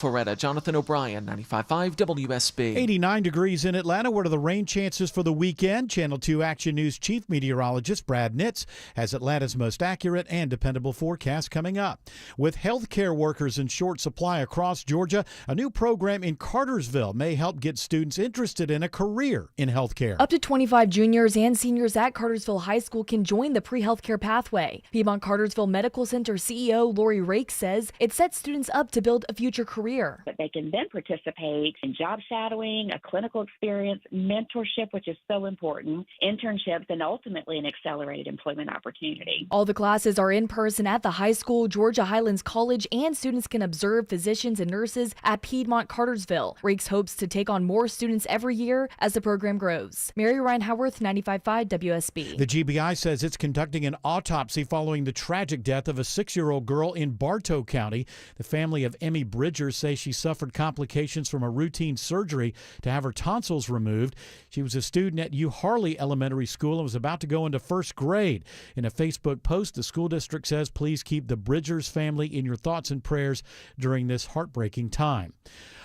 Floretta, Jonathan O'Brien, 95.5 WSB. 89 degrees in Atlanta. What are the rain chances for the weekend? Channel 2 Action News Chief Meteorologist Brad Nitz has Atlanta's most accurate and dependable forecast coming up. With healthcare workers in short supply across Georgia, a new program in Cartersville may help get students interested in a career in healthcare. Up to 25 juniors and seniors at Cartersville High School can join the pre-healthcare pathway. Piedmont Cartersville Medical Center CEO Lori Rake says it sets students up to build a future career. But they can then participate in job shadowing, a clinical experience, mentorship, which is so important, internships, and ultimately an accelerated employment opportunity. All the classes are in person at the high school, Georgia Highlands College, and students can observe physicians and nurses at Piedmont Cartersville. Rakes hopes to take on more students every year as the program grows. Mary Ryan Howarth, 95.5 WSB. The GBI says it's conducting an autopsy following the tragic death of a 6-year-old girl in Bartow County. The family of Emmy Bridgers say she suffered complications from a routine surgery to have her tonsils removed. She was a student at U Harley Elementary School and was about to go into first grade. In a Facebook post, the school district says, please keep the Bridgers family in your thoughts and prayers during this heartbreaking time.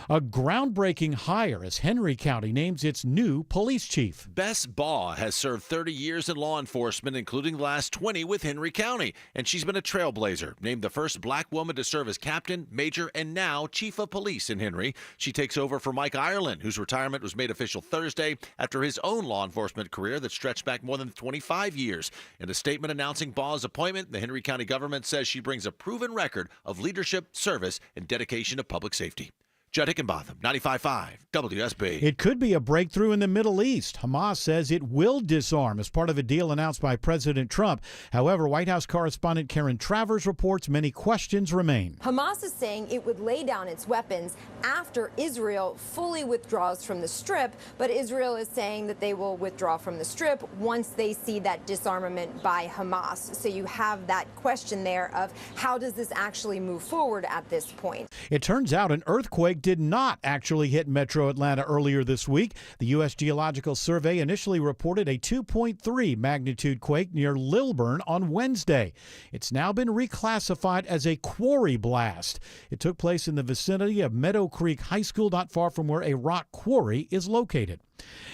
A groundbreaking hire as Henry County names its new police chief. Bess Baugh has served 30 years in law enforcement, including the last 20 with Henry County, and she's been a trailblazer, named the first black woman to serve as captain, major, and now chief of police in Henry. She takes over for Mike Ireland, whose retirement was made official Thursday after his own law enforcement career that stretched back more than 25 years. In a statement announcing Baugh's appointment, the Henry County government says she brings a proven record of leadership, service, and dedication to public safety. Judd Hickenbotham, 95.5 WSB. It could be a breakthrough in the Middle East. Hamas says it will disarm as part of a deal announced by President Trump. However, White House correspondent Karen Travers reports many questions remain. Hamas is saying it would lay down its weapons after Israel fully withdraws from the Strip, but Israel is saying that they will withdraw from the Strip once they see that disarmament by Hamas. So you have that question there of how does this actually move forward at this point? It turns out an earthquake did not actually hit Metro Atlanta earlier this week. The U.S. Geological Survey initially reported a 2.3 magnitude quake near Lilburn on Wednesday. It's now been reclassified as a quarry blast. It took place in the vicinity of Meadow Creek High School, not far from where a rock quarry is located.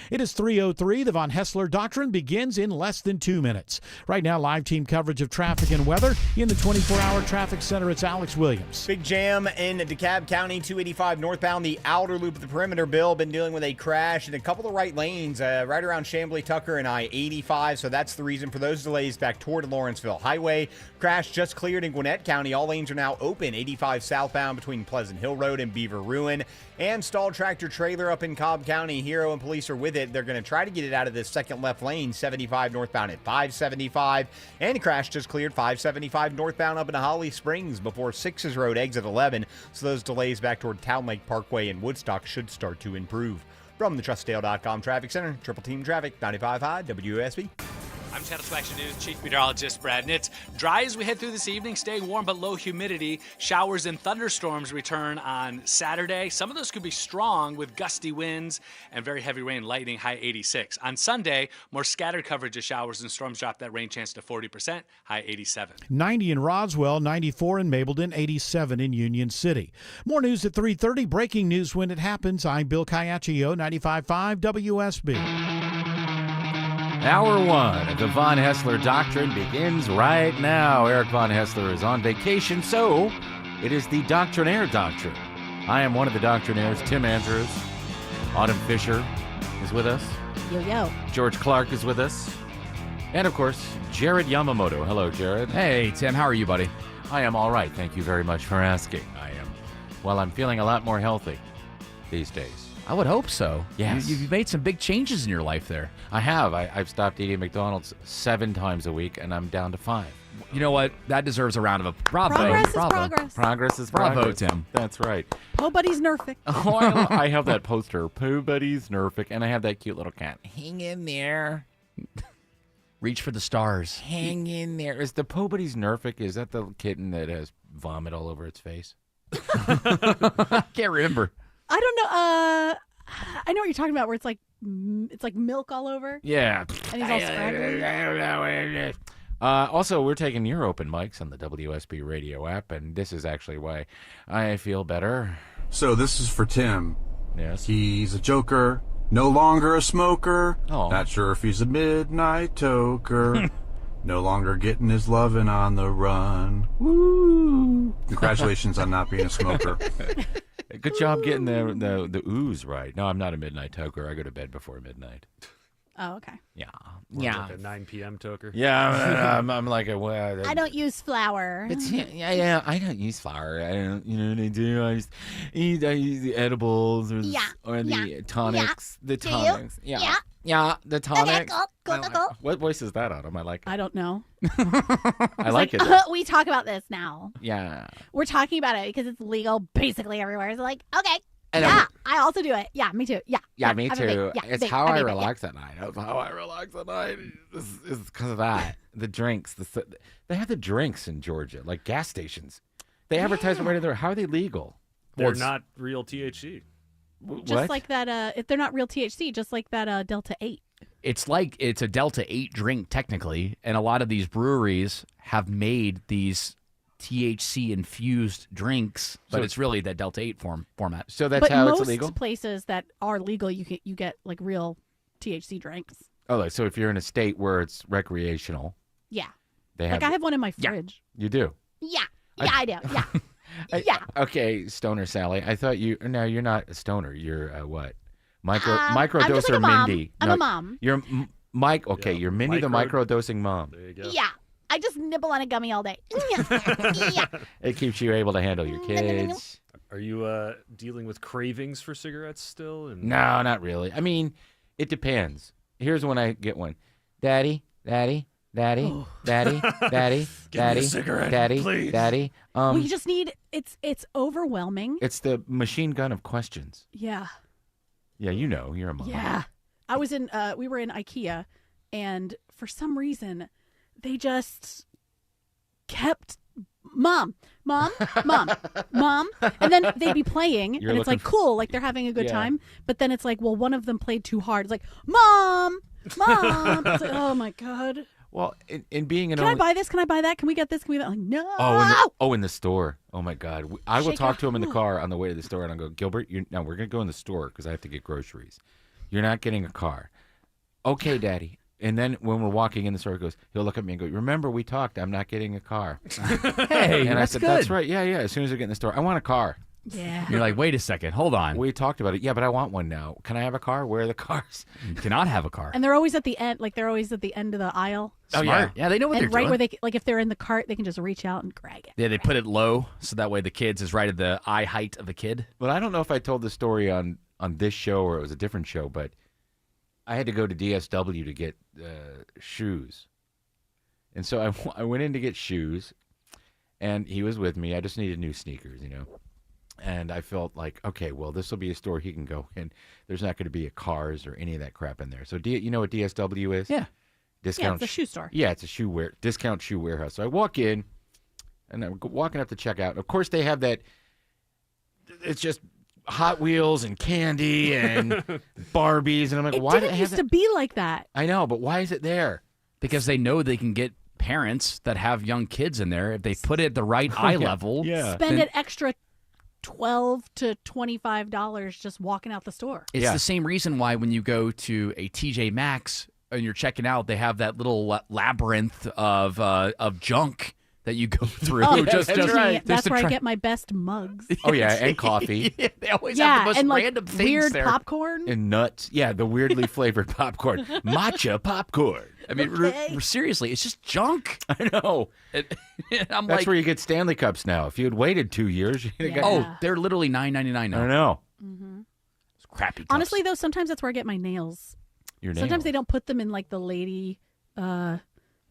It is 3:03. The Von Hessler Doctrine begins in less than 2 minutes. Right now, live team coverage of traffic and weather. In the 24-hour traffic center, it's Alex Williams. Big jam in DeKalb County, 285 northbound. The outer loop of the perimeter, Bill, been dealing with a crash in a couple of right lanes right around Chamblee, Tucker, and I-85. So that's the reason for those delays back toward Lawrenceville Highway. Crash just cleared in Gwinnett County. All lanes are now open. 85 southbound between Pleasant Hill Road and Beaver Ruin. And stalled tractor trailer up in Cobb County. Hero and police are with it. They're going to try to get it out of this second left lane, 75 northbound at 575. And the crash just cleared 575 northbound up in Holly Springs before 6's Road exit 11. So those delays back toward Town Lake Parkway and Woodstock should start to improve. From the TrustDale.com Traffic Center, Triple Team Traffic, 95.5 WSB. I'm Channel 2 Action News Chief Meteorologist Brad Nitz. Dry as we head through this evening, staying warm but low humidity. Showers and thunderstorms return on Saturday. Some of those could be strong with gusty winds and very heavy rain, lightning, high 86. On Sunday, more scattered coverage of showers and storms drop that rain chance to 40%, high 87. 90 in Roswell, 94 in Mableton, 87 in Union City. More news at 3:30. Breaking news when it happens. I'm Bill Caiaccio, 95.5 WSB. Hour one of the Von Hessler Doctrine begins right now. Eric Von Hessler is on vacation, so it is the Doctrinaire Doctrine. I am one of the Doctrinaires, Tim Andrews. Autumn Fisher is with us. Yo. George Clark is with us. And, of course, Jared Yamamoto. Hello, Jared. Hey, Tim. How are you, buddy? I am all right. Thank you very much for asking. I'm feeling a lot more healthy these days. I would hope so. Yes. You've made some big changes in your life there. I have. I've stopped eating McDonald's 7 times a week, and I'm down to 5. You know what? That deserves a round of applause. Bravo. Progress is Bravo. progress. Progress is progress. Bravo, Tim. That's right. Nobody's nerfing. Oh, I have that poster, Pooh Buddy's Nerfic, and I have that cute little cat. Hang in there. Reach for the stars. Hang in there. Is the Pooh Buddy's Nerfic, is that the kitten that has vomit all over its face? I can't remember. I don't know. I know what you're talking about, where it's like milk all over. Yeah. And he's all scraggly. Also, we're taking your open mics on the WSB radio app, and this is actually why I feel better. So this is for Tim. Yes. He's a joker, no longer a smoker. Oh. Not sure if he's a midnight toker. No longer getting his lovin' on the run. Woo! Congratulations on not being a smoker. Good job getting the ooze right. No, I'm not a midnight toker. I go to bed before midnight. Oh, okay. Yeah. Like a 9 p.m. toker. Yeah, I'm like a. Well, I don't use flour. Yeah. I don't use flour. I don't. You know what I do? I use the edibles or the tonics. The tonics. Yeah, the tonics. What voice is that, Autumn? I like it. I don't know. I like it. We talk about this now. Yeah. We're talking about it because it's legal basically everywhere. It's like, okay. And I also do it. Yeah, me too. Yeah, me I'm a too. vape. Yeah, It's vape. how I I vape it, relax at night. It's how I relax at night. It's because of that. The drinks. They have the drinks in Georgia, like gas stations. They advertise them right there. How are they legal? They're not real THC. Just like that. If they're not real THC, just like that Delta 8. It's like it's a Delta 8 drink technically, and a lot of these breweries have made these THC infused drinks, but it's really that Delta 8 format. So that's how it's most illegal? places that are legal, you get like real THC drinks. Oh, so if you're in a state where it's recreational, Yeah. they have. Like I have one in my fridge. You do. Yeah. I do. Yeah. Yeah. Okay, Stoner Sally. I thought you. No, you're not a stoner. You're what? I'm just like Microdose a mom. Mindy. I'm No, a mom. You're Mike. Okay, Yeah, you're Mindy the microdosing mom. There you go. Yeah. I just nibble on a gummy all day. Yeah. It keeps you able to handle your kids. Are you dealing with cravings for cigarettes still? And No, not really. I mean, it depends. Here's when I get one. Daddy, daddy, daddy, daddy, daddy, Give me a daddy, cigarette, daddy, please. daddy. We just need it's overwhelming. It's the machine gun of questions. Yeah. Yeah, you know, you're a mom. Yeah. I was in we were in IKEA, and for some reason they just kept mom, and then they'd be playing, You're and it's like looking cool, like they're having a good Yeah. time. But then it's like, well, one of them played too hard. It's like, mom. It's like, oh my god. Well, in being an Can I only... buy this? Can I buy that? Can we get this? Can we? Like, no. Oh, in the store. Oh my God. I will Shake talk it. to him in the car on the way to the store, and I'll go, Gilbert. Now we're gonna go in the store because I have to get groceries. You're not getting a car. Okay, Daddy. And then when we're walking in the store, he'll look at me and go, remember we talked, I'm not getting a car. Hey, and I that's said, good. that's right. Yeah. As soon as I get in the store, I want a car. Yeah. You're like, wait a second, hold on. We talked about it. Yeah, but I want one now. Can I have a car? Where are the cars? You cannot have a car. And they're always at the end, like they're always at the end of the aisle. Oh, Smart. Yeah, they know what And they're right doing. where they, like, if they're in the cart, they can just reach out and grab it. Yeah, they put it low so that way the kids is right at the eye height of the kid. But I don't know if I told the story on this show or it was a different show, but I had to go to DSW to get shoes. And so I went in to get shoes, and he was with me. I just needed new sneakers, And I felt like, okay, well, this will be a store he can go in. There's not going to be a Cars or any of that crap in there. So you know what DSW is? Yeah. Discount. Yeah, it's a shoe store. Yeah, it's a discount shoe warehouse. So I walk in, and I'm walking up to check out. Of course, they have that. It's just Hot Wheels and candy and Barbies, and I'm like, It why didn't do they used have to that? be like that. I know, but why is it there? Because they know they can get parents that have young kids in there. If they put it at the right eye level, Spend an extra $12 to $25 just walking out the store. it's the same reason why when you go to a TJ Maxx and you're checking out, they have that little labyrinth of junk that you go through. Oh, just that's just to where I try- get my best mugs. Oh yeah, and coffee Yeah, they always have the most and like random things weird there. popcorn. and nuts. Yeah, the weirdly flavored popcorn, matcha popcorn. I mean, seriously, it's just junk. I know. I'm That's like, where you get Stanley Cups now. If you had waited 2 years, you'd have got. oh, they're literally $9.99 I now. know. It's crappy. Cups. Honestly, though, sometimes that's where I get my nails. Your nails. Sometimes they don't put them in like the lady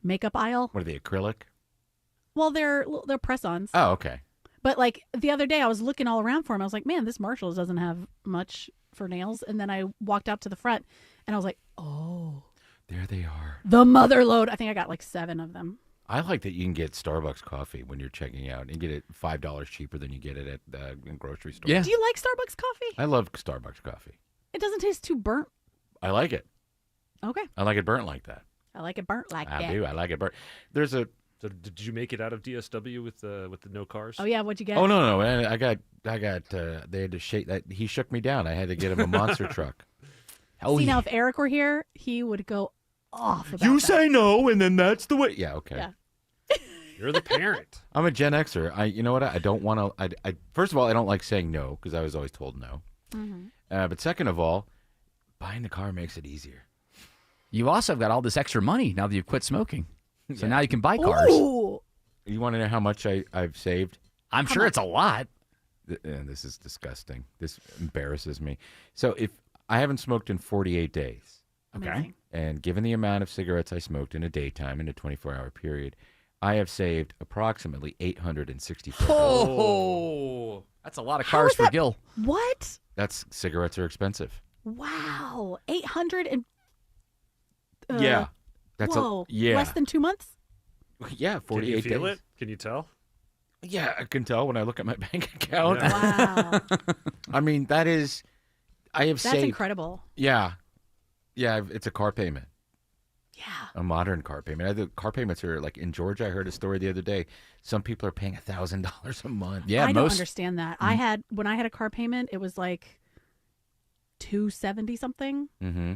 makeup aisle. What are they, acrylic? Well, they're press-ons. Oh, okay. But like the other day, I was looking all around for them. I was like, man, this Marshalls doesn't have much for nails. And then I walked out to the front, and I was like, oh, There they are. the mother load. I think I got like 7 of them. I like that you can get Starbucks coffee when you're checking out and get it $5 cheaper than you get it at the grocery store. Yeah. Do you like Starbucks coffee? I love Starbucks coffee. It doesn't taste too burnt. I like it. Okay. I like it burnt like that. I like it burnt like that. I do. I like it burnt. There's a So did you make it out of DSW with the no cars? Oh yeah, what'd you get? Oh no, I got. They had to shake that. He shook me down. I had to get him a monster truck. See, now if Eric were here, he would go off about You that. say no, and then that's the way. Yeah, okay. Yeah. You're the parent. I'm a Gen Xer. You know what? I don't want to. I first of all, I don't like saying no because I was always told no. Mm-hmm. But second of all, buying the car makes it easier. You also got all this extra money now that you've quit smoking. So Yeah. now you can buy cars. Ooh. You want to know how much I've saved? I'm sure it's a lot. This is disgusting. This embarrasses me. So if I haven't smoked in 48 days, Amazing. and given the amount of cigarettes I smoked in a daytime in a 24-hour period, I have saved approximately $864. Oh, that's a lot of cars is for that- Gil. What? That's cigarettes are expensive. Wow, 800 and Yeah. That's whoa, yeah. less than 2 months. Yeah, Can 48 you feel days. it? Can you tell? Yeah, I can tell when I look at my bank account. Wow, I mean, I have that's saved. incredible. Yeah. Yeah, it's a car payment. Yeah. A modern car payment. The car payments are like in Georgia. I heard a story the other day. Some people are paying $1,000 a month. Yeah, I don't most understand that. When I had a car payment, it was like $270 something. Mm-hmm.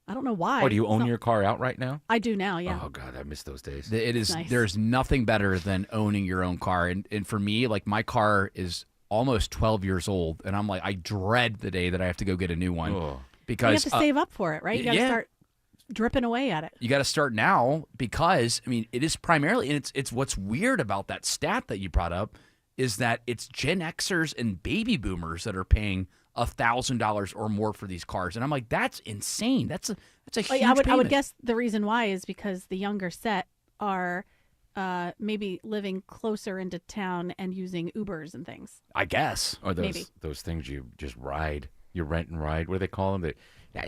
I don't know why. Oh, do you It's own not- your car outright now? I do now. Yeah. Oh God, I miss those days. it is. Nice. There's nothing better than owning your own car, and for me, like my car is almost 12 years old, and I'm like, I dread the day that I have to go get a new one Oh. because you have to save up for it, right? You got to yeah. start dripping away at it. You got to start now because I mean it is primarily, and it's what's weird about that stat that you brought up is that it's Gen Xers and baby boomers that are paying $1,000 or more for these cars, and I'm like, that's insane. That's a huge I would payment. guess the reason why is because the younger set are maybe living closer into town and using Ubers and things. I guess. Or Maybe. those things you just ride, you rent and ride. What do they call them?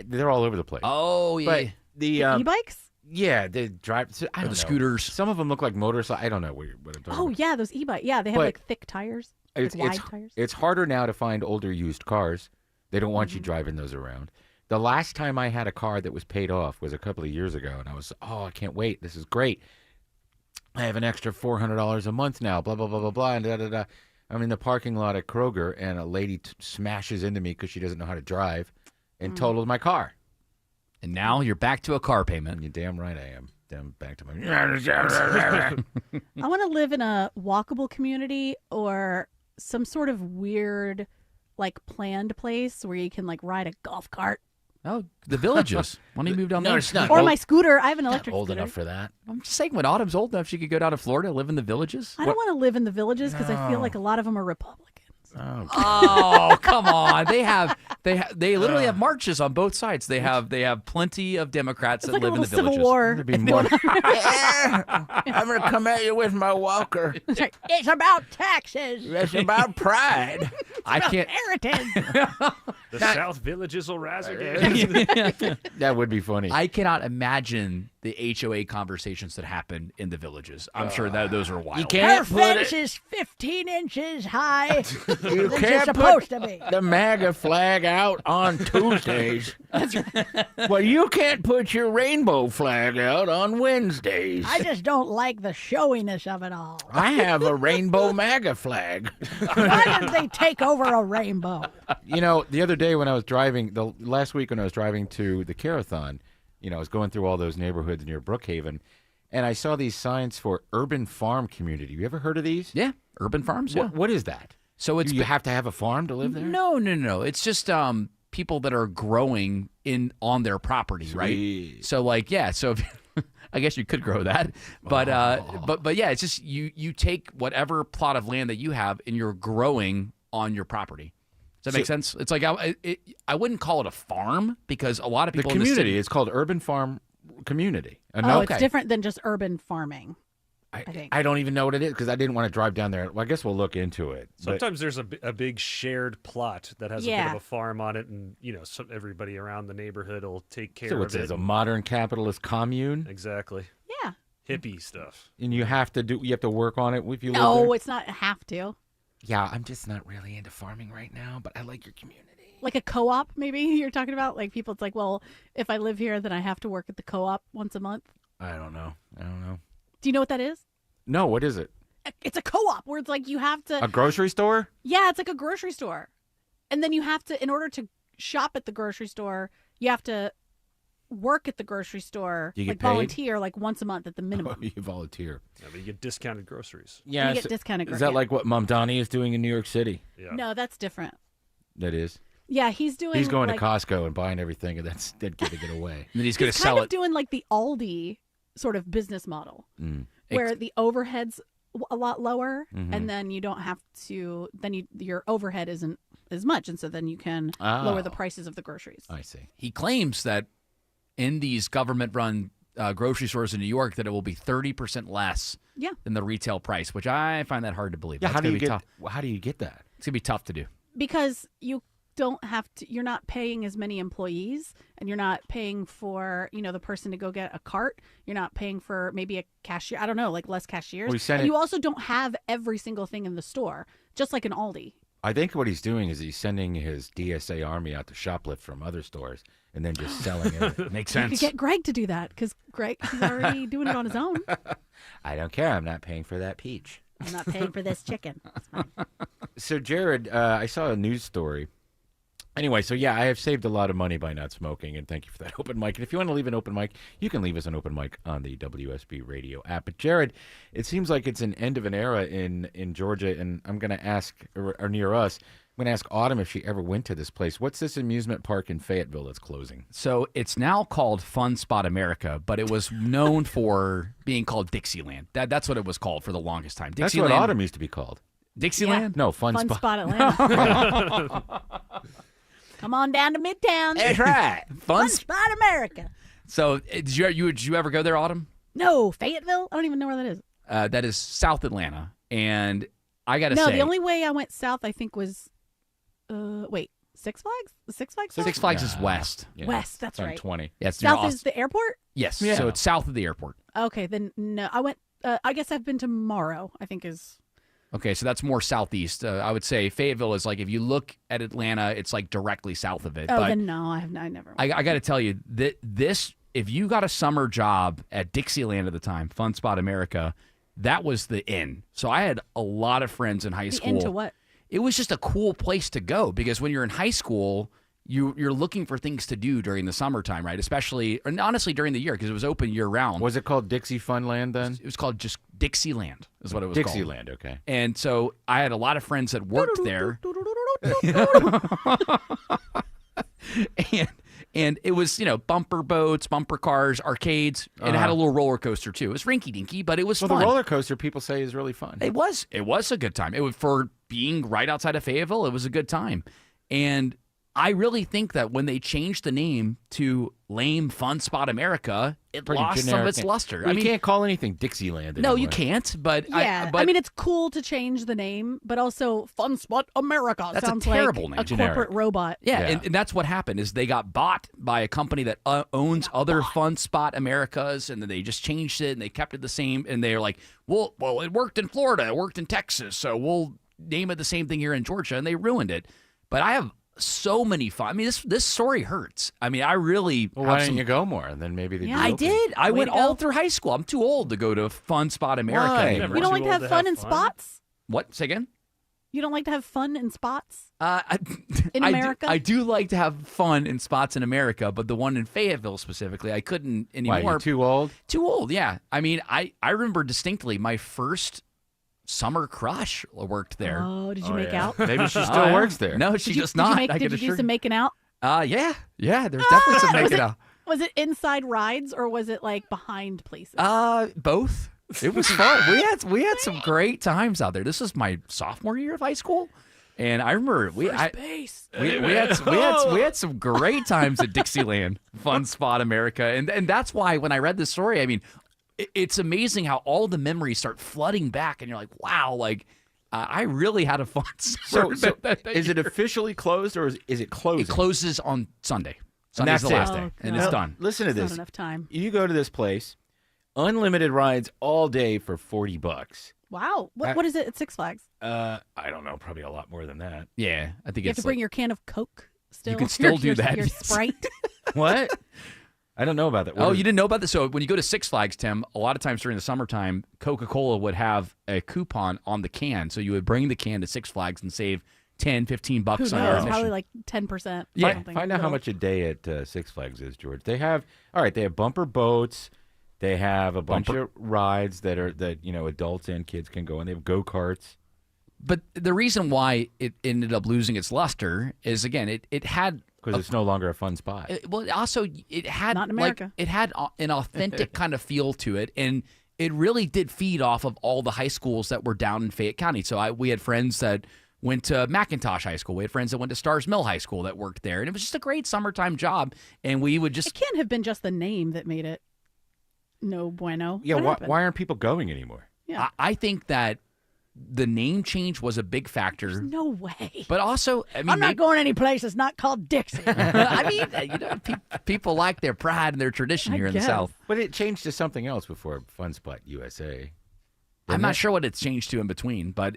They're all over the place. Oh yeah. But the E-bikes? yeah, they drive. I Or don't the know. scooters. Some of them look like motorcycles. I don't know what I'm talking Oh about. yeah, those e-bikes. Yeah, they have But like thick tires, like wide tires. It's harder now to find older used cars. They don't Mm-hmm. want you driving those around. The last time I had a car that was paid off was a couple of years ago, and I was, I can't wait. This is great. I have an extra $400 a month now, blah, blah, blah, blah, blah, and da-da-da. I'm in the parking lot at Kroger, and a lady smashes into me because she doesn't know how to drive and totals my car. And now you're back to a car payment. And you're damn right I am. Damn back to my... I want to live in a walkable community or some sort of weird, like planned place where you can like ride a golf cart. Oh, the Villages. Why don't you move down No, there? it's not. Or old- my scooter. I have an not electric old scooter. enough for that. I'm just saying, when Autumn's old enough, she could go down to Florida, live in the Villages. I don't want to live in the villages because I feel No. like a lot of them are Republicans. Oh, Oh, come on! They literally have marches on both sides. They have plenty of Democrats It's that like a live in little the civil Villages. war. There'd be more. I'm going to come at you with my walker. It's about taxes. It's about pride. I can't. Heritage. The South Villages will rise again. That would be funny. I cannot imagine the HOA conversations that happen in the Villages. I'm sure that those are wild. You can't put it, is 15 inches high. you can't put the MAGA flag out on Tuesdays. Well, you can't put your rainbow flag out on Wednesdays. just don't like the showiness of it all. I have a rainbow MAGA flag. Why did they take over a rainbow? You know, the other day when I was driving, last week when I was driving to the Care-A-Thon, I was going through all those neighborhoods near Brookhaven, and I saw these signs for urban farm community. You ever heard of these? Yeah, urban farms. Yeah. What is that? So it's Do you have to have a farm to live there? No. It's just people that are growing on their property, right? Sweet. So like, yeah. So I guess you could grow that, but yeah, it's just you take whatever plot of land that you have and you're growing on your property. Does that make sense? It's like I wouldn't call it a farm because a lot of The people in the community city, it's called urban farm community. Oh, okay. it's different than just urban farming. I think. I don't even know what it is because I didn't want to drive down there. Well, I guess we'll look into it. But Sometimes there's a big shared plot that has a bit Yeah. of a farm on it, and everybody around the neighborhood will take care so of it's it. a modern capitalist commune, Exactly. Yeah. Hippie stuff. and you have to work on it if you live No, there. it's not have to. Yeah, I'm just not really into farming right now, but I like your community. Like a co-op, maybe you're talking about. Like people, it's like, well, if I live here, then I have to work at the co-op once a month. I don't know. Do you know what that is? No, what is it? It's a co-op where it's like you have to. A grocery store? Yeah, it's like a grocery store. And then you have to, in order to shop at the grocery store, you have to work at the grocery store, You get like paid? volunteer like once a month at the minimum. Oh, you volunteer. Yeah, but you get discounted groceries. Yeah, You get discounted Is that like what Mom Donnie is doing in New York City? Yeah. No, that's different. That is. Yeah, he's doing. He's going like, to Costco and buying everything, and that's dead giving it away. And then he's going to He's sell kind of it. doing like the Aldi sort of business model, where the overhead's a lot lower, and then you don't have to. Then your overhead isn't as much, and so then you can lower the prices of the groceries. I see. He claims that in these government-run grocery stores in New York, that it will be 30% less than the retail price, which I find that hard to believe. Yeah, That's how do gonna you be get? tough. How do you get that? It's gonna be tough to do. Because you don't have to. You're not paying as many employees, and you're not paying for the person to go get a cart. You're not paying for maybe a cashier. I don't know, like less cashiers. And you also don't have every single thing in the store, just like an Aldi. I think what he's doing is he's sending his DSA army out to shoplift from other stores and then just selling it. Makes You sense. could get Greg to do that because Greg he's already doing it on his own. I don't care. I'm not paying for that peach. I'm not paying for this chicken. It's fine. So, Jared, I saw a news story. Anyway, so yeah, I have saved a lot of money by not smoking, and thank you for that open mic. And if you want to leave an open mic, you can leave us an open mic on the WSB radio app. But Jared, it seems like it's an end of an era in Georgia, and I'm going to ask, or near us, I'm going to ask Autumn if she ever went to this place. What's this amusement park in Fayetteville that's closing? So it's now called Fun Spot America, but it was known for being called Dixieland. That's what it was called for the longest time. That's Dixieland, what Autumn used to be called. Dixieland? No, Fun Fun Spot. Spot Atlanta. Come on down to Midtown. That's right. Fun Spot America. So did you ever go there, Autumn? No, Fayetteville? I don't even know where that is. That is South Atlanta. And I got to say. No, the only way I went south, I think, was, Six Flags? Six Flags? Six Flags is west. Yeah. West, that's It's on right. 20. Yeah, it's near South is Austin. the airport? Yes. Yeah. So it's south of the airport. Okay, then no. I went, I guess I've been to Morrow, I think is. Okay, so that's more southeast. I would say Fayetteville is like, if you look at Atlanta, it's like directly south of it. Oh, but then no, I never went. I got to tell you that if you got a summer job at Dixieland at the time, Fun Spot America, that was the inn. So I had a lot of friends in high school. Into what? It was just a cool place to go because when you're in high school, you're looking for things to do during the summertime, right? Especially, and honestly, during the year because it was open year round. Was it called Dixie Funland then? It was called just Dixieland is what it was Dixieland, called. okay. And so I had a lot of friends that worked there. And it was, bumper boats, bumper cars, arcades, and it had a little roller coaster too. It was rinky dinky, but it was Well, fun. the roller coaster people say is really fun. It was a good time. It was, for being right outside of Fayetteville, it was a good time. And I really think that when they changed the name to Lame Fun Spot America, it Pretty lost some of generic its name. luster. Well, you can't call anything Dixieland No, anymore. you can't. But Yeah, I mean, it's cool to change the name, but also Fun Spot America That's sounds a terrible like name. a Generic. corporate robot. Yeah, and that's what happened is they got bought by a company that owns other Fun Spot Americas, and then they just changed it and they kept it the same. And they're like, well, it worked in Florida, it worked in Texas, so we'll name it the same thing here in Georgia, and they ruined it. But I have so many fun. I mean, this story hurts. I mean, I really. Well, why didn't you go more? And then maybe they. I did. I went all through high school. I'm too old to go to Fun Spot America Why? anymore. You don't like to have fun in spots? What? Say again? You don't like to have fun in spots? In America? I do like to have fun in spots in America, but the one in Fayetteville specifically, I couldn't anymore. Why, you too old? Too old, yeah. I mean, I remember distinctly my first summer crush worked there. Oh, did you make out? Maybe she still works there. No, she does Did you not. make- I did can you do assure some making out? Yeah. There's definitely some Was making it- out. Was it inside rides or was it like behind places? Both. It was fun. We had some great times out there. This was my sophomore year of high school, and I remember we had some great times at Dixieland, Fun Spot America, and that's why when I read this story, I mean, it's amazing how all the memories start flooding back, and you're like, wow, like. I really had a fun summer. So is it officially closed or is it closing? It closes on Sunday. And Sunday's that's the last it. day, and God. it's done. Listen to That's this. not enough time. You go to this place, unlimited rides all day for $40. Wow. What is it at Six Flags? I don't know, probably a lot more than that. Yeah, I think You have it's to bring your can of Coke still. You can still do your, that, Your yes. Sprite. What? I don't know about that. You didn't know about this? So when you go to Six Flags, Tim, a lot of times during the summertime, Coca-Cola would have a coupon on the can. So you would bring the can to Six Flags and save $10, $15 on your admission. Probably like 10%. Yeah. Find out how much a day at Six Flags is, George. They have bumper boats. They have a bunch of rides that adults and kids can go on. They have go-karts. But the reason why it ended up losing its luster is, again, it had... Because it's no longer a fun spot. It had Not in America. it had an authentic kind of feel to it, and it really did feed off of all the high schools that were down in Fayette County. So we had friends that went to McIntosh High School. We had friends that went to Stars Mill High School that worked there, and it was just a great summertime job. And we would just... It can't have been just the name that made it no bueno. Yeah, why aren't people going anymore? Yeah. I think that the name change was a big factor. There's no way. But also, I mean, I'm not going any place that's not called Dixie. I mean, people like their pride and their tradition here in the South. But it changed to something else before Fun Spot USA. I'm not sure what it's changed to in between, but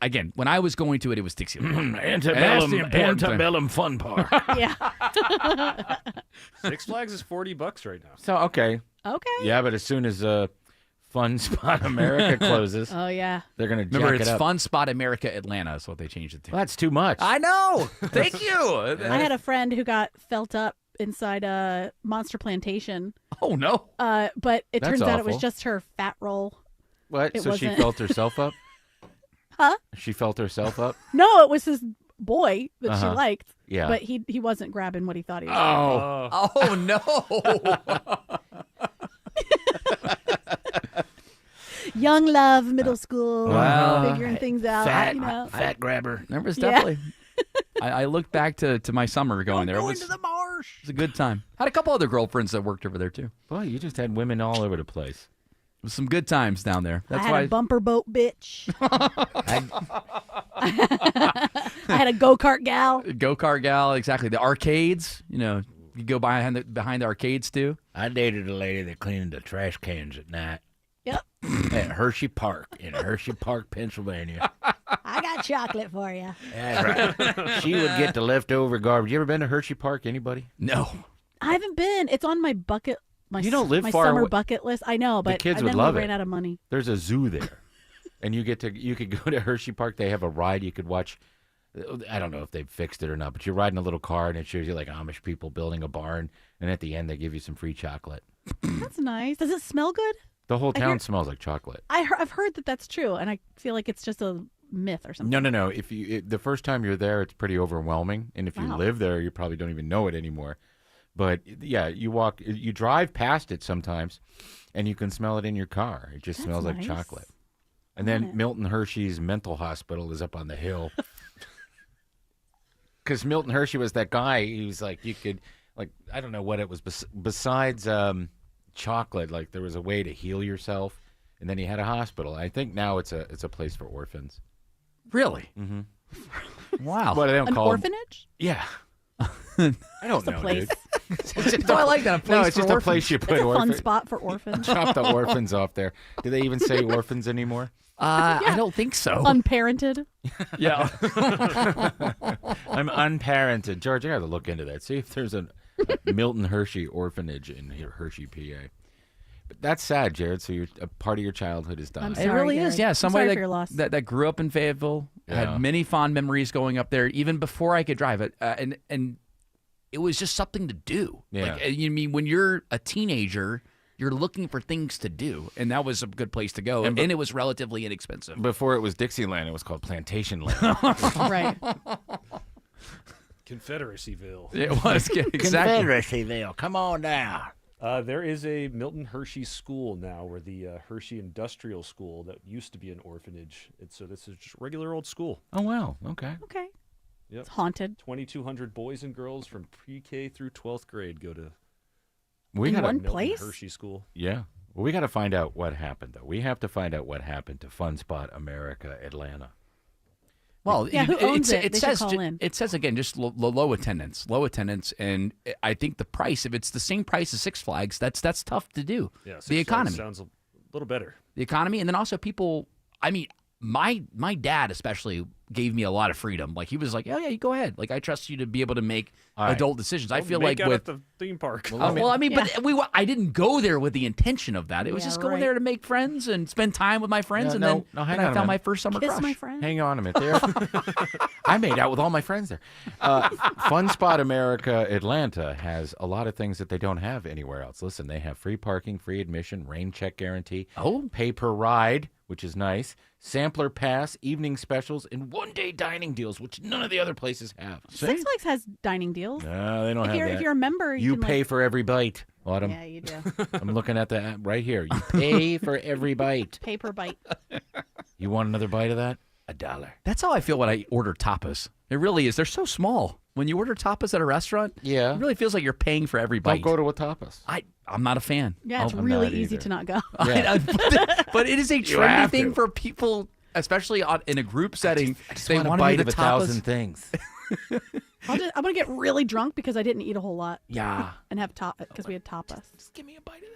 again, when I was going to it, it was Dixieland. Antebellum Fun Park. Yeah. Six Flags is $40 right now. So, okay. Okay. Yeah, but as soon as Fun Spot America closes, oh yeah, they're going to remember jack it's it up. Fun Spot America Atlanta is what they changed it to. Well, that's too much. I know. Thank you. I had a friend who got felt up inside a Monster Plantation. Oh no. But it That's turns out it was awful. just her fat roll. What? It So she wasn't- felt herself up? Huh? She felt herself up? No, it was his boy that she liked. Yeah. But he wasn't grabbing what he thought he was. Oh no. Young love, middle school, Wow. figuring things out. Fat grabber. Remember, it's definitely. I looked back to my summer going there. Going to the marsh. It was a good time. Had a couple other girlfriends that worked over there too. Boy, you just had women all over the place. It was some good times down there. That's I had why a bumper boat bitch. I had a go-kart gal. go-kart gal, exactly. The arcades, you go behind the arcades too. I dated a lady that cleaned the trash cans at night. Yep. At Hershey Park in Hershey Park, Pennsylvania. I got chocolate for you. That's right. She would get the leftover garbage. You ever been to Hershey Park? Anybody? No. I haven't been. It's on my bucket. You don't live my far summer away. bucket list. I know, but kids I would then love we it. ran out of money. There's a zoo there, and you could go to Hershey Park. They have a ride you could watch. I don't know if they've fixed it or not, but you're riding a little car and it shows you like Amish people building a barn, and at the end they give you some free chocolate. That's nice. Does it smell good? The whole town smells like chocolate. I've heard that that's true, and I feel like it's just a myth or something. No. The first time you're there, it's pretty overwhelming, and if you live there, you probably don't even know it anymore. But yeah, you drive past it sometimes, and you can smell it in your car. It just smells like nice. chocolate. And then Milton Hershey's mental hospital is up on the hill. Because Milton Hershey was that guy. He was like, you could, like, I don't know what it was besides chocolate. Like there was a way to heal yourself, and then he had a hospital. I think now it's a place for orphans. Really? Mm-hmm. Wow. But they don't An call orphanage? Them, yeah. I don't know, place. dude. I like that. A place No, it's for just a orphans. place you put It's a fun orphans. spot for orphans. Chop the orphans off there. Do they even say orphans anymore? I don't think so. Unparented. Yeah. I'm unparented. George, I got to look into that. See if there's a Milton Hershey orphanage in Hershey, PA. But that's sad, Jared. So a part of your childhood is I'm dying. sorry, It really is. Gary. Yeah, I'm somebody sorry for your loss. that grew up in Fayetteville Yeah. had many fond memories going up there, even before I could drive it, and it was just something to do. Yeah. Like, you mean when you're a teenager, you're looking for things to do, and that was a good place to go, and it was relatively inexpensive. Before it was Dixieland, it was called Plantation Land. Right. Confederacyville. It was exactly. Confederacyville, come on down. There is a Milton Hershey school now, where the Hershey Industrial School that used to be an orphanage. So this is just a regular old school. Oh, wow. Okay. Okay. Yep. It's haunted. 2,200 boys and girls from pre-K through 12th grade go to We got one Milton place? Hershey School. Yeah. Well, we got to find out what happened, though. We have to find out what happened to Fun Spot America Atlanta. Well, Yeah, who owns it? They should says call in. it says again just low attendance, and I think the price, if it's the same price as Six Flags, that's tough to do. Yeah, Six the Flags economy sounds a little better. The economy, and then also people. I mean, my dad especially gave me a lot of freedom. Like he was like, "Oh yeah, you go ahead. Like I trust you to be able to make All right. adult decisions." I feel Make like out with at the theme park. But I didn't go there with the intention of that. It was just going there to make friends and spend time with my friends, and then I found my first summer crush. My friend. Hang on a minute. I made out with all my friends there. Fun Spot America Atlanta has a lot of things that they don't have anywhere else. Listen, they have free parking, free admission, rain check guarantee, pay per ride, which is nice, sampler pass, evening specials, and one-day dining deals, which none of the other places have. Six Flags has dining deals. No, they don't have that. If you're a member, you can, pay for every bite, Autumn. Yeah, you do. I'm looking at the app right here. You pay for every bite. Pay per bite. You want another bite of that? $1. That's how I feel when I order tapas. It really is. They're so small. When you order tapas at a restaurant, it really feels like you're paying for every bite. Don't go to a tapas. I'm not a fan. Yeah, it's really easy to not go. Yeah. But it is a trendy thing for people, especially in a group setting. I just want a bite of 1,000 things. I'm going to get really drunk because I didn't eat a whole lot. Yeah. And have because we had tapas. Just give me a bite of that.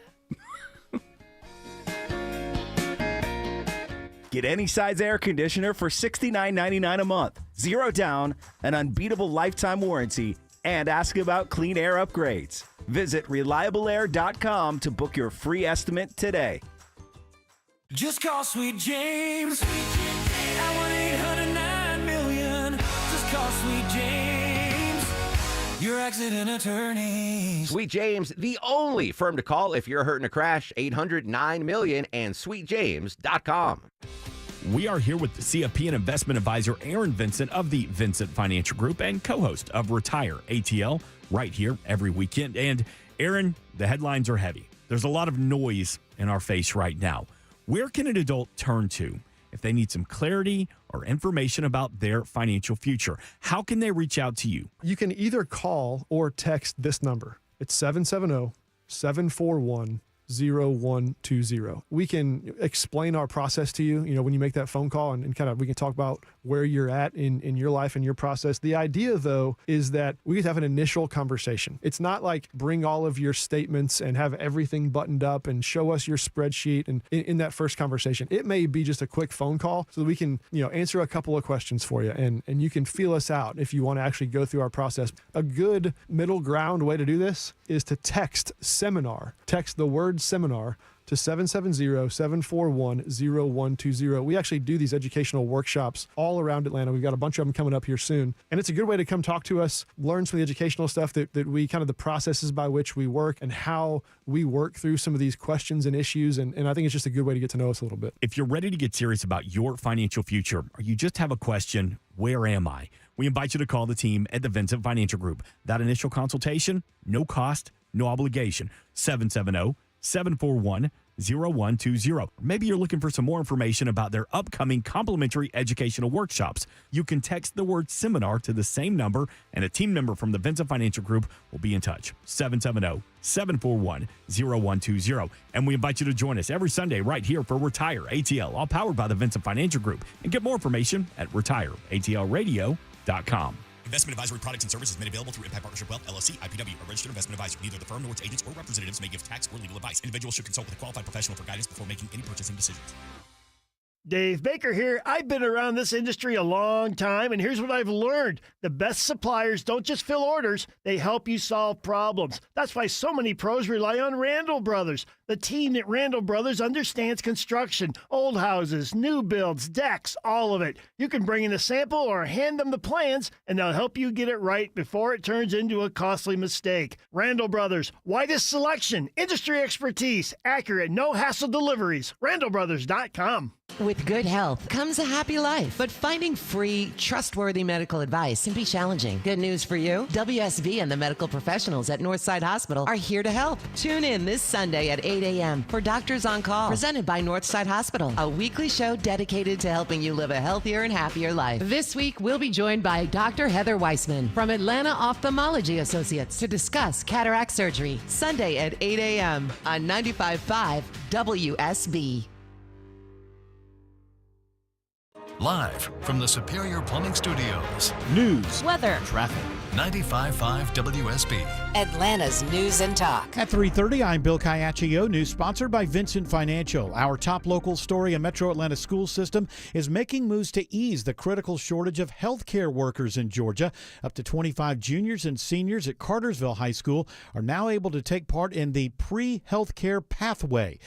Get any size air conditioner for $69.99 a month, 0 down, an unbeatable lifetime warranty, and ask about clean air upgrades. Visit reliableair.com to book your free estimate today. Just call Sweet James at 1-800-9-million. Just call Sweet James, your accident attorney. Sweet James, the only firm to call if you're hurt in a crash. 800-9-million and sweetjames.com. We are here with the CFP and investment advisor Aaron Vincent of the Vincent Financial Group and co-host of Retire ATL right here every weekend. And Aaron, the headlines are heavy. There's a lot of noise in our face right now. Where can an adult turn to if they need some clarity or information about their financial future? How can they reach out to you? You can either call or text this number. It's 770-741-0120. We can explain our process to you, when you make that phone call and kind of we can talk about where you're at in your life and your process. The idea, though, is that we get to have an initial conversation. It's not like bring all of your statements and have everything buttoned up and show us your spreadsheet. And in that first conversation, it may be just a quick phone call so that we can, answer a couple of questions for you and you can feel us out if you want to actually go through our process. A good middle ground way to do this is to text seminar. Text the word seminar to 770-741-0120. We actually do these educational workshops all around Atlanta. We've got a bunch of them coming up here soon. And it's a good way to come talk to us, learn some of the educational stuff that we kind of the processes by which we work and how we work through some of these questions and issues. And I think it's just a good way to get to know us a little bit. If you're ready to get serious about your financial future or you just have a question, where am I? We invite you to call the team at the Vincent Financial Group. That initial consultation, no cost, no obligation. 770-741-0120. Maybe you're looking for some more information about their upcoming complimentary educational workshops. You can text the word seminar to the same number, and a team member from the Vincent Financial Group will be in touch. 770-741-0120. And we invite you to join us every Sunday right here for Retire ATL, all powered by the Vincent Financial Group. And get more information at retireatlradio.com. Investment advisory products and services made available through Impact Partnership Wealth, LLC, IPW, a registered investment advisor. Neither the firm nor its agents or representatives may give tax or legal advice. Individuals should consult with a qualified professional for guidance before making any purchasing decisions. Dave Baker here. I've been around this industry a long time, and here's what I've learned. The best suppliers don't just fill orders, they help you solve problems. That's why so many pros rely on Randall Brothers. The team at Randall Brothers understands construction, old houses, new builds, decks, all of it. You can bring in a sample or hand them the plans, and they'll help you get it right before it turns into a costly mistake. Randall Brothers, widest selection, industry expertise, accurate, no-hassle deliveries. RandallBrothers.com. With good health comes a happy life, but finding free, trustworthy medical advice can be challenging. Good news for you, WSB and the medical professionals at Northside Hospital are here to help. Tune in this Sunday at 8 a.m. for Doctors on Call, presented by Northside Hospital, a weekly show dedicated to helping you live a healthier and happier life. This week, we'll be joined by Dr. Heather Weissman from Atlanta Ophthalmology Associates to discuss cataract surgery, Sunday at 8 a.m. on 95.5 WSB. Live from the Superior Plumbing Studios. News, weather, traffic, 95.5 WSB. Atlanta's News and Talk. At 3:30, I'm Bill Caiaccio. News sponsored by Vincent Financial. Our top local story: a Metro Atlanta school system is making moves to ease the critical shortage of healthcare workers in Georgia. Up to 25 juniors and seniors at Cartersville High School are now able to take part in the pre-healthcare pathway.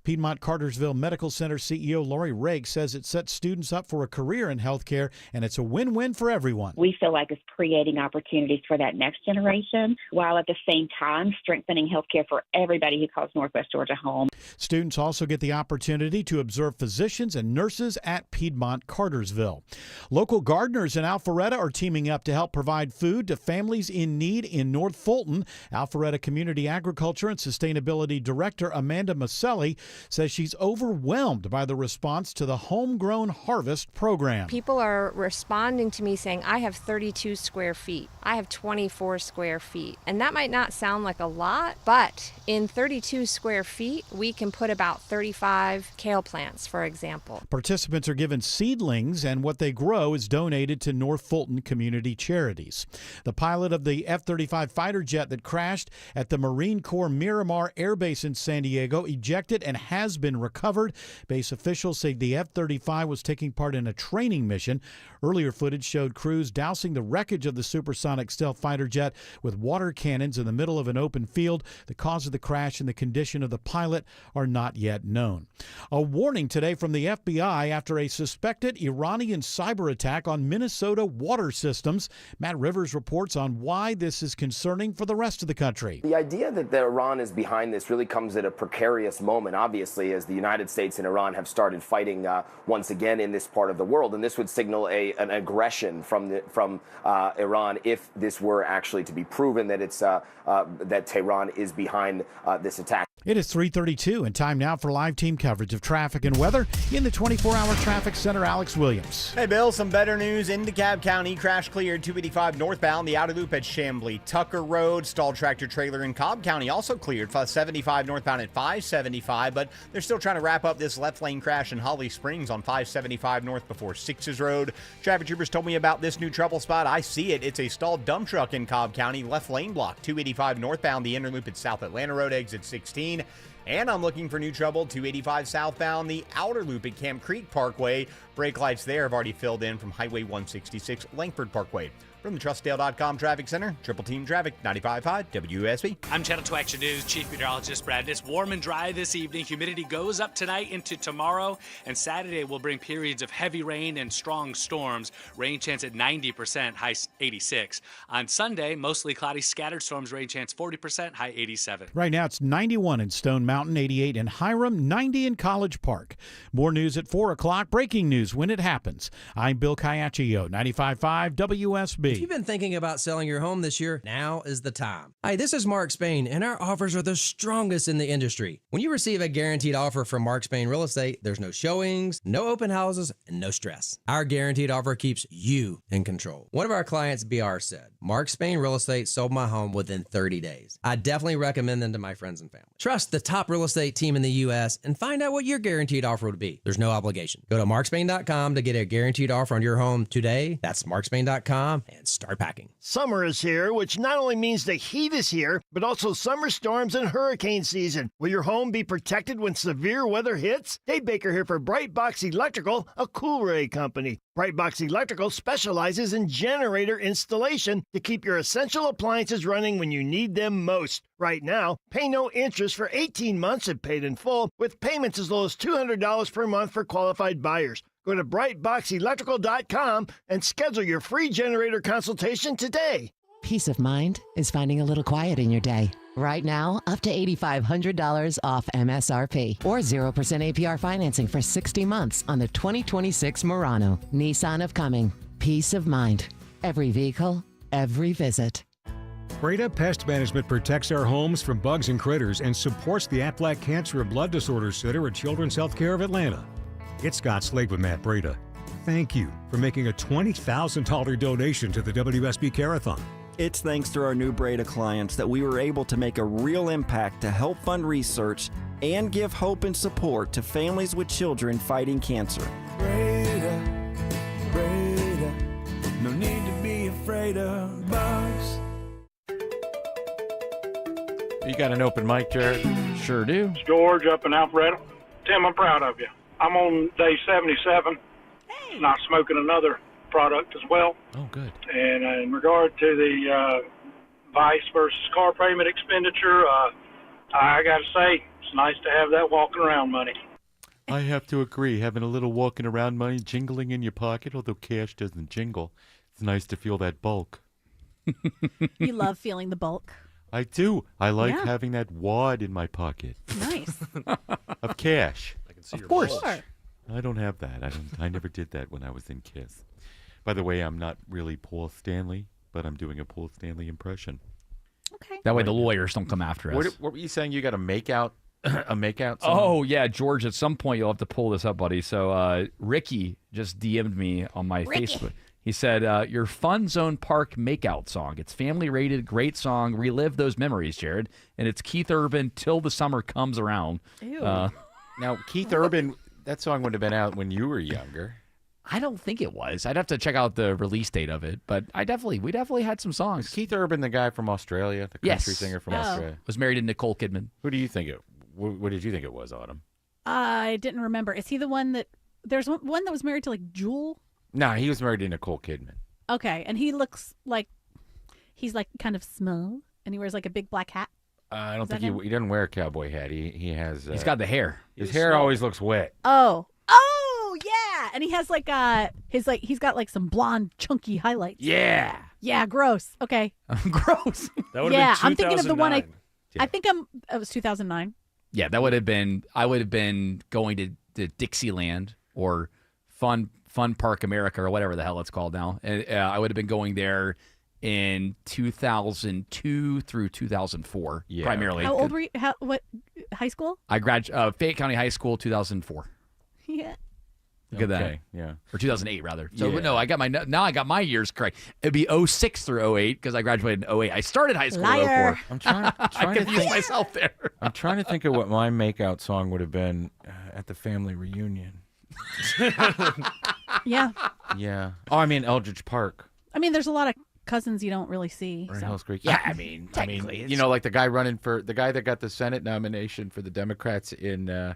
Piedmont Cartersville Medical Center CEO Lori Rake says it sets students up for a career in healthcare, and it's a win-win for everyone. We feel like it's creating opportunities for that next generation, while at the same time strengthening healthcare for everybody who calls Northwest Georgia home. Students also get the opportunity to observe physicians and nurses at Piedmont Cartersville. Local gardeners in Alpharetta are teaming up to help provide food to families in need in North Fulton. Alpharetta Community Agriculture and Sustainability Director Amanda Maselli says she's overwhelmed by the response to the Homegrown Harvest program. People are responding to me saying, I have 32 square feet. I have 24 square feet. And that might not sound like a lot, but in 32 square feet, we can put about 35 kale plants, for example. Participants are given seedlings, and what they grow is donated to North Fulton community charities. The pilot of the F-35 fighter jet that crashed at the Marine Corps Miramar Air Base in San Diego ejected and has been recovered. Base officials say the F-35 was taking part in a training mission. Earlier footage showed crews dousing the wreckage of the supersonic stealth fighter jet with water cannons in the middle of an open field. The cause of the crash and the condition of the pilot are not yet known. A warning today from the FBI after a suspected Iranian cyber attack on Minnesota water systems. Matt Rivers reports on why this is concerning for the rest of the country. The idea that Iran is behind this really comes at a precarious moment, obviously, as the United States and Iran have started fighting once again in this part of the world. And this would signal an aggression from Iran if this were actually to be proven that that Tehran is behind this attack. It is 3:32 and time now for live team coverage of traffic and weather in the 24-hour traffic center. Alex Williams. Hey, Bill, some better news in DeKalb County. Crash cleared 285 northbound, the outer loop at Chamblee Tucker Road. Stalled tractor trailer in Cobb County also cleared 75 northbound at 575, but they're still trying to wrap up this left lane crash in Holly Springs on 575 north before Sixes Road. Traffic troopers told me about this new trouble spot. I see it. It's a stalled dump truck in Cobb County, left lane block, 285 northbound, the inner loop at South Atlanta Road, exit 16. And I'm looking for new trouble, 285 southbound, the outer loop at Camp Creek Parkway. Brake lights there have already filled in from Highway 166, Langford Parkway. From the TrustDale.com Traffic Center, Triple Team Traffic, 95.5 WSB. I'm Channel 2 Action News Chief Meteorologist Brad. It's warm and dry this evening. Humidity goes up tonight into tomorrow, and Saturday will bring periods of heavy rain and strong storms. Rain chance at 90%, high 86. On Sunday, mostly cloudy, scattered storms, rain chance 40%, high 87. Right now it's 91 in Stone Mountain, 88 in Hiram, 90 in College Park. More news at 4 o'clock. Breaking news when it happens. I'm Bill Caiaccio, 95.5 WSB. If you've been thinking about selling your home this year, now is the time. Hi, this is Mark Spain, and our offers are the strongest in the industry. When you receive a guaranteed offer from Mark Spain Real Estate, there's no showings, no open houses, and no stress. Our guaranteed offer keeps you in control. One of our clients, BR, said, Mark Spain Real Estate sold my home within 30 days. I definitely recommend them to my friends and family. Trust the top real estate team in the U.S. and find out what your guaranteed offer would be. There's no obligation. Go to markspain.com to get a guaranteed offer on your home today. That's markspain.com and start packing. Summer is here, which not only means the heat is here, but also summer storms and hurricane season. Will your home be protected when severe weather hits? Dave Baker here for Bright Box Electrical, a Cool-Ray company. Bright Box Electrical specializes in generator installation to keep your essential appliances running when you need them most. Right now, pay no interest for 18 months if paid in full, with payments as low as $200 per month for qualified buyers. Go to brightboxelectrical.com and schedule your free generator consultation today. Peace of mind is finding a little quiet in your day. Right now, up to $8,500 off MSRP or 0% APR financing for 60 months on the 2026 Murano. Nissan of Coming. Peace of mind. Every vehicle, every visit. Breda Pest Management protects our homes from bugs and critters and supports the Aflac Cancer and Blood Disorders Center at Children's Healthcare of Atlanta. It's Scott Slade with Matt Breda. Thank you for making a $20,000 donation to the WSB Care-A-Thon. It's thanks to our new Breda clients that we were able to make a real impact to help fund research and give hope and support to families with children fighting cancer. Breda, no need to be afraid of bugs. You got an open mic, Jared? Sure do. It's George up in Alpharetta. Tim, I'm proud of you. I'm on day 77. Not smoking another product as well. Oh, good. And in regard to the vice versus car payment expenditure, I got to say, it's nice to have that walking around money. I have to agree. Having a little walking around money jingling in your pocket, although cash doesn't jingle, it's nice to feel that bulk. You love feeling the bulk. I do. I like Yeah. having that wad in my pocket. Nice. Of cash. I can see your Of course. bulge. I don't have that. I never did that when I was in KISS. By the way, I'm not really Paul Stanley, but I'm doing a Paul Stanley impression. Okay. That way the lawyers don't come after us. What were you saying? You got a makeout song? Oh, yeah, George, at some point you'll have to pull this up, buddy. So Ricky just DM'd me on my Facebook. He said, your Fun Zone Park makeout song. It's family rated, great song. Relive those memories, Jared. And it's Keith Urban, Till the Summer Comes Around. Ew. Now, Keith Urban, that song would have been out when you were younger. I don't think it was. I'd have to check out the release date of it, but we definitely had some songs. Is Keith Urban the guy from Australia, the country singer from Australia? Was married to Nicole Kidman. Who do you think it? What did you think it was, Autumn? I didn't remember. Is he the one that there's one that was married to like Jewel? No, he was married to Nicole Kidman. Okay, and he looks like he's like kind of small, and he wears like a big black hat. I don't Is that think him? he doesn't wear a cowboy hat. He has. He's got the hair. His hair always looks wet. Oh, yeah, and he has like he's got like some blonde chunky highlights. Yeah. Yeah, gross. Okay. Gross. That would Yeah, have been I'm thinking of the one 2009. I think it was 2009. Yeah, that would have been. I would have been going to Dixieland or Fun Park America or whatever the hell it's called now. And I would have been going there in 2002 through 2004, primarily. How old were you? What high school? I graduated Fayette County High School 2004. Yeah. Look at that. Okay, yeah. Or 2008 rather. So Yeah. no, I got my years correct. It'd be 06 through 08 because I graduated in 08. I started high school in Liar. 04. I'm trying I to confused think. myself there. I'm trying to think of what my makeout song would have been at the family reunion. Yeah. Yeah. Oh, I mean Eldridge Park I mean, there's a lot of cousins you don't really see. or so. Hell's Creek. Yeah, I mean, you know, like the guy that got the Senate nomination for the Democrats in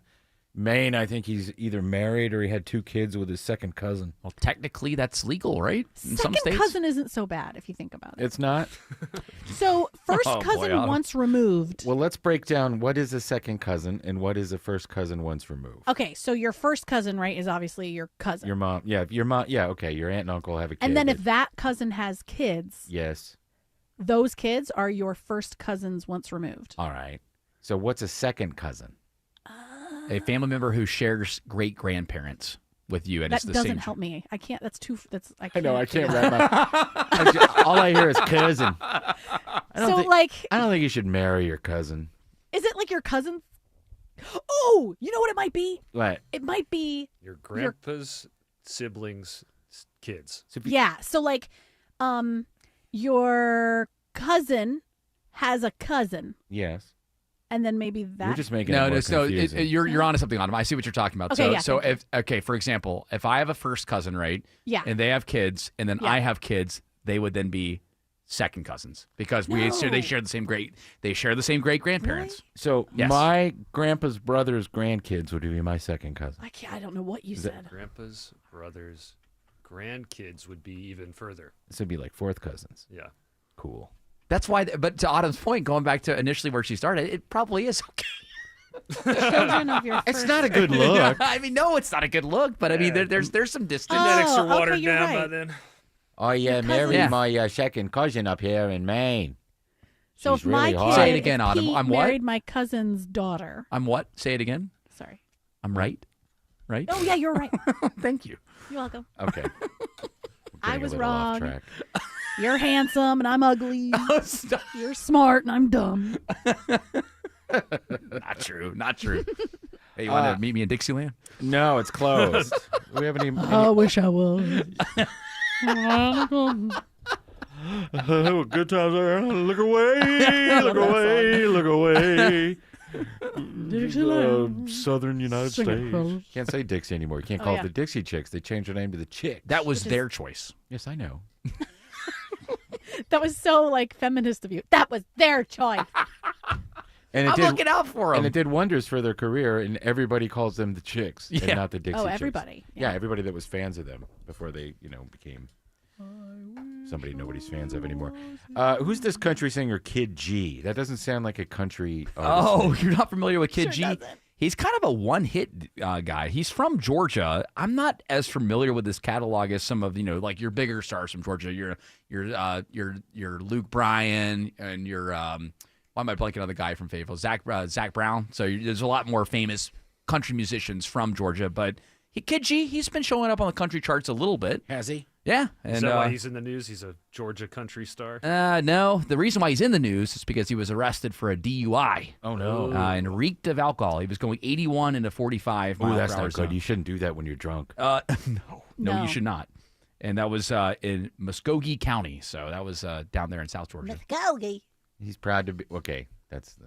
Maine. I think he's either married or he had 2 kids with his second cousin. Well, technically that's legal, right? In some Second states. cousin isn't so bad if you think about it. It's not. So first Oh, boy, cousin Autumn. once removed. Well, let's break down what is a second cousin and what is a first cousin once removed. Okay, so your first cousin, right, is obviously your cousin. Your mom, yeah, okay, your aunt and uncle have a kid. And then but- if that cousin has kids, yes, those kids are your first cousins once removed. all right. So what's a second cousin? A family member who shares great grandparents with you, and That it's the doesn't same. help me. I can't. That's too. That's. I I can't. know I can't do wrap that. my. All I hear is cousin. I So, think, like- I don't think you should marry your cousin. Is it like your cousin? Oh, you know what it might be? What? It might be Your grandpa's siblings' kids. yeah. So like, your cousin has a cousin, Yes. and then maybe that. You're just making it No, more no. So confusing. you're onto something on them. I see what you're talking about. Okay, so yeah, so thank if for example, if I have a first cousin, right? Yeah. And they have kids, and then Yeah. I have kids, they would then be second cousins because they No. share the same great grandparents. So Yes. my grandpa's brother's grandkids would be my second cousin. I can't. I don't know what you said. Grandpa's brothers' grandkids would be even further. This would be like fourth cousins. Yeah. Cool. That's why. But to Autumn's point, going back to initially where she started, it probably is okay. Children of your It's first not a good look. I mean, no, it's not a good look, but I mean, there's some distance. Genetics Oh, are watered okay, you're down by right. then. Oh yeah, cousin- married Yeah. my second cousin up here in Maine. So She's if my really kid, hot. Say it again, if Autumn. Pete I'm what? married my cousin's daughter. I'm what? Say it again. Sorry. I'm right. Right? Oh yeah, you're right. Thank you. You're welcome. Okay. I Getting a was little off wrong. track. You're handsome and I'm ugly. Oh, stop. You're smart and I'm dumb. Not true. Not true. Hey, you want to meet me in Dixieland? No, it's closed. We haven't even. I wish I was. Good times there. Look away, look away, look away. Dixieland. Southern United Sing it, States. fellas. Can't say Dixie anymore. You can't Oh, call yeah. it the Dixie Chicks. They changed their name to the Chicks. That was Which is- their choice. Yes, I know. That was so like feminist of you. That was their choice. And I'm looking out for them. And it did wonders for their career, and everybody calls them the Chicks and not the Dixie Chicks. Everybody. Yeah, everybody that was fans of them before they, became somebody nobody's fans of anymore. Who's this country singer, Kid G? That doesn't sound like a country artist. Oh, you're not familiar with Kid G? Doesn't. He's kind of a one-hit guy. He's from Georgia. I'm not as familiar with his catalog as some of like your bigger stars from Georgia. Your Luke Bryan and your why am I blanking on the guy from Fayetteville? Zach Brown. So there's a lot more famous country musicians from Georgia. But Kid G, he's been showing up on the country charts a little bit. Has he? Yeah. Is that why he's in the news? He's a Georgia country star? No. The reason why he's in the news is because he was arrested for a DUI. Oh, no. And reeked of alcohol. He was going 81 into 45 miles per hour. That's not good. You shouldn't do that when you're drunk. No, you should not. And that was in Muskogee County. So that was down there in South Georgia. Muskogee. He's proud to be okay. That's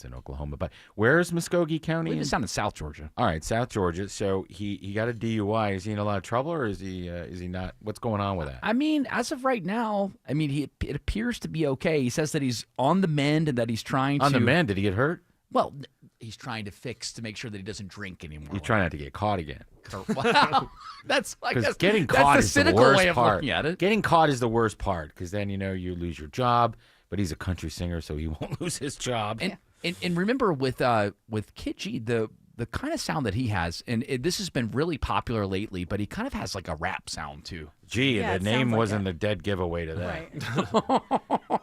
in Oklahoma. But where is Muskogee County? It's down in South Georgia. All right, South Georgia. So he got a DUI. Is he in a lot of trouble, or is he not? What's going on with that? I mean, as of right now, it appears to be okay. He says that he's on the mend and that he's trying on the mend. Did he get hurt? Well, he's trying to fix to make sure that he doesn't drink anymore. He's trying not to get caught again. Wow, that's getting caught is the worst part. At it. Getting caught is the worst part because then you lose your job. But he's a country singer, so he won't lose his job. And remember with Kid G, the kind of sound that he has, and this has been really popular lately, but he kind of has like a rap sound too. Gee, the name wasn't a dead giveaway to that. Right.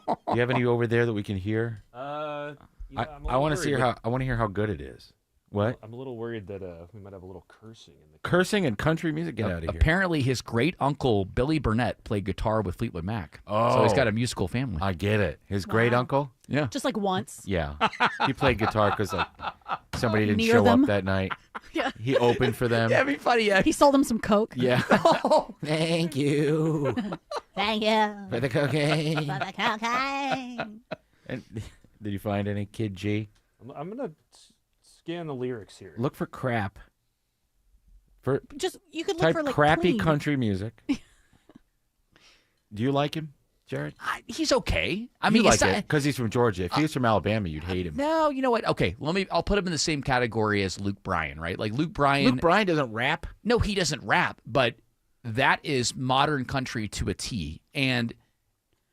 Do you have any over there that we can hear? I want to see I want to hear how good it is. What? I'm a little worried that we might have a little cursing in the cursing and country music. Get out of here. Apparently, his great uncle Billy Burnett played guitar with Fleetwood Mac. Oh, so he's got a musical family. I get it. His great uncle. Yeah, just like once. Yeah, he played guitar because somebody didn't Near show them. up that night. Yeah, he opened for them. Yeah, it'd be funny. Yeah, he sold them some coke. Yeah. Thank you. Thank you for the cocaine. For the cocaine. And did you find any Kid G? I'm gonna scan the lyrics here. Look for crap. You could look type for like crappy clean. country music. Do you like him, Jared? He's okay. I you mean, like it because he's from Georgia. If he was from Alabama, you'd hate him. No, you know what? Okay, I'll put him in the same category as Luke Bryan, right? Like Luke Bryan. Luke Bryan doesn't rap. No, he doesn't rap, but that is modern country to a T. And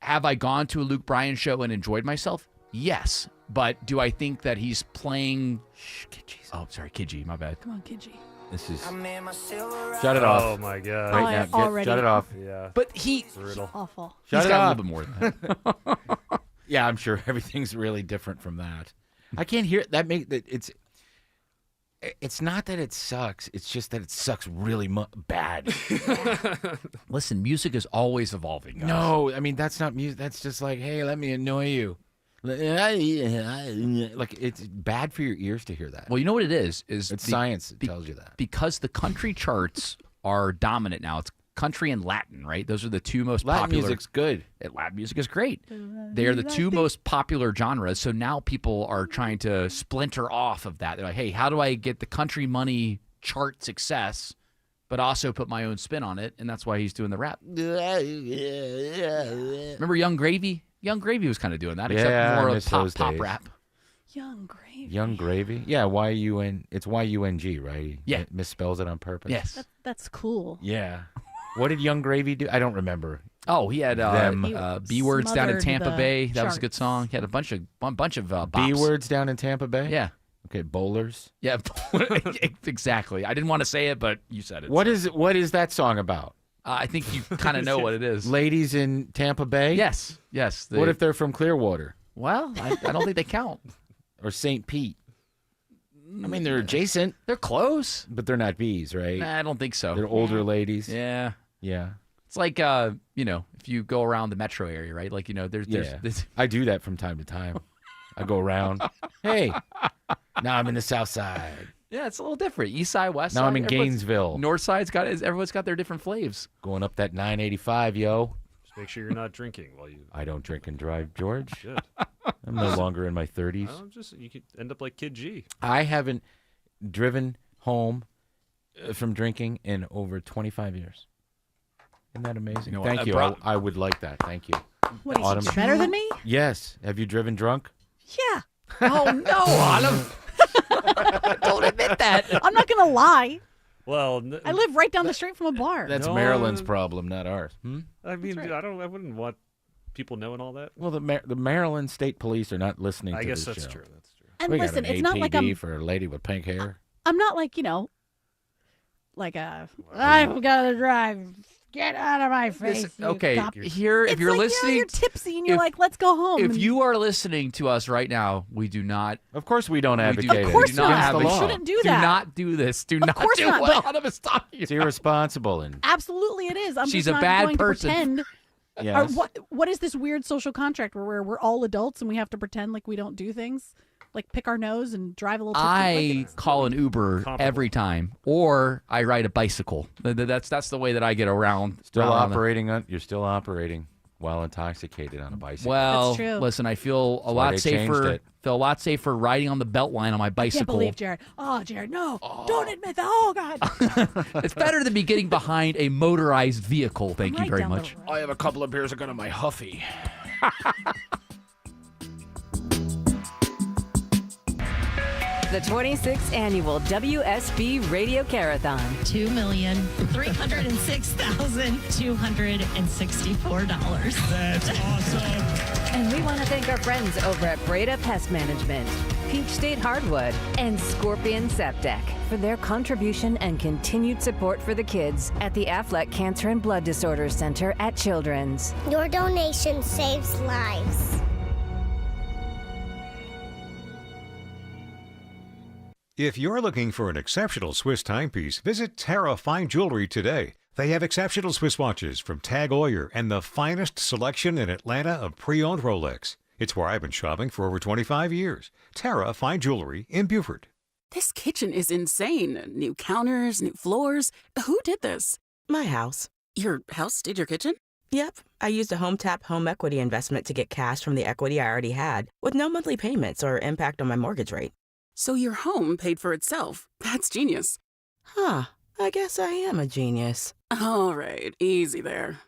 have I gone to a Luke Bryan show and enjoyed myself? Yes. But do I think that he's playing? Kid G. Oh, sorry, Kid G. My bad. Come on, Kid G. This is. Shut it off. Oh my god! Right now, already. Shut it off. Yeah. But he. Brutal. Awful. Shut He's it got off. a little bit more than that. Yeah, I'm sure everything's really different from that. I can't hear that. It's not that it sucks. It's just that it sucks really bad. Listen, music is always evolving. Guys. No, I mean that's not music. That's just like, hey, let me annoy you. Like it's bad for your ears to hear that. Well, you know what it is? It's science that tells you that. Because the country charts are dominant now. It's country and Latin, right? Those are the two most Latin popular. music's good. Latin music is great. They are the two most popular genres. So now people are trying to splinter off of that. They're like, hey, how do I get the country money chart success, but also put my own spin on it? And that's why he's doing the rap. Remember Young Gravy? Young Gravy was kind of doing that, except more of pop rap. Young Gravy. Young Gravy? Yeah, Y-U-N. It's Y-U-N-G, right? Yeah. It misspells it on purpose? Yes. That's cool. Yeah. What did Young Gravy do? I don't remember. Oh, he had B Words down in Tampa Bay. That was a good charts. song. He had a bunch of bops. B Words down in Tampa Bay? Yeah. Okay, bowlers. Yeah, exactly. I didn't want to say it, but you said it. What is that song about? I think you kind of know what it is. Ladies in Tampa Bay? Yes. What if they're from Clearwater? Well, I don't think they count. Or St. Pete? I mean, they're adjacent. They're close. But they're not bees, right? Nah, I don't think so. They're older ladies. Yeah. Yeah. It's like, if you go around the metro area, right? Like, there's I do that from time to time. I go around. Hey, now I'm in the South Side. Yeah, it's a little different. East side, west side. Now I'm in Gainesville. North side's everyone's got their different flavs. Going up that 985, yo. Just make sure you're not drinking while you. I don't drink and drive, George. Good. I'm no longer in my 30s. You could end up like Kid G. I haven't driven home from drinking in over 25 years. Isn't that amazing? Thank you. I would like that. Thank you. What, is better than me? Yes. Have you driven drunk? Yeah. Oh, no, Autumn. Don't admit that. I'm not going to lie. Well, I live right down the street from a bar. That's Maryland's problem, not ours. I mean, right. I wouldn't want people knowing all that. Well, the Maryland State Police are not listening to guess this that's show. true. That's true. And We got listen, an it's not like APB I'm for a lady with pink hair. like, I've got to drive. Get out of my face. Listen, you okay, cop. here, if It's you're like, listening, you're tipsy and you're if- like, let's go home. if And you are listening to us right now, we do not. Of course, we don't advocate it. Of course It's not. against the We law. shouldn't do that. Do not do this. Do not course do not, what but- Autumn is talking It's about. irresponsible and Absolutely it is. I'm She's just a not bad going person. to pretend. yes. What is this weird social contract where we're all adults and we have to pretend like we don't do things? Like pick our nose and drive a little tipsy? I call an Uber every time, or I ride a bicycle. That's the way that I get around. Still around operating on. You're still operating while intoxicated on a bicycle. Well, That's true. listen, I feel a That's why lot they changed safer. it. Feel a lot safer riding on the Beltline on my I bicycle. can't believe Jared. Oh, Jared, no. Don't admit that. Oh, God. It's better than me getting behind a motorized vehicle. Thank you Right very down the much. road. I have a couple of beers. I got on my Huffy. The 26th annual WSB Radio Care-A-Thon. $2,306,264. That's awesome. And we want to thank our friends over at Breda Pest Management, Peach State Hardwood, and Scorpion Septic for their contribution and continued support for the kids at the Affleck Cancer and Blood Disorders Center at Children's. Your donation saves lives. If you're looking for an exceptional Swiss timepiece, visit Terra Fine Jewelry today. They have exceptional Swiss watches from Tag Heuer and the finest selection in Atlanta of pre-owned Rolex. It's where I've been shopping for over 25 years. Terra Fine Jewelry in Beaufort. This kitchen is insane. New counters, new floors. Who did this? My house. Your house did your kitchen? Yep. I used a HomeTap home equity investment to get cash from the equity I already had, with no monthly payments or impact on my mortgage rate. So your home paid for itself. That's genius. Huh. I guess I am a genius. All right, easy there.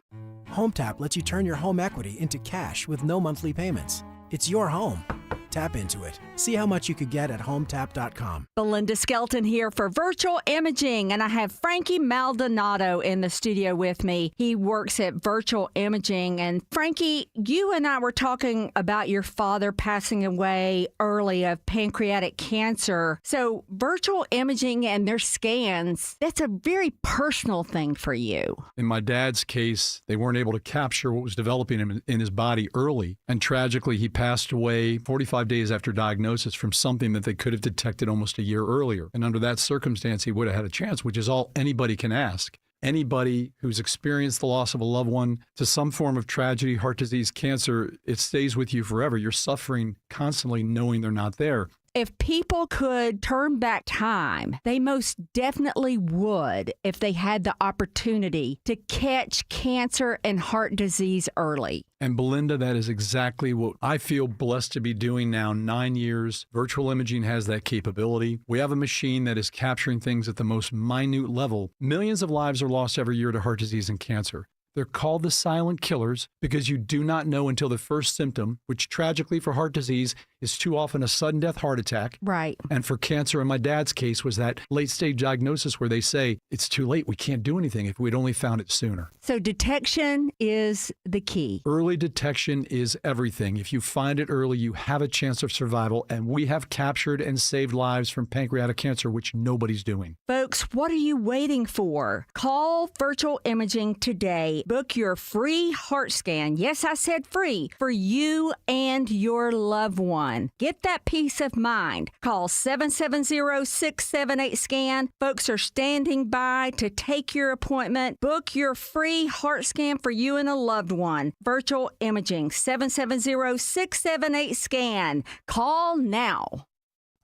HomeTap lets you turn your home equity into cash with no monthly payments. It's your home. Tap into it. See how much you could get at HomeTap.com. Belinda Skelton here for Virtual Imaging, and I have Frankie Maldonado in the studio with me. He works at Virtual Imaging. And Frankie, you and I were talking about your father passing away early of pancreatic cancer. So Virtual Imaging and their scans, that's a very personal thing for you. In my dad's case, they weren't able to capture what was developing in his body early. And tragically, he passed away 45 days after diagnosis from something that they could have detected almost a year earlier. And under that circumstance, he would have had a chance, which is all anybody can ask. Anybody who's experienced the loss of a loved one to some form of tragedy, heart disease, cancer, it stays with you forever. You're suffering constantly knowing they're not there. If people could turn back time, they most definitely would if they had the opportunity to catch cancer and heart disease early. And Belinda, that is exactly what I feel blessed to be doing now. 9 years. Virtual imaging has that capability. We have a machine that is capturing things at the most minute level. Millions of lives are lost every year to heart disease and cancer. They're called the silent killers because you do not know until the first symptom, which tragically for heart disease is too often a sudden death heart attack. Right. And for cancer, in my dad's case, was that late stage diagnosis where they say, it's too late, we can't do anything if we'd only found it sooner. So detection is the key. Early detection is everything. If you find it early, you have a chance of survival. And we have captured and saved lives from pancreatic cancer, which nobody's doing. Folks, what are you waiting for? Call Virtual Imaging today. Book your free heart scan. Yes, I said free for you and your loved one. Get that peace of mind. Call 770-678-SCAN. Folks are standing by to take your appointment. Book your free heart scan for you and a loved one. Virtual Imaging, 770-678-SCAN. Call now.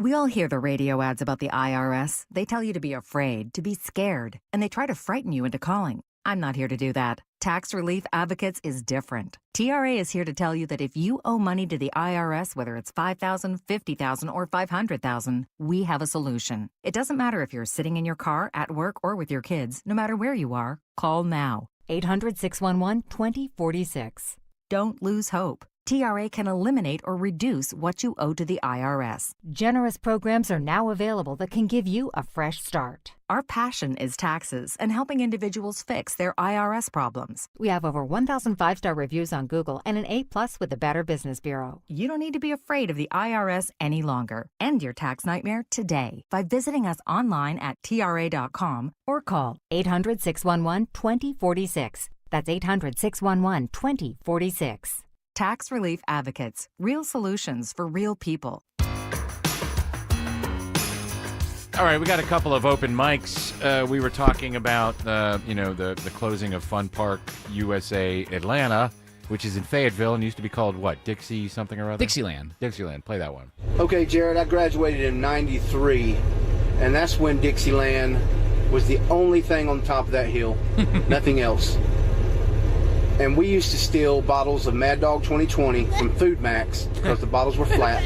We all hear the radio ads about the IRS. They tell you to be afraid, to be scared, and they try to frighten you into calling. I'm not here to do that. Tax Relief Advocates is different. TRA is here to tell you that if you owe money to the IRS, whether it's $5,000, $50,000, or $500,000, we have a solution. It doesn't matter if you're sitting in your car, at work, or with your kids. No matter where you are, call now. 800-611-2046. Don't lose hope. TRA can eliminate or reduce what you owe to the IRS. Generous programs are now available that can give you a fresh start. Our passion is taxes and helping individuals fix their IRS problems. We have over 1,000 5-star reviews on Google and an A+ with the Better Business Bureau. You don't need to be afraid of the IRS any longer. End your tax nightmare today by visiting us online at TRA.com or call 800-611-2046. That's 800-611-2046. Tax Relief Advocates. Real solutions for real people. All right, we got a couple of open mics. We were talking about, the closing of Fun Park USA Atlanta, which is in Fayetteville and used to be called what? Dixie something or other? Dixieland. Dixieland. Play that one. Okay, Jared, I graduated in '93, and that's when Dixieland was the only thing on top of that hill, nothing else. And we used to steal bottles of Mad Dog 2020 from Food Max because the bottles were flat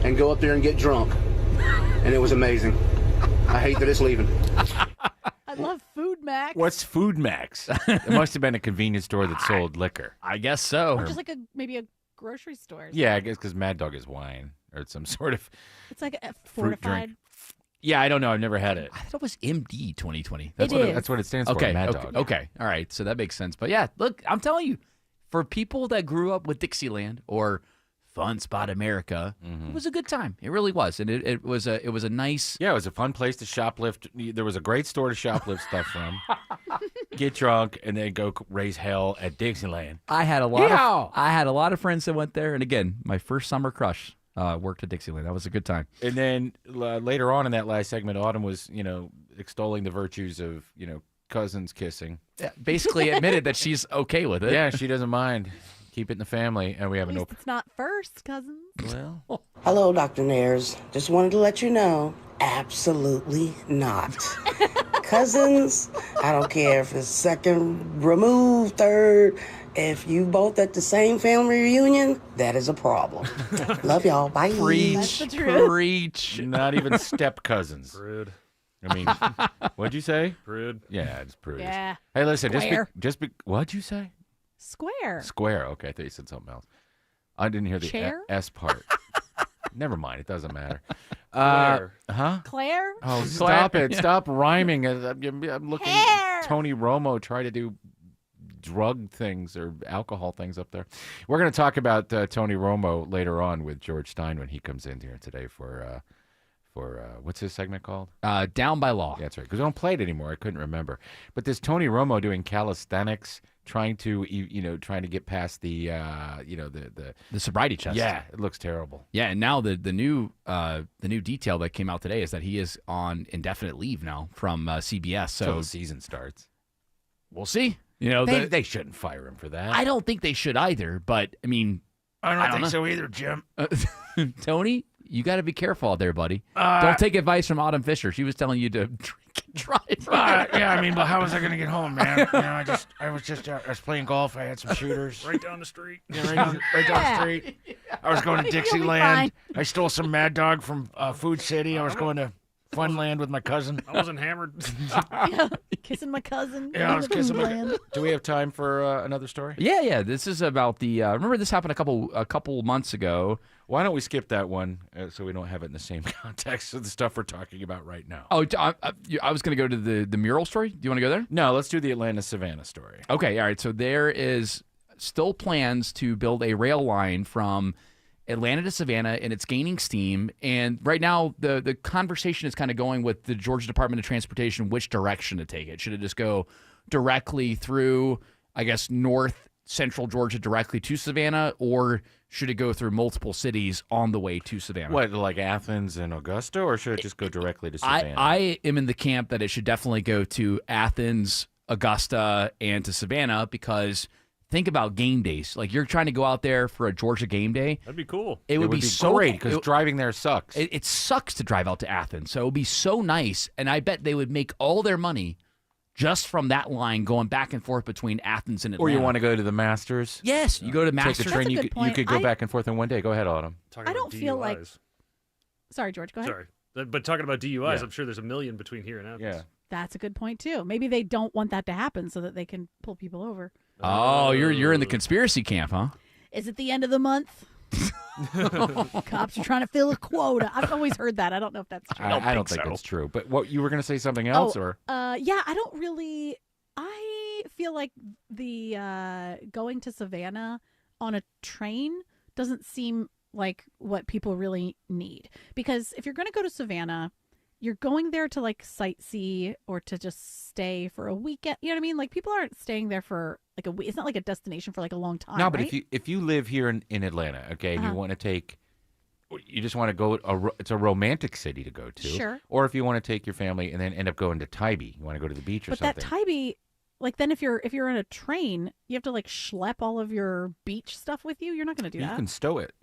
and go up there and get drunk. And it was amazing. I hate that it's leaving. I love Food Max. What's Food Max? It must have been a convenience store that sold liquor. I guess so. Or just like maybe a grocery store. Yeah, I guess because Mad Dog is wine or some sort of It's like a fruit fortified. drink. Yeah, I don't know. I've never had it. I thought it was MD 2020. That's what it stands for, Mad Dog. Okay. All right. So that makes sense. But yeah, look, I'm telling you, for people that grew up with Dixieland or Fun Spot America, it was a good time. It really was. And it was a nice... Yeah, it was a fun place to shoplift. There was a great store to shoplift stuff from. Get drunk and then go raise hell at Dixieland. I had a lot of friends that went there. And again, my first summer crush worked at Dixieland. That was a good time. And then later on in that last segment, Autumn was, extolling the virtues of, cousins kissing. Yeah, basically admitted that she's okay with it. Yeah, she doesn't mind. Keep it in the family, and we have an open. It's not first, cousins. Well, hello, Dr. Nares. Just wanted to let you know, absolutely not. Cousins, I don't care if it's second removed, third. If you both at the same family reunion, that is a problem. Love y'all. Bye. Preach. Not even step cousins. Rude. I mean, what'd you say? Prude. Yeah, it's prude. Yeah. Hey, listen, Square. what'd you say? Square. Square. Okay, I thought you said something else. I didn't hear the Chair? S part. Never mind. It doesn't matter. Claire. Huh? Claire? Oh, stop it. Stop rhyming. I'm looking at Tony Romo try to do drug things or alcohol things up there. We're going to talk about Tony Romo later on with George Stein when he comes in here today for what's his segment called? Down by Law. Yeah, that's right. Because we don't play it anymore. I couldn't remember. But this Tony Romo doing calisthenics, trying to get past the sobriety test. Yeah, it looks terrible. Yeah, and now the new detail that came out today is that he is on indefinite leave now from CBS. So the season starts. We'll see. They shouldn't fire him for that. I don't think they should either. But I mean, I don't think so either, Jim. Tony, you got to be careful out there, buddy. Don't take advice from Autumn Fisher. She was telling you to drink and drive. Yeah, I mean, but how was I going to get home, man? I was playing golf. I had some shooters. Right down the street. Yeah, right down the street. I was going to Dixieland. I stole some Mad Dog from Food City. I was going to Funland with my cousin. I wasn't hammered. Kissing my cousin. Yeah, I was kissing my. Do we have time for another story? Yeah. This is about the. Remember, this happened a couple months ago. Why don't we skip that one so we don't have it in the same context of the stuff we're talking about right now? Oh, I was going to go to the mural story. Do you want to go there? No, let's do the Atlanta Savannah story. Okay, all right. So there is still plans to build a rail line from Atlanta to Savannah, and it's gaining steam. And right now, the conversation is kind of going with the Georgia Department of Transportation, which direction to take it. Should it just go directly through, I guess, north central Georgia directly to Savannah, or should it go through multiple cities on the way to Savannah? What, like Athens and Augusta, or should it just go directly to Savannah? I am in the camp that it should definitely go to Athens, Augusta, and to Savannah, because think about game days. Like, you're trying to go out there for a Georgia game day. That'd be cool. It would be so great, because driving there sucks. It sucks to drive out to Athens, so it would be so nice, and I bet they would make all their money just from that line going back and forth between Athens and Atlanta. Or you want to go to the Masters? Yes, you go to Masters. Take the train. You could go back and forth in one day. Go ahead, Autumn. I don't feel like. Sorry, George. Go ahead. Sorry, but talking about DUIs, I'm sure there's a million between here and Athens. Yeah, that's a good point too. Maybe they don't want that to happen so that they can pull people over. Oh, you're in the conspiracy camp, huh? Is it the end of the month? Cops are trying to fill a quota. I've always heard that. I don't know if that's true. I don't think it's true. But what you were going to say something else, or? Yeah, I feel like the going to Savannah on a train doesn't seem like what people really need, because if you're going to go to Savannah, you're going there to like sightsee or to just stay for a weekend. You know what I mean? Like people aren't staying there for like a week. It's not like a destination for like a long time. No, but right? if you live here in Atlanta, okay, and you want to take, you just want to go. It's a romantic city to go to. Sure. Or if you want to take your family and then end up going to Tybee, you want to go to the beach or something. But that Tybee, like then if you're in a train, you have to like schlep all of your beach stuff with you. You're not going to do that. You can stow it.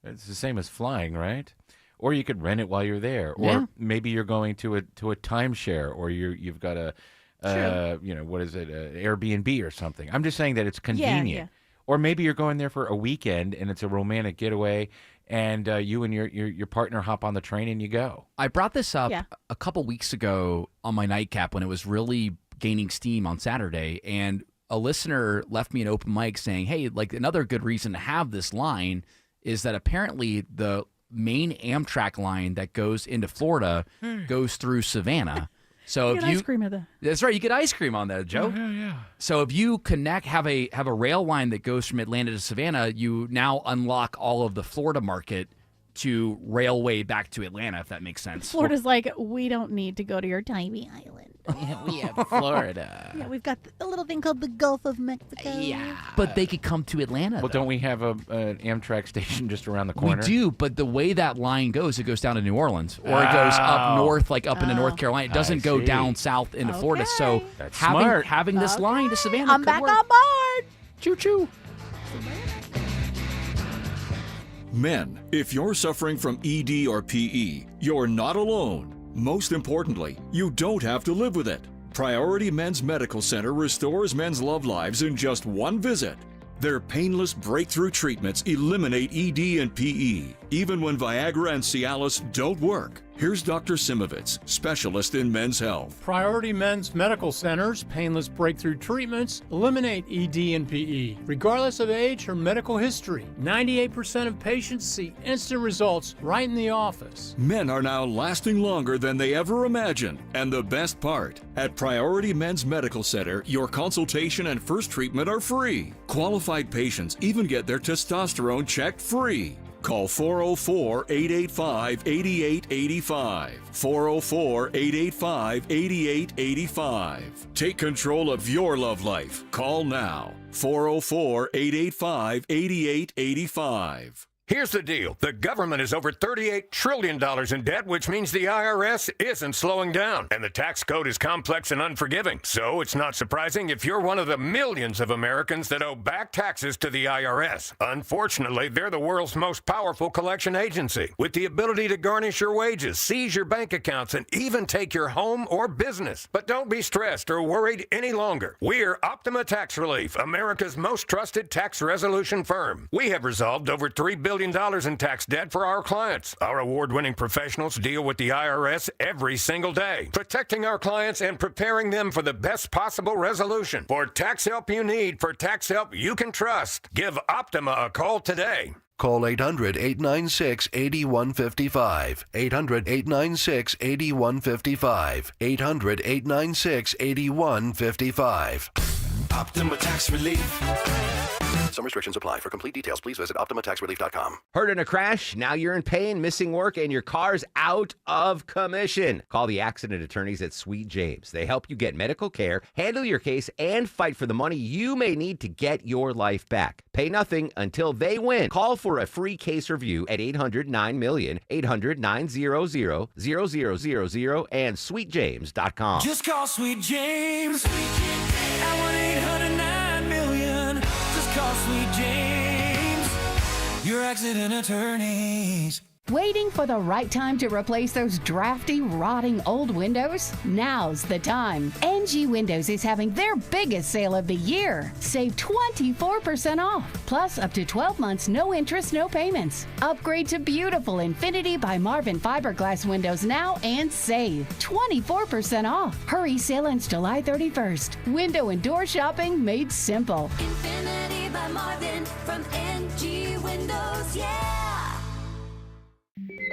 It's the same as flying, right? Or you could rent it while you're there, or maybe you're going to a timeshare, or you've got a what is it, Airbnb or something. I'm just saying that it's convenient. Yeah. Or maybe you're going there for a weekend and it's a romantic getaway, and you and your partner hop on the train and you go. I brought this up a couple weeks ago on my nightcap when it was really gaining steam on Saturday, and a listener left me an open mic saying, "Hey, like another good reason to have this line is that apparently the main Amtrak line that goes into Florida goes through Savannah." So you get ice cream at that. That's right, you get ice cream on that, Joe. Yeah. So if you have a rail line that goes from Atlanta to Savannah, you now unlock all of the Florida market to railway back to Atlanta, if that makes sense. Florida's like, we don't need to go to your tiny island. We have Florida. Yeah, we've got a little thing called the Gulf of Mexico. Yeah. But they could come to Atlanta, Well, though. don't we have an Amtrak station just around the corner? We do, but the way that line goes, it goes down to New Orleans, or it goes up north, like up into North Carolina. It doesn't go down south into Florida. So That's having this line to Savannah I'm could back work. on board. Choo-choo. Men, if you're suffering from ED or PE, you're not alone. Most importantly, you don't have to live with it. Priority Men's Medical Center restores men's love lives in just one visit. Their painless breakthrough treatments eliminate ED and PE, even when Viagra and Cialis don't work. Here's Dr. Simovitz, specialist in men's health. Priority Men's Medical Center's painless breakthrough treatments eliminate ED and PE, regardless of age or medical history. 98% of patients see instant results right in the office. Men are now lasting longer than they ever imagined. And the best part, at Priority Men's Medical Center, your consultation and first treatment are free. Qualified patients even get their testosterone checked free. Call 404-885-8885. 404-885-8885. Take control of your love life. Call now. 404-885-8885. Here's the deal. The government is over $38 trillion in debt, which means the IRS isn't slowing down. And the tax code is complex and unforgiving. So it's not surprising if you're one of the millions of Americans that owe back taxes to the IRS. Unfortunately, they're the world's most powerful collection agency, with the ability to garnish your wages, seize your bank accounts, and even take your home or business. But don't be stressed or worried any longer. We're Optima Tax Relief, America's most trusted tax resolution firm. We have resolved over $3 billion in tax debt for our clients. Our award-winning professionals deal with the IRS every single day, protecting our clients and preparing them for the best possible resolution. For tax help you need, for tax help you can trust, give Optima a call today. Call 800-896-8155. 800-896-8155. 800-896-8155. Optima Tax Relief. Some restrictions apply. For complete details, please visit OptimaTaxRelief.com. Hurt in a crash? Now you're in pain, missing work, and your car's out of commission. Call the accident attorneys at Sweet James. They help you get medical care, handle your case, and fight for the money you may need to get your life back. Pay nothing until they win. Call for a free case review at 800-9-MILLION, 800-900-0000, and SweetJames.com. Just call Sweet James at 1-800-9-MILLION. Just call Sweet James, your accident attorneys. Waiting for the right time to replace those drafty, rotting old windows? Now's the time. NG Windows is having their biggest sale of the year. Save 24% off, plus up to 12 months, no interest, no payments. Upgrade to beautiful Infinity by Marvin fiberglass windows now and save 24% off. Hurry, sale ends July 31st. Window and door shopping made simple. Infinity by Marvin from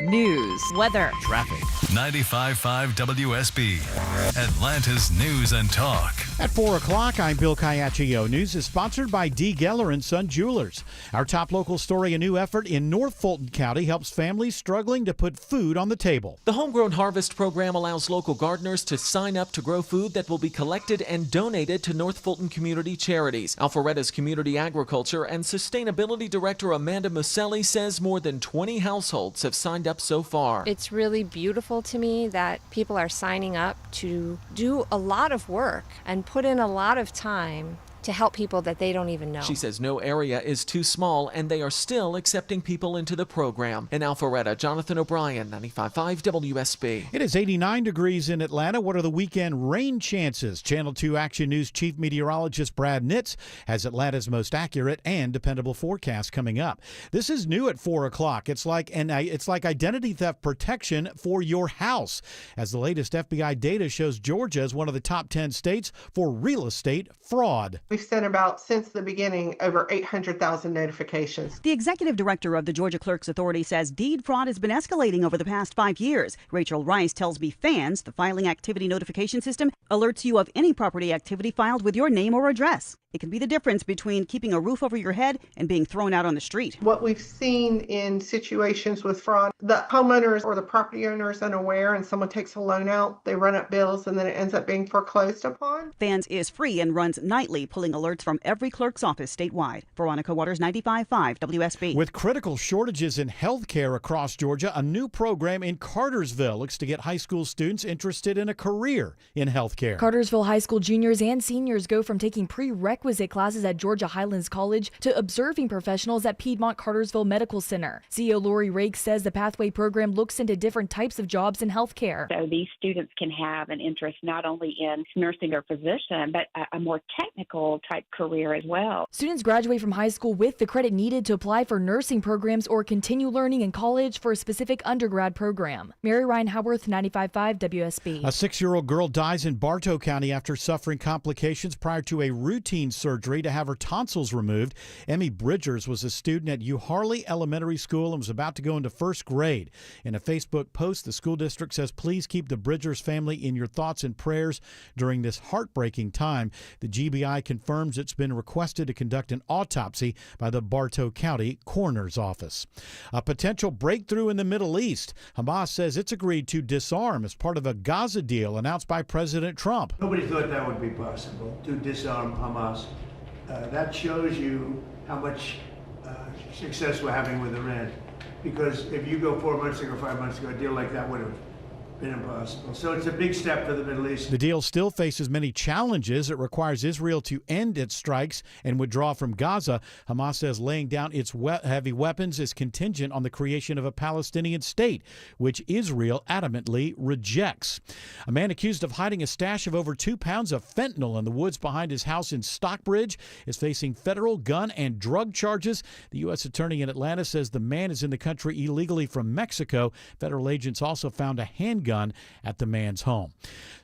news, weather, traffic. 95.5 WSB, Atlanta's News and Talk. At 4 o'clock, I'm Bill Caiaccio. News is sponsored by D. Geller & Son Jewelers. Our top local story, a new effort in North Fulton County helps families struggling to put food on the table. The Homegrown Harvest program allows local gardeners to sign up to grow food that will be collected and donated to North Fulton community charities. Alpharetta's Community Agriculture and Sustainability Director Amanda Muselli says more than 20 households have signed up so far. It's really beautiful to me that people are signing up to do a lot of work and put in a lot of time to help people that they don't even know. She says no area is too small and they are still accepting people into the program. In Alpharetta, Jonathan O'Brien, 95.5 WSB. It is 89 degrees in Atlanta. What are the weekend rain chances? Channel 2 Action News Chief Meteorologist Brad Nitz has Atlanta's most accurate and dependable forecast coming up. This is new at 4 o'clock. It's like identity theft protection for your house, as the latest FBI data shows Georgia is one of the top 10 states for real estate fraud. We've sent about, since the beginning, over 800,000 notifications. The executive director of the Georgia Clerks Authority says deed fraud has been escalating over the past 5 years. Rachel Rice tells me Fans, the filing activity notification system, alerts you of any property activity filed with your name or address. It can be the difference between keeping a roof over your head and being thrown out on the street. What we've seen in situations with fraud, the homeowners or the property owner is unaware and someone takes a loan out, they run up bills, and then it ends up being foreclosed upon. Fans is free and runs nightly, pulling alerts from every clerk's office statewide. Veronica Waters, 95.5 WSB. With critical shortages in health care across Georgia, a new program in Cartersville looks to get high school students interested in a career in health care. Cartersville high school juniors and seniors go from taking prerequisite classes at Georgia Highlands College to observing professionals at Piedmont Cartersville Medical Center. CEO Lori Rake says the Pathway program looks into different types of jobs in healthcare. So these students can have an interest not only in nursing or physician, but a more technical type career as well. Students graduate from high school with the credit needed to apply for nursing programs or continue learning in college for a specific undergrad program. Mary Ryan Howarth, 95.5 WSB. A 6-year-old girl dies in Bartow County after suffering complications prior to a routine surgery to have her tonsils removed. Emmy Bridgers was a student at Harley Elementary School and was about to go into first grade. In a Facebook post, the school district says, please keep the Bridgers family in your thoughts and prayers during this heartbreaking time. The GBI confirms it's been requested to conduct an autopsy by the Bartow County Coroner's Office. A potential breakthrough in the Middle East. Hamas says it's agreed to disarm as part of a Gaza deal announced by President Trump. Nobody thought that would be possible, to disarm Hamas. That shows you how much success we're having with Iran. Because if you go 4 months ago, 5 months ago, a deal like that would have been impossible. So it's a big step for the Middle East. The deal still faces many challenges. It requires Israel to end its strikes and withdraw from Gaza. Hamas says laying down its heavy weapons is contingent on the creation of a Palestinian state, which Israel adamantly rejects. A man accused of hiding a stash of over 2 pounds of fentanyl in the woods behind his house in Stockbridge is facing federal gun and drug charges. The U.S. Attorney in Atlanta says the man is in the country illegally from Mexico. Federal agents also found a handgun at the man's home.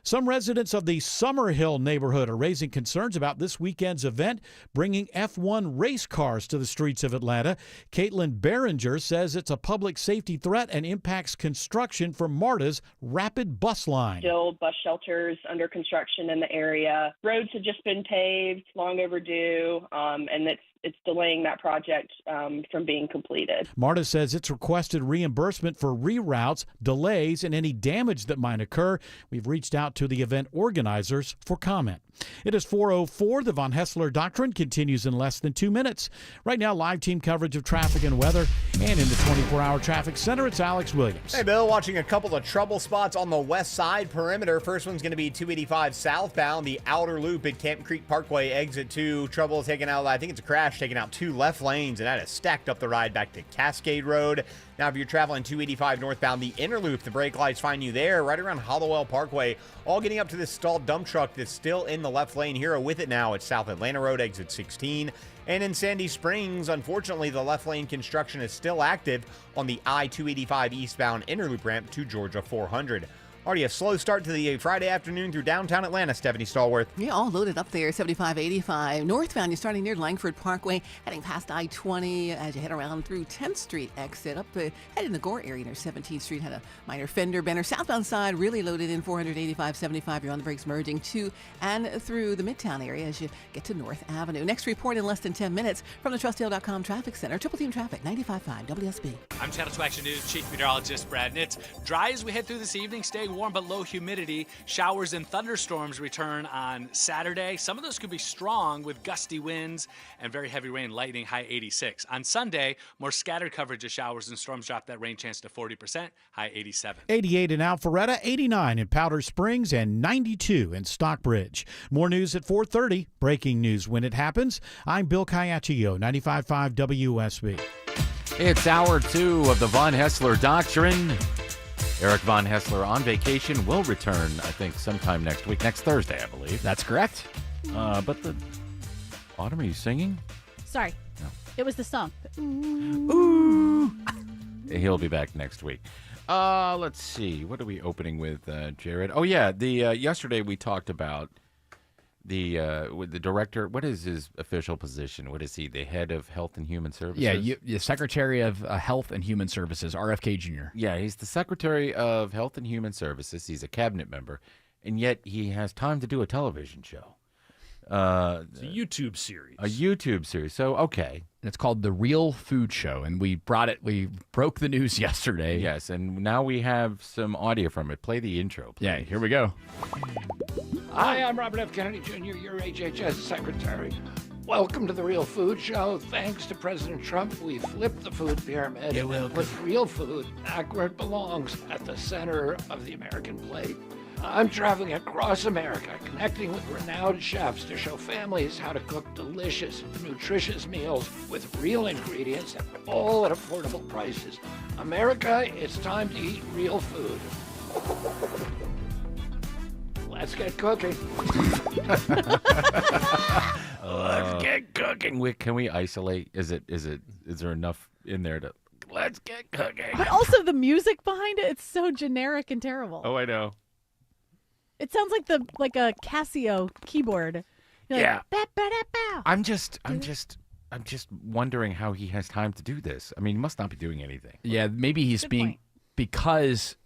Some residents of the Summerhill neighborhood are raising concerns about this weekend's event, bringing F1 race cars to the streets of Atlanta. Caitlin Behringer says it's a public safety threat and impacts construction for MARTA's rapid bus line. Still bus shelters under construction in the area. Roads have just been paved, long overdue, and it's delaying that project from being completed. MARTA says it's requested reimbursement for reroutes, delays, and any damage that might occur. We've reached out to the event organizers for comment. It is 4:04. The Von Hessler Doctrine continues in less than 2 minutes. Right now, live team coverage of traffic and weather. And in the 24-hour traffic center, it's Alex Williams. Hey, Bill, watching a couple of trouble spots on the west side perimeter. First one's going to be 285 southbound, the outer loop at Camp Creek Parkway, exit 2. Trouble taking out, I think it's a crash, taking out 2 left lanes, and that has stacked up the ride back to Cascade Road. Now, if you're traveling 285 northbound, the inner loop, the brake lights find you there, right around Hollowell Parkway, all getting up to this stalled dump truck that's still in the left lane. Hero with it now at South Atlanta Road, exit 16. And in Sandy Springs, unfortunately, the left lane construction is still active on the I-285 eastbound inner loop ramp to Georgia 400. Already a slow start to the Friday afternoon through downtown Atlanta, Stephanie Stallworth. Yeah, all loaded up there, 75, 85. Northbound, you're starting near Langford Parkway, heading past I-20 as you head around through 10th Street exit. Up to head in the Gore area near 17th Street, had a minor fender bender. Southbound side, really loaded in 485, 75. You're on the brakes merging to and through the Midtown area as you get to North Avenue. Next report in less than 10 minutes from the TrustDale.com Traffic Center. Triple Team Traffic, 95.5 WSB. I'm Channel 2 Action News Chief Meteorologist Brad Nitz. Dry as we head through this evening, staying warm but low humidity. Showers and thunderstorms return on Saturday. Some of those could be strong with gusty winds and very heavy rain, lightning, high 86. On Sunday, more scattered coverage of showers and storms drop that rain chance to 40%, high 87. 88 in Alpharetta, 89 in Powder Springs, and 92 in Stockbridge. More news at 4:30. Breaking news when it happens. I'm Bill Caiaccio, 95.5 WSB. It's hour 2 of the Von Hessler Doctrine. Eric Von Hessler on vacation will return, I think, sometime next week. Next Thursday, I believe. That's correct. But the... Autumn, are you singing? Sorry. No. It was the song. Ooh. He'll be back next week. Let's see. What are we opening with, Jared? Oh, yeah. Yesterday we talked about with the director. What is his official position? What is he? The head of Health and Human Services? Yeah, the Secretary of Health and Human Services, RFK Jr. Yeah, he's the Secretary of Health and Human Services. He's a cabinet member, and yet he has time to do a television show. It's a YouTube series. A YouTube series. So, okay. And it's called The Real Food Show, and we broke the news yesterday. Yes, and now we have some audio from it. Play the intro, please. Yeah, here we go. Hi, I'm Robert F. Kennedy Jr., your HHS Secretary. Welcome to The Real Food Show. Thanks to President Trump, we flipped the food pyramid and put real food back where it belongs, at the center of the American plate. I'm traveling across America, connecting with renowned chefs to show families how to cook delicious, nutritious meals with real ingredients, all at affordable prices. America, it's time to eat real food. Let's get cooking. Let's get cooking. Can we isolate? Is there enough in there to? Let's get cooking. But also the music behind it, it's so generic and terrible. Oh, I know. It sounds like a Casio keyboard. You're Yeah. Like, "Ba, ba, da, bow." I'm just wondering how he has time to do this. I mean, he must not be doing anything. Yeah, maybe he's because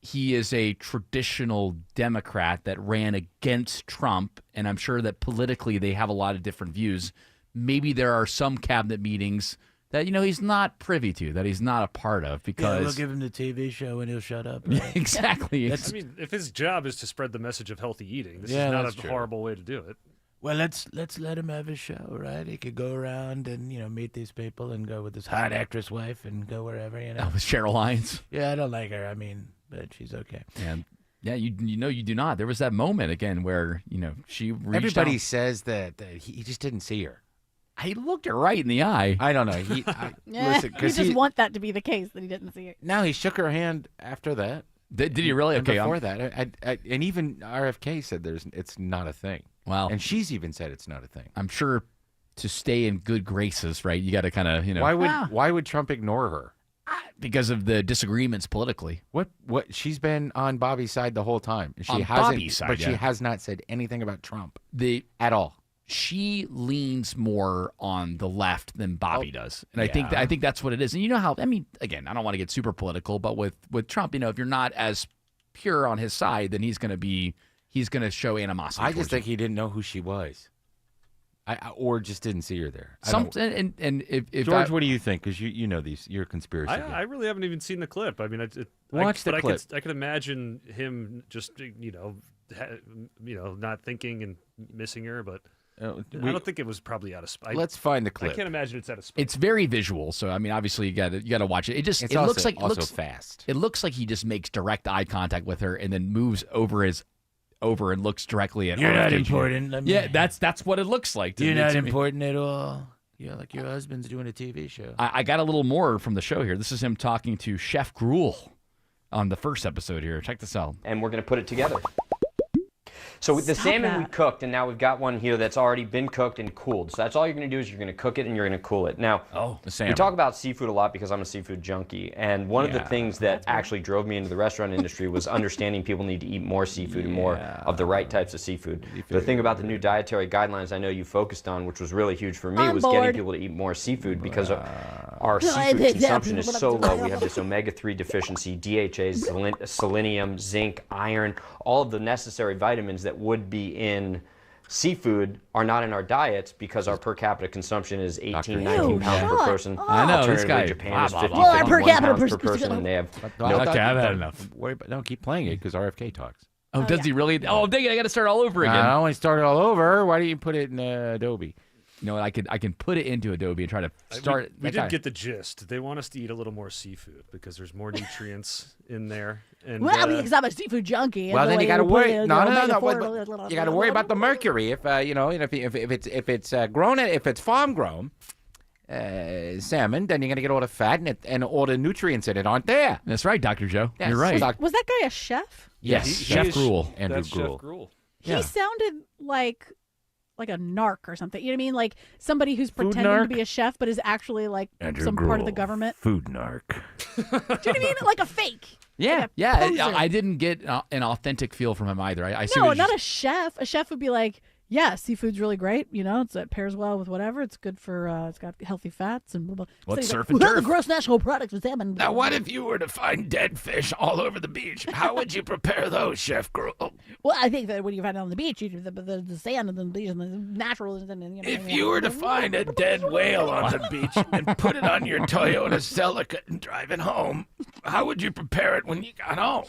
he is a traditional Democrat that ran against Trump, and I'm sure that politically they have a lot of different views. Maybe there are some cabinet meetings that he's not privy to, that he's not a part of, because we'll give him the TV show and he'll shut up. Right? Exactly. I mean, if his job is to spread the message of healthy eating, this is not a horrible way to do it. Well, let's let him have his show, right? He could go around and meet these people and go with his hot actress wife and go wherever. Oh, with Cheryl Lyons. Yeah, I don't like her. I mean, but she's okay. And yeah, you do not. There was that moment again where she reached Everybody out. says that he just didn't see her. He looked her right in the eye. I don't know. Listen, you just want that to be the case, that he didn't see it. No, he shook her hand after that. Did he really? And Okay. before that, and even RFK said it's not a thing. Wow. And she's even said it's not a thing. I'm sure to stay in good graces, right? You got to kind of Why would Trump ignore her? Because of the disagreements politically. What she's been on Bobby's side the whole time. She On hasn't, Bobby's side, but she yeah. has not said anything about Trump at all. She leans more on the left than Bobby does, and I yeah. think that's what it is. And you know how? I mean, again, I don't want to get super political, but with Trump, if you're not as pure on his side, then he's going to show animosity. I just think he didn't know who she was, or just didn't see her there. If George, what do you think? Because you know these, you're a conspiracy. I really haven't even seen the clip. I mean, Watch the clip. I could imagine him just not thinking and missing her, but. I don't think it was probably out of spite. Let's find the clip. I can't imagine it's out of spite. It's very visual, so I mean, obviously you got to watch it. It's it also, looks like also fast. It looks like he just makes direct eye contact with her and then moves over and looks directly at her. You're not important. Yeah, that's what it looks like. You're not important at all. You're like your husband's doing a TV show. I got a little more from the show here. This is him talking to Chef Gruel on the first episode here. Check this out. And we're going to put it together. So the Stop salmon we that. cooked, and now we've got one here that's already been cooked and cooled. So that's all you're going to do is you're going to cook it and you're going to cool it. Now, the we salmon. talk about seafood a lot because I'm a seafood junkie, and one of the Yeah, things that actually drove me into the restaurant industry was understanding people need to eat more seafood and more of the right types of seafood. The thing about the new dietary guidelines I know you focused on, which was really huge for me, On was board. getting people to eat more seafood because our No, I seafood think consumption that's is what so I'm low. doing. We have this omega-3 deficiency, DHA, selenium, zinc, iron, all of the necessary vitamins that would be in seafood are not in our diets because our per capita consumption is 18, 19 pounds per person. I know, this Alternatively, guy- Japan is blah, 50, blah, blah. Well, our 51 per capita pounds per per- person, and they have no. Okay, I've had don't enough. Don't keep playing it because RFK talks. Oh, does he really? Oh, dang it! I got to start all over again. I only started all over. Why do you put it in Adobe? You know what? I can put it into Adobe and try to start. We did get the gist. They want us to eat a little more seafood because there's more nutrients in there. And Well, because I'm a seafood junkie. Well, then you got to worry. No. You You got to worry about the mercury. If if it's grown, if it's farm grown salmon, then you're gonna get all the fat and all the nutrients in it aren't there. That's right, Dr. Joe. Yes. You're right. Was that guy a chef? Yes, Chef Gruel. Andrew That's Gruel. Chef Gruel. He sounded like a narc or something. You know what I mean? Like somebody who's Food pretending to narc? be a chef but is actually like Andrew some part of the Gruel, government. Food narc. Do you know what I mean? Like a fake. Yeah, Like a poser. I didn't get an authentic feel from him either. I see No, what not a chef. A chef would be like, yeah, seafood's really great. You know, it pairs well with whatever. It's good for, it's got healthy fats and blah, blah. What's So surf he's and like, well, turf? the gross national products with salmon. Now, what if you were to find dead fish all over the beach? How would you prepare those, Chef Gruel? Well, I think that when you find it on the beach, you do the sand and the beach and the natural. And, If you were to find a dead whale on the beach and put it on your Toyota Celica and drive it home, how would you prepare it when you got home?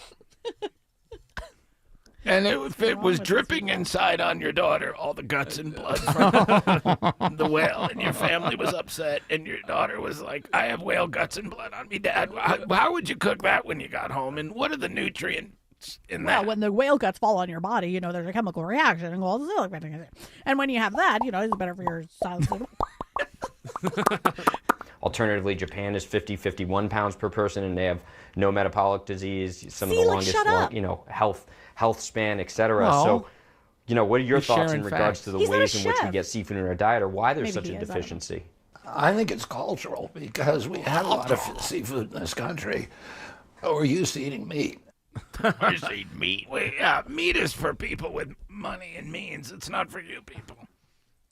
And if it was dripping inside on your daughter, all the guts and blood from the whale, and your family was upset, and your daughter was like, I have whale guts and blood on me, Dad. How would you cook that when you got home? And what are the nutrients in that? well, when the whale guts fall on your body, you know, there's a chemical reaction and all this. And when you have that, you know, it's better for your silence. Alternatively, Japan is 50, 51 pounds per person, and they have no metabolic disease, some of the like, longest, shut up. health span, etc. Well, So, what are your he's thoughts in sharing regards facts. to the He's not a ways in which we chef. get seafood in our diet, or why there's Maybe such he a is, I don't know. deficiency? I think it's cultural because we have a lot of seafood in this country. We're used to eating meat. We're used to eat meat. Meat is for people with money and means. It's not for you people.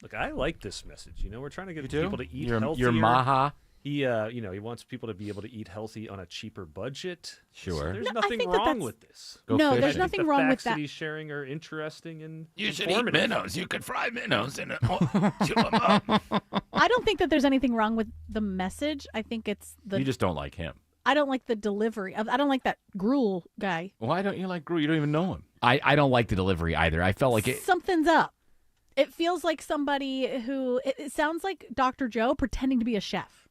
Look, I like this message. You know, we're trying to get do? people to eat Your healthier. Maha? He, he wants people to be able to eat healthy on a cheaper budget. Sure. So there's No, I nothing think that wrong that's- with this. Go No, fishing. there's nothing the wrong with facts that. he's sharing are interesting and You should eat informative. minnows. You could fry minnows and chew them up. I don't think that there's anything wrong with the message. I think it's You just don't like him. I don't like the delivery. I don't like that gruel guy. Why don't you like Gru? You don't even know him. I don't like the delivery either. I felt like it. Something's up. It feels like somebody who, it sounds like Dr. Joe pretending to be a chef.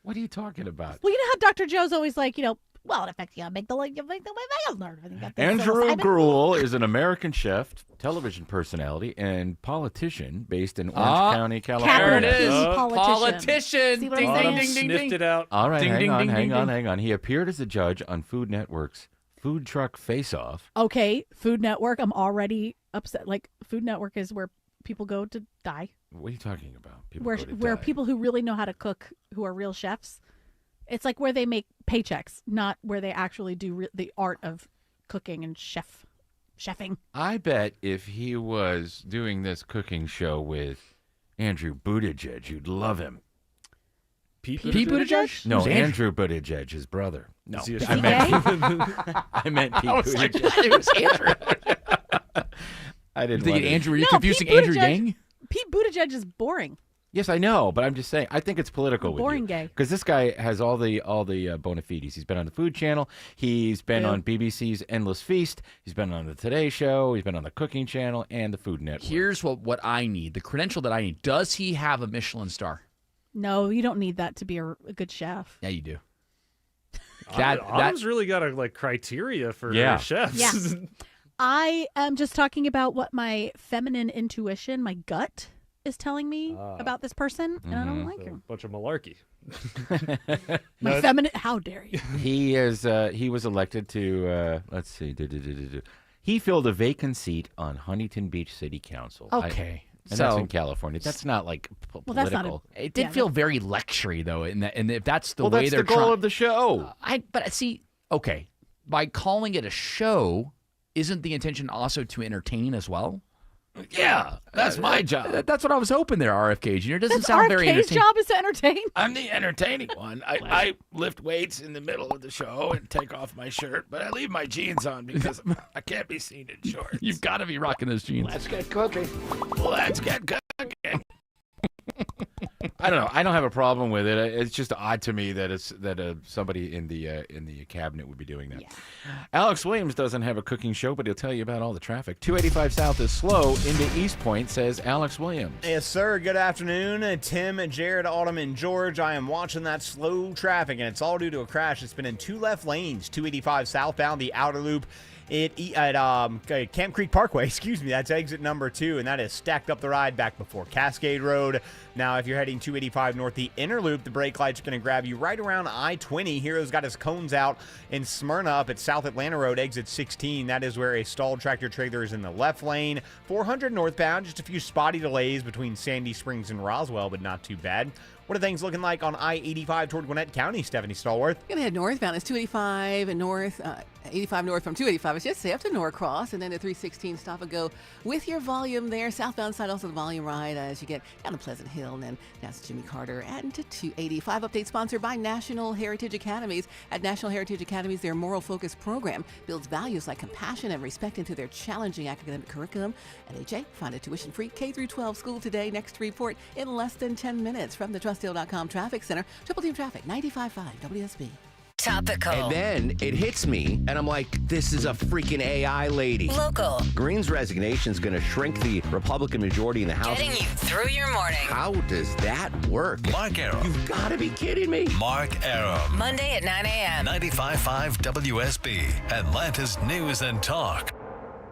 What are you talking about? Well, you know how Dr. Joe's always like, well, in effect, you make the whales nerve. Andrew Gruel is an American chef, television personality, and politician based in Orange County, California. There it is. Politician. See what I'm saying? Autumn ding, ding, sniffed ding. it out. All right, Ding, ding, ding, ding, ding. hang on. He appeared as a judge on Food Network's Food Truck Face Off. Okay, Food Network. I'm already upset. Like, Food Network is where people go to die. What are you talking about? People Where go to where die. people who really know how to cook, who are real chefs, it's like where they make paychecks, not where they actually do the art of cooking and chefing. I bet if he was doing this cooking show with Andrew Buttigieg, you'd love him. Pete Buttigieg? No, Who's Andrew Buttigieg, his brother. No, Is he a I chef? meant I meant Pete Buttigieg. It was Andrew. I didn't. Thinking want to- Andrew, are you No, confusing Pete Andrew Buttigieg- Yang? Pete Buttigieg is boring. Yes, I know, but I'm just saying. I think it's political. Boring gay. Because this guy has all the bona fides. He's been on the Food Channel. He's been on BBC's Endless Feast. He's been on the Today Show. He's been on the Cooking Channel and the Food Network. Here's what I need. The credential that I need. Does he have a Michelin star? No, you don't need that to be a good chef. Yeah, you do. Autumn's really got a criteria for chefs. Yeah. I am just talking about what my feminine intuition, my gut, is telling me about this person, and I don't like So, him. bunch of malarkey. My feminine, how dare you? He is. He was elected to. Let's see. He filled a vacant seat on Huntington Beach City Council. Okay. And So- that's in California. That's not like Well, that's not political. It did feel very lectury, though, and if that's the Well, way that's they're the goal trying of the show. But see, okay, by calling it a show, isn't the intention also to entertain as well? Yeah, that's my job. That's what I was hoping there, RFK Jr. It doesn't That's sound very RFK's entertaining. job is to entertain. I'm the entertaining one. I lift weights in the middle of the show and take off my shirt, but I leave my jeans on because I can't be seen in shorts. You've got to be rocking those jeans. Let's get cooking. Let's get cooking. I don't know. I don't have a problem with it. It's just odd to me that somebody in the cabinet would be doing that. Yeah. Alex Williams doesn't have a cooking show, but he'll tell you about all the traffic. 285 South is slow into East Point, says Alex Williams. Yes, sir. Good afternoon. Tim, Jared, Autumn, and George. I am watching that slow traffic, and it's all due to a crash. It's been in two left lanes, 285 southbound, the outer loop. At Camp Creek Parkway, that's exit number 2, and that is stacked up the ride back before Cascade Road. Now, if you're heading 285 north, the inner loop, the brake lights are going to grab you right around I-20. Hero's got his cones out in Smyrna up at South Atlanta Road, exit 16. That is where a stalled tractor trailer is in the left lane. 400 northbound, just a few spotty delays between Sandy Springs and Roswell, but not too bad. What are things looking like on I-85 toward Gwinnett County, Stephanie Stallworth? Going to head northbound. It's 285 and north, 85 north from 285. It's just say up to Norcross, and then the 316 stop and go with your volume there. Southbound side, also the volume ride as you get down to Pleasant Hill, and then that's Jimmy Carter and to 285. Update sponsored by National Heritage Academies. At National Heritage Academies, their moral focus program builds values like compassion and respect into their challenging academic curriculum. At HA, find a tuition-free K-12 school today. Next report in less than 10 minutes from the TrustDeal.com Traffic Center. Triple Team Traffic, 95.5 WSB. Topical. And then it hits me, and I'm like, this is a freaking AI lady. Local. Green's resignation is going to shrink the Republican majority in the House. Getting you through your morning. How does that work? Mark Arum. You've got to be kidding me. Mark Arum. Monday at 9 a.m. 95.5 WSB, Atlanta's News and Talk.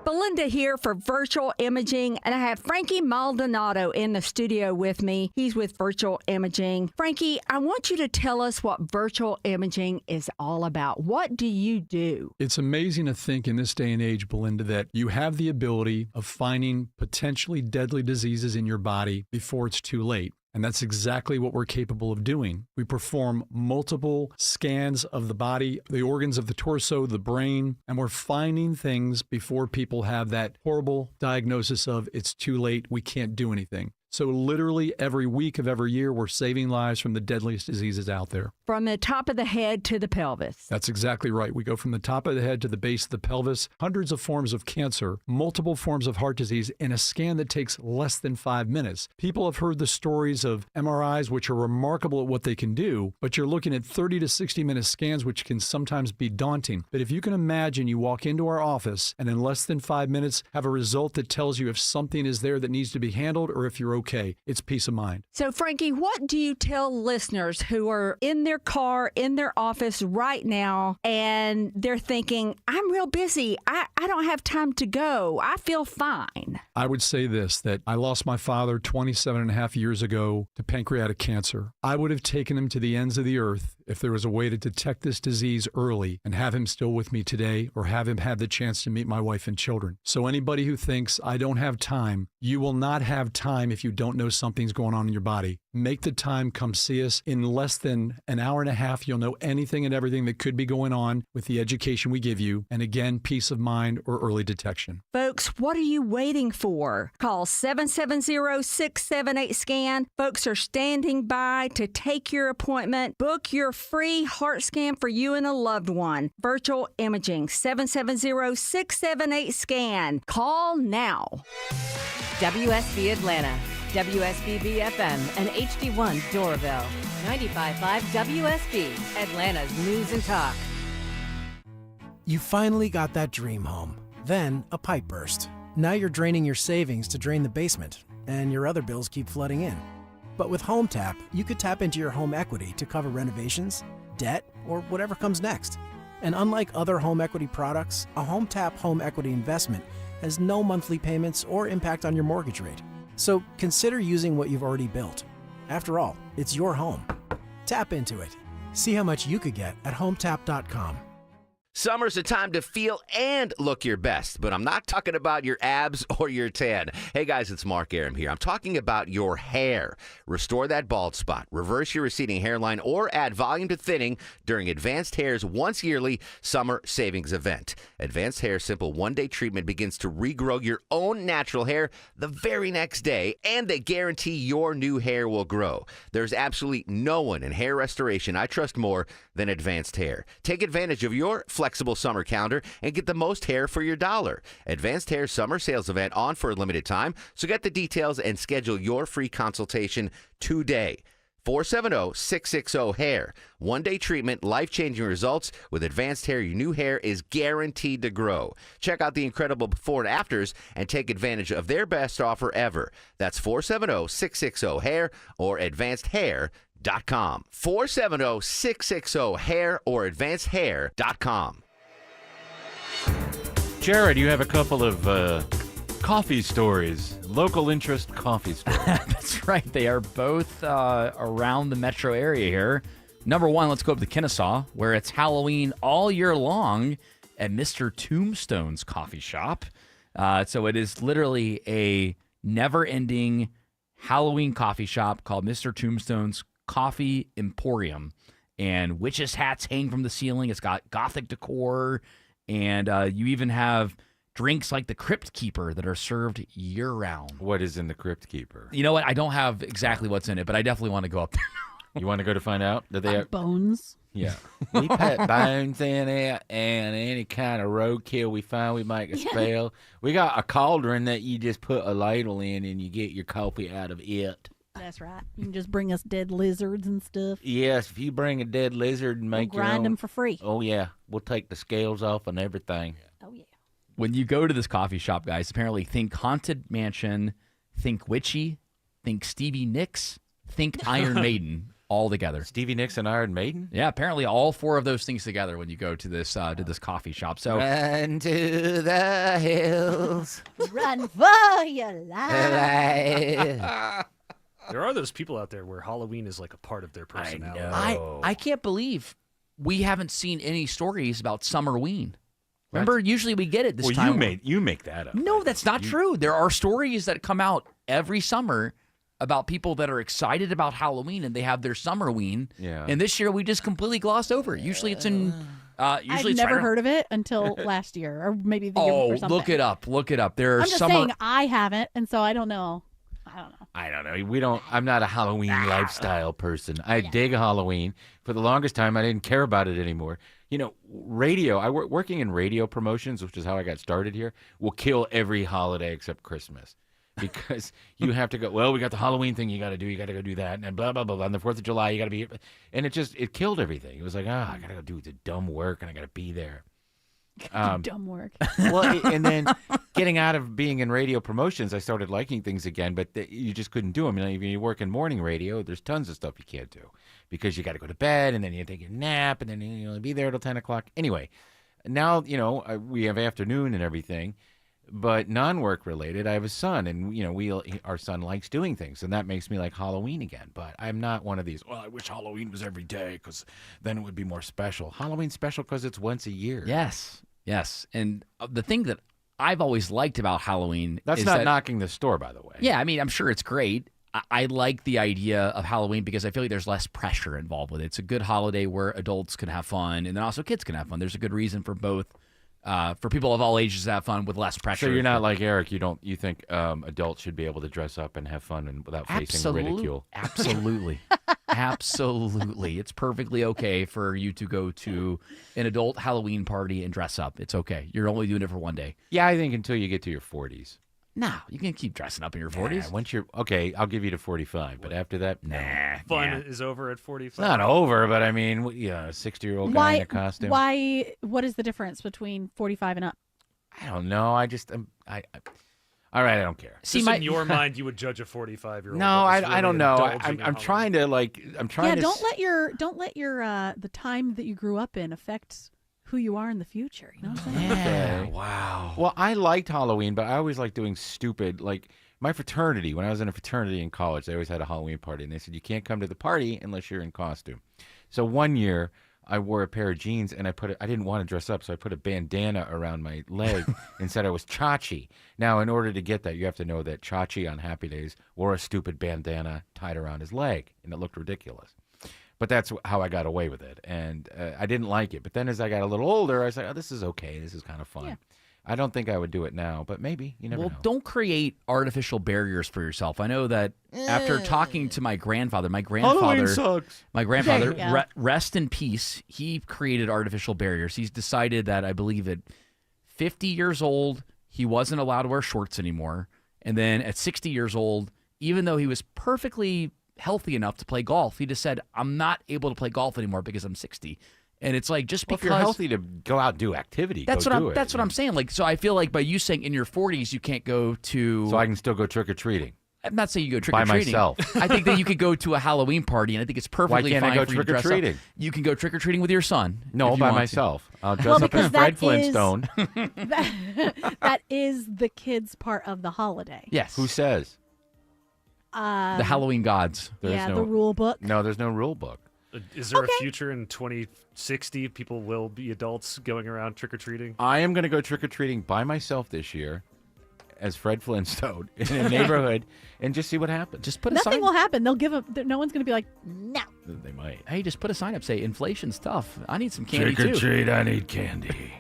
Belinda here for Virtual Imaging, and I have Frankie Maldonado in the studio with me. He's with Virtual Imaging. Frankie, I want you to tell us what Virtual Imaging is all about. What do you do? It's amazing to think in this day and age, Belinda, that you have the ability of finding potentially deadly diseases in your body before it's too late. And that's exactly what we're capable of doing. We perform multiple scans of the body, the organs of the torso, the brain, and we're finding things before people have that horrible diagnosis of it's too late, we can't do anything. So literally every week of every year, we're saving lives from the deadliest diseases out there. From the top of the head to the pelvis. That's exactly right. We go from the top of the head to the base of the pelvis, hundreds of forms of cancer, multiple forms of heart disease, in a scan that takes less than 5 minutes. People have heard the stories of MRIs, which are remarkable at what they can do, but you're looking at 30 to 60-minute scans, which can sometimes be daunting. But if you can imagine, you walk into our office and in less than 5 minutes have a result that tells you if something is there that needs to be handled or if you're okay. It's peace of mind. So, Frankie, what do you tell listeners who are in their car, in their office right now, and they're thinking, I'm real busy. I don't have time to go. I feel fine. I would say this, that I lost my father 27 and a half years ago to pancreatic cancer. I would have taken him to the ends of the earth if there was a way to detect this disease early and have him still with me today, or have him have the chance to meet my wife and children. So anybody who thinks I don't have time, you will not have time if you don't know something's going on in your body. Make the time, come see us. In less than an hour and a half, you'll know anything and everything that could be going on with the education we give you. And again, peace of mind or early detection. Folks, what are you waiting for? Call 770-678-SCAN. Folks are standing by to take your appointment. Book your free heart scan for you and a loved one. Virtual Imaging, 770-678-SCAN. Call now. WSB Atlanta, WSB BFM, and HD1 Doraville. 95.5 WSB, Atlanta's News and Talk. You finally got that dream home. Then a pipe burst. Now you're draining your savings to drain the basement, and your other bills keep flooding in. But with Home Tap, you could tap into your home equity to cover renovations, debt, or whatever comes next. And unlike other home equity products, a Home Tap home equity investment has no monthly payments or impact on your mortgage rate. So consider using what you've already built. After all, it's your home. Tap into it. See how much you could get at HomeTap.com. Summer's a time to feel and look your best, but I'm not talking about your abs or your tan. Hey guys, it's Mark Aram here. I'm talking about your hair. Restore that bald spot, reverse your receding hairline, or add volume to thinning during Advanced Hair's once yearly summer savings event. Advanced Hair's simple one-day treatment begins to regrow your own natural hair the very next day, and they guarantee your new hair will grow. There's absolutely no one in hair restoration I trust more than Advanced Hair. Take advantage of your flexible summer calendar and get the most hair for your dollar. Advanced Hair summer sales event on for a limited time, so get the details and schedule your free consultation today. 470-660-HAIR. One-day treatment, life-changing results. With Advanced Hair, your new hair is guaranteed to grow. Check out the incredible before and afters and take advantage of their best offer ever. That's 470-660-HAIR or advancedhair.com. 470-660-HAIR or advancedhair.com. Jared, you have a couple of coffee stories, local interest coffee stories. That's right. They are both around the metro area here. Number one, let's go up to Kennesaw, where it's Halloween all year long at Mr. Tombstone's coffee shop. So it is literally a never-ending Halloween coffee shop called Mr. Tombstone's Coffee Emporium. And witches' hats hang from the ceiling. It's got gothic decor. And you even have drinks like the Crypt Keeper that are served year-round. What is in the Crypt Keeper? You know what? I don't have exactly what's in it, but I definitely want to go up there. You want to go to find out? That they have bones. Yeah. We put bones in it, and any kind of roadkill we find, we make a spell. We got a cauldron that you just put a ladle in, and you get your coffee out of it. That's right. You can just bring us dead lizards and stuff. Yes, if you bring a dead lizard and make We'll grind them for free. Oh, yeah. We'll take the scales off and everything. Oh, yeah. When you go to this coffee shop, guys, apparently think Haunted Mansion, think Witchy, think Stevie Nicks, think Iron Maiden all together. Stevie Nicks and Iron Maiden? Yeah, apparently all four of those things together when you go to this coffee shop. So run to the hills. Run for your life. There are those people out there where Halloween is like a part of their personality. I can't believe we haven't seen any stories about Summerween. Remember, usually we get it this time. You make that up. No, that's not true. There are stories that come out every summer about people that are excited about Halloween and they have their Summerween. Yeah. And this year we just completely glossed over it. Usually it's in. I've never heard of it until last year, or maybe the year before something. Look it up. Look it up. There are I'm just saying I haven't, and so I don't know. I don't know. I'm not a Halloween lifestyle person. I dig Halloween. For the longest time, I didn't care about it anymore. You know, radio, working in radio promotions, which is how I got started here, will kill every holiday except Christmas. Because you have to go, well, we got the Halloween thing you got to do. You got to go do that. And blah, blah, blah. On the 4th of July, you got to be. And it killed everything. It was like, I got to go do the dumb work and I got to be there. Dumb work. Well, and then getting out of being in radio promotions, I started liking things again, but you just couldn't do them. You know, if you work in morning radio, there's tons of stuff you can't do because you got to go to bed and then you take a nap and then you only be there till 10 o'clock. Anyway, now, you know, we have afternoon and everything, but non-work related, I have a son and, you know, our son likes doing things and that makes me like Halloween again. But I'm not one of these, well, I wish Halloween was every day because then it would be more special. Halloween's special because it's once a year. Yes. And the thing that I've always liked about Halloween That's is not that, knocking the store, by the way. Yeah, I mean, I'm sure it's great. I like the idea of Halloween because I feel like there's less pressure involved with it. It's a good holiday where adults can have fun and then also kids can have fun. There's a good reason for both, for people of all ages to have fun with less pressure. So you're not like Eric. You think adults should be able to dress up and have fun and without facing ridicule. Absolutely. Absolutely. It's perfectly okay for you to go to an adult Halloween party and dress up. It's okay. You're only doing it for one day. Yeah, I think until you get to your 40s. No, you can keep dressing up in your 40s. Once you're okay, I'll give you to 45, but after that, nah. Fun is over at 45. It's not over, but I mean, a 60-year-old guy in a costume. What is the difference between 45 and up? I don't know. I just all right, I don't care. See, in your mind, you would judge a 45-year-old. No, I don't know. I'm trying to don't let your the time that you grew up in affect who you are in the future. You know what I'm saying? Yeah. Wow. Well, I liked Halloween, but I always liked doing stupid, like my fraternity. When I was in a fraternity in college, they always had a Halloween party, and they said you can't come to the party unless you're in costume. So one year, I wore a pair of jeans and I didn't want to dress up, so I put a bandana around my leg and said I was Chachi. Now, in order to get that, you have to know that Chachi on Happy Days wore a stupid bandana tied around his leg, and it looked ridiculous. But that's how I got away with it, and I didn't like it. But then as I got a little older, I was like, oh, this is okay. This is kind of fun. Yeah. I don't think I would do it now, but maybe. You never know. Don't create artificial barriers for yourself. I know that after talking to my grandfather, Halloween sucks. Rest in peace, he created artificial barriers. He's decided that, I believe at 50 years old, he wasn't allowed to wear shorts anymore. And then at 60 years old, even though he was perfectly healthy enough to play golf, he just said, I'm not able to play golf anymore because I'm 60. And it's like, just because if you're healthy to go out and do activity, that's what I'm saying. Like, so I feel like by you saying in your 40s you can't go to, so I can still go trick or treating. I'm not saying you go trick or treating by myself. I think that you could go to a Halloween party, and I think it's perfectly fine. Why can't I go for you to trick or dress up. treating? You can go trick or treating with your son. No, by myself. I'll dress up as Fred Flintstone. That is the kids' part of the holiday. Yes. Who says? The Halloween gods. The rule book. No, there's no rule book. Is there a future in 2060? People will be adults going around trick-or-treating? I am going to go trick-or-treating by myself this year as Fred Flintstone in a neighborhood and just see what happens. Just put Nothing will happen. They'll give no one's going to be like, no. They might. Hey, just put a sign up, say, inflation's tough. I need some candy, trick or too. treat, I need candy.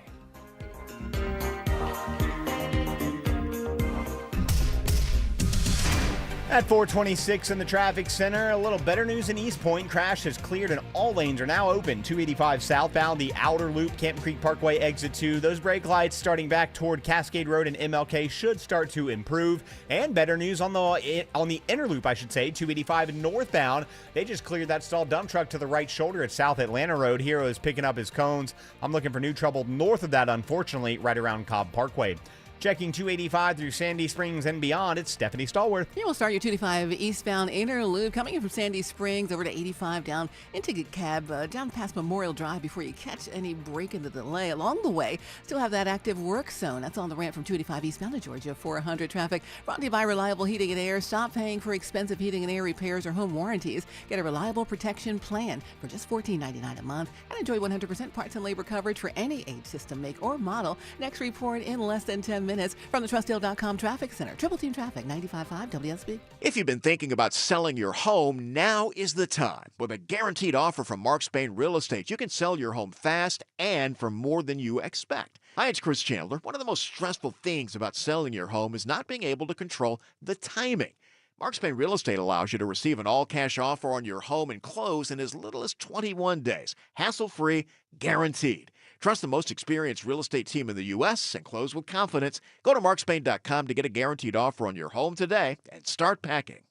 At 426 in the traffic center, a little better news in East Point. Crash has cleared and all lanes are now open. 285 southbound, the outer loop, Camp Creek Parkway exit 2. Those brake lights starting back toward Cascade Road and MLK should start to improve. And better news on the inner loop, I should say, 285 northbound. They just cleared that stalled dump truck to the right shoulder at South Atlanta Road. Hero is picking up his cones. I'm looking for new trouble north of that, unfortunately, right around Cobb Parkway. Checking 285 through Sandy Springs and beyond, it's Stephanie Stallworth. Here we'll start your 285 eastbound inner loop coming in from Sandy Springs over to 85 down into Cab, down past Memorial Drive before you catch any break in the delay. Along the way, still have that active work zone. That's on the ramp from 285 eastbound to Georgia 400 traffic. Brought to you by Reliable Heating and Air. Stop paying for expensive heating and air repairs or home warranties. Get a reliable protection plan for just $14.99 a month and enjoy 100% parts and labor coverage for any age, system, make, or model. Next report in less than 10 minutes from the TrustDale.com Traffic Center. Triple Team Traffic, 95.5 WSB. If you've been thinking about selling your home, now is the time. With a guaranteed offer from Mark Spain Real Estate, you can sell your home fast and for more than you expect. Hi, it's Chris Chandler. One of the most stressful things about selling your home is not being able to control the timing. Mark Spain Real Estate allows you to receive an all-cash offer on your home and close in as little as 21 days. Hassle-free, guaranteed. Trust the most experienced real estate team in the U.S. and close with confidence. Go to markspain.com to get a guaranteed offer on your home today and start packing.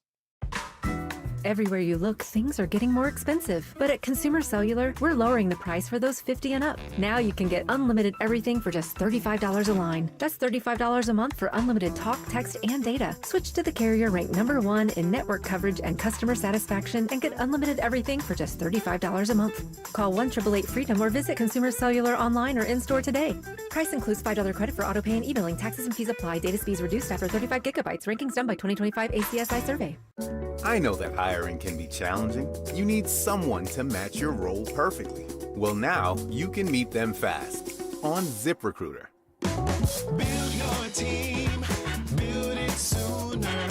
Everywhere you look, things are getting more expensive. But at Consumer Cellular, we're lowering the price for those 50 and up. Now you can get unlimited everything for just $35 a line. That's $35 a month for unlimited talk, text, and data. Switch to the carrier ranked #1 in network coverage and customer satisfaction and get unlimited everything for just $35 a month. Call 1-888-FREEDOM or visit Consumer Cellular online or in-store today. Price includes $5 credit for auto pay and e-billing. Taxes and fees apply. Data speeds reduced after 35 gigabytes. Rankings done by 2025 ACSI survey. I know that hiring can be challenging. You need someone to match your role perfectly. Well, now you can meet them fast on ZipRecruiter. Build your team, build it sooner.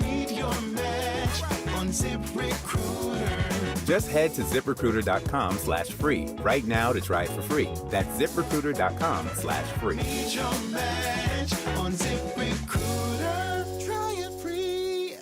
Meet your match on ZipRecruiter. Just head to ZipRecruiter.com/free right now to try it for free. That's ZipRecruiter.com/free. Meet your match on ZipRecruiter. Try it free.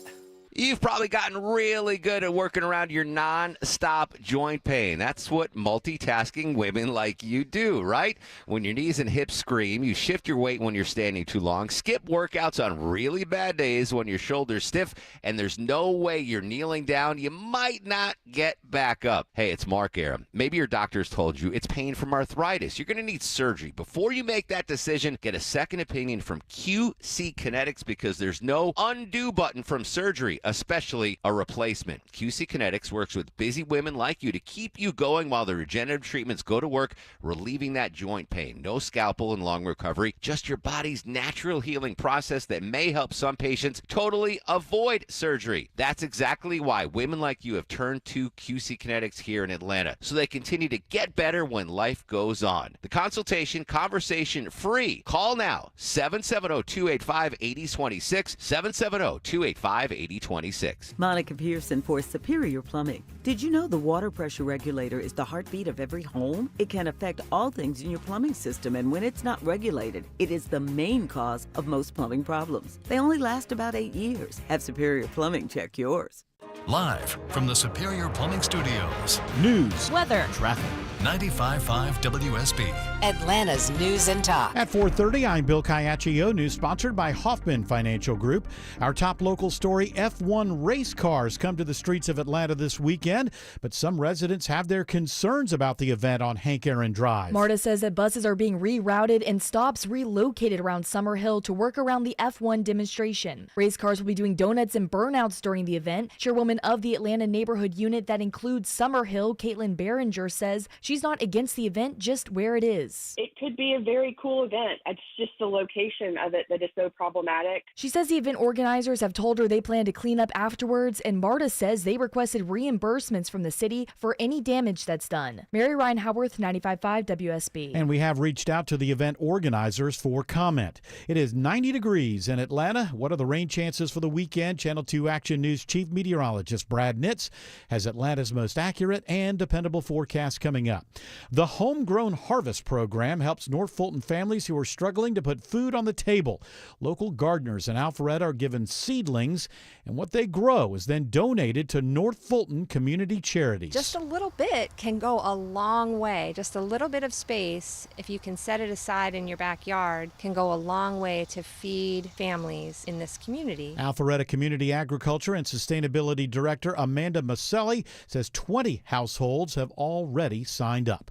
You've probably gotten really good at working around your non-stop joint pain. That's what multitasking women like you do, right? When your knees and hips scream, you shift your weight when you're standing too long, skip workouts on really bad days when your shoulder's stiff, and there's no way you're kneeling down. You might not get back up. Hey, it's Mark Aram. Maybe your doctor's told you it's pain from arthritis. You're going to need surgery. Before you make that decision, get a second opinion from QC Kinetics because there's no undo button from surgery. especially a replacement. QC Kinetics works with busy women like you to keep you going while the regenerative treatments go to work, relieving that joint pain. No scalpel and long recovery, just your body's natural healing process that may help some patients totally avoid surgery. That's exactly why women like you have turned to QC Kinetics here in Atlanta, so they continue to get better when life goes on. The consultation, conversation free. Call now, 770-285-8026, 770-285-8026. Monica Pearson for Superior Plumbing. Did you know the water pressure regulator is the heartbeat of every home? It can affect all things in your plumbing system, and when it's not regulated, it is the main cause of most plumbing problems. They only last about 8 years. Have Superior Plumbing check yours. Live from the Superior Plumbing Studios. News, weather, traffic. 95.5 WSB. Atlanta's News and Talk. At 4:30, I'm Bill Caiaccio. News sponsored by Hoffman Financial Group. Our top local story, F1 race cars come to the streets of Atlanta this weekend, but some residents have their concerns about the event on Hank Aaron Drive. Marta says that buses are being rerouted and stops relocated around Summerhill to work around the F1 demonstration. Race cars will be doing donuts and burnouts during the event. Chairwoman of the Atlanta neighborhood unit that includes Summerhill, Caitlin Behringer, says she's not against the event, just where it is. It could be a very cool event. It's just the location of it that is so problematic. She says the event organizers have told her they plan to clean up afterwards, and Marta says they requested reimbursements from the city for any damage that's done. Mary Ryan Howarth, 95.5 WSB. And we have reached out to the event organizers for comment. It is 90 degrees in Atlanta. What are the rain chances for the weekend? Channel 2 Action News Chief Meteorologist Brad Nitz has Atlanta's most accurate and dependable forecast coming up. The Homegrown Harvest program helps North Fulton families who are struggling to put food on the table. Local gardeners in Alpharetta are given seedlings, and what they grow is then donated to North Fulton community charities. Just a little bit can go a long way. Just a little bit of space, if you can set it aside in your backyard, can go a long way to feed families in this community. Alpharetta Community Agriculture and Sustainability Director Amanda Maselli says 20 households have already signed up.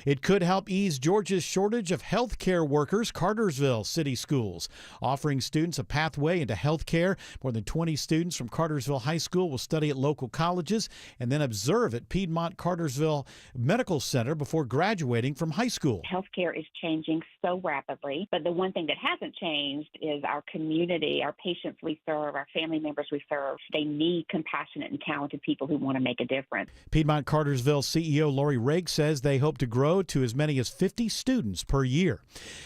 It could help ease Georgia's shortage of health care workers. Cartersville City Schools offering students a pathway into health care. More than 20 students from Cartersville High School will study at local colleges and then observe at Piedmont Cartersville Medical Center before graduating from high school. Healthcare is changing so rapidly, but the one thing that hasn't changed is our community, our patients we serve, our family members we serve. They need compassionate and talented people who want to make a difference. Piedmont Cartersville CEO Lori Rake says they hope to grow to as many as 50 students per year.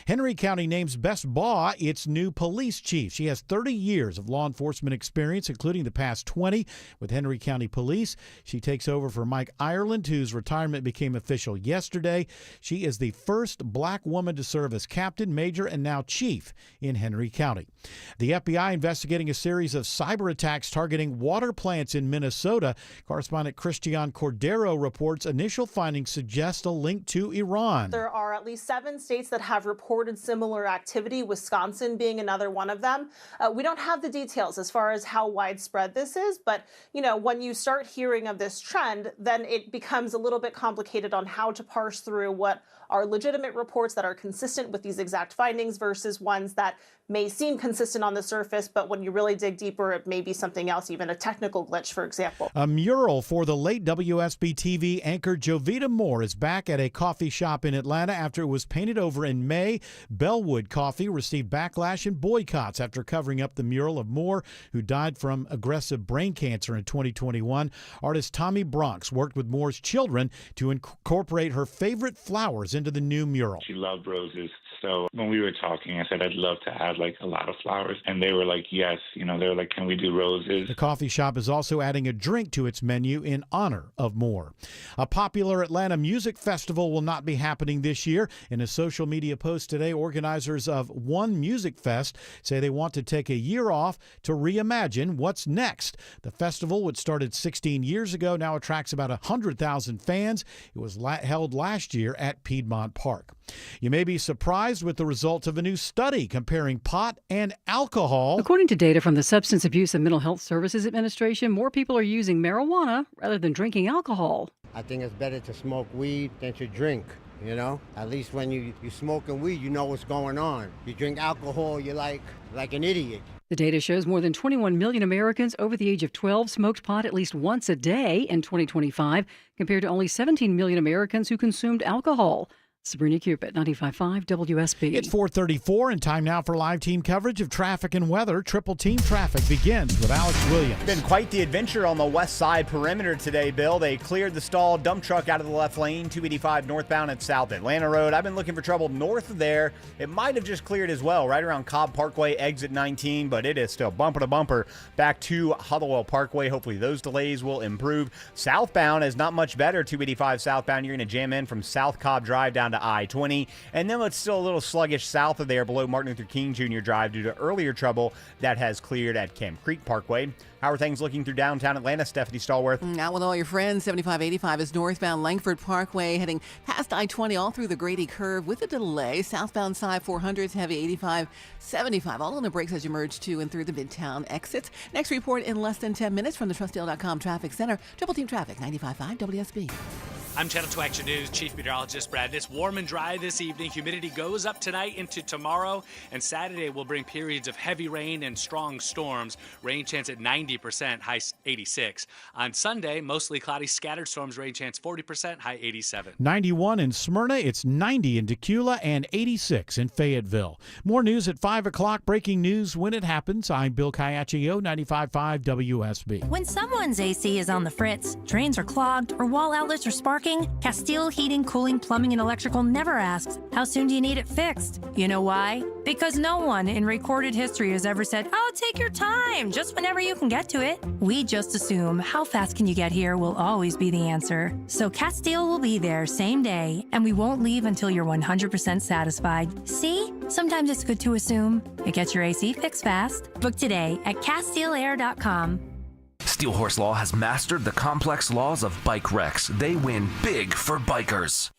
Henry County names Bess Baugh its new police chief. She has 30 years of law enforcement experience, including the past 20 with Henry County Police. She takes over for Mike Ireland, whose retirement became official yesterday. She is the first black woman to serve as captain, major, and now chief in Henry County. The FBI investigating a series of cyber attacks targeting water plants in Minnesota. Correspondent Christian Cordero reports initial findings suggest a link to Iran. There are at least 7 states that have reported similar activity, Wisconsin being another one of them. We don't have the details as far as how widespread this is, but when you start hearing of this trend, then it becomes a little bit complicated on how to parse through what are legitimate reports that are consistent with these exact findings versus ones that may seem consistent on the surface, but when you really dig deeper, it may be something else, even a technical glitch, for example. A mural for the late WSB TV anchor Jovita Moore is back at a coffee shop in Atlanta after it was painted over in May. Bellwood Coffee received backlash and boycotts after covering up the mural of Moore, who died from aggressive brain cancer in 2021. Artist Tommy Bronx worked with Moore's children to incorporate her favorite flowers into the new mural. She loved roses. So when we were talking, I said, I'd love to add like a lot of flowers. And they were like, yes, they were like, can we do roses? The coffee shop is also adding a drink to its menu in honor of Moore. A popular Atlanta music festival will not be happening this year. In a social media post today, organizers of One Music Fest say they want to take a year off to reimagine what's next. The festival, which started 16 years ago, now attracts about 100,000 fans. It was held last year at Piedmont Park. You may be surprised with the results of a new study comparing pot and alcohol. According to data from the Substance Abuse and Mental Health Services Administration, more people are using marijuana rather than drinking alcohol. I think it's better to smoke weed than to drink. At least when you smoking weed, you know what's going on. You drink alcohol, you're like an idiot. The data shows more than 21 million Americans over the age of 12 smoked pot at least once a day in 2025, compared to only 17 million Americans who consumed alcohol. Sabrina Cupid, 95.5 WSB. It's 4:34 and time now for live team coverage of traffic and weather. Triple team traffic begins with Alex Williams. Been quite the adventure on the west side perimeter today, Bill. They cleared the stalled dump truck out of the left lane, 285 northbound at South Atlanta Road. I've been looking for trouble north of there. It might have just cleared as well, right around Cobb Parkway, exit 19, but it is still bumper to bumper back to Hollowell Parkway. Hopefully those delays will improve. Southbound is not much better. 285 southbound, you're going to jam in from South Cobb Drive down to I-20, and then it's still a little sluggish south of there below Martin Luther King Jr. Drive due to earlier trouble that has cleared at Camp Creek Parkway. How are things looking through downtown Atlanta, Stephanie Stallworth? Out with all your friends. 7585 is northbound Langford Parkway, heading past I-20 all through the Grady Curve with a delay. Southbound side 400 is heavy 85, 75, all on the brakes as you merge to and through the Midtown exits. Next report in less than 10 minutes from the TrustDale.com Traffic Center. Triple Team Traffic, 95.5 WSB. I'm Channel 2 Action News Chief Meteorologist Brad. It's warm and dry this evening. Humidity goes up tonight into tomorrow, and Saturday will bring periods of heavy rain and strong storms. Rain chance at 90%, high 86. On Sunday, mostly cloudy, scattered storms, rain chance 40%, high 87. 91 in Smyrna, it's 90 in Decula, and 86 in Fayetteville. More news at 5 o'clock. Breaking news when it happens. I'm Bill Caiaccio, 95.5 WSB. When someone's AC is on the fritz, drains are clogged, or wall outlets are sparking, Castile Heating, Cooling, Plumbing, and Electrical never asks, how soon do you need it fixed? You know why? Because no one in recorded history has ever said, oh, take your time, just whenever you can get to it. We just assume how fast can you get here will always be the answer. So Castile will be there same day, and we won't leave until you're 100% satisfied. See? Sometimes it's good to assume. It gets your AC fixed fast. Book today at CastileAir.com. Steel Horse Law has mastered the complex laws of bike wrecks. They win big for bikers.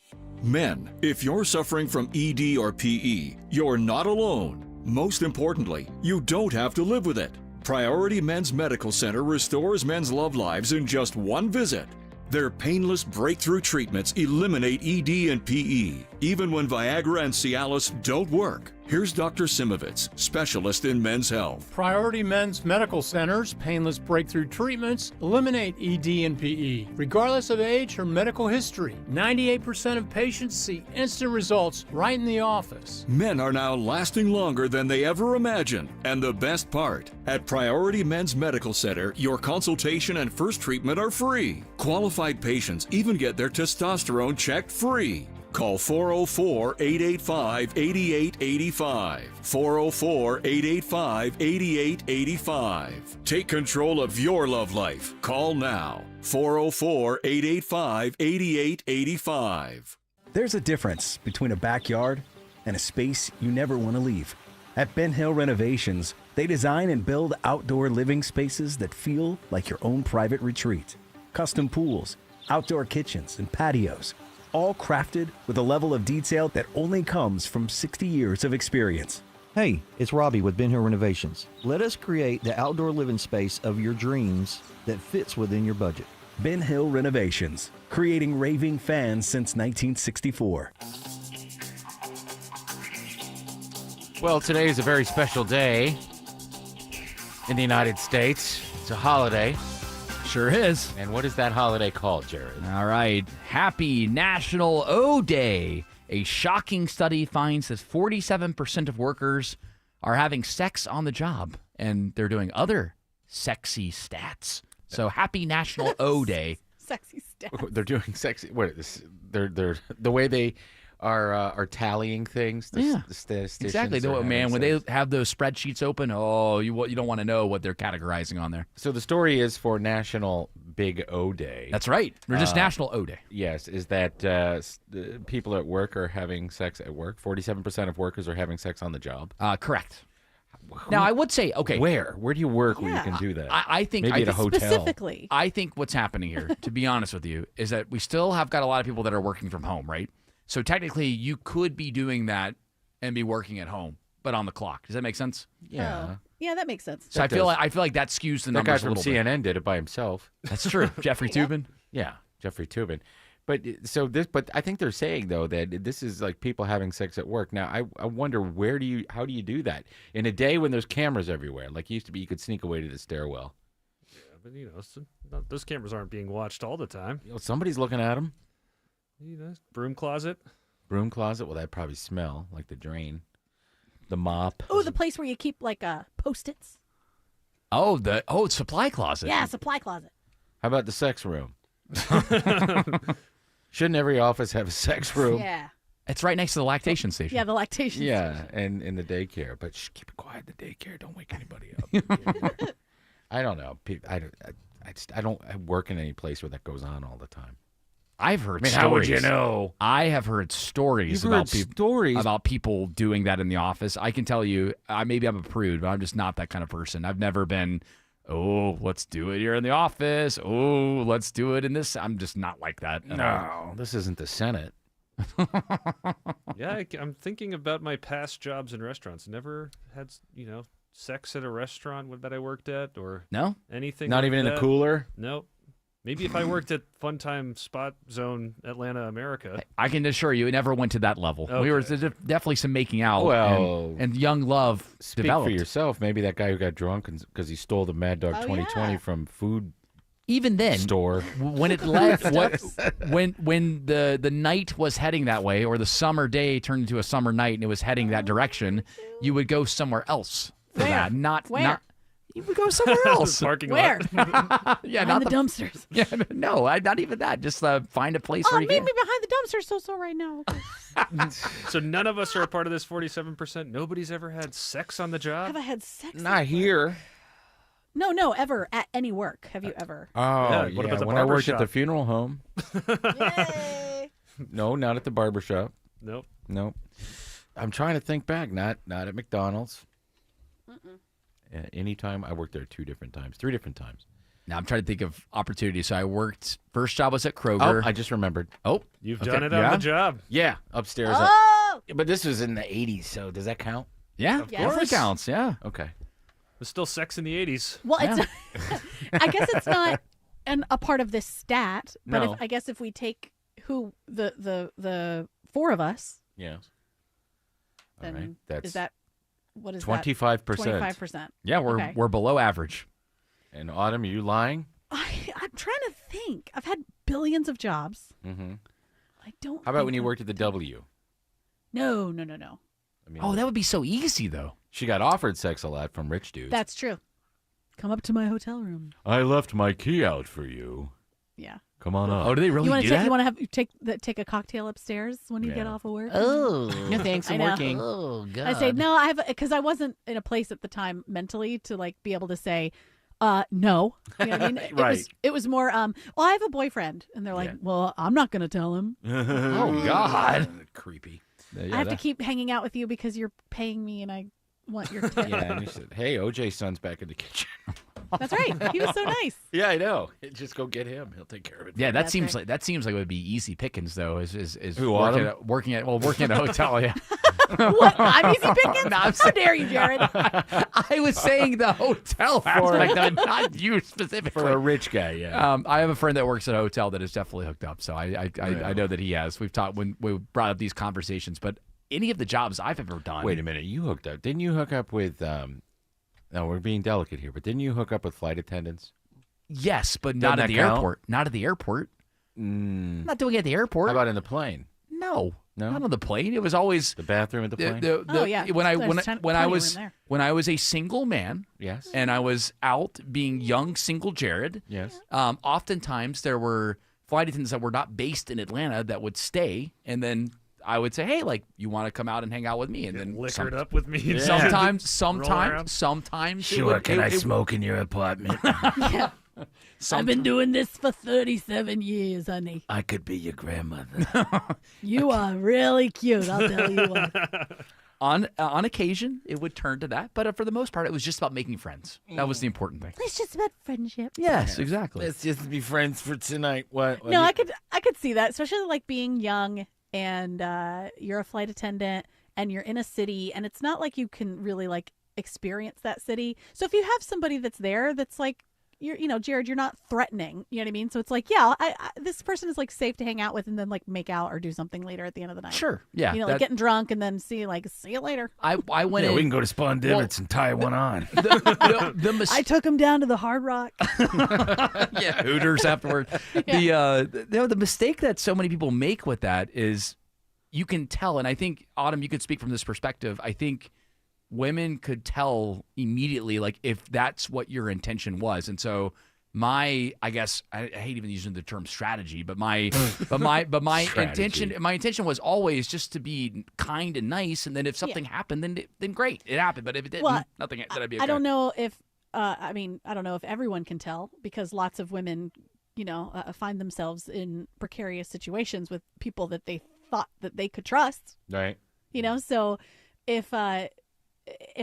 Men, if you're suffering from ED or PE, you're not alone. Most importantly, you don't have to live with it. Priority Men's Medical Center restores men's love lives in just one visit. Their painless breakthrough treatments eliminate ED and PE, even when Viagra and Cialis don't work. Here's Dr. Simovitz, specialist in men's health. Priority Men's Medical Center's painless breakthrough treatments eliminate ED and PE, regardless of age or medical history. 98% of patients see instant results right in the office. Men are now lasting longer than they ever imagined. And the best part, at Priority Men's Medical Center, your consultation and first treatment are free. Qualified patients even get their testosterone checked free. Call 404-885-8885. 404-885-8885. Take control of your love life. Call now. 404-885-8885. There's a difference between a backyard and a space you never want to leave. At Ben Hill Renovations, they design and build outdoor living spaces that feel like your own private retreat. Custom pools, outdoor kitchens, and patios, all crafted with a level of detail that only comes from 60 years of experience. Hey, it's Robbie with Ben Hill Renovations. Let us create the outdoor living space of your dreams that fits within your budget. Ben Hill Renovations, creating raving fans since 1964. Well, today is a very special day in the United States. It's a holiday. Sure is. And what is that holiday called, Jared? All right. Happy National O Day. A shocking study finds that 47% of workers are having sex on the job, and they're doing other sexy stats. So happy National O Day. Sexy stats. They're doing sexy. What? They're the way they are tallying things. The statisticians exactly. Man, when they have those spreadsheets open, you don't want to know what they're categorizing on there. So the story is for National Big O Day. That's right. Or just National O Day. Yes, is that people at work are having sex at work. 47% of workers are having sex on the job. Correct. Now, I would say, okay. Where do you work where you can do that? I think maybe at a hotel. Specifically. I think what's happening here, to be honest with you, is that we still have got a lot of people that are working from home, right? So technically, you could be doing that and be working at home, but on the clock. Does that make sense? Yeah. Oh. Yeah, that makes sense. So I feel like that skews the numbers a little bit. That guy from CNN did it by himself. That's true. Jeffrey Toobin? Yeah, Jeffrey Toobin. But I think they're saying though that this is like people having sex at work. Now I wonder how do you do that in a day when there's cameras everywhere? Like it used to be, you could sneak away to the stairwell. Yeah, but those cameras aren't being watched all the time. Somebody's looking at them. Broom closet. Broom closet. Well, that'd probably smell like the drain, the mop. Oh, the place where you keep like Post-its. Oh, supply closet. Yeah, supply closet. How about the sex room? Shouldn't every office have a sex room? Yeah. It's right next to the lactation station. Yeah, the lactation station. Yeah, and in the daycare. But keep it quiet in the daycare. Don't wake anybody up. I don't know. I don't work in any place where that goes on all the time. I've heard stories. How would you know? I have heard stories about people doing that in the office. I can tell you, maybe I'm a prude, but I'm just not that kind of person. I've never been, let's do it here in the office. Oh, let's do it in this. I'm just not like that. No, this isn't the Senate. Yeah, I'm thinking about my past jobs in restaurants. Never had, sex at a restaurant that I worked at or anything. Not like even in that. a cooler? Nope. Maybe if I worked at Funtime Spot Zone Atlanta, America. I can assure you, it never went to that level. Okay. We were definitely some making out. Well, and young love speak developed. for yourself. Maybe that guy who got drunk because he stole the Mad Dog 2020 from food. Even then, store when it left, when the night was heading that way, or the summer day turned into a summer night and it was heading that direction, you would go somewhere else for that. Not you would go somewhere else. Parking Where? lot. Yeah, Behind not the dumpsters. Yeah, no, not even that. Just find a place where you meet can. me behind the dumpster so right now. Okay. So none of us are a part of this 47%. Nobody's ever had sex on the job? Have I had sex? Not here. No, ever at any work. Have you ever? Oh, Yeah, yeah. what about the when I barber worked shop? at the funeral home. Yay. No, not at the barber shop. Nope. Nope. I'm trying to think back. Not at McDonald's. Anytime I worked there 3 different times. Now I'm trying to think of opportunities. So I worked. First job was at Kroger. Oh, I just remembered. Oh, You've okay. done it on the job. Yeah, upstairs. Oh! But this was in the 80s, so does that count? Yeah, Of definitely course. counts. Yeah. Okay. There's still sex in the 80s. Well, it's I guess it's not a part of this stat, but No. if we take who the 4 of us, Yes. All then right. That's is that what is 25%. 25%. Yeah, we're below average. And Autumn, are you lying? I'm trying to think. I've had billions of jobs. Mm-hmm. I don't. How about think when you that- worked at the W? No. I mean, Oh, that would be so easy though. she got offered sex a lot from rich dudes. That's true. Come up to my hotel room. I left my key out for you. Yeah. Come on up. Oh, do they really You want do to that? You want to take a cocktail upstairs when you get Yeah. off of work? Oh, no thanks, I'm I know. working. Oh God. I say no. I have because I wasn't in a place at the time mentally to like be able to say, no. You know what I mean? Right. It was more. Well, I have a boyfriend, and they're like, Yeah. well, I'm not going to tell him. Oh God, creepy. I have to keep hanging out with you because you're paying me, and I want your tip. Yeah, and he said, "Hey, OJ's son's back in the kitchen." That's right. He was so nice. Yeah, I know. Just go get him. He'll take care of it. Yeah, that That's seems right. like it would be easy pickings though. Is Who, working at a hotel? Yeah. What? I'm easy pickings? No, I'm How dare you, Jared? I was saying the hotel aspect, of it, not you specifically. For a rich guy, yeah. I have a friend that works at a hotel that is definitely hooked up, so I know that he has. We've talked when we brought up these conversations, but any of the jobs I've ever done. Wait a minute, you hooked up? Didn't you hook up with? No, we're being delicate here, but didn't you hook up with flight attendants? Yes, but Doesn't not at that the count? airport. Not at the airport. Mm. Not doing it at the airport. How about in the plane? No, No? not on the plane. It was always The bathroom at the plane? Oh, yeah. When I There's when I plenty of was room there. when I was a single man, Yes. and I was out being young single Jared. Yes. Oftentimes there were flight attendants that were not based in Atlanta that would stay, and then I would say, "Hey, like, you want to come out and hang out with me?" And then Liquored up with me. Yeah. Sometimes it Sure, would- can I it- smoke in your apartment? Yeah. I've been doing this for 37 years, honey. I could be your grandmother. You are really cute, I'll tell you what. On occasion, it would turn to that, but for the most part, it was just about making friends. That was the important thing. It's just about friendship. Yes, exactly. Let's just be friends for tonight. What? No, I could see that, especially like being young and you're a flight attendant and you're in a city and it's not like you can really like experience that city. So if you have somebody that's there that's like Jared, you're not threatening. You know what I mean? So it's like, yeah, this person is like safe to hang out with and then like make out or do something later at the end of the night. Sure. Yeah. Like getting drunk and then see you later. I went in. We can go to Spawn Divots and tie one on. I took him down to the Hard Rock. Yeah, Hooters afterward. Yeah. The mistake that so many people make with that is you can tell, and I think, Autumn, you could speak from this perspective. I think women could tell immediately, like, if that's what your intention was. And so I guess I hate even using the term strategy, but my intention was always just to be kind and nice. And then if something happened, then great, it happened. But if it didn't, nothing, then I'd be okay. I don't know if I don't know if everyone can tell, because lots of women, find themselves in precarious situations with people that they thought that they could trust. Right. So if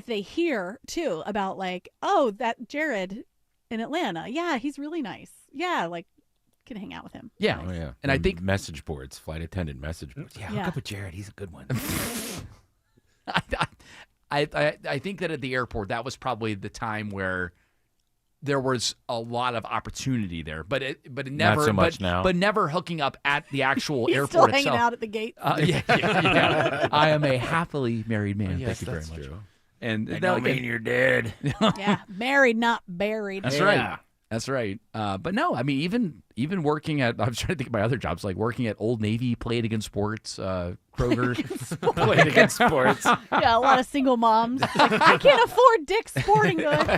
they hear too about like, oh, that Jared in Atlanta, yeah, he's really nice. Yeah, like can hang out with him. Yeah. Oh, yeah. And I think message boards, flight attendant message boards. Yeah, hook up with Jared. He's a good one. I think that at the airport, that was probably the time where there was a lot of opportunity there, but it never, not so much now. But never hooking up at the actual He's airport still itself. hanging out at the gate. Yeah. I am a happily married man. Yes, Thank you very that's much. true. And That don't mean you're dead. Yeah, married, not buried. That's right. That's right. But no, I mean, even working at, I was trying to think of my other jobs, like working at Old Navy, Played Against Sports, Kroger, Played Against Sports. Yeah, a lot of single moms. Like, I can't afford Dick's Sporting Goods.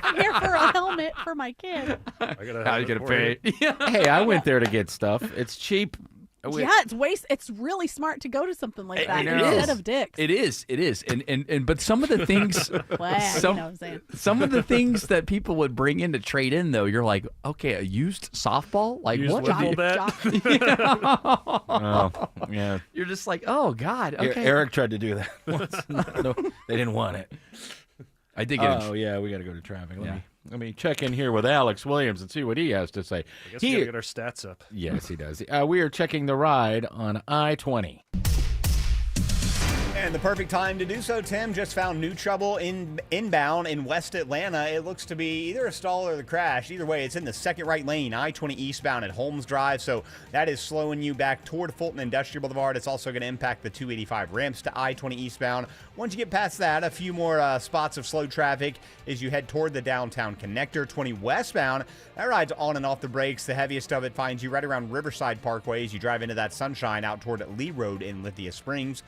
I'm here for a helmet for my kid. How you gonna pay? Hey, I went there to get stuff. It's cheap. Yeah, it's really smart to go to something like that It instead is. of Dick's. It is. And but some of the things, Well, you know what I'm saying. some of the things that people would bring in to trade in, though, you're like, okay, a used softball, like Used what? wiffle bat? Oh, yeah. You're just like, oh God. Okay. Eric tried to do that once. No, they didn't want it. I did get. Oh yeah, we got to go to traffic. Let me check in here with Alex Williams and see what he has to say. I guess we gotta get our stats up. Yes, he does. We are checking the ride on I-20. And the perfect time to do so, Tim. Just found new trouble inbound in West Atlanta. It looks to be either a stall or the crash. Either way, it's in the second right lane, I-20 eastbound at Holmes Drive. So that is slowing you back toward Fulton Industrial Boulevard. It's also going to impact the 285 ramps to I-20 eastbound. Once you get past that, a few more spots of slow traffic as you head toward the downtown connector. 20 westbound, that ride's on and off the brakes. The heaviest of it finds you right around Riverside Parkway as you drive into that Sunshine out toward Lee Road in Lithia Springs.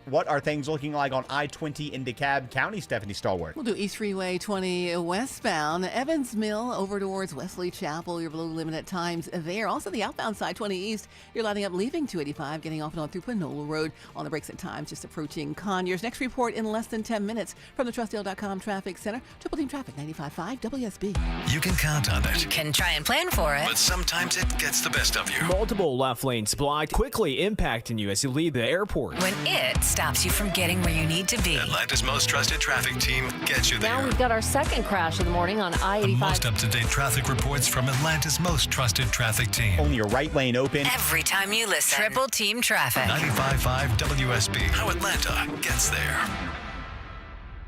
What are things looking like on I-20 in DeKalb County, Stephanie Stallworth? We'll do East Freeway 20 westbound, Evans Mill over towards Wesley Chapel. You're below limit at times there. Also, the outbound side, 20 east, you're lining up leaving 285, getting off and on through Panola Road. On the brakes at times, just approaching Conyers. Next report in less than 10 minutes from the TrustDale.com Traffic Center. Triple Team Traffic, 95.5 WSB. You can count on it. You can try and plan for it. But sometimes it gets the best of you. Multiple left lanes blocked, quickly impacting you as you leave the airport. When it stops you from getting where you need to be. Atlanta's most trusted traffic team gets you there. Now we've got our second crash of the morning on I-85. The most up-to-date traffic reports from Atlanta's most trusted traffic team. Only your right lane open. Every time you listen. Triple Team Traffic. 95.5 WSB. How Atlanta gets there.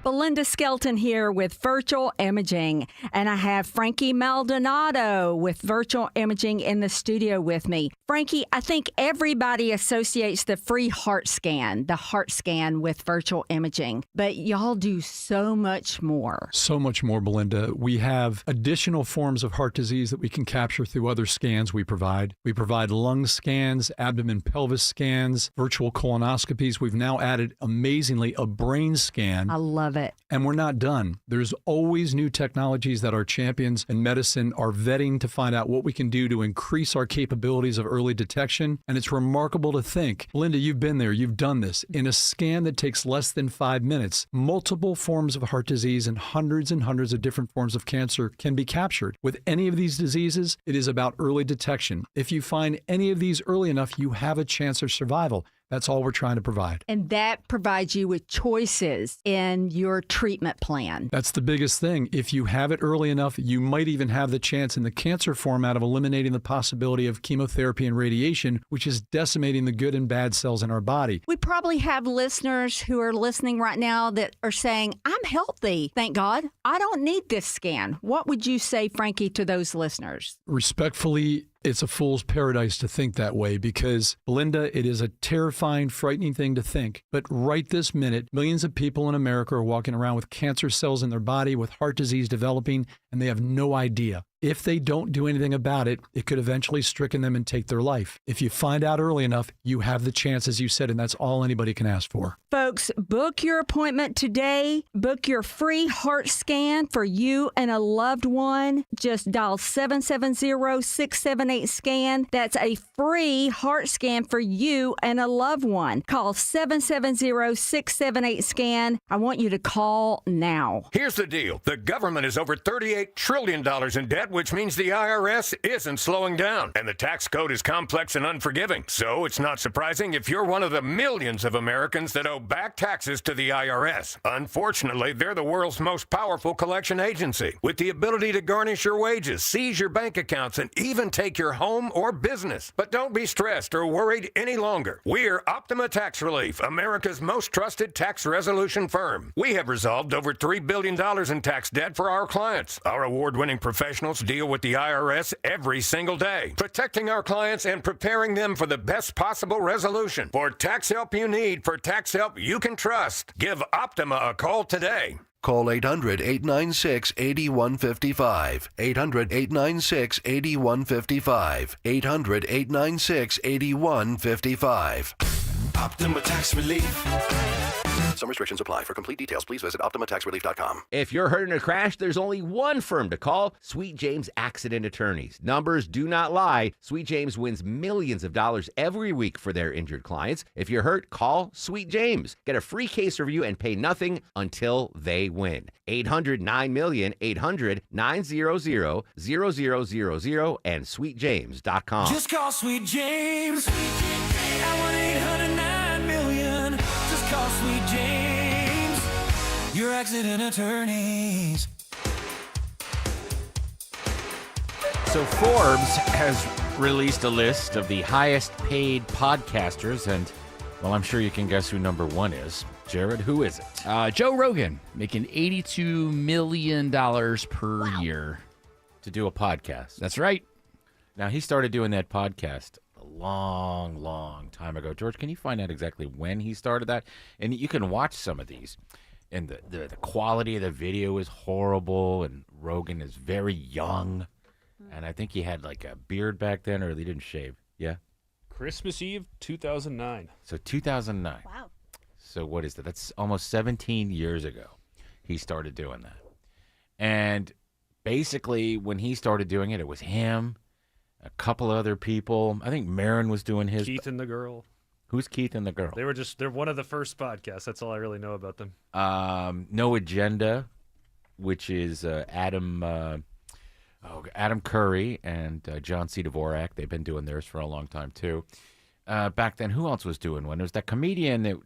Belinda Skelton here with Virtual Imaging, and I have Frankie Maldonado with Virtual Imaging in the studio with me. Frankie, I think everybody associates the free heart scan with Virtual Imaging, but y'all do so much more. So much more, Belinda. We have additional forms of heart disease that we can capture through other scans we provide. We provide lung scans, abdomen pelvis scans, virtual colonoscopies. We've now added, amazingly, a brain scan. I love it. And we're not done. There's always new technologies that our champions in medicine are vetting to find out what we can do to increase our capabilities of early detection. And it's remarkable to think, Linda, you've been there, you've done this. In a scan that takes less than 5 minutes, multiple forms of heart disease and hundreds of different forms of cancer can be captured. With any of these diseases, it is about early detection. If you find any of these early enough, you have a chance of survival. That's all we're trying to provide. And that provides you with choices in your treatment plan. That's the biggest thing. If you have it early enough, you might even have the chance in the cancer format of eliminating the possibility of chemotherapy and radiation, which is decimating the good and bad cells in our body. We probably have listeners who are listening right now that are saying, I'm healthy, thank God. I don't need this scan. What would you say, Frankie, to those listeners? Respectfully, it's a fool's paradise to think that way because, Belinda, it is a terrifying, frightening thing to think. But right this minute, millions of people in America are walking around with cancer cells in their body, with heart disease developing, and they have no idea. If they don't do anything about it, it could eventually stricken them and take their life. If you find out early enough, you have the chance, as you said, and that's all anybody can ask for. Folks, book your appointment today. Book your free heart scan for you and a loved one. Just dial 770-678-SCAN. That's a free heart scan for you and a loved one. Call 770-678-SCAN. I want you to call now. Here's the deal. The government is over $38 trillion in debt, which means the IRS isn't slowing down. And the tax code is complex and unforgiving. So it's not surprising if you're one of the millions of Americans that owe back taxes to the IRS. Unfortunately, they're the world's most powerful collection agency, with the ability to garnish your wages, seize your bank accounts, and even take your home or business. But don't be stressed or worried any longer. We're Optima Tax Relief, America's most trusted tax resolution firm. We have resolved over $3 billion in tax debt for our clients. Our award-winning professionals deal with the IRS every single day, protecting our clients and preparing them for the best possible resolution. For tax help you need, for tax help you can trust, give Optima a call today. Call 800-896-8155. 800-896-8155. 800-896-8155. Optima Tax Relief. Some restrictions apply. For complete details, please visit OptimaTaxRelief.com. If you're hurt in a crash, there's only one firm to call, Sweet James Accident Attorneys. Numbers do not lie. Sweet James wins millions of dollars every week for their injured clients. If you're hurt, call Sweet James. Get a free case review and pay nothing until they win. 800-9-MILLION, 800-900-0000, and sweetjames.com. Just call Sweet James at 1-800-9-MILLION. Just call Sweet James, your accident attorneys. So Forbes has released a list of the highest paid podcasters, and, well, I'm sure you can guess who number one is. Jared, who is it? Joe Rogan, making $82 million per year. To do a podcast. That's right. Now, he started doing that podcast a long time ago. George, can you find out exactly when he started that? And you can watch some of these. And the quality of the video is horrible, and Rogan is very young. And I think he had like a beard back then, or he didn't shave. Yeah? Christmas Eve, 2009. So 2009. Wow. So what is that? That's almost 17 years ago he started doing that. And basically when he started doing it, it was him, a couple other people. I think Marin was doing his. Keith and the Girl. Who's Keith and the Girl? They're one of the first podcasts. That's all I really know about them. No Agenda, which is Adam Curry and John C. Dvorak. They've been doing theirs for a long time, too. Back then, who else was doing one? It was that comedian that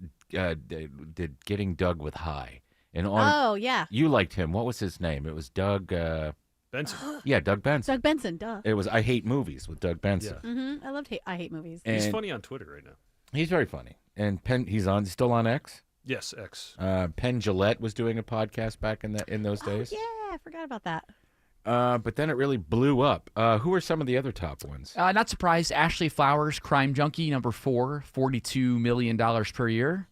did Getting Doug with High. And oh, yeah. You liked him. What was his name? It was Doug... Benson. Yeah, Doug Benson. Doug Benson, duh. It was I Hate Movies with Doug Benson. Yeah. I loved I Hate Movies. And he's funny on Twitter right now. He's very funny. And he's still on X? Yes, X. Penn Jillette was doing a podcast back in those days. Yeah, I forgot about that. But then it really blew up. Who are some of the other top ones? Not surprised. Ashley Flowers, Crime Junkie, number 4, $42 million per year.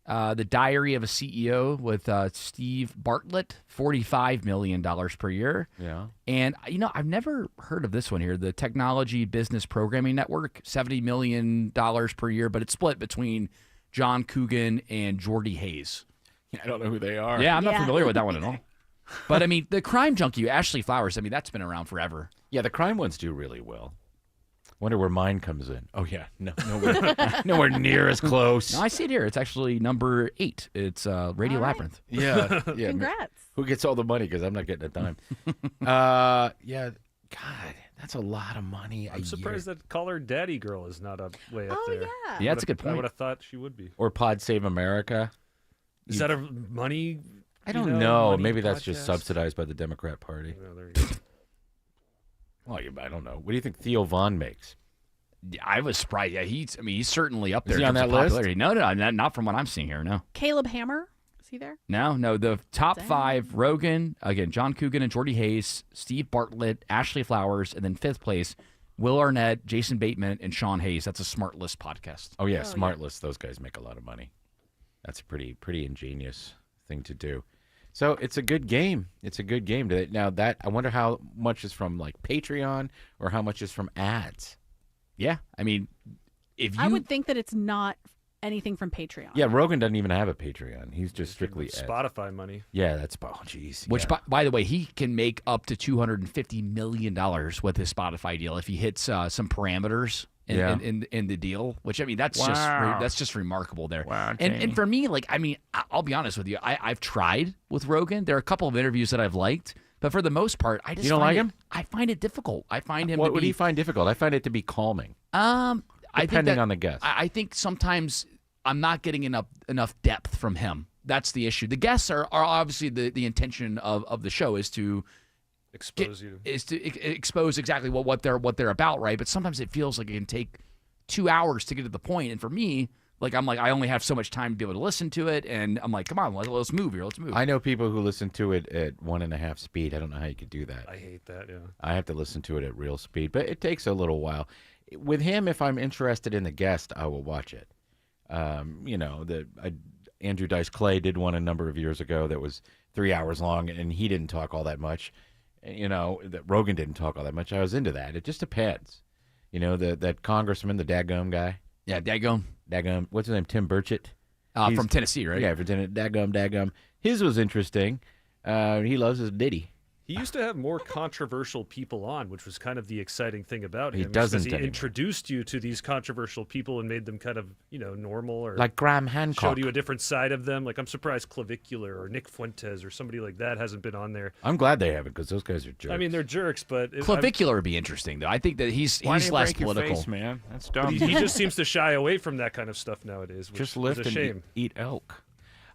The Diary of a CEO with Steve Bartlett, $45 million per year. Yeah. And, I've never heard of this one here. The Technology Business Programming Network, $70 million per year, but it's split between John Coogan and Jordy Hayes. I don't know who they are. Yeah, I'm not familiar with that one at all. But, the Crime Junkie, Ashley Flowers, that's been around forever. Yeah, the crime ones do really well. Wonder where mine comes in. Oh, yeah. Nowhere near as close. No, I see it here. It's actually number 8. It's Radio Labyrinth. Yeah. Congrats. Who gets all the money? Because I'm not getting a dime. Yeah. God, That's a lot of money. I'm surprised that Call Her Daddy Girl is not up way up there. Yeah, that's a good I point. would have thought she would be. Or Pod Save America. Is that a money? I don't know. money Maybe that's just podcast? subsidized by the Democrat Party. Well, there you go. Well, I don't know. What do you think Theo Vaughn makes? I was surprised. Yeah, he's certainly up Is there. he in on terms of that list? popularity. No, not from what I'm seeing here. No. Caleb Hammer, is he there? No. The top 5: Rogan, again, John Coogan and Jordy Hayes, Steve Bartlett, Ashley Flowers, and then 5th place, Will Arnett, Jason Bateman, and Sean Hayes. That's a Smart List podcast. Oh yeah, Smart List. Those guys make a lot of money. That's a pretty ingenious thing to do. So it's a good game. It's a good game. Now that I wonder how much is from like Patreon or how much is from ads. Yeah, I mean, if you I would think that it's not anything from Patreon. Yeah, Rogan doesn't even have a Patreon. He's just strictly ads. Spotify money. Yeah, that's jeez. Which, by the way, he can make up to $250 million with his Spotify deal if he hits some parameters in the deal. Which, I mean, that's just remarkable there. Wow, and for me, like, I mean, I'll be honest with you, I've tried with Rogan. There are a couple of interviews that I've liked, but for the most part, I just You don't like him? I find it difficult. I find him. What would he find difficult? I find it to be calming. Depending on the guest. I think sometimes I'm not getting enough depth from him. That's the issue. The guests are obviously the intention of the show is to expose expose exactly what they're about, right? But sometimes it feels like it can take 2 hours to get to the point. And for me, I only have so much time to be able to listen to it, and I'm like, come on, let's move here. Let's move. I know people who listen to it at 1.5 speed. I don't know how you could do that. I hate that. Yeah. I have to listen to it at real speed, but it takes a little while. With him, if I'm interested in the guest, I will watch it. Andrew Dice Clay did one a number of years ago that was 3 hours long, and he didn't talk all that much. That Rogan didn't talk all that much. I was into that. It just depends. That congressman, the Daggum guy. Yeah, Daggum. What's his name? Tim Burchett. From Tennessee, right? Yeah, from Tennessee. Daggum. His was interesting. He loves his Diddy. He used to have more controversial people on, which was kind of the exciting thing about him. He doesn't because he anymore. introduced you to these controversial people and made them kind of, normal, or like Graham Hancock. Showed you a different side of them. Like, I'm surprised Clavicular or Nick Fuentes or somebody like that hasn't been on there. I'm glad they haven't, because those guys are jerks. I mean, they're jerks, but Clavicular would be interesting, though. I think that he's Why do you less break your political. face, man? That's dumb. He just seems to shy away from that kind of stuff nowadays, which Just is lift a and shame. eat elk.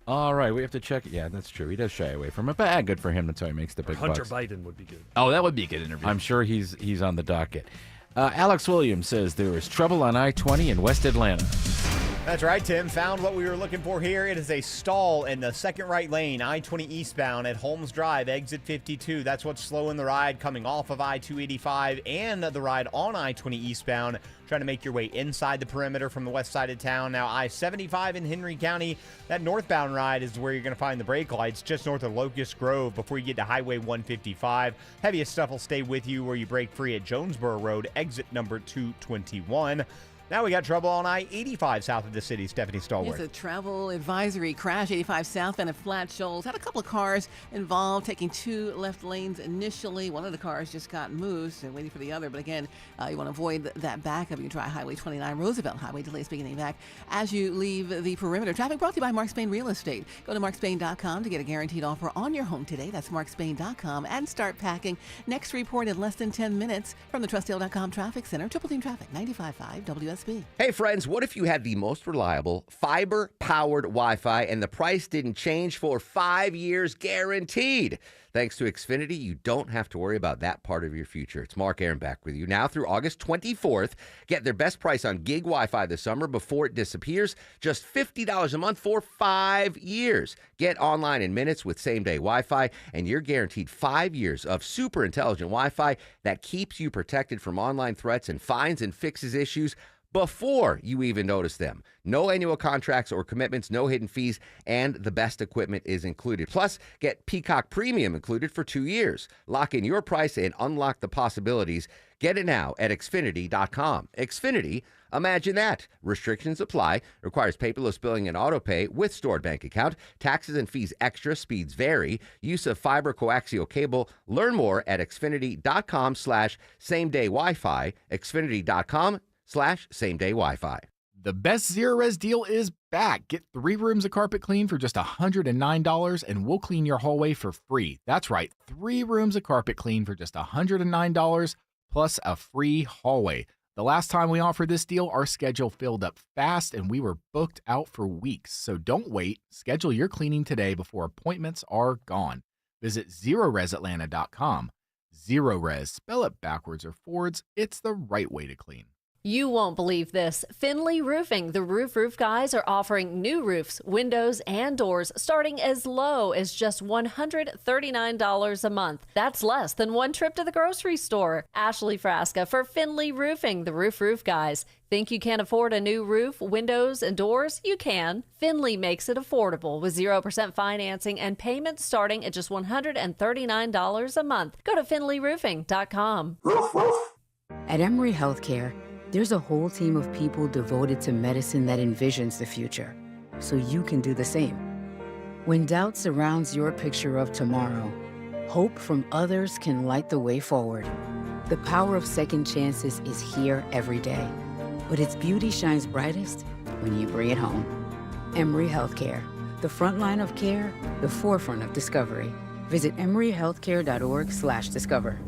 All right, we have to check. Yeah, that's true. He does shy away from it, but good for him. That's how he makes the big Hunter bucks. Biden would be good. Oh, that would be a good interview. I'm sure he's on the docket. Alex Williams says there is trouble on I-20 in West Atlanta. That's right, Tim. Found what we were looking for here. It is a stall in the second right lane, I-20 eastbound at Holmes Drive, exit 52. That's what's slowing the ride coming off of I-285 and the ride on I-20 eastbound, trying to make your way inside the perimeter from the west side of town. Now, I-75 in Henry County, that northbound ride is where you're going to find the brake lights just north of Locust Grove before you get to Highway 155. Heaviest stuff will stay with you where you break free at Jonesboro Road, exit number 221. Now we got trouble on I-85 south of the city. Stephanie Stallworth. It's a travel advisory crash. 85 southbound at Flat Shoals. Had a couple of cars involved, taking 2 left lanes initially. One of the cars just got moved, so waiting for the other. But again, you want to avoid that backup. You can try Highway 29, Roosevelt Highway. Delays beginning back as you leave the perimeter. Traffic brought to you by Mark Spain Real Estate. Go to markspain.com to get a guaranteed offer on your home today. That's markspain.com, and start packing. Next report in less than 10 minutes from the Trustdale.com Traffic Center. Triple Team Traffic, 95.5 WSB. Hey friends, what if you had the most reliable fiber-powered Wi-Fi and the price didn't change for 5 years guaranteed? Thanks to Xfinity, you don't have to worry about that part of your future. It's Mark Aaron back with you now through August 24th. Get their best price on gig Wi-Fi this summer before it disappears. Just $50 a month for 5 years. Get online in minutes with same-day Wi-Fi, and you're guaranteed 5 years of super intelligent Wi-Fi that keeps you protected from online threats and finds and fixes issues before you even notice them. No annual contracts or commitments, no hidden fees, and the best equipment is included. Plus, get Peacock Premium included for 2 years. Lock in your price and unlock the possibilities. Get it now at Xfinity.com. Xfinity, imagine that. Restrictions apply. Requires paperless billing and auto pay with stored bank account. Taxes and fees extra. Speeds vary. Use of fiber coaxial cable. Learn more at Xfinity.com/same-day Wi-Fi. Xfinity.com/same-day Wi-Fi. The best Zero Res deal is back. Get 3 rooms of carpet clean for just $109, and we'll clean your hallway for free. That's right, 3 rooms of carpet clean for just $109, plus a free hallway. The last time we offered this deal, our schedule filled up fast and we were booked out for weeks. So don't wait. Schedule your cleaning today before appointments are gone. Visit ZeroResAtlanta.com. Zero Res, spell it backwards or forwards. It's the right way to clean. You won't believe this. Finley Roofing, the roof guys, are offering new roofs, windows, and doors starting as low as just $139 a month. That's less than one trip to the grocery store. Ashley Frasca for Finley Roofing, the roof guys. Think you can't afford a new roof, windows, and doors? You can. Finley makes it affordable with 0% financing and payments starting at just $139 a month. Go to finleyroofing.com. At Emory Healthcare, there's a whole team of people devoted to medicine that envisions the future, so you can do the same. When doubt surrounds your picture of tomorrow, hope from others can light the way forward. The power of second chances is here every day, but its beauty shines brightest when you bring it home. Emory Healthcare, the front line of care, the forefront of discovery. Visit emoryhealthcare.org/discover.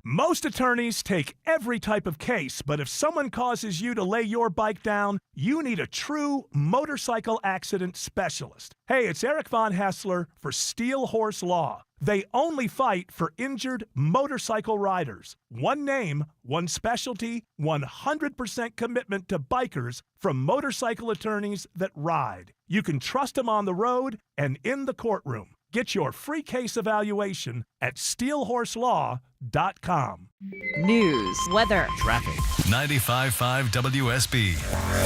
Most attorneys take every type of case, but if someone causes you to lay your bike down, you need a true motorcycle accident specialist. Hey, it's Eric Von Hassler for Steel Horse Law. They only fight for injured motorcycle riders. One name, one specialty, 100% commitment to bikers from motorcycle attorneys that ride. You can trust them on the road and in the courtroom. Get your free case evaluation at steelhorselaw.com. News, weather, traffic. 95.5 WSB,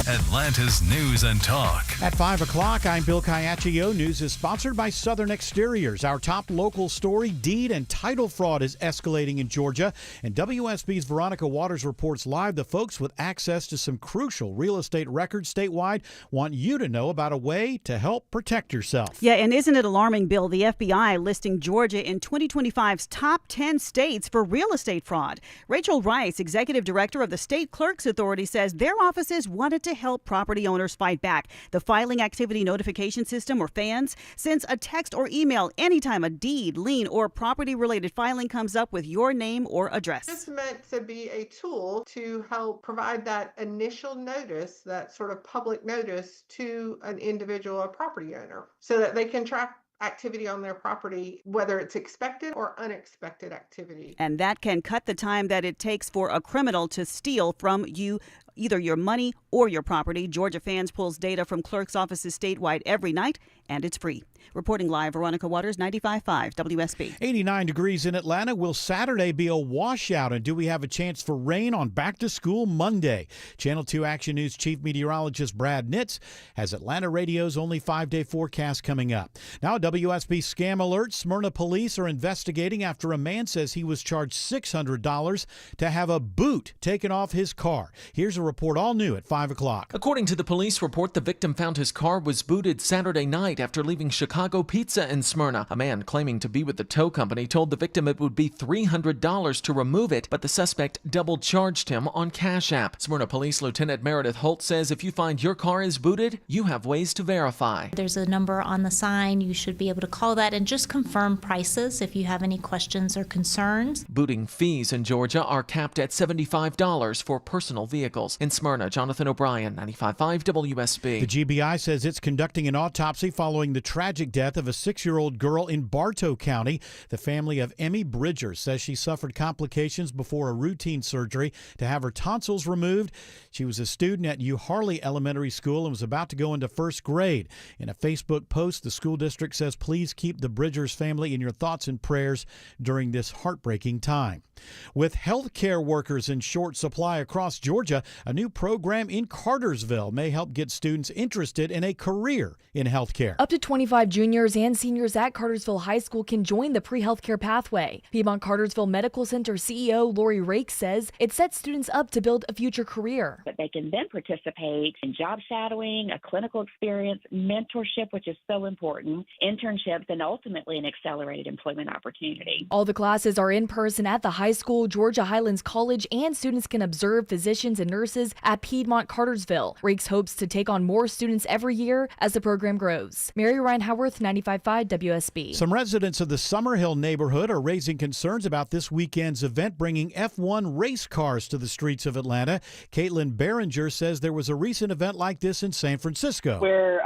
Atlanta's News and Talk. At 5 o'clock, I'm Bill Caiaccio. News is sponsored by Southern Exteriors. Our top local story, deed and title fraud is escalating in Georgia. And WSB's Veronica Waters reports live. The folks with access to some crucial real estate records statewide want you to know about a way to help protect yourself. Yeah, and isn't it alarming, Bill? The FBI listing Georgia in 2025's top 10 states for real estate fraud. Rachel Rice, executive director of the State Clerks Authority, says their offices wanted to help property owners fight back. The Filing Activity Notification System, or FANS, sends a text or email anytime a deed, lien, or property-related filing comes up with your name or address. It's meant to be a tool to help provide that initial notice, that sort of public notice to an individual or property owner so that they can track activity on their property, whether it's expected or unexpected activity. And that can cut the time that it takes for a criminal to steal from you, either your money or your property. Georgia Fans pulls data from clerks' offices statewide every night, and it's free. Reporting live, Veronica Waters, 95.5 WSB. 89 degrees in Atlanta. Will Saturday be a washout? And do we have a chance for rain on Back to School Monday? Channel 2 Action News Chief Meteorologist Brad Nitz has Atlanta Radio's only 5-day forecast coming up. Now, a WSB scam alert. Smyrna police are investigating after a man says he was charged $600 to have a boot taken off his car. Here's a report all new at 5 o'clock. According to the police report, the victim found his car was booted Saturday night after leaving Chicago Pizza in Smyrna. A man claiming to be with the tow company told the victim it would be $300 to remove it, but the suspect double charged him on Cash App. Smyrna Police Lieutenant Meredith Holt says if you find your car is booted, you have ways to verify. There's a number on the sign. You should be able to call that and just confirm prices if you have any questions or concerns. Booting fees in Georgia are capped at $75 for personal vehicles. In Smyrna, Jonathan O'Brien, 95.5 WSB. The GBI says it's conducting an autopsy following the tragic death of a 6-year-old girl in Bartow County. The family of Emmy Bridgers says she suffered complications before a routine surgery to have her tonsils removed. She was a student at Harley Elementary School and was about to go into first grade. In a Facebook post, the school district says please keep the Bridgers family in your thoughts and prayers during this heartbreaking time. With health care workers in short supply across Georgia, a new program in Cartersville may help get students interested in a career in health care. Up to 25 juniors and seniors at Cartersville High School can join the pre-healthcare pathway. Piedmont Cartersville Medical Center CEO Lori Rake says it sets students up to build a future career. But they can then participate in job shadowing, a clinical experience, mentorship, which is so important, internships, and ultimately an accelerated employment opportunity. All the classes are in person at the high school, Georgia Highlands College, and students can observe physicians and nurses classes at Piedmont Cartersville. Rakes hopes to take on more students every year as the program grows. Mary Ryan Howarth, 95.5 WSB. Some residents of the Summerhill neighborhood are raising concerns about this weekend's event bringing F1 race cars to the streets of Atlanta. Caitlin Behringer says there was a recent event like this in San Francisco, where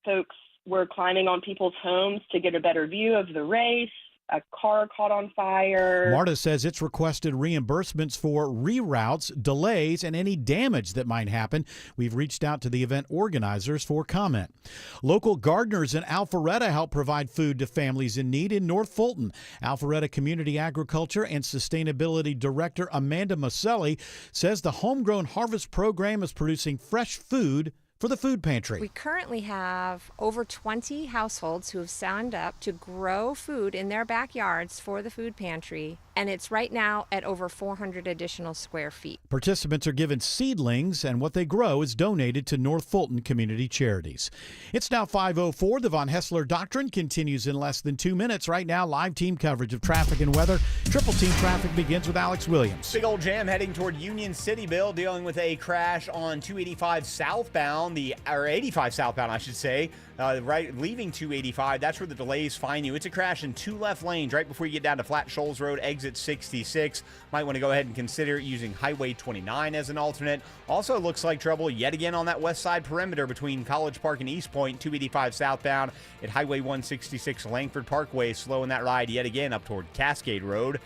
folks were climbing on people's homes to get a better view of the race. A car caught on fire. MARTA says it's requested reimbursements for reroutes, delays, and any damage that might happen. We've reached out to the event organizers for comment. Local gardeners in Alpharetta help provide food to families in need in North Fulton. Alpharetta Community Agriculture and Sustainability Director Amanda Maselli says the Homegrown Harvest Program is producing fresh food for the food pantry. We currently have over 20 households who have signed up to grow food in their backyards for the food pantry, and it's right now at over 400 additional square feet. Participants are given seedlings, and what they grow is donated to North Fulton community charities. It's now 5:04. The Von Hessler Doctrine continues in less than 2 minutes. Right now, live team coverage of traffic and weather. Triple team traffic begins with Alex Williams. Big old jam heading toward Union City, Bill, dealing with a crash on 285 southbound, or 85 southbound, I should say. Right, leaving 285, that's where the delays find you. It's a crash in 2 left lanes right before you get down to Flat Shoals Road, exit 66. Might want to go ahead and consider using Highway 29 as an alternate. Also looks like trouble yet again on that west side perimeter between College Park and East Point, 285 southbound at Highway 166 Langford Parkway, slowing that ride yet again up toward Cascade Road.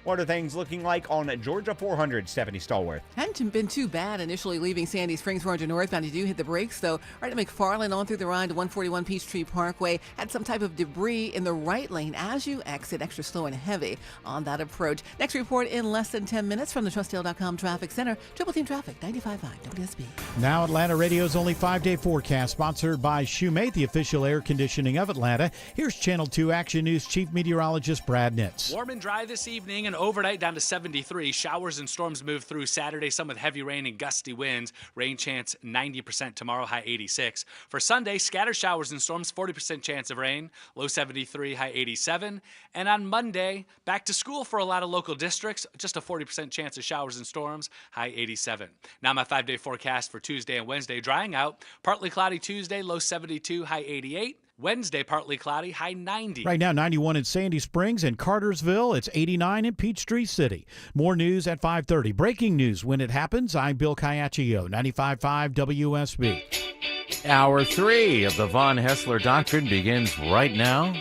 What are things looking like on Georgia 400, Stephanie Stallworth? Hadn't been too bad initially leaving Sandy Springs, Georgia northbound. You do hit the brakes, though. Right to McFarland on through the ride to 141 Peachtree Parkway. Had some type of debris in the right lane as you exit. Extra slow and heavy on that approach. Next report in less than 10 minutes from the TrustDale.com Traffic Center. Triple Team Traffic, 95.5 WSB. Now Atlanta Radio's only 5-day forecast, sponsored by Shoemate, the official air conditioning of Atlanta. Here's Channel 2 Action News Chief Meteorologist Brad Nitz. Warm and dry this evening and overnight down to 73. Showers and storms move through Saturday, some with heavy rain and gusty winds. Rain chance 90% tomorrow, high 86. For Sunday, scattered showers and storms, 40% chance of rain, low 73, high 87. And on Monday, back to school for a lot of local districts, just a 40% chance of showers and storms, high 87. Now my 5-day forecast for Tuesday and Wednesday, drying out. Partly cloudy Tuesday, low 72, high 88. Wednesday, partly cloudy, high 90. Right now, 91 in Sandy Springs and Cartersville. It's 89 in Peachtree City. More news at 5:30. Breaking news when it happens. I'm Bill Caiaccio, 95.5 WSB. Hour 3 of the Von Hessler Doctrine begins right now.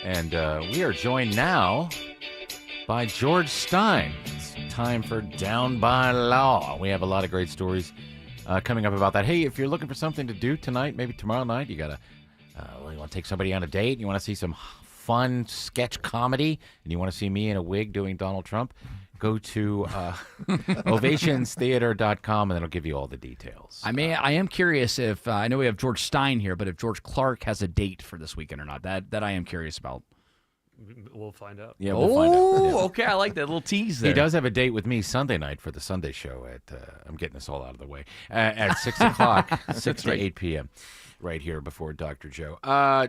And we are joined now by George Stein. It's time for Down by Law. We have a lot of great stories coming up about that. Hey, if you're looking for something to do tonight, maybe tomorrow night, you got to you want to take somebody on a date, you want to see some fun sketch comedy, and you want to see me in a wig doing Donald Trump, go to ovationstheater.com, and it'll give you all the details. I am curious if, I know we have George Stein here, but if George Clark has a date for this weekend or not. That I am curious about. We'll find out. Yeah, we'll find out. Yeah. Okay, I like that little tease there. He does have a date with me Sunday night for the Sunday show at, I'm getting this all out of the way, at 6 o'clock, 6 to 8 p.m., right here before Dr. Joe.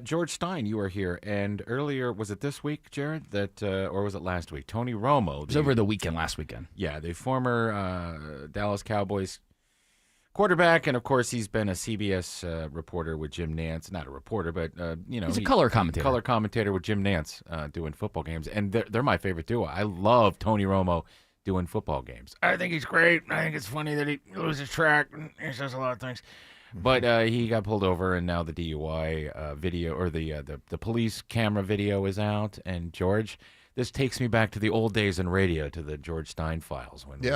George Stein, you are here, and earlier, was it this week, Jared, that, or was it last week? Tony Romo. It was over the weekend, last weekend. Yeah, the former Dallas Cowboys quarterback, and of course he's been a CBS reporter with Jim Nantz. Not a reporter, but he's a color commentator. Color commentator with Jim Nantz doing football games, and they're my favorite duo. I love Tony Romo doing football games. I think he's great. I think it's funny that he loses track and he says a lot of things. But he got pulled over, and now the DUI video, or the police camera video, is out. And George, this takes me back to the old days in radio, to the George Stein files, when we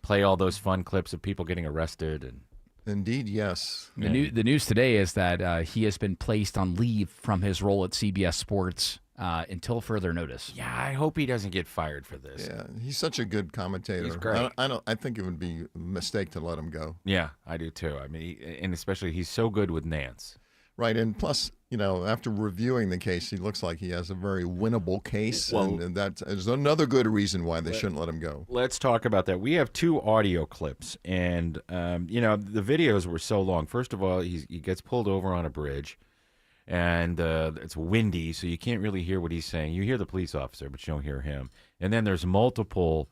play all those fun clips of people getting arrested. And indeed, yes. The news today is that he has been placed on leave from his role at CBS Sports until further notice. Yeah, I hope he doesn't get fired for this. Yeah, he's such a good commentator. He's great. I think it would be a mistake to let him go. Yeah, I do too. I mean, and especially he's so good with Nantz. Right, and plus, after reviewing the case, he looks like he has a very winnable case, and that is another good reason why they shouldn't let him go. Let's talk about that. We have 2 audio clips, and the videos were so long. First of all, he gets pulled over on a bridge, and it's windy, so you can't really hear what he's saying. You hear the police officer, but you don't hear him. And then there's multiple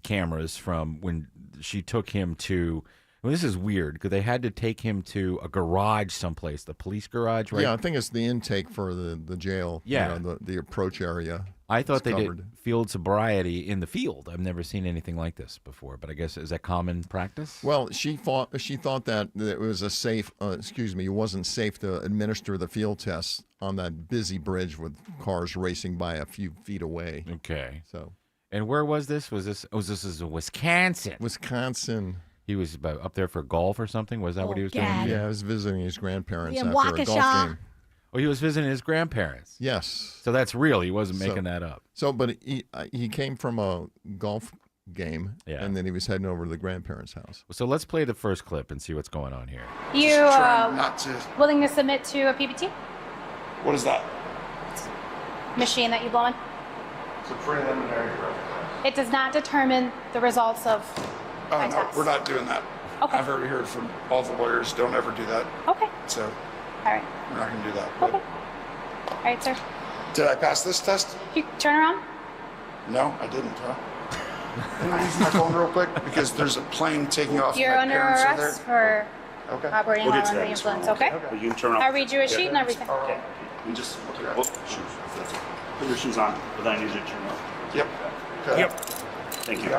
cameras from when she took him to. Well, this is weird because they had to take him to a garage someplace, the police garage, right? Yeah, I think it's the intake for the jail. Yeah. The approach area. I thought they covered. did field sobriety in the field. I've never seen anything like this before, but I guess is that common practice? Well, she thought that it was a safe. It wasn't safe to administer the field tests on that busy bridge with cars racing by a few feet away. Okay. So. And where was this? This is Wisconsin. Wisconsin. He was up there for golf or something? Was that what he was doing? Yeah, he was visiting his grandparents In after a golf Waukesha. game. Oh, he was visiting his grandparents. Yes. So that's real. He wasn't making that up. So, but he came from a golf game, and then he was heading over to the grandparents' house. So let's play the first clip and see what's going on here. You not to. willing to submit to a PBT What is that? machine that you blow in? It's a preliminary drug test. It does not determine the results of Oh, my no, test. we're not doing that. Okay. I've already heard from all the lawyers, don't ever do that. Okay. So All right. we're not going to do that. Okay. All right, sir. Did I pass this test? You turn around. No, I didn't, huh? Can I use my phone real quick? Because there's a plane taking off. You're My under parents are arrest there. for Okay. operating We'll while get to under the that. influence, okay? But you can turn off. I'll read you a sheet and everything. Okay. You just shoes. Put your shoes on, but then I need you to turn off. Yep. Okay. Yep. Thank you.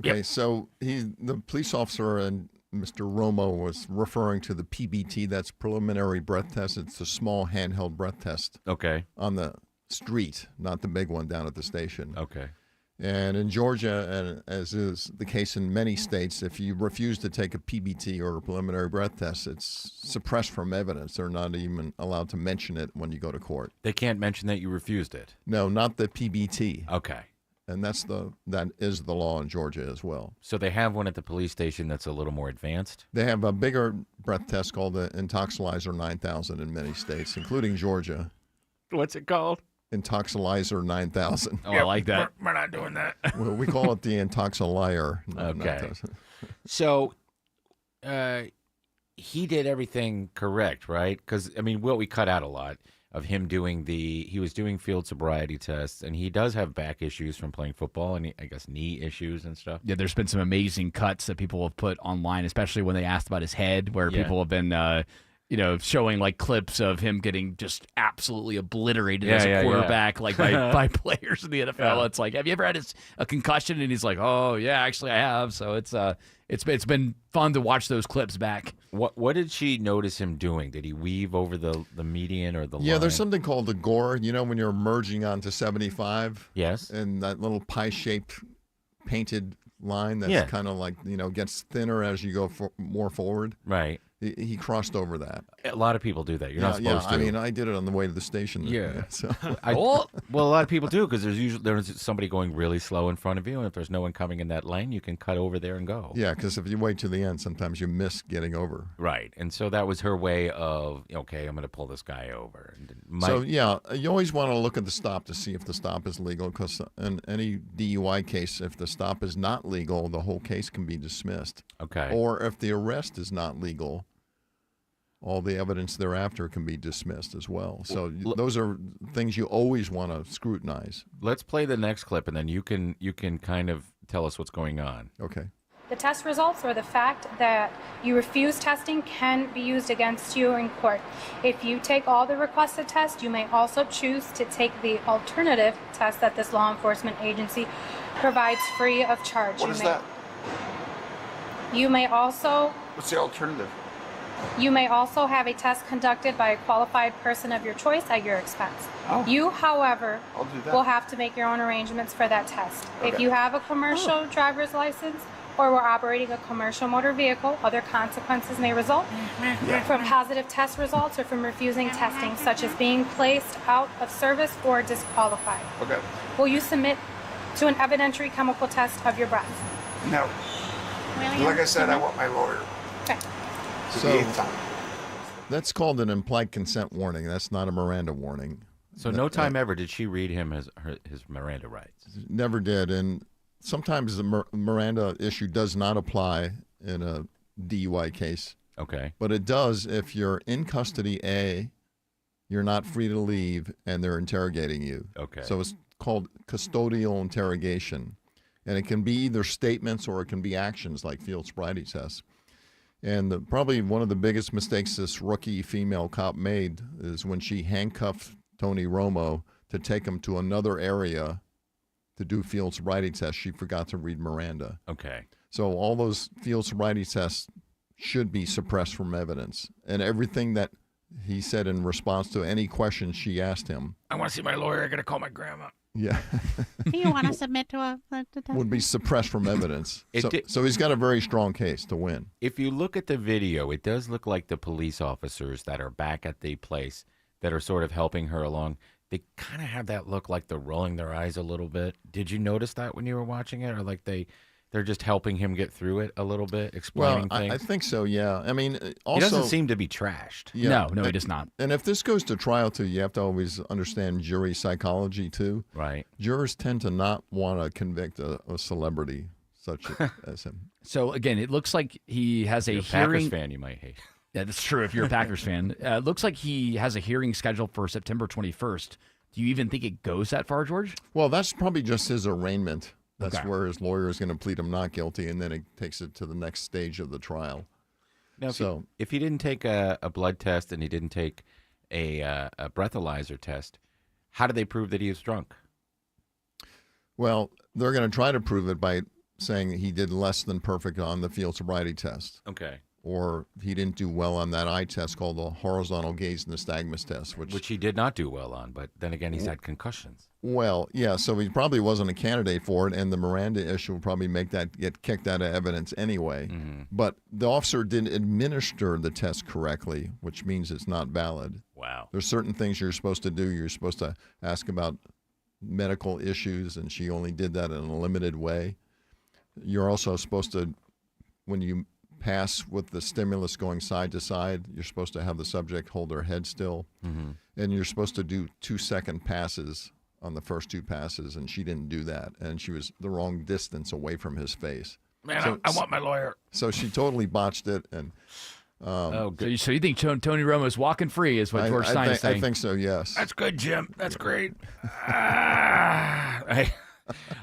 Okay, so the police officer and Mr. Romo was referring to the PBT, that's preliminary breath test. It's a small handheld breath test. Okay. On the street, not the big one down at the station. Okay. And in Georgia, and as is the case in many states, if you refuse to take a PBT or a preliminary breath test, it's suppressed from evidence. They're not even allowed to mention it when you go to court. They can't mention that you refused it. No, not the PBT. Okay. And that is the law in Georgia as well. So they have one at the police station that's a little more advanced? They have a bigger breath test called the Intoxilizer 9000 in many states, including Georgia. What's it called? Intoxilizer 9000. Oh, I like that. We're not doing that. Well, we call it the Intoxilier. Okay. So he did everything correct, right? Because, I mean, we cut out a lot of him he was doing field sobriety tests, and he does have back issues from playing football, and I guess knee issues and stuff. Yeah, there's been some amazing cuts that people have put online, especially when they asked about his head, where people have been, showing like clips of him getting just absolutely obliterated as a quarterback, like by players in the NFL. Yeah. It's like, have you ever had a concussion? And he's like, oh yeah, actually I have. So it's been fun to watch those clips back. What did she notice him doing? Did he weave over the median or the line? Yeah, there's something called the gore. You know, when you're merging onto 75? Yes. And that little pie-shaped painted line that's kind of like, gets thinner as you go more forward. Right. He crossed over that. A lot of people do that. You're not supposed to. I mean, I did it on the way to the station. Yeah. So. Well, a lot of people do because there's somebody going really slow in front of you, and if there's no one coming in that lane, you can cut over there and go. Yeah, because if you wait to the end, sometimes you miss getting over. Right, and so that was her way of, okay, I'm going to pull this guy over. You always want to look at the stop to see if the stop is legal, because in any DUI case, if the stop is not legal, the whole case can be dismissed. Okay. Or if the arrest is not legal, all the evidence thereafter can be dismissed as well. So those are things you always want to scrutinize. Let's play the next clip, and then you can kind of tell us what's going on. Okay. The test results or the fact that you refuse testing can be used against you in court. If you take all the requested tests, you may also choose to take the alternative test that this law enforcement agency provides free of charge. What is that? You may also... What's the alternative? You may also have a test conducted by a qualified person of your choice at your expense. Oh. You, however, I'll do that. will have to make your own arrangements for that test. If Okay. you have a commercial driver's license or were operating a commercial motor vehicle, other consequences may result from positive test results or from refusing testing, such as being placed out of service or disqualified. Okay. Will you submit to an evidentiary chemical test of your breath? No. Like I said, I want my lawyer. Okay. So that's called an implied consent warning. That's not a Miranda warning. So no time ever did she read him his Miranda rights. Never did. And sometimes the Miranda issue does not apply in a DUI case. Okay. But it does if you're in custody, you're not free to leave, and they're interrogating you. Okay. So it's called custodial interrogation. And it can be either statements or it can be actions like field sobriety tests. And probably one of the biggest mistakes this rookie female cop made is when she handcuffed Tony Romo to take him to another area to do field sobriety tests. She forgot to read Miranda. Okay. So all those field sobriety tests should be suppressed from evidence. And everything that he said in response to any questions she asked him. I want to see my lawyer. I got to call my grandma. Yeah. Do you want to submit to a would be suppressed from evidence. So he's got a very strong case to win. If you look at the video, it does look like the police officers that are back at the place that are sort of helping her along, they kind of have that look like they're rolling their eyes a little bit. Did you notice that when you were watching it? Or like they're just helping him get through it a little bit, explaining things? I think so, yeah. I mean, also... He doesn't seem to be trashed. Yeah, No, he does not. And if this goes to trial, too, you have to always understand jury psychology, too. Right. Jurors tend to not want to convict a celebrity such as him. So, again, it looks like he has a You're hearing... Packers fan, you might hate. Yeah, that's true if you're a Packers fan. It looks like he has a hearing scheduled for September 21st. Do you even think it goes that far, George? Well, that's probably just his arraignment. That's Okay. where his lawyer is going to plead him not guilty, and then it takes it to the next stage of the trial. Now, if he didn't take a blood test and he didn't take a breathalyzer test, how do they prove that he was drunk? Well, they're going to try to prove it by saying he did less than perfect on the field sobriety test. Okay. Or he didn't do well on that eye test called the horizontal gaze nystagmus test, Which he did not do well on, but then again, he's had concussions. Well, yeah, so he probably wasn't a candidate for it, and the Miranda issue will probably make that get kicked out of evidence anyway. Mm-hmm. But the officer didn't administer the test correctly, which means it's not valid. Wow. There's certain things you're supposed to do. You're supposed to ask about medical issues, and she only did that in a limited way. You're also supposed to, when you pass with the stimulus going side to side, you're supposed to have the subject hold their head still. Mm-hmm. And you're supposed to do 2-second passes on the first two passes, and she didn't do that. And she was the wrong distance away from his face. Man, I want my lawyer. So she totally botched it. And good. So you think Tony Romo's walking free is what George Stein is saying? I think so, yes. That's good, Jim. That's great.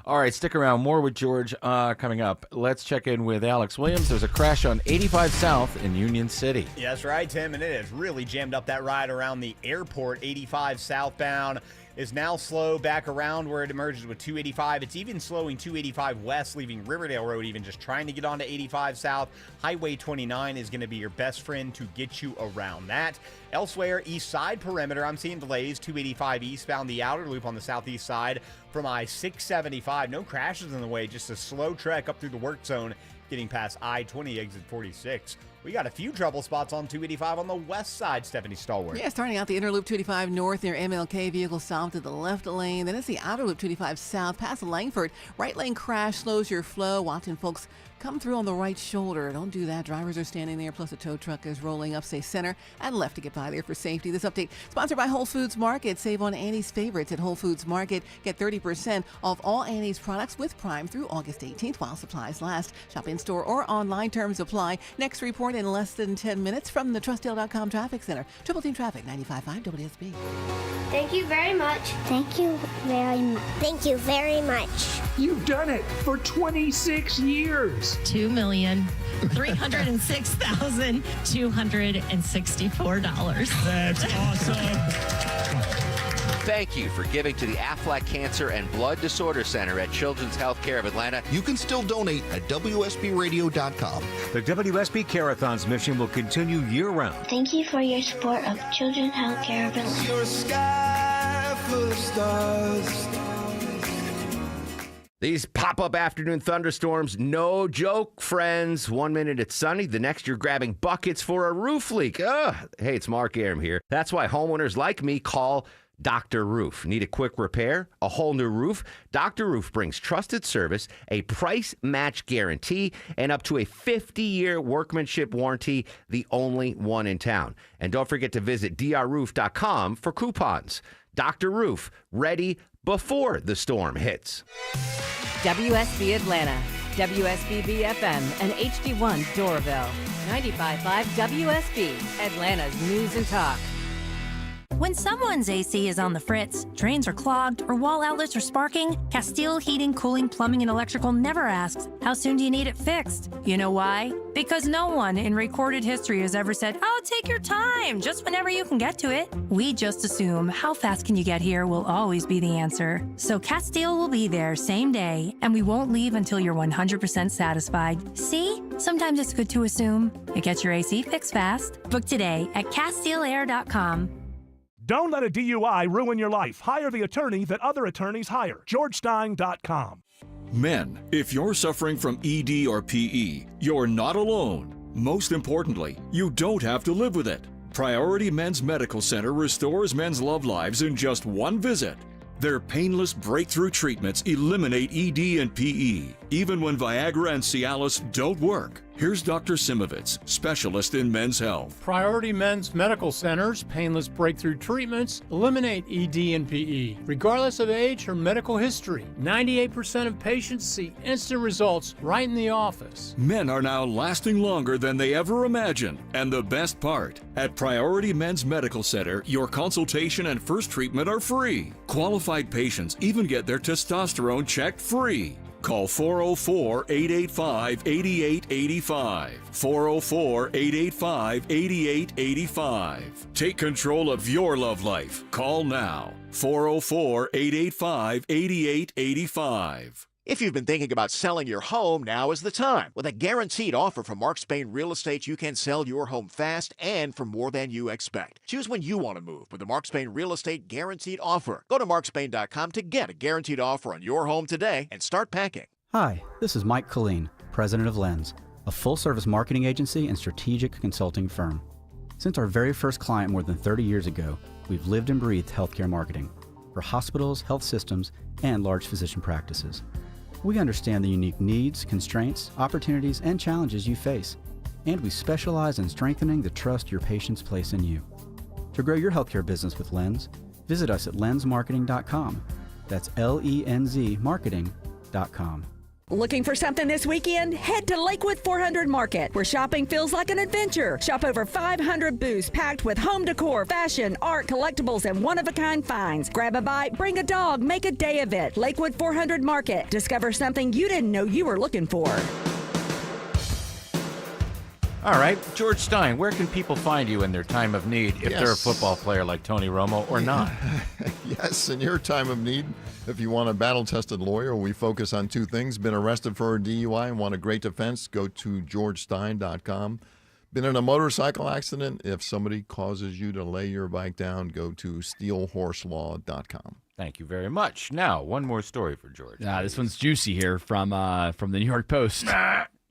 All right, stick around. More with George coming up. Let's check in with Alex Williams. There's a crash on 85 South in Union City. Yeah, that's right, Tim, and it has really jammed up that ride around the airport. 85 southbound is now slow back around where it emerges with 285. It's even slowing 285 west, leaving Riverdale Road even, just trying to get onto 85 south. Highway 29 is going to be your best friend to get you around that. Elsewhere, east side perimeter, I'm seeing delays. 285 eastbound, the outer loop on the southeast side from I-675. No crashes in the way, just a slow trek up through the work zone, getting past I-20 exit 46. We got a few trouble spots on 285 on the west side, Stephanie Stallworth. Yeah, starting out the inner loop 285 north near MLK, vehicle stopped at the left lane. Then it's the outer loop 285 south past Langford. Right lane crash slows your flow. Watching folks come through on the right shoulder. Don't do that. Drivers are standing there, plus a tow truck is rolling up, say, center and left to get by there for safety. This update sponsored by Whole Foods Market. Save on Annie's favorites at Whole Foods Market. Get 30% off all Annie's products with Prime through August 18th while supplies last. Shop in store or online. Terms apply. Next report in less than 10 minutes from the TrustDale.com Traffic Center. Triple Team Traffic, 95.5 WSB. Thank you very much. Thank you very much. Thank you very much. You've done it for 26 years. $2,306,264. That's awesome. Thank you for giving to the Aflac Cancer and Blood Disorder Center at Children's Healthcare of Atlanta. You can still donate at WSBRadio.com. The WSB Care-A-Thon's mission will continue year-round. Thank you for your support of Children's Healthcare of Atlanta. Your sky full of stars. These pop-up afternoon thunderstorms, no joke, friends. 1 minute it's sunny, the next you're grabbing buckets for a roof leak. Ugh. Hey, it's Mark Aram here. That's why homeowners like me call Dr. Roof. Need a quick repair? A whole new roof? Dr. Roof brings trusted service, a price match guarantee, and up to a 50-year workmanship warranty, the only one in town. And don't forget to visit drroof.com for coupons. Dr. Roof, ready before the storm hits. WSB Atlanta, WSB FM, and HD1 Doraville. 95.5 WSB, Atlanta's News and Talk. When someone's AC is on the fritz, drains are clogged, or wall outlets are sparking, Castile Heating, Cooling, Plumbing, and Electrical never asks, how soon do you need it fixed? You know why? Because no one in recorded history has ever said, oh, take your time, just whenever you can get to it. We just assume how fast can you get here will always be the answer. So Castile will be there same day, and we won't leave until you're 100% satisfied. See? Sometimes it's good to assume. It gets your AC fixed fast. Book today at CastileAir.com. Don't let a DUI ruin your life. Hire the attorney that other attorneys hire. GeorgeStein.com. Men, if you're suffering from ED or PE, you're not alone. Most importantly, you don't have to live with it. Priority Men's Medical Center restores men's love lives in just one visit. Their painless breakthrough treatments eliminate ED and PE, even when Viagra and Cialis don't work. Here's Dr. Simovitz, specialist in men's health. Priority Men's Medical Center's painless breakthrough treatments eliminate ED and PE, regardless of age or medical history. 98% of patients see instant results right in the office. Men are now lasting longer than they ever imagined. And the best part, at Priority Men's Medical Center, your consultation and first treatment are free. Qualified patients even get their testosterone checked free. Call 404-885-8885. 404-885-8885. Take control of your love life. Call now. 404-885-8885. If you've been thinking about selling your home, now is the time. With a guaranteed offer from Mark Spain Real Estate, you can sell your home fast and for more than you expect. Choose when you want to move with the Mark Spain Real Estate Guaranteed Offer. Go to markspain.com to get a guaranteed offer on your home today and start packing. Hi, this is Mike Colleen, president of Lens, a full-service marketing agency and strategic consulting firm. Since our very first client more than 30 years ago, we've lived and breathed healthcare marketing for hospitals, health systems, and large physician practices. We understand the unique needs, constraints, opportunities, and challenges you face, and we specialize in strengthening the trust your patients place in you. To grow your healthcare business with Lens, visit us at lensmarketing.com. That's LENZ marketing.com. Looking for something this weekend? Head to Lakewood 400 Market, where shopping feels like an adventure. Shop over 500 booths packed with home decor, fashion, art, collectibles, and one-of-a-kind finds. Grab a bite, bring a dog, make a day of it. Lakewood 400 Market. Discover something you didn't know you were looking for. All right, George Stein, where can people find you in their time of need if they're a football player like Tony Romo or not? Yes, in your time of need, if you want a battle-tested lawyer, we focus on two things. Been arrested for a DUI and want a great defense, go to georgestein.com. Been in a motorcycle accident, if somebody causes you to lay your bike down, go to steelhorselaw.com. Thank you very much. Now, one more story for George. This one's juicy here from the New York Post.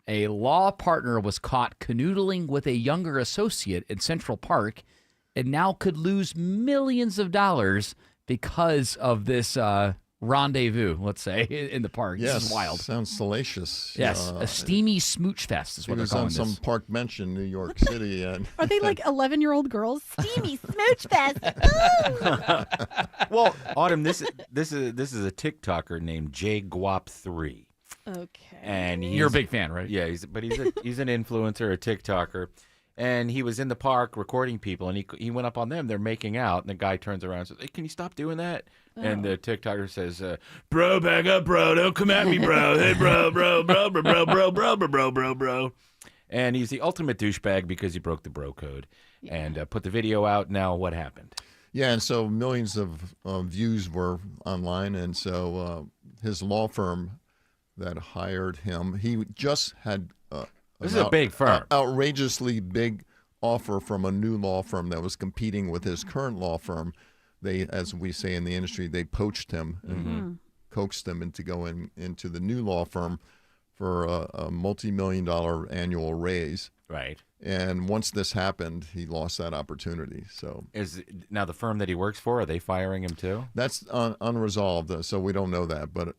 A law partner was caught canoodling with a younger associate in Central Park and now could lose millions of dollars because of this rendezvous, let's say, in the park. Yes, this is wild. Sounds salacious. Yes, a steamy smooch fest is what they're calling this. He was on some park bench in New York City. And Are they like 11-year-old girls? Steamy smooch fest. Well, Autumn, this is a TikToker named JGuap3. Okay. And you're a big fan, right? Yeah, he's an influencer, a TikToker, and he was in the park recording people, and he went up on them. They're making out, and the guy turns around and says, "Hey, can you stop doing that?" Oh. And the TikToker says, "Bro, back up, bro! Don't come at me, bro! Hey, bro!" And he's the ultimate douchebag because he broke the bro code and put the video out. Now, what happened? Yeah, and so millions of views were online, and so his law firm that hired him, he just had this is a big firm, outrageously big offer from a new law firm that was competing with his current law firm. They, as we say in the industry, they poached him and coaxed him into going into the new law firm for a multi-million-dollar annual raise. Right. And once this happened, he lost that opportunity. So now the firm that he works for, are they firing him too? That's unresolved, so we don't know that. But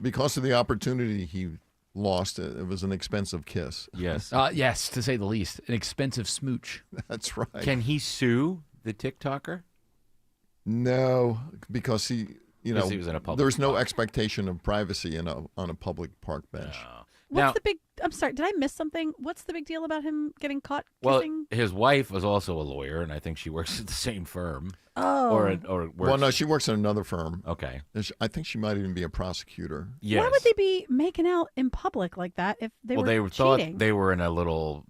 because of the opportunity he lost, it was an expensive kiss. Yes. Yes, to say the least. An expensive smooch. That's right. Can he sue the TikToker? No, because he was in a public there's no park. expectation of privacy on a public park bench. What's the big I'm sorry. Did I miss something? What's the big deal about him getting caught Well, kissing? his wife was also a lawyer, and I think she works at the same firm. Oh. Or works. Well, no, she works in another firm. Okay. I think she might even be a prosecutor. Yes. Why would they be making out in public like that if they were cheating? Thought they were in a little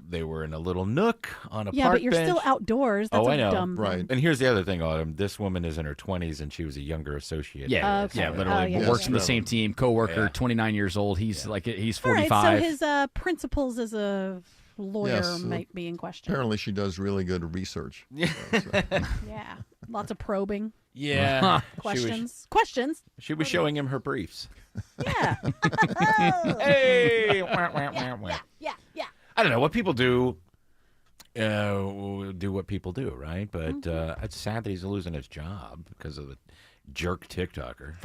nook on a Yeah, park but you're bench. still outdoors. That's I know. dumb thing. Right. And here's the other thing, Autumn. This woman is in her 20s, and she was a younger associate. Yeah, Okay. yeah, literally Oh, yeah, works yeah. in the same team, coworker, Yeah. 29 years old. He's he's All right, 45. so his principles as a lawyer Yes, might be in question. Apparently, she does really good research. Yeah, lots of probing. Yeah. Questions. She was showing him her briefs. Yeah. Hey. Wah, wah, wah, wah. Yeah. I don't know what people do. Do what people do, right? But it's sad that he's losing his job because of the jerk TikToker.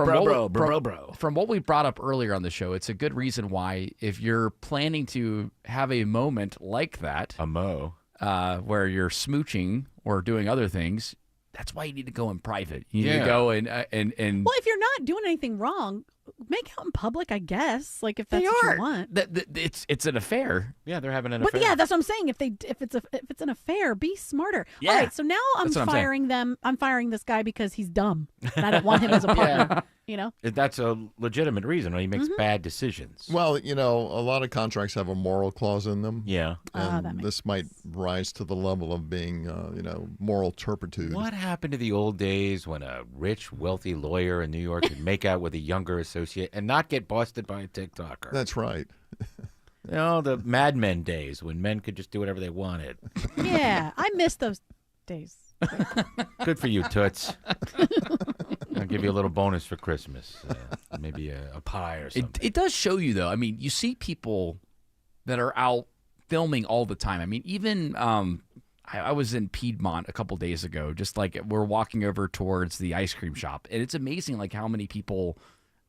From what we brought up earlier on the show, it's a good reason why, if you're planning to have a moment like that, where you're smooching or doing other things, that's why you need to go in private. You need to go and Well, if you're not doing anything wrong, make out in public, I guess. Like if that's what you want. It's an affair. Yeah, they're having an But affair. yeah, that's what I'm saying. If it's an affair, be smarter. Yeah. All right, so now I'm That's what I'm saying. firing them. I'm firing this guy because he's dumb, and I don't want him as a partner. You know, That's a legitimate reason. He makes bad decisions. Well, a lot of contracts have a moral clause in them. Yeah. And this might rise to the level of being, moral turpitude. What happened to the old days when a rich, wealthy lawyer in New York could make out with a younger associate and not get busted by a TikToker? That's right. The Mad Men days when men could just do whatever they wanted. yeah, I miss those days. Good for you, Toots. I'll give you a little bonus for Christmas. Maybe a pie or something. It does show you, though. I mean, you see people that are out filming all the time. I mean, even I was in Piedmont a couple days ago, just like we're walking over towards the ice cream shop, and it's amazing like how many people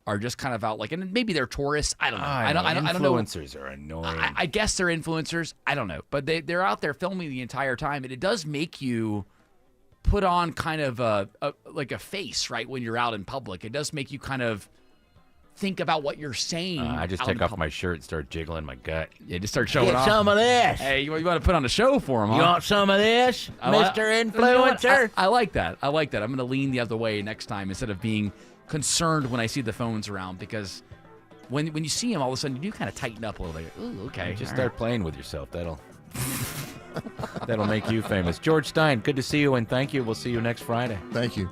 are just kind of out, like, and maybe they're tourists. I don't know. I don't know. Influencers are annoying. I guess they're influencers. I don't know, but they're out there filming the entire time, and it does make you put on kind of a face, right, when you're out in public. It does make you kind of think about what you're saying. I just take off my shirt and start jiggling my gut. Yeah, just start showing Get off. some of this. Hey, you want to put on a show for him, huh? You want some of this, Mr. Influencer? I like that. I'm going to lean the other way next time instead of being concerned when I see the phones around, because when you see them, all of a sudden you do kind of tighten up a little bit. Ooh, okay. Just start playing with yourself. That'll make you famous. George Stein, good to see you, and thank you. We'll see you next Friday. Thank you.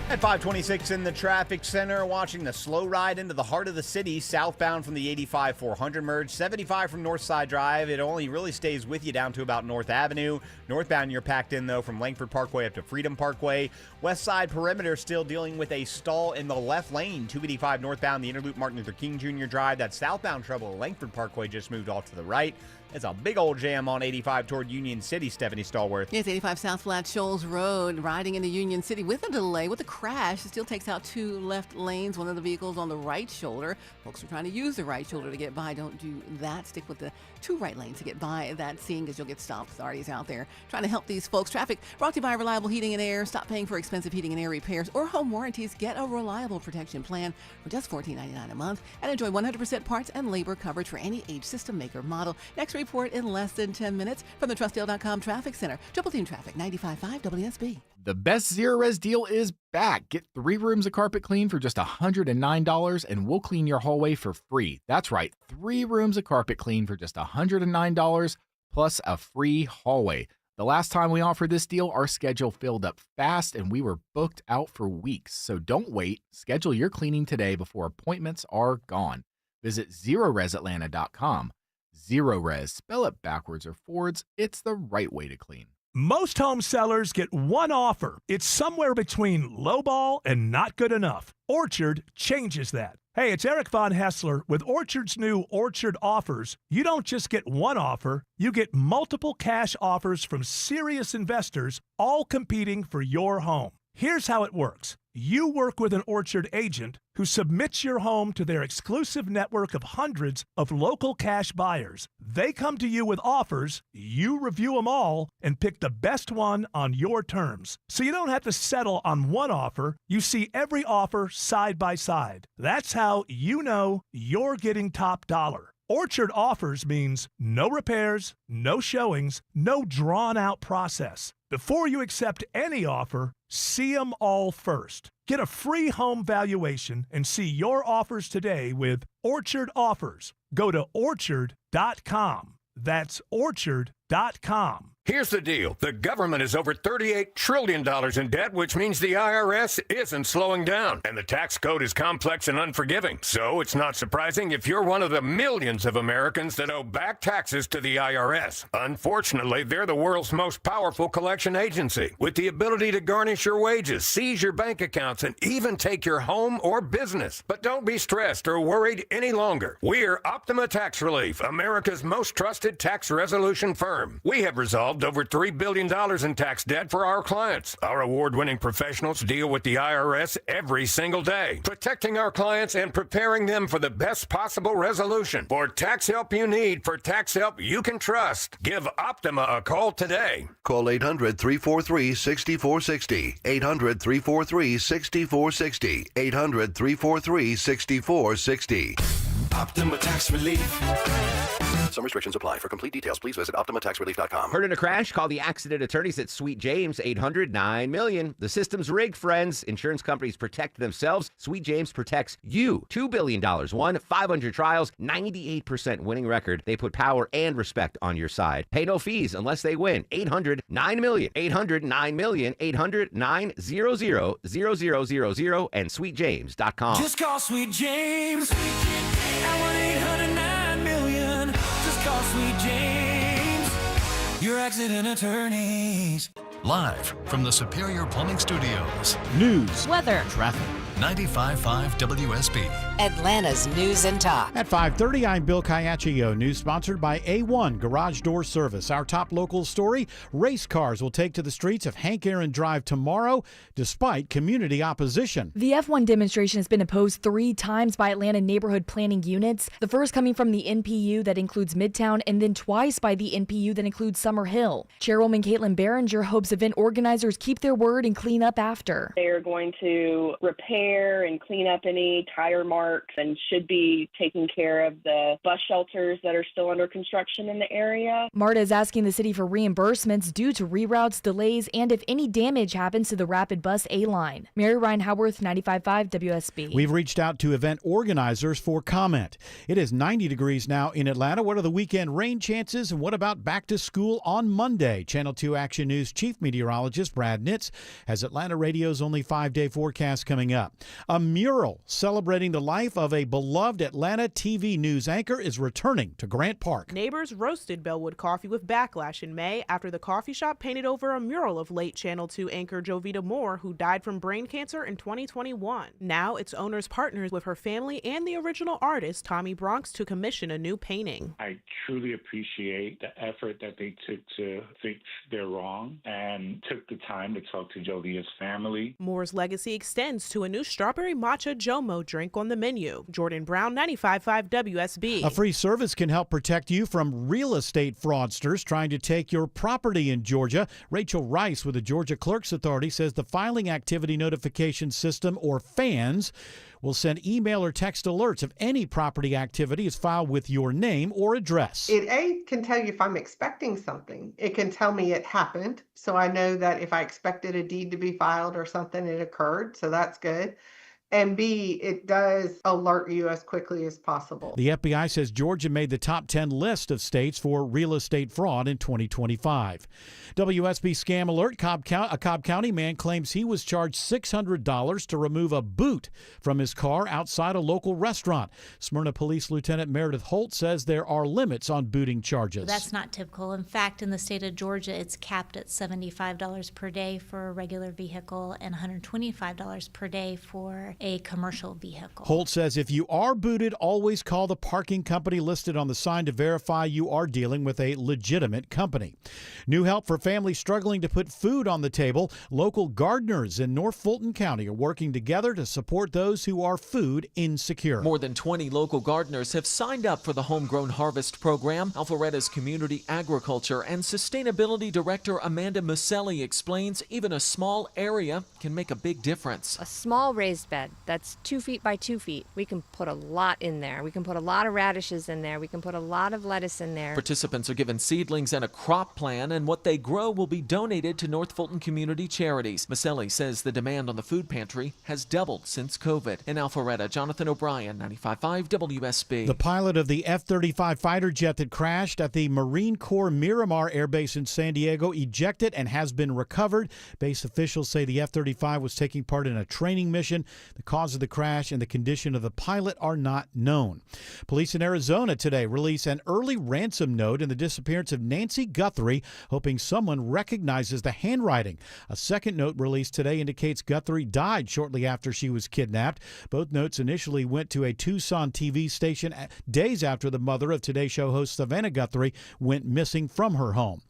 At 526 in the traffic center, watching the slow ride into the heart of the city, southbound from the 85-400 merge, 75 from Northside Drive. It only really stays with you down to about North Avenue. Northbound, you're packed in, though, from Langford Parkway up to Freedom Parkway. West Side Perimeter still dealing with a stall in the left lane. 285 northbound, the Interloop Martin Luther King Jr. Drive. That southbound trouble at Langford Parkway just moved off to the right. It's a big old jam on 85 toward Union City, Stephanie Stallworth. Yes, 85 South Flat Shoals Road, riding into Union City with a delay, with a crash. It still takes out two left lanes, one of the vehicles on the right shoulder. Folks are trying to use the right shoulder to get by. Don't do that. Stick with the two right lanes to get by that scene, because you'll get stopped. Authorities out there trying to help these folks. Traffic brought to you by Reliable Heating and Air. Stop paying for expensive heating and air repairs or home warranties. Get a reliable protection plan for just $14.99 a month and enjoy 100% parts and labor coverage for any age, system, maker, model. Next report in less than 10 minutes from the Trustdale.com Traffic Center. Triple Team Traffic, 95.5 WSB. The best Zero Res deal is back. Get 3 rooms of carpet clean for just $109, and we'll clean your hallway for free. That's right, 3 rooms of carpet clean for just $109, plus a free hallway. The last time we offered this deal, our schedule filled up fast, and we were booked out for weeks. So don't wait. Schedule your cleaning today before appointments are gone. Visit ZeroResAtlanta.com. Zero Res, spell it backwards or forwards, it's the right way to clean. Most home sellers get one offer. It's somewhere between lowball and not good enough. Orchard changes that. Hey, it's Eric Von Hessler. With Orchard's new Orchard offers, you don't just get one offer, you get multiple cash offers from serious investors, all competing for your home. Here's how it works. You work with an Orchard agent who submits your home to their exclusive network of hundreds of local cash buyers. They come to you with offers, you review them all, and pick the best one on your terms. So you don't have to settle on one offer. You see every offer side by side. That's how you know you're getting top dollar. Orchard Offers means no repairs, no showings, no drawn-out process. Before you accept any offer, see them all first. Get a free home valuation and see your offers today with Orchard Offers. Go to orchard.com. That's orchard.com. Here's the deal. The government is over $38 trillion in debt, which means the IRS isn't slowing down. And the tax code is complex and unforgiving. So it's not surprising if you're one of the millions of Americans that owe back taxes to the IRS. Unfortunately, they're the world's most powerful collection agency, with the ability to garnish your wages, seize your bank accounts, and even take your home or business. But don't be stressed or worried any longer. We're Optima Tax Relief, America's most trusted tax resolution firm. We have resolved over $3 billion in tax debt for our clients. Our award-winning professionals deal with the IRS every single day, protecting our clients and preparing them for the best possible resolution. For tax help you need, for tax help you can trust, give Optima a call today. Call 800-343-6460. 800-343-6460. 800-343-6460. Optima Tax Relief. Some restrictions apply. For complete details, please visit OptimaTaxRelief.com. Heard in a crash? Call the accident attorneys at Sweet James, 800-9-million. The system's rigged, friends. Insurance companies protect themselves. Sweet James protects you. $2 billion won, 500 trials, 98% winning record. They put power and respect on your side. Pay no fees unless they win. 800-9-million. 800-9-million. 800-900-0000 and sweetjames.com. Just call Sweet James at 1-800-9-million. Just call Sweet James, your accident attorneys. Live from the Superior Plumbing Studios. News, weather, traffic. 95.5 WSB. Atlanta's News and Talk. At 5:30, I'm Bill Caiaccio. News sponsored by A1 Garage Door Service. Our top local story, race cars will take to the streets of Hank Aaron Drive tomorrow, despite community opposition. The F1 demonstration has been opposed 3 times by Atlanta neighborhood planning units. The first coming from the NPU that includes Midtown, and then twice by the NPU that includes Summer Hill. Chairwoman Caitlin Behringer hopes event organizers keep their word and clean up after. They are going to repair and clean up any tire marks and should be taking care of the bus shelters that are still under construction in the area. Marta is asking the city for reimbursements due to reroutes, delays, and if any damage happens to the rapid bus A-line. Mary Ryan Howarth, 95.5 WSB. We've reached out to event organizers for comment. It is 90 degrees now in Atlanta. What are the weekend rain chances, and what about back to school on Monday? Channel 2 Action News Chief Meteorologist Brad Nitz has Atlanta Radio's only 5-day forecast coming up. A mural celebrating the life of a beloved Atlanta TV news anchor is returning to Grant Park. Neighbors roasted Bellwood Coffee with backlash in May after the coffee shop painted over a mural of late Channel 2 anchor Jovita Moore, who died from brain cancer in 2021. Now its owners partners with her family and the original artist, Tommy Bronx, to commission a new painting. I truly appreciate the effort that they took to fix their wrong and took the time to talk to Jovita's family. Moore's legacy extends to a new strawberry matcha Jomo drink on the menu. Jordan Brown, 95.5 WSB. A free service can help protect you from real estate fraudsters trying to take your property in Georgia. Rachel Rice with the Georgia Clerks Authority says the Filing Activity Notification System, or FANS, will send email or text alerts if any property activity is filed with your name or address. It can tell you if I'm expecting something. It can tell me it happened, so I know that if I expected a deed to be filed or something, it occurred, so that's good. And B, it does alert you as quickly as possible. The FBI says Georgia made the top 10 list of states for real estate fraud in 2025. WSB Scam Alert. A Cobb County man claims he was charged $600 to remove a boot from his car outside a local restaurant. Smyrna Police Lieutenant Meredith Holt says there are limits on booting charges. That's not typical. In fact, in the state of Georgia, it's capped at $75 per day for a regular vehicle and $125 per day for a commercial vehicle. Holt says if you are booted, always call the parking company listed on the sign to verify you are dealing with a legitimate company. New help for families struggling to put food on the table. Local gardeners in North Fulton County are working together to support those who are food insecure. More than 20 local gardeners have signed up for the Homegrown Harvest program. Alpharetta's Community Agriculture and Sustainability Director Amanda Muselli explains even a small area can make a big difference. A small raised bed that's 2 feet by 2 feet, we can put a lot in there. We can put a lot of radishes in there. We can put a lot of lettuce in there. Participants are given seedlings and a crop plan, and what they grow will be donated to North Fulton community charities. Muselli says the demand on the food pantry has doubled since COVID. In Alpharetta, Jonathan O'Brien, 95.5 WSB. The pilot of the F-35 fighter jet that crashed at the Marine Corps Miramar Air Base in San Diego ejected and has been recovered. Base officials say the F-35 was taking part in a training mission. The cause of the crash and the condition of the pilot are not known. Police in Arizona today release an early ransom note in the disappearance of Nancy Guthrie, hoping someone recognizes the handwriting. A second note released today indicates Guthrie died shortly after she was kidnapped. Both notes initially went to a Tucson TV station days after the mother of Today Show host Savannah Guthrie went missing from her home.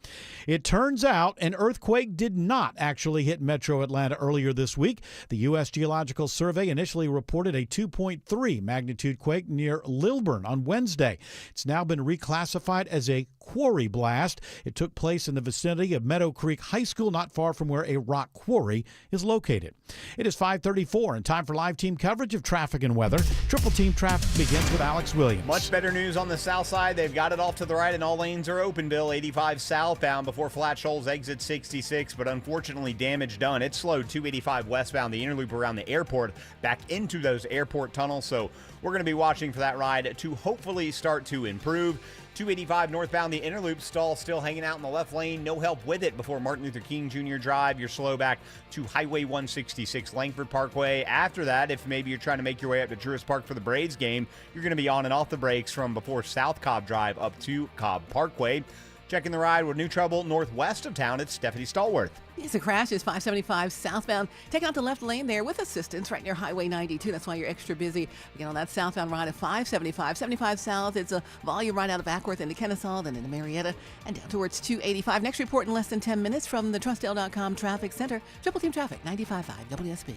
It turns out an earthquake did not actually hit Metro Atlanta earlier this week. The U.S. Geological Survey initially reported a 2.3 magnitude quake near Lilburn on Wednesday. It's now been reclassified as a quarry blast. It took place in the vicinity of Meadow Creek High School, not far from where a rock quarry is located. It is 5:34 and time for live team coverage of traffic and weather. Triple Team Traffic begins with Alex Williams. Much better news on the south side. They've got it off to the right and all lanes are open, Bill. 85 southbound before Flat Shoals exit 66, but unfortunately damage done. It's slowed 285 westbound, the inner loop around the airport, back into those airport tunnels. So we're going to be watching for that ride to hopefully start to improve. 285 northbound, the inner loop stall still hanging out in the left lane. No help with it before Martin Luther King Jr. Drive. You're slow back to Highway 166 Langford Parkway. After that, if maybe you're trying to make your way up to Truist Park for the Braves game, you're going to be on and off the brakes from before South Cobb Drive up to Cobb Parkway. Checking the ride with new trouble northwest of town, it's Stephanie Stallworth. Yes, the crash is 575 southbound. Take out the left lane there with assistance right near Highway 92. That's why you're extra busy. Again, on that southbound ride of 575. 75 south, it's a volume right out of Ackworth into Kennesaw, then into Marietta, and down towards 285. Next report in less than 10 minutes from the Trustdale.com Traffic Center. Triple Team Traffic, 95.5 WSB.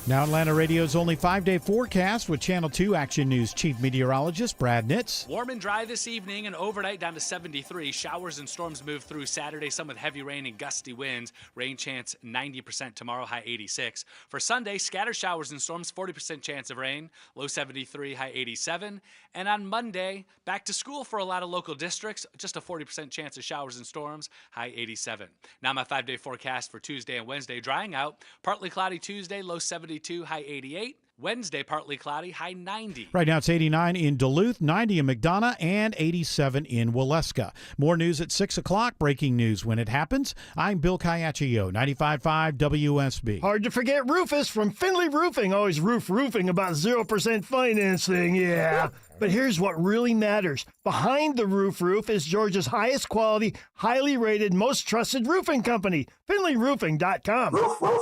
Now Atlanta Radio's only 5-day forecast with Channel 2 Action News Chief Meteorologist Brad Nitz. Warm and dry this evening and overnight down to 73. Showers and storms move through Saturday, some with heavy rain and gusty winds. Rain chance 90% tomorrow, high 86. For Sunday, scattered showers and storms, 40% chance of rain, low 73, high 87. And on Monday, back to school for a lot of local districts, just a 40% chance of showers and storms, high 87. Now my 5-day forecast for Tuesday and Wednesday, drying out. Partly cloudy Tuesday, low 72, high 88. Wednesday, partly cloudy, high 90. Right now it's 89 in Duluth, 90 in McDonough, and 87 in Waleska. More news at 6 o'clock. Breaking news when it happens. I'm Bill Caiaccio, 95.5 WSB. Hard to forget Rufus from Finley Roofing. Always roofing about 0% financing, yeah. But here's what really matters. Behind the roof is Georgia's highest quality, highly rated, most trusted roofing company, FinleyRoofing.com. Roof, roof.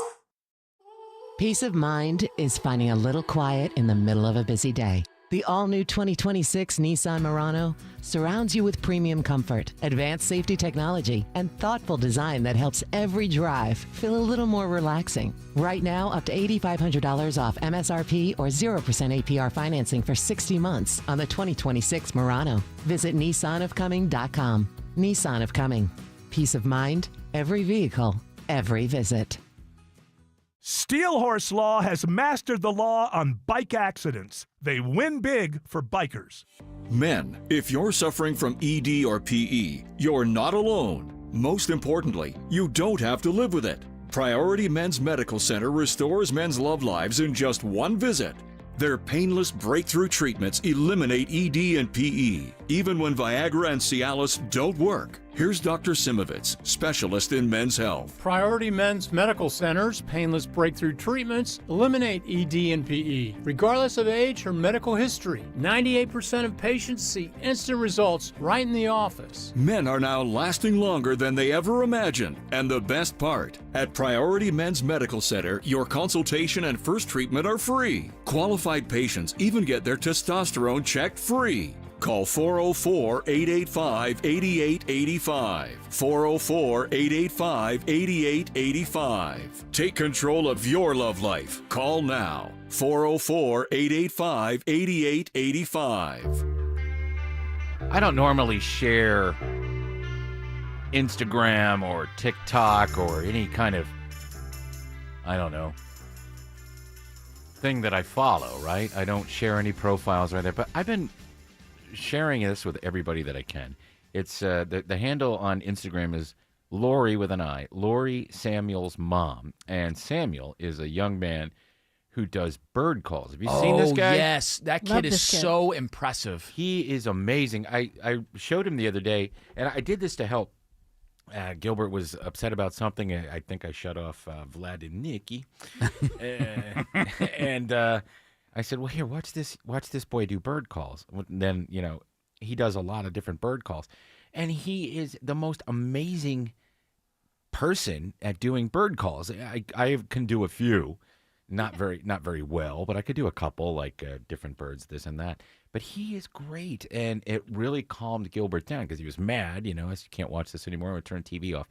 Peace of mind is finding a little quiet in the middle of a busy day. The all-new 2026 Nissan Murano surrounds you with premium comfort, advanced safety technology, and thoughtful design that helps every drive feel a little more relaxing. Right now, up to $8,500 off MSRP or 0% APR financing for 60 months on the 2026 Murano. Visit NissanofComing.com. Nissan of Coming. Peace of mind, every vehicle, every visit. Steel Horse Law has mastered the law on bike accidents. They win big for bikers. Men, if you're suffering from ED or PE, you're not alone. Most importantly, you don't have to live with it. Priority Men's Medical Center restores men's love lives in just one visit. Their painless breakthrough treatments eliminate ED and PE, even when Viagra and Cialis don't work. Here's Dr. Simovitz, specialist in men's health. Priority Men's Medical Center's painless breakthrough treatments eliminate ED and PE, regardless of age or medical history. 98% of patients see instant results right in the office. Men are now lasting longer than they ever imagined. And the best part, at Priority Men's Medical Center, your consultation and first treatment are free. Qualified patients even get their testosterone checked free. Call 404-885-8885. 404-885-8885. Take control of your love life. Call now. 404-885-8885. I don't normally share Instagram or TikTok or any kind of, I don't know, thing that I follow, right? I don't share any profiles right there, but I've been sharing this with everybody that I can. It's the handle on Instagram is Lori with an I, Lori Samuel's mom, and Samuel is a young man who does bird calls. Have you seen this guy? Oh, yes. That kid is so impressive. He is amazing. I showed him the other day, and I did this to help. Gilbert was upset about something. I think I shut off Vlad and Nikki. And I said, well, here, watch this boy do bird calls. And then, he does a lot of different bird calls. And he is the most amazing person at doing bird calls. I can do a few. Not very well, but I could do a couple, like different birds, this and that. But he is great, and it really calmed Gilbert down because he was mad. I can't watch this anymore. I'm gonna turn TV off.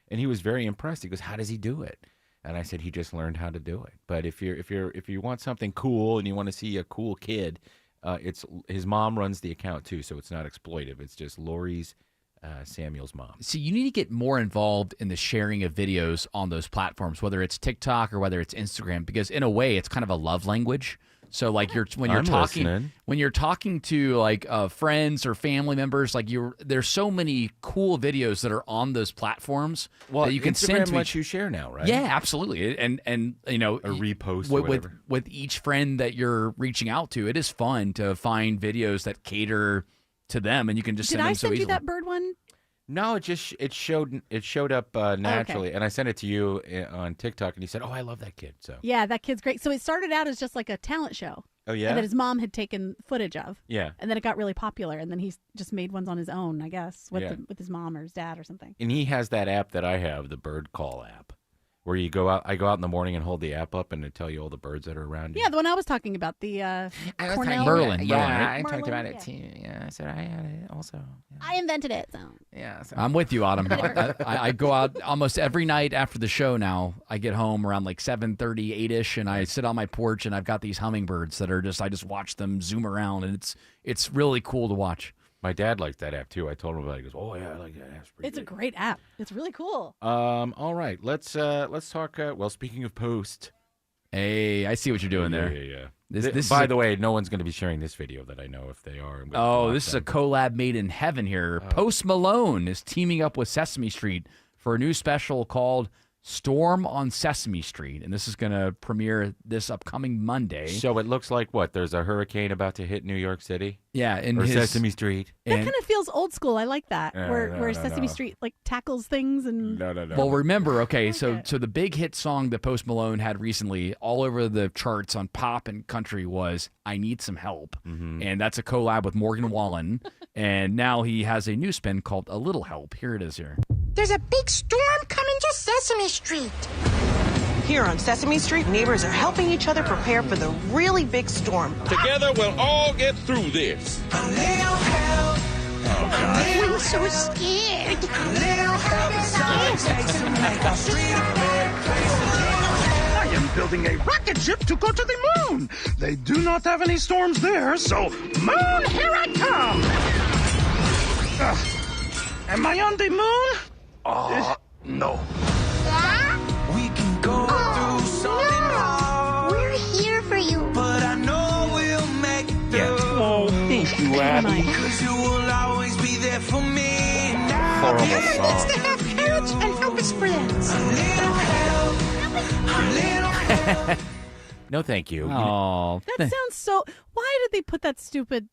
And he was very impressed. He goes, "How does he do it?" And I said, "He just learned how to do it." But if you want something cool and you want to see a cool kid, it's his mom runs the account too, so it's not exploitive. It's just Lori's. Samuel's mom. See, you need to get more involved in the sharing of videos on those platforms, whether it's TikTok or whether it's Instagram, because in a way, it's kind of a love language. So, like, when you're talking to like friends or family members, like there's so many cool videos that are on those platforms that you can send to lets you share now, right? Yeah, absolutely, and a repost or whatever. with each friend that you're reaching out to, it is fun to find videos that cater to them, and you can just send them so easily. Did I send you that bird one? No, it showed up naturally, and I sent it to you on TikTok, and you said, "Oh, I love that kid." So yeah, that kid's great. So it started out as just like a talent show. Oh yeah, that his mom had taken footage of. Yeah, and then it got really popular, and then he just made ones on his own, I guess, with his mom or his dad or something. And he has that app that I have, the bird call app, where you go out. I go out in the morning and hold the app up, and it tell you all the birds that are around you. Yeah, the one I was talking about, the Cornell. Merlin. Yeah, I talked about it too. Yeah, I said I had it also. Yeah. I invented it, so. Yeah, so. I'm with you, Autumn. I go out almost every night after the show now. I get home around like 7:30, 8-ish, and I sit on my porch, and I've got these hummingbirds that are I just watch them zoom around, and it's really cool to watch. My dad likes that app too. I told him about it. He goes, "Oh yeah, I like that app. It's a great app. It's really cool." All right, let's talk. Well, speaking of post, hey, I see what you're doing there. Yeah. This by the way, no one's going to be sharing this video that I know if they are. This is a collab made in heaven here. Post Malone is teaming up with Sesame Street for a new special called Storm on Sesame Street, and this is going to premiere this upcoming Monday. So it looks like what? There's a hurricane about to hit New York City? Yeah, or Sesame Street. That kind of feels old school. I like that, where Sesame Street like tackles things and. No. Well, remember, so the big hit song that Post Malone had recently, all over the charts on pop and country, was "I Need Some Help," and that's a collab with Morgan Wallen. And now he has a new spin called "A Little Help." Here it is. Here. There's a big storm coming to Sesame Street. Here on Sesame Street, neighbors are helping each other prepare for the really big storm. Together, we'll all get through this. A little help. Oh, God. We're so scared. A little help is all it takes to make our street a better place. I am building a rocket ship to go to the moon. They do not have any storms there, so moon, here I come. Am I on the moon? No. We can go through something hard. We're here for you. But I know we'll make it through. Oh, thank you, Abby. Because you will always be there for me. Now it's to have courage and help its friends. A little help. A little help. No, thank you. Oh, that sounds so. Why did they put that stupid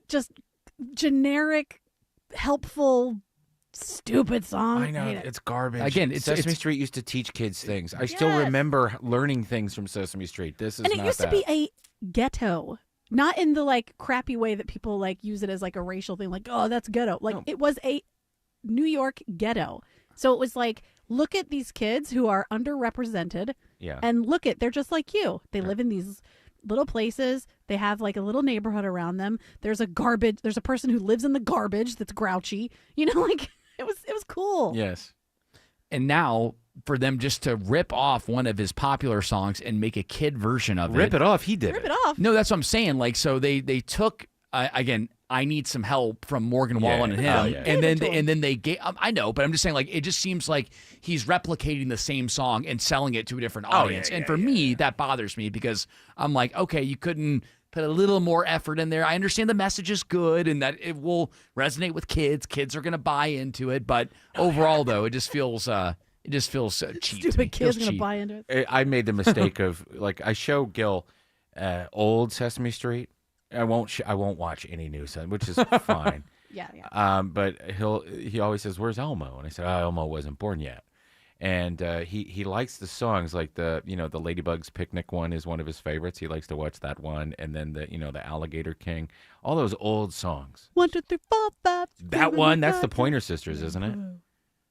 just generic, helpful, stupid song. I know, hate it. it's garbage. Again, Sesame Street used to teach kids things. I still remember learning things from Sesame Street. This is and it not used that. to be a ghetto, not in the like crappy way that people like use it as like a racial thing, like, oh, that's ghetto. Like it was a New York ghetto. So it was like, look at these kids who are underrepresented. Yeah. And look at, they're just like you. They live in these little places. They have like a little neighborhood around them. There's a person who lives in the garbage that's grouchy. You know, like it was cool. Yes. And now for them just to rip off one of his popular songs and make a kid version of it. Rip it off. He did Rip it off. No, that's what I'm saying. Like, so they took, again, I Need Some Help from Morgan Wallen and him. And then they gave, I know, but I'm just saying, like, it just seems like he's replicating the same song and selling it to a different audience. And for me, that bothers me because I'm like, okay, you couldn't put a little more effort in there. I understand the message is good and that it will resonate with kids. Kids are going to buy into it. But overall, though, it just feels cheap. Stupid kids going to buy into it. I made the mistake of, like, I show Gil old Sesame Street. I won't watch any new Sesame, which is fine. Yeah. But he always says, "Where's Elmo?" And I said, Elmo wasn't born yet. And he likes the songs, like the Ladybug's Picnic one is one of his favorites. He likes to watch that one, and then the Alligator King, all those old songs. 1, 2, 3, 4, 5. That one, that's the Pointer Sisters, isn't it?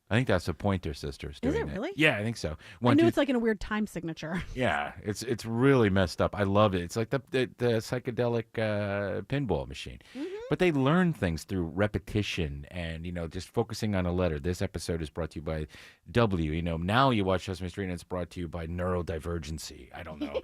I think that's the Pointer Sisters doing Is it really? Yeah, I think so. I knew it's like in a weird time signature. Yeah, it's really messed up. I love it. It's like the psychedelic pinball machine. Mm-hmm. But they learn things through repetition and, just focusing on a letter. This episode is brought to you by W. Now you watch Sesame Street and it's brought to you by neurodivergency. I don't know.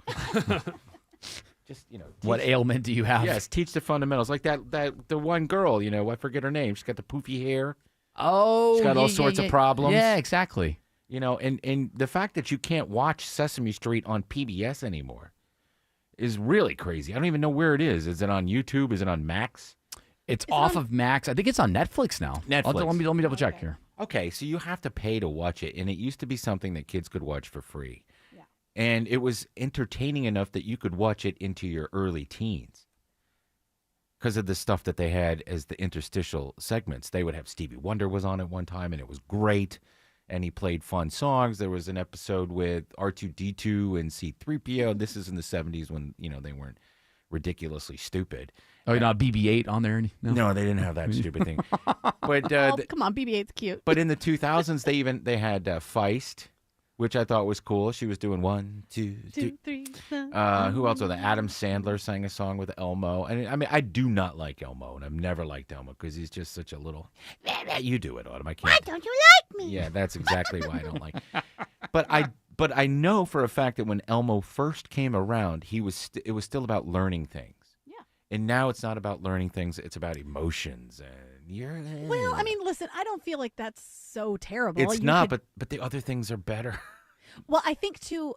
Just, what ailment do you have? Yes, teach the fundamentals. Like the one girl, I forget her name. She's got the poofy hair. Oh, she's got all sorts of problems. Yeah, exactly. And the fact that you can't watch Sesame Street on PBS anymore is really crazy. I don't even know where it is. Is it on YouTube? Is it on Max? It's off of Max. I think it's on Netflix now. Netflix. Let me double check here. Okay, so you have to pay to watch it, and it used to be something that kids could watch for free. Yeah. And it was entertaining enough that you could watch it into your early teens. Because of the stuff that they had as the interstitial segments. They would have Stevie Wonder was on at one time, and it was great. And he played fun songs. There was an episode with R2-D2 and C-3PO. This is in the 70s when, they weren't ridiculously stupid. Oh, you're not BB-8 on there? No, they didn't have that stupid thing. But come on, BB-8's cute. But in the 2000s, they had Feist, which I thought was cool. She was doing 1, 2, 3. Who else? Adam Sandler sang a song with Elmo. And I mean, I do not like Elmo, and I've never liked Elmo because he's just such a little. You do it, Autumn. I can't. Why don't you like me? Yeah, that's exactly why I don't like. But I know for a fact that when Elmo first came around, it was still about learning things. Yeah. And now it's not about learning things; it's about emotions and Well, I mean, listen, I don't feel like that's so terrible. It's not, but the other things are better. Well, I think too,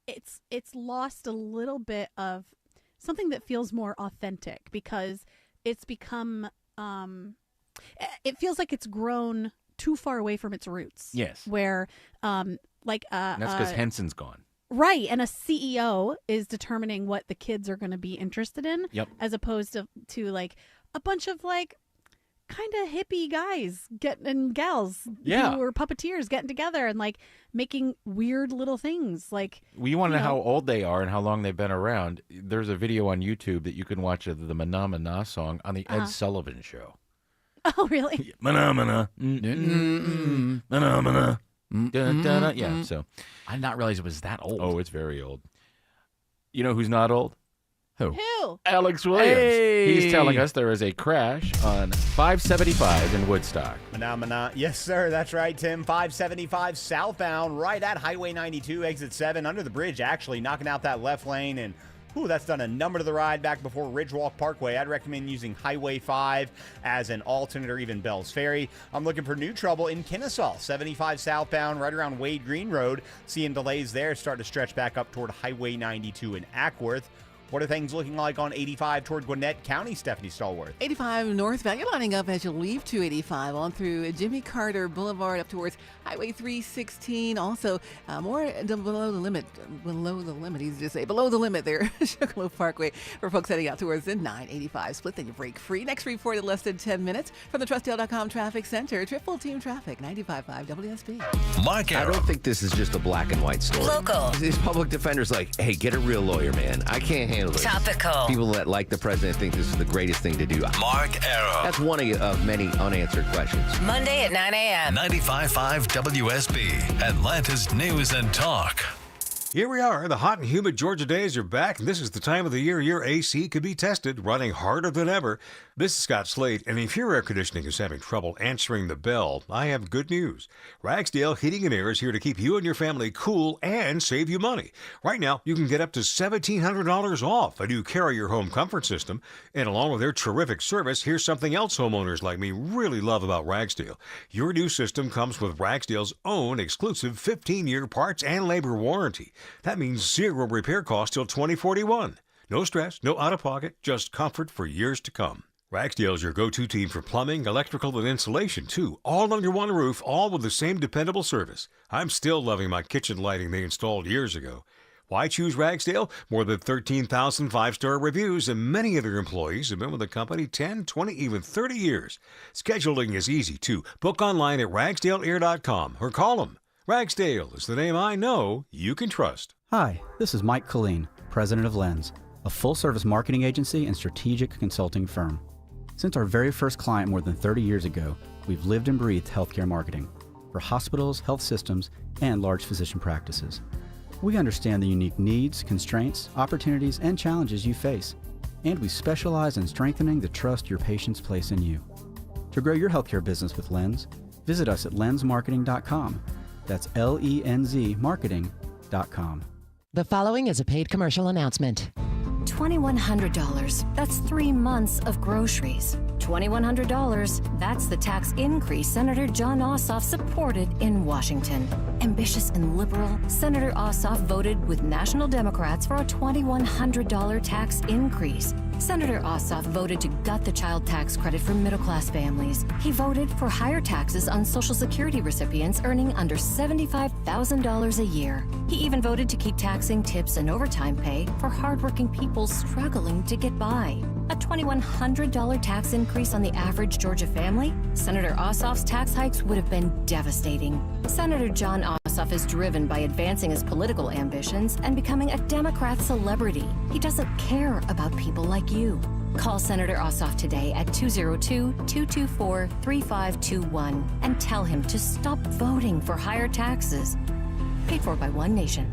it's lost a little bit of something that feels more authentic because it's become, it feels like it's grown too far away from its roots. Yes. Where, and that's because Henson's gone. Right, and a CEO is determining what the kids are going to be interested in. Yep. As opposed to like a bunch of like kind of hippie guys and gals who are puppeteers getting together and like making weird little things like you want to know how old they are and how long they've been around. There's a video on YouTube that you can watch of the Mana Mana song on the Ed Sullivan Show. Oh really? Mana Mana Mana Mana yeah, so I did not realize it was that old. Oh, it's very old. You know who's not old? Who? Alex Williams. Hey. He's telling us there is a crash on 575 in Woodstock. Mana. Yes, sir. That's right, Tim. 575 southbound, right at Highway 92, exit 7, under the bridge, actually, knocking out that left lane. And, that's done a number to the ride back before Ridgewalk Parkway. I'd recommend using Highway 5 as an alternate or even Bell's Ferry. I'm looking for new trouble in Kennesaw, 75 southbound, right around Wade Green Road. Seeing delays there start to stretch back up toward Highway 92 in Ackworth. What are things looking like on 85 toward Gwinnett County, Stephanie Stallworth? 85 northbound. You're lining up as you leave 285 on through Jimmy Carter Boulevard up towards Highway 316. Also, more below the limit. Easy to say. Below the limit there. Sugarloaf Parkway for folks heading out towards the 985 split. Then you break free. Next report in less than 10 minutes from the TrustDale.com Traffic Center. Triple Team Traffic, 95.5 WSB. Mark Arrow. I don't think this is just a black and white story. Local. These public defenders like, hey, get a real lawyer, man. I can't handle this. Topical. People that like the president think this is the greatest thing to do. Mark Arrow. That's one of many unanswered questions. Monday at 9 a.m. 95.5 WSB, Atlanta's News and Talk. Here we are. The hot and humid Georgia days are back, and this is the time of the year your AC could be tested, running harder than ever. This is Scott Slade, and if your air conditioning is having trouble answering the bell, I have good news. Ragsdale Heating and Air is here to keep you and your family cool and save you money. Right now, you can get up to $1,700 off a new Care-A home comfort system, and along with their terrific service, here's something else homeowners like me really love about Ragsdale. Your new system comes with Ragsdale's own exclusive 15-year parts and labor warranty. That means zero repair costs till 2041. No stress, no out-of-pocket, just comfort for years to come. Ragsdale's your go-to team for plumbing, electrical, and insulation, too. All under one roof, all with the same dependable service. I'm still loving my kitchen lighting they installed years ago. Why choose Ragsdale? More than 13,000 five-star reviews, and many of their employees have been with the company 10, 20, even 30 years. Scheduling is easy, too. Book online at ragsdaleair.com or call them. Ragsdale is the name I know you can trust. Hi, this is Mike Colleen, president of Lens, a full-service marketing agency and strategic consulting firm. Since our very first client more than 30 years ago, we've lived and breathed healthcare marketing for hospitals, health systems, and large physician practices. We understand the unique needs, constraints, opportunities, and challenges you face, and we specialize in strengthening the trust your patients place in you. To grow your healthcare business with Lens, visit us at lensmarketing.com. That's LENZ marketing.com. The following is a paid commercial announcement. $2,100. That's 3 months of groceries. $2,100. That's the tax increase Senator John Ossoff supported in Washington. Ambitious and liberal, Senator Ossoff voted with national Democrats for a $2,100 tax increase. Senator Ossoff voted to gut the child tax credit for middle-class families. He voted for higher taxes on Social Security recipients earning under $75,000 a year. He even voted to keep taxing tips and overtime pay for hardworking people struggling to get by. A $2,100 tax increase on the average Georgia family? Senator Ossoff's tax hikes would have been devastating. Senator John Ossoff is driven by advancing his political ambitions and becoming a Democrat celebrity. He doesn't care about people like you. Call Senator Ossoff today at 202-224-3521 and tell him to stop voting for higher taxes. Paid for by One Nation.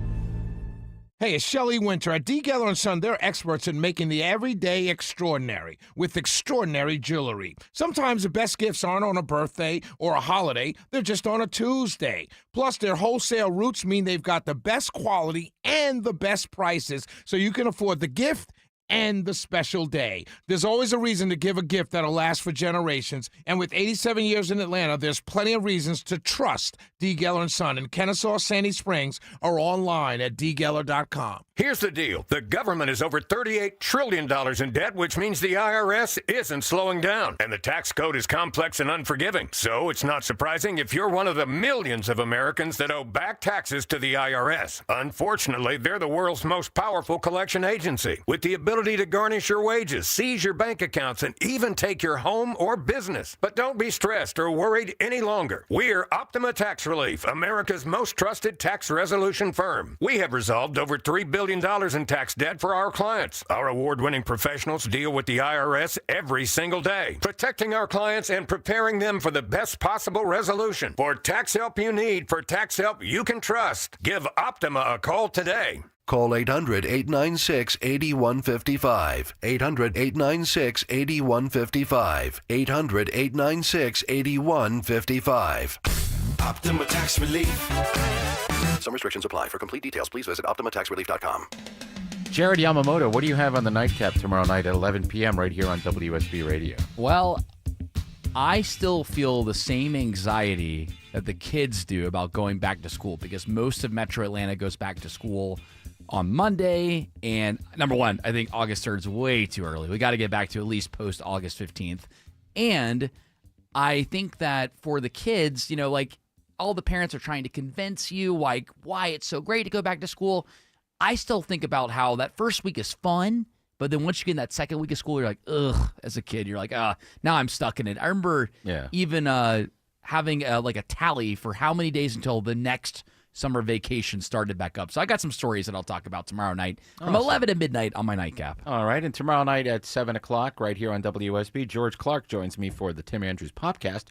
Hey, it's Shelley Winter. At D. Geller & Son, they're experts in making the everyday extraordinary with extraordinary jewelry. Sometimes the best gifts aren't on a birthday or a holiday. They're just on a Tuesday. Plus, their wholesale routes mean they've got the best quality and the best prices, so you can afford the gift and the special day. There's always a reason to give a gift that'll last for generations. And with 87 years in Atlanta, there's plenty of reasons to trust D. Geller & Son. And Kennesaw, Sandy Springs are online at dgeller.com. Here's the deal. The government is over $38 trillion in debt, which means the IRS isn't slowing down. And the tax code is complex and unforgiving. So it's not surprising if you're one of the millions of Americans that owe back taxes to the IRS. Unfortunately, they're the world's most powerful collection agency, with the ability to garnish your wages, seize your bank accounts, and even take your home or business. But don't be stressed or worried any longer. We're Optima Tax Relief, America's most trusted tax resolution firm. We have resolved over $3 billion in tax debt for our clients. Our award-winning professionals deal with the IRS every single day, protecting our clients and preparing them for the best possible resolution. For tax help you need, for tax help you can trust, give Optima a call today. Call 800-896-8155. 800-896-8155. 800-896-8155. Optima Tax Relief. Some restrictions apply. For complete details, please visit OptimaTaxRelief.com. Jared Yamamoto, what do you have on the nightcap tomorrow night at 11 p.m. right here on WSB Radio? Well, I still feel the same anxiety that the kids do about going back to school because most of Metro Atlanta goes back to school on Monday. And number one, I think August 3rd is way too early. We got to get back to at least post August 15th. And I think that for the kids, like all the parents are trying to convince you why it's so great to go back to school. I still think about how that first week is fun, but then once you get in that second week of school, you're like, ugh, as a kid, you're like, now I'm stuck in it. I remember even having a tally for how many days until the next summer vacation started back up. So I got some stories that I'll talk about tomorrow night from 11 to midnight on my nightcap. All right, and tomorrow night at 7 o'clock right here on WSB, George Clark joins me for the Tim Andrews Popcast,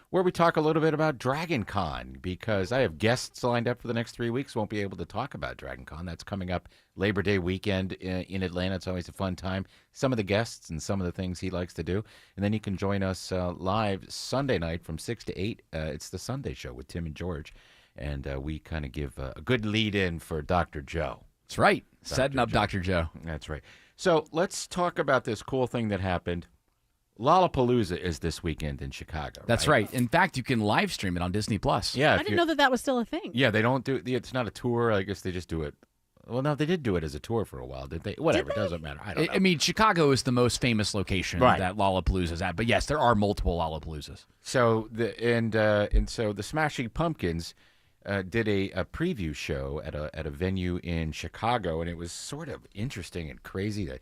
where we talk a little bit about Dragon Con, because I have guests lined up for the next 3 weeks. Won't be able to talk about Dragon Con. That's coming up Labor Day weekend in Atlanta. It's always a fun time. Some of the guests and some of the things he likes to do. And then you can join us live Sunday night from 6 to 8. It's the Sunday show with Tim and George. And we kind of give a good lead-in for Dr. Joe. That's right. Setting up Dr. Joe. That's right. So let's talk about this cool thing that happened. Lollapalooza is this weekend in Chicago. That's right. In fact, you can live stream it on Disney+. Yeah, I didn't know that was still a thing. Yeah, they don't do it's not a tour. I guess they just do it. Well, no, they did do it as a tour for a while, did they? Whatever, it doesn't matter. I don't know. I mean, Chicago is the most famous location that Lollapalooza is at, but yes, there are multiple Lollapaloozas. So so the Smashing Pumpkins did a preview show at a venue in Chicago, and it was sort of interesting and crazy. That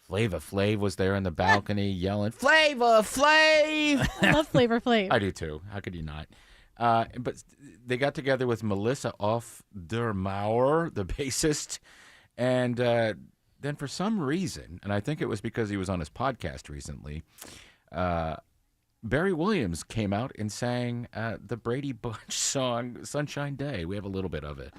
Flava Flav was there in the balcony yelling, "Flava Flav!" I love Flavor Flav. I do too. How could you not? But they got together with Melissa Auf der Mauer, the bassist, and then for some reason, and I think it was because he was on his podcast recently, Barry Williams came out and sang the Brady Bunch song "Sunshine Day." We have a little bit of it.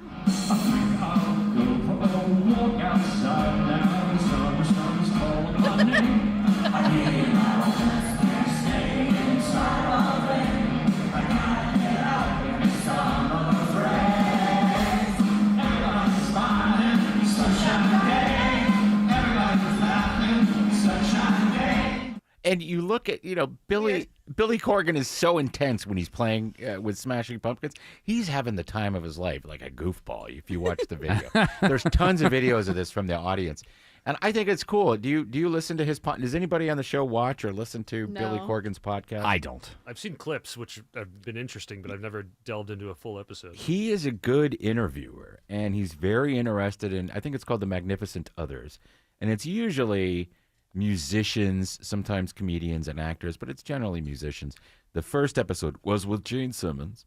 And you look at, Billy Corgan is so intense when he's playing with Smashing Pumpkins. He's having the time of his life, like a goofball, if you watch the video. There's tons of videos of this from the audience. And I think it's cool. Do you listen to his podcast? Does anybody on the show watch or listen to Billy Corgan's podcast? I don't. I've seen clips, which have been interesting, but I've never delved into a full episode. He is a good interviewer, and he's very interested in, I think it's called The Magnificent Others. And it's usually musicians, sometimes comedians and actors, but it's generally musicians. The first episode was with Gene Simmons.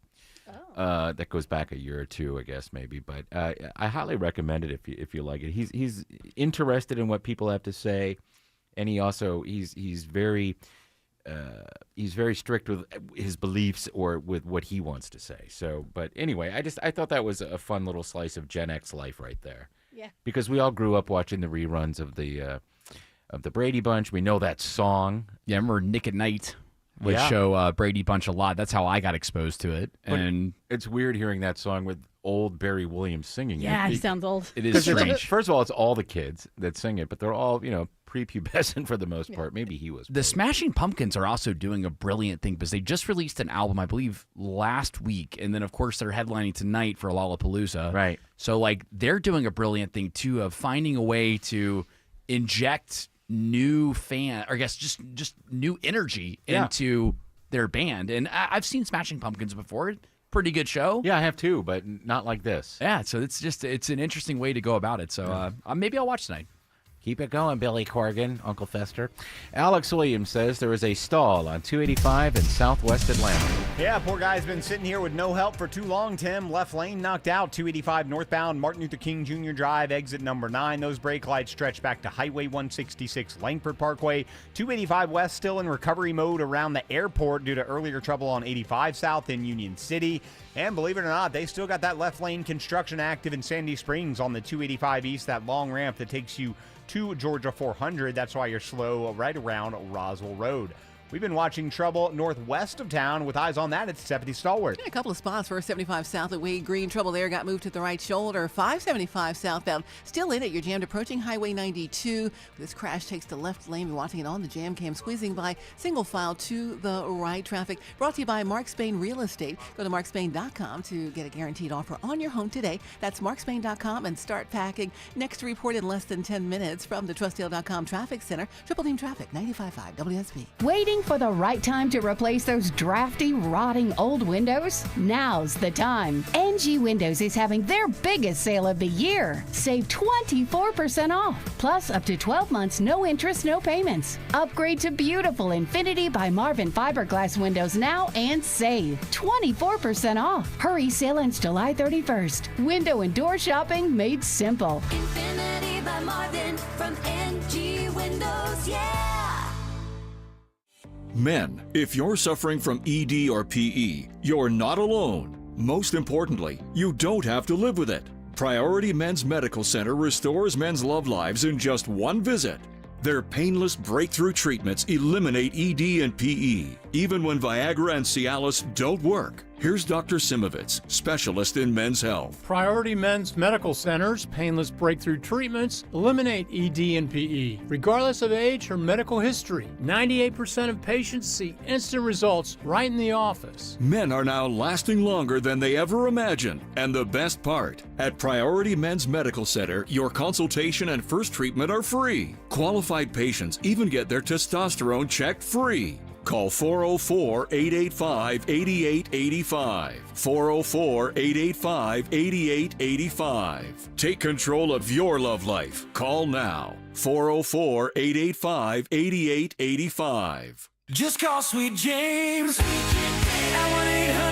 That goes back a year or two, I guess, maybe. But I highly recommend it if you like it. He's interested in what people have to say, and he's very strict with his beliefs or with what he wants to say. So, but anyway, I thought that was a fun little slice of Gen X life right there. Yeah. Because we all grew up watching the reruns of the Brady Bunch. We know that song. Yeah, I remember Nick at Night would show Brady Bunch a lot. That's how I got exposed to it. And it's weird hearing that song with old Barry Williams singing it. Yeah, he sounds old. It is strange. First of all, it's all the kids that sing it, but they're all, prepubescent for the most part. Maybe he was. The Smashing Pumpkins are also doing a brilliant thing because they just released an album, I believe, last week. And then, of course, they're headlining tonight for Lollapalooza. Right. So, they're doing a brilliant thing, too, of finding a way to inject new just new energy into their band. And I've seen Smashing Pumpkins before. Pretty good show. Yeah, I have too, but not like this. Yeah, so it's an interesting way to go about it. So maybe I'll watch tonight. Keep it going, Billy Corgan, Uncle Fester. Alex Williams says there is a stall on 285 in southwest Atlanta. Yeah, poor guy's been sitting here with no help for too long, Tim. Left lane knocked out, 285 northbound, Martin Luther King Jr. Drive, exit number 9. Those brake lights stretch back to Highway 166, Langford Parkway. 285 west still in recovery mode around the airport due to earlier trouble on 85 south in Union City. And believe it or not, they still got that left lane construction active in Sandy Springs on the 285 east, that long ramp that takes you to Georgia 400. That's why you're slow right around Roswell Road. We've been watching trouble northwest of town. With eyes on that, it's 70 Stalwart. Yeah, a couple of spots for 75 south at Wade Green. Trouble there got moved to the right shoulder. 575 southbound. Still in it. You're jammed approaching Highway 92. This crash takes the left lane. You're watching it on the jam cam, squeezing by single file to the right. Traffic brought to you by Mark Spain Real Estate. Go to markspain.com to get a guaranteed offer on your home today. That's markspain.com and start packing. Next report in less than 10 minutes from the trustdale.com Traffic Center. Triple Team Traffic, 95.5 WSB. Waiting for the right time to replace those drafty, rotting old windows? Now's the time. NG Windows is having their biggest sale of the year. Save 24% off, plus up to 12 months, no interest, no payments. Upgrade to beautiful Infinity by Marvin fiberglass windows now and save 24% off. Hurry, sale ends July 31st. Window and door shopping made simple. Infinity by Marvin from NG Windows, yeah! Men, if you're suffering from ED or PE, you're not alone. Most importantly, you don't have to live with it. Priority Men's Medical Center restores men's love lives in just one visit. Their painless breakthrough treatments eliminate ED and PE, even when Viagra and Cialis don't work. Here's Dr. Simovitz, specialist in men's health. Priority Men's Medical Center's painless breakthrough treatments eliminate ED and PE, regardless of age or medical history. 98% of patients see instant results right in the office. Men are now lasting longer than they ever imagined. And the best part, at Priority Men's Medical Center, your consultation and first treatment are free. Qualified patients even get their testosterone checked free. Call 404-885-8885. 404-885-8885. Take control of your love life. Call now. 404-885-8885. Just call Sweet James at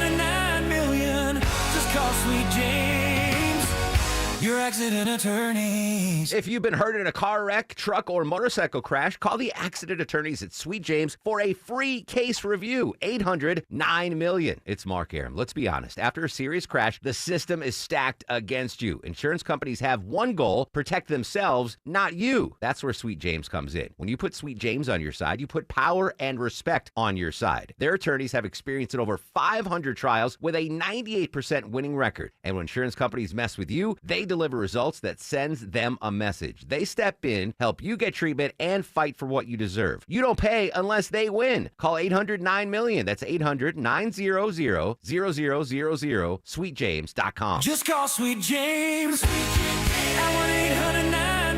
1-800-9-million. Just call Sweet James, your accident attorneys. If you've been hurt in a car wreck, truck, or motorcycle crash, call the accident attorneys at Sweet James for a free case review. 800-9-million. It's Mark Aram. Let's be honest. After a serious crash, the system is stacked against you. Insurance companies have one goal: protect themselves, not you. That's where Sweet James comes in. When you put Sweet James on your side, you put power and respect on your side. Their attorneys have experience in over 500 trials with a 98% winning record. And when insurance companies mess with you, they deliver results that sends them a message. They step in, help you get treatment, and fight for what you deserve. You don't pay unless they win. Call 800-9-million. That's 800-900-0000, sweetjames.com. Just call Sweet James at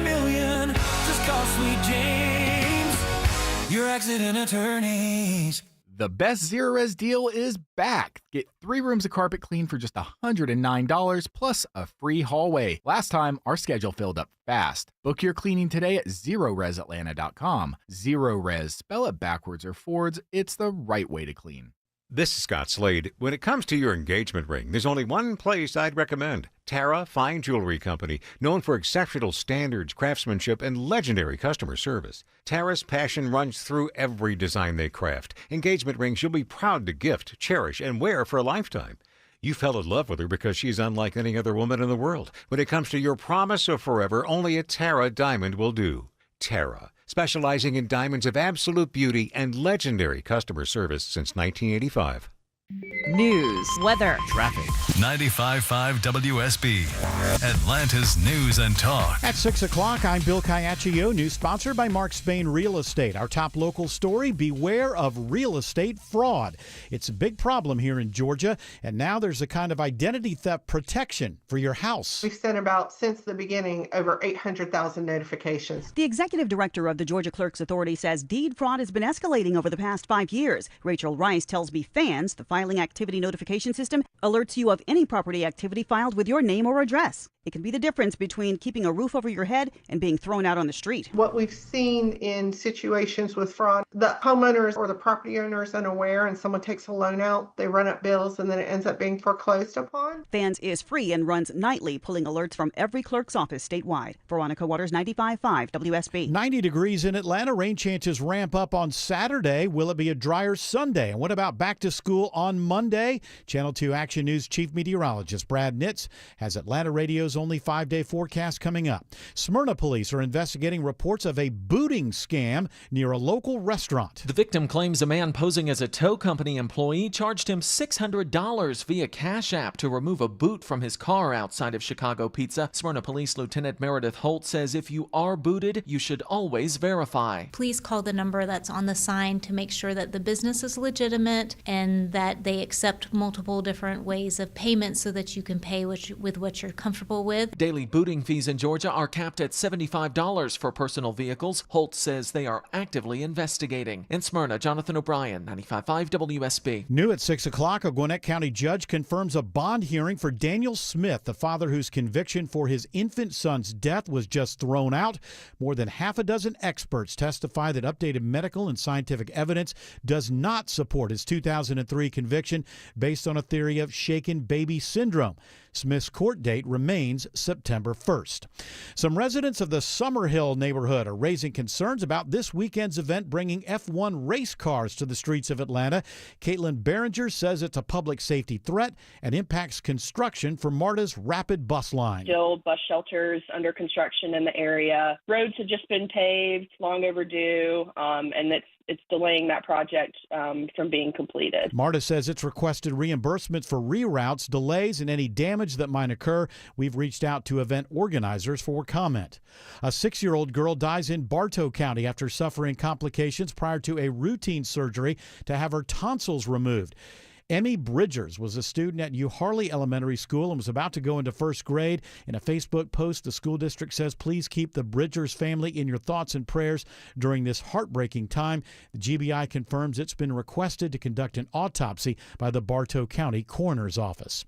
1-800-9-million. Just call Sweet James, your accident attorneys. The best Zero Res deal is back. Get 3 rooms of carpet clean for just $109 plus a free hallway. Last time, our schedule filled up fast. Book your cleaning today at ZeroResAtlanta.com. Zero Res, spell it backwards or forwards. It's the right way to clean. This is Scott Slade. When it comes to your engagement ring, there's only one place I'd recommend. Tara Fine Jewelry Company, known for exceptional standards, craftsmanship, and legendary customer service. Tara's passion runs through every design they craft. Engagement rings you'll be proud to gift, cherish, and wear for a lifetime. You fell in love with her because she's unlike any other woman in the world. When it comes to your promise of forever, only a Tara diamond will do. Tara, specializing in diamonds of absolute beauty and legendary customer service since 1985. News, weather, traffic. 95.5 WSB, Atlanta's news and talk. At 6 o'clock, I'm Bill Caiaccio, news sponsored by Mark Spain Real Estate. Our top local story, beware of real estate fraud. It's a big problem here in Georgia, and now there's a kind of identity theft protection for your house. We've sent about, since the beginning, over 800,000 notifications. The executive director of the Georgia Clerks Authority says deed fraud has been escalating over the past 5 years. Rachel Rice tells me fans, the filing activity notification system alerts you of any property activity filed with your name or address. It can be the difference between keeping a roof over your head and being thrown out on the street. What we've seen in situations with fraud, the homeowners or the property owner is unaware and someone takes a loan out, they run up bills, and then it ends up being foreclosed upon. Fans is free and runs nightly, pulling alerts from every clerk's office statewide. Veronica Waters, 95.5 WSB. 90 degrees in Atlanta. Rain chances ramp up on Saturday. Will it be a drier Sunday? And what about back to school on Monday? Channel 2 Action News Chief Meteorologist Brad Nitz has Atlanta Radio's Only 5-day forecast coming up. Smyrna police are investigating reports of a booting scam near a local restaurant. The victim claims a man posing as a tow company employee charged him $600 via Cash App to remove a boot from his car outside of Chicago Pizza. Smyrna Police Lieutenant Meredith Holt says if you are booted, you should always verify. Please call the number that's on the sign to make sure that the business is legitimate and that they accept multiple different ways of payment so that you can pay with what you're comfortable with. Daily booting fees in Georgia are capped at $75 for personal vehicles. Holt says they are actively investigating. In Smyrna, Jonathan O'Brien, 95.5 WSB. New at 6 o'clock, a Gwinnett County judge confirms a bond hearing for Daniel Smith, the father whose conviction for his infant son's death was just thrown out. More than half a dozen experts testify that updated medical and scientific evidence does not support his 2003 conviction based on a theory of shaken baby syndrome. Smith's court date remains September 1st. Some residents of the Summerhill neighborhood are raising concerns about this weekend's event bringing F1 race cars to the streets of Atlanta. Caitlin Behringer says it's a public safety threat and impacts construction for MARTA's rapid bus line. Still bus shelters under construction in the area. Roads have just been paved, long overdue, and it's delaying that project from being completed. MARTA says it's requested reimbursements for reroutes, delays, and any damage that might occur. We've reached out to event organizers for comment. A 6-year-old girl dies in Bartow County after suffering complications prior to a routine surgery to have her tonsils removed. Emmy Bridgers was a student at Harley Elementary School and was about to go into first grade. In a Facebook post, the school district says, please keep the Bridgers family in your thoughts and prayers during this heartbreaking time. The GBI confirms it's been requested to conduct an autopsy by the Bartow County Coroner's Office.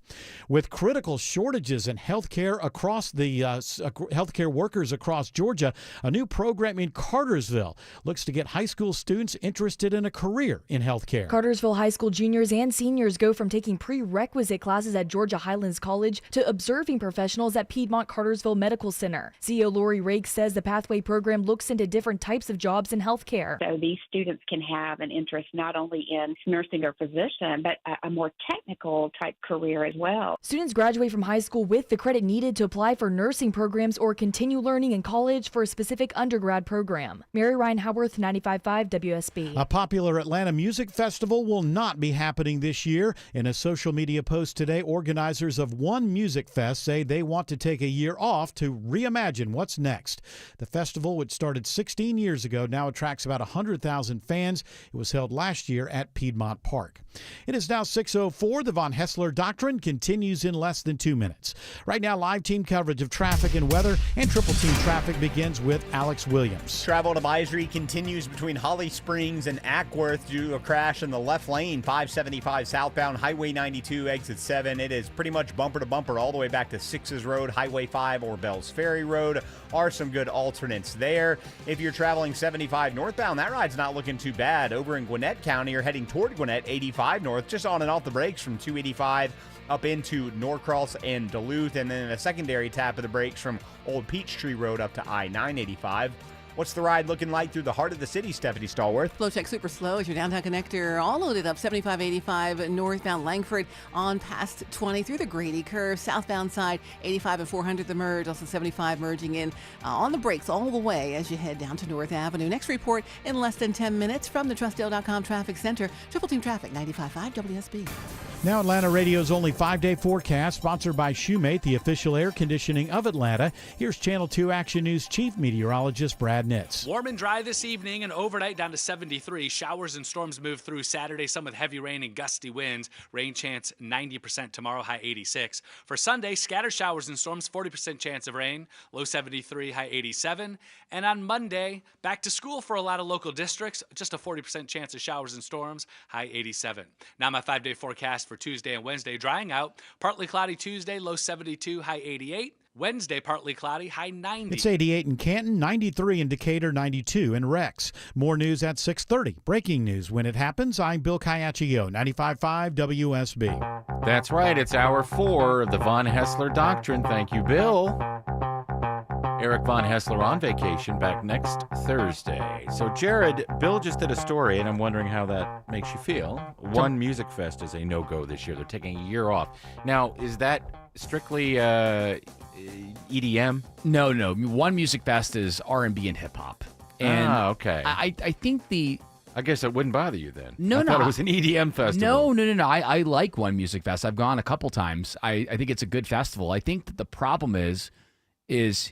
With critical shortages in healthcare across the healthcare workers across Georgia, a new program in Cartersville looks to get high school students interested in a career in healthcare. Cartersville High School juniors and seniors go from taking prerequisite classes at Georgia Highlands College to observing professionals at Piedmont Cartersville Medical Center. CEO Lori Rake says the Pathway program looks into different types of jobs in healthcare. So these students can have an interest not only in nursing or physician, but a more technical type career as well. Students graduate from high school with the credit needed to apply for nursing programs or continue learning in college for a specific undergrad program. Mary Ryan Howarth, 95.5 WSB. A popular Atlanta music festival will not be happening this year. In a social media post today, organizers of One Music Fest say they want to take a year off to reimagine what's next. The festival, which started 16 years ago, now attracts about 100,000 fans. It was held last year at Piedmont Park. It is now 6:04. The Von Hessler Doctrine continues in less than 2 minutes. Right now, live team coverage of traffic and weather, and triple team traffic begins with Alex Williams. Travel advisory continues between Holly Springs and Ackworth due to a crash in the left lane, 575 southbound, Highway 92, exit 7. It is pretty much bumper to bumper all the way back to Sixes Road, Highway 5, or Bells Ferry Road. Are some good alternates there. If you're traveling 75 northbound, that ride's not looking too bad. Over in Gwinnett County, you're heading toward Gwinnett, 85 north, just on and off the brakes from 285 up into Norcross and Duluth, and then a secondary tap of the brakes from Old Peachtree Road up to I-985. What's the ride looking like through the heart of the city, Stephanie Stallworth? Flow check super slow as your downtown connector all loaded up. 75-85 northbound Langford on past 20 through the Grady curve. Southbound side 85 and 400 the merge. Also 75 merging in on the brakes all the way as you head down to North Avenue. Next report in less than 10 minutes from the Trustdale.com Traffic Center. Triple Team Traffic 95.5 WSB. Now Atlanta Radio's only 5-day forecast, sponsored by Shoemate, the official air conditioning of Atlanta. Here's Channel 2 Action News Chief Meteorologist Brad Nitz. Warm and dry this evening and overnight down to 73. Showers and storms move through Saturday, some with heavy rain and gusty winds. Rain chance 90% tomorrow, high 86. For Sunday, scattered showers and storms, 40% chance of rain, low 73, high 87. And on Monday, back to school for a lot of local districts, just a 40% chance of showers and storms, high 87. Now my 5-day forecast for Tuesday and Wednesday, drying out. Partly cloudy Tuesday, low 72, high 88. Wednesday, partly cloudy, high 90. It's 88 in Canton, 93 in Decatur, 92 in Rex. More news at 6:30. Breaking news when it happens. I'm Bill Caiaccio, 95.5 WSB. That's right. It's hour 4 of the Von Hessler Doctrine. Thank you, Bill. Eric Von Hessler on vacation, back next Thursday. So, Jared, Bill just did a story, and I'm wondering how that makes you feel. One Music Fest is a no-go this year. They're taking a year off. Now, is that strictly EDM? No. One Music Fest is R&B and hip-hop. And okay. I think I guess it wouldn't bother you then. No, I thought it was an EDM festival. No. I like One Music Fest. I've gone a couple times. I think it's a good festival. I think that the problem is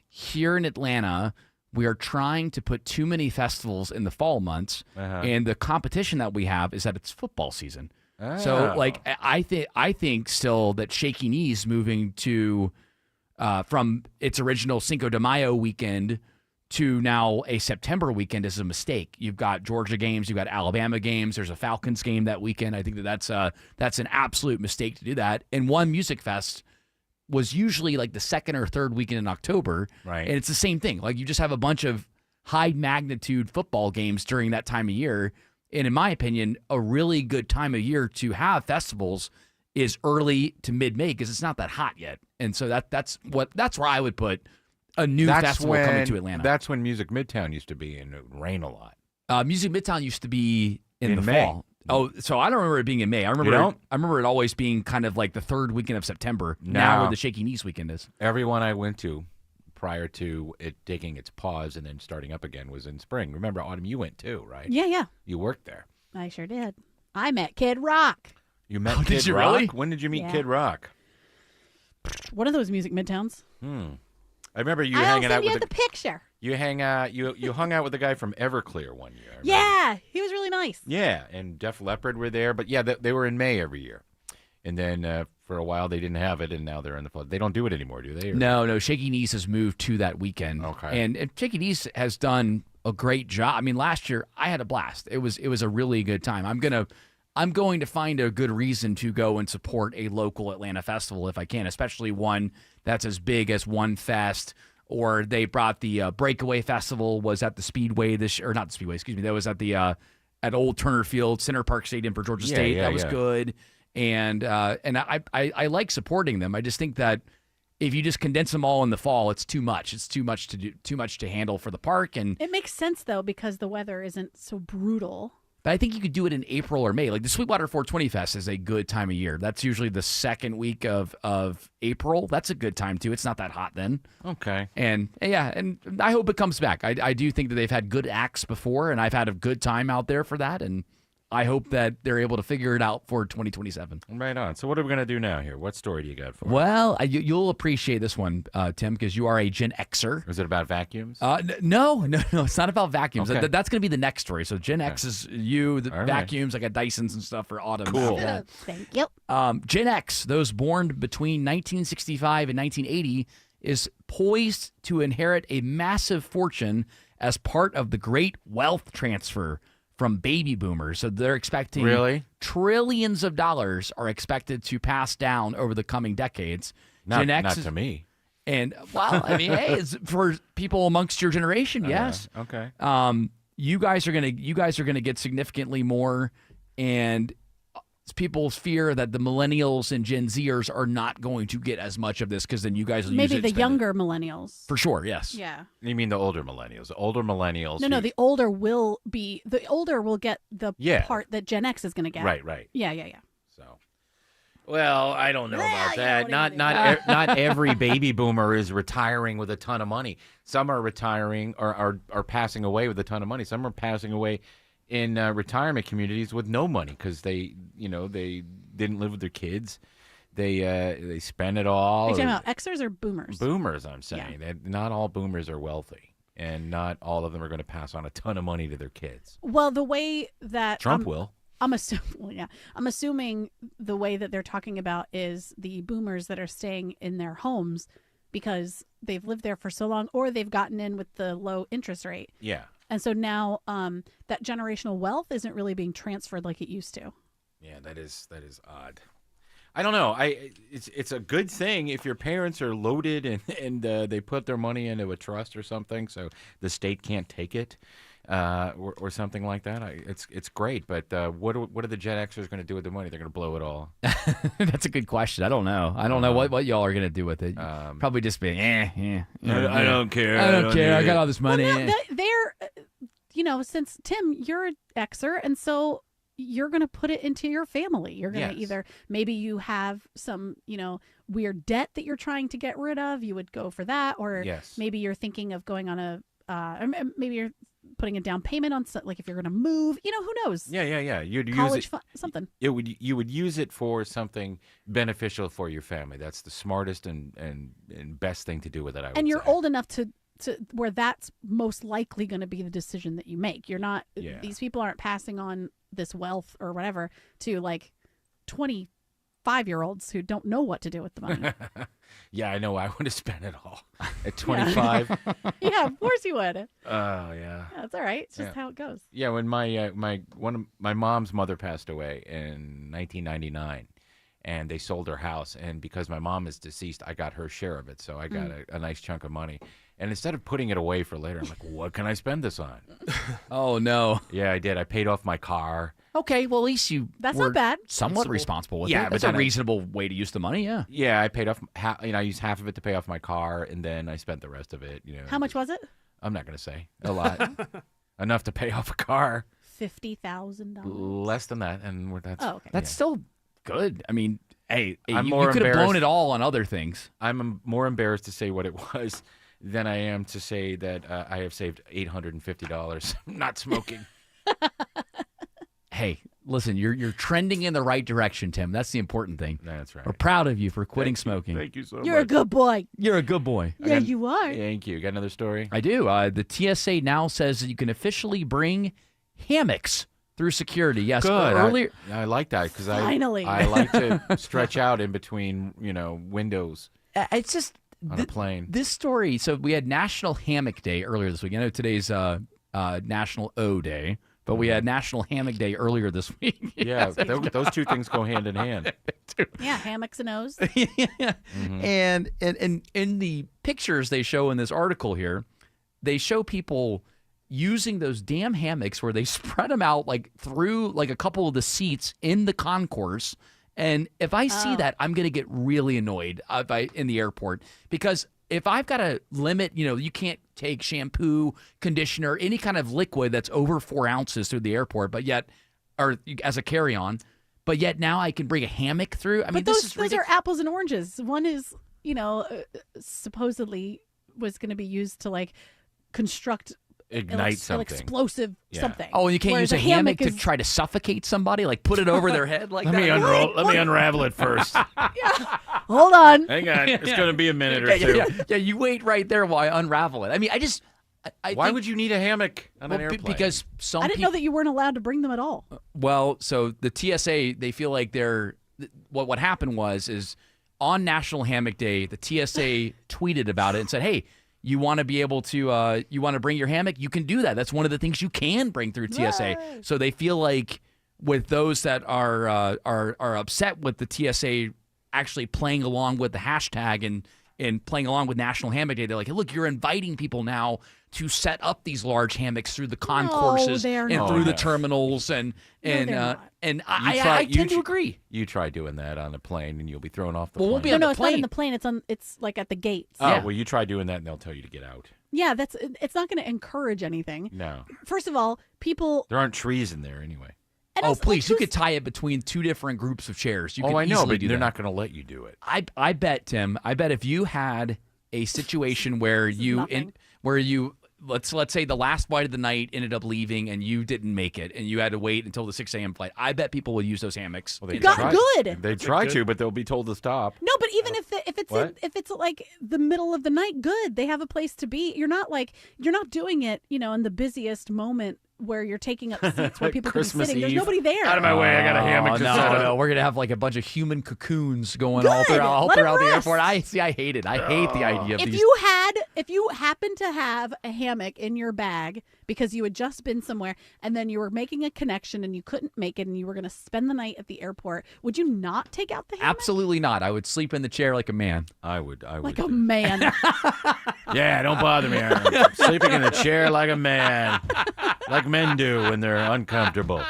here in Atlanta, we are trying to put too many festivals in the fall months, and the competition that we have is that it's football season. So, like, I think still that Shaky Knees moving to from its original Cinco de Mayo weekend to now a September weekend is a mistake. You've got Georgia games, you've got Alabama games. There's a Falcons game that weekend. I think that's an absolute mistake to do that. And One Music Fest was usually like the second or third weekend in October. Right. And it's the same thing. Like, you just have a bunch of high magnitude football games during that time of year. And in my opinion, a really good time of year to have festivals is early to mid-May because it's not that hot yet. And so that's where I would put a new festival coming to Atlanta. That's when Music Midtown used to be, and it would rain a lot. Music Midtown used to be in the May. fall. Oh, so I don't remember it being in May. I remember You don't? I remember it always being kind of like the third weekend of September. Now where the Shaky Knees weekend is. Everyone I went to prior to it taking its pause and then starting up again was in spring. Remember, Autumn, you went too, right? Yeah. You worked there. I sure did. I met Kid Rock. You met Oh, Kid did you Rock? really? When did you meet Yeah. Kid Rock? One of those Music Midtowns. I remember you I'll hanging send out you with the picture. you hung out with the guy from Everclear one year. I remember. Yeah, he was really nice. Yeah, and Def Leppard were there, but yeah, they were in May every year. And then for a while they didn't have it, and now they're in the fall. They don't do it anymore, do they? Or- No. Shaky Knees has moved to that weekend. Okay. And Shaky Knees has done a great job. I mean, last year I had a blast. It was a really good time. I'm going to find a good reason to go and support a local Atlanta festival if I can, especially one that's as big as One Fest. Or they brought the Breakaway Festival was at the Speedway not the Speedway, excuse me. That was at the at Old Turner Field, Center Park Stadium for Georgia State. That was good. And I like supporting them. I just think that if you just condense them all in the fall, it's too much. It's too much to do, too much to handle for the park. And It makes sense, though, because the weather isn't so brutal. but I think you could do it in April or May. Like the Sweetwater 420 Fest is a good time of year. That's usually the second week of April. That's a good time too. It's not that hot then. Okay. And yeah, and I hope it comes back. I do think that they've had good acts before, and I've had a good time out there for that. And I hope that they're able to figure it out for 2027. Right on. So what are we going to do now here? What story do you got for us? Well, you'll appreciate this one, Tim, because you are a Gen Xer. Is it about vacuums? No. It's not about vacuums. Okay. That's going to be the next story. So Gen X is you, the All right. vacuums. I got Dysons and stuff for Autumn. Cool. after that. Thank you. Gen X, those born between 1965 and 1980, is poised to inherit a massive fortune as part of the great wealth transfer from baby boomers. So they're expecting Really? trillions of dollars are expected to pass down over the coming decades. Not Gen X to me. And well, I mean, hey, it's for people amongst your generation, yes. Okay. You guys are gonna get significantly more, and people's fear that the millennials and Gen Zers are not going to get as much of this because then you guys will use Maybe it and the spend younger millennials. it. For sure, yes. Yeah. You mean the older millennials? The older millennials. No, who- the older will get the Yeah. part that Gen X is going to get. Right. Yeah. Well, I don't know about that. Not every baby boomer is retiring with a ton of money. Some are retiring or are passing away with a ton of money. Some are passing away in retirement communities with no money because they didn't live with their kids. They spend it all. Are you talking about Xers or boomers? Boomers, I'm saying. That not all boomers are wealthy, and not all of them are going to pass on a ton of money to their kids. Well, the way that Trump will. I'm assuming the way that they're talking about is the boomers that are staying in their homes because they've lived there for so long, or they've gotten in with the low interest rate. Yeah. And so now that generational wealth isn't really being transferred like it used to. Yeah, that is odd. I don't know. It's a good thing if your parents are loaded and they put their money into a trust or something, so the state can't take it. or something like that. It's great, but what are the Gen Xers going to do with the money? They're going to blow it all. That's a good question. I don't know. I don't know what y'all are going to do with it. Probably just be, I don't care. I don't care. I got all this money. Well, no, they're, since Tim, you're an Xer, and so you're going to put it into your family. You're going to either, maybe you have some, weird debt that you're trying to get rid of. You would go for that. Or maybe you're thinking of going on or maybe you're putting a down payment on like if you're going to move, who knows? Yeah. You'd college use it, something. You would use it for something beneficial for your family. That's the smartest and best thing to do with it. I would and you're say. old enough to where that's most likely going to be the decision that you make. You're not. These people aren't passing on this wealth or whatever to like 25-year-olds who don't know what to do with the money. Yeah, I know. I would have spent it all at 25. Yeah, of course you would. Oh, yeah. That's all right. It's just how it goes. Yeah, when my mom's mother passed away in 1999, and they sold her house, and because my mom is deceased, I got her share of it, so I got a nice chunk of money. And instead of putting it away for later, I'm like, what can I spend this on? Oh, no. Yeah, I did. I paid off my car. Okay, well, at least That's were not bad. somewhat responsible with it. Yeah, That's but a reasonable way to use the money, yeah. Yeah, I paid off, I used half of it to pay off my car, and then I spent the rest of it. How much was it? I'm not going to say. A lot. Enough to pay off a car. $50,000. Less than that, and that's... Oh, okay. That's still good. I mean, hey, I'm you more could have blown embarrassed- it all on other things. I'm more embarrassed to say what it was than I am to say that I have saved $850 not smoking. Hey, listen, you're trending in the right direction, Tim. That's the important thing. That's right. We're proud of you for quitting smoking. Thank you so much. You're a good boy. You're a good boy. Yeah, you are. Thank you. Got another story? I do. The TSA now says that you can officially bring hammocks through security. Yes, Good. earlier. I like that because Finally. I like to stretch out in between, windows It's just on a plane. This story. So we had National Hammock Day earlier this week. I know today's National O Day, but we had National Hammock Day earlier this week. Yeah, those two things go hand in hand. Yeah, hammocks and O's. Yeah. Mm-hmm. And in the pictures they show in this article here, they show people using those damn hammocks where they spread them out like through like a couple of the seats in the concourse. And if I see that, I'm going to get really annoyed in the airport because if I've got a limit, you can't take shampoo, conditioner, any kind of liquid that's over 4 ounces through the airport, or as a carry-on, but yet now I can bring a hammock through. I mean, those are apples and oranges. One is, supposedly was going to be used to like construct Ignite something. Explosive something. Oh, and you can't use a hammock to try to suffocate somebody, like put it over their head like Let that? Let me unravel it first. Hold on. Hang on. It's going to be a minute or two. Yeah, you wait right there while I unravel it. I mean, Why would you need a hammock on an airplane? Because I didn't know that you weren't allowed to bring them at all. Well, so the TSA, they feel like what happened is on National Hammock Day, the TSA tweeted about it and said, hey, you want to be able to, you want to bring your hammock? You can do that. That's one of the things you can bring through TSA. Right. So they feel like with those that are upset with the TSA actually playing along with the hashtag and playing along with National Hammock Day, they're like, hey, look, you're inviting people now to set up these large hammocks through the concourses and through the terminals and I tend to agree. You try doing that on a plane and you'll be thrown off the Well, plane. won't be on the It's plane. not in the plane. It's like at the gates. Oh, well, you try doing that and they'll tell you to get out. Yeah, it's not going to encourage anything. No. First of all, people. There aren't trees in there anyway. And Oh, also, please, you could tie it between two different groups of chairs. You could I know, easily but do they're that. not going to let you do it. I bet, Tim, if you had a situation where let's say the last flight of the night ended up leaving and you didn't make it and you had to wait until the 6 a.m. flight, I bet people would use those hammocks. Well, they got try. good. They try to, but they'll be told to stop. No, but even if What? if it's like the middle of the night, good. They have a place to be. You're not doing it, in the busiest moment where you're taking up seats where people can be Christmas sitting. There's Eve. nobody there. Out of my way, I got a hammock to set up. No, we're gonna have like a bunch of human cocoons going Good. all throughout Let 'em the rest. airport. I hate it. I hate the idea of If these. you happen to have a hammock in your bag because you had just been somewhere and then you were making a connection and you couldn't make it and you were going to spend the night at the airport, would you not take out the hammock? Absolutely not. I would sleep in the chair like a man. I would. Like a man. Yeah, don't bother me. I'm sleeping in the chair like a man, like men do when they're uncomfortable.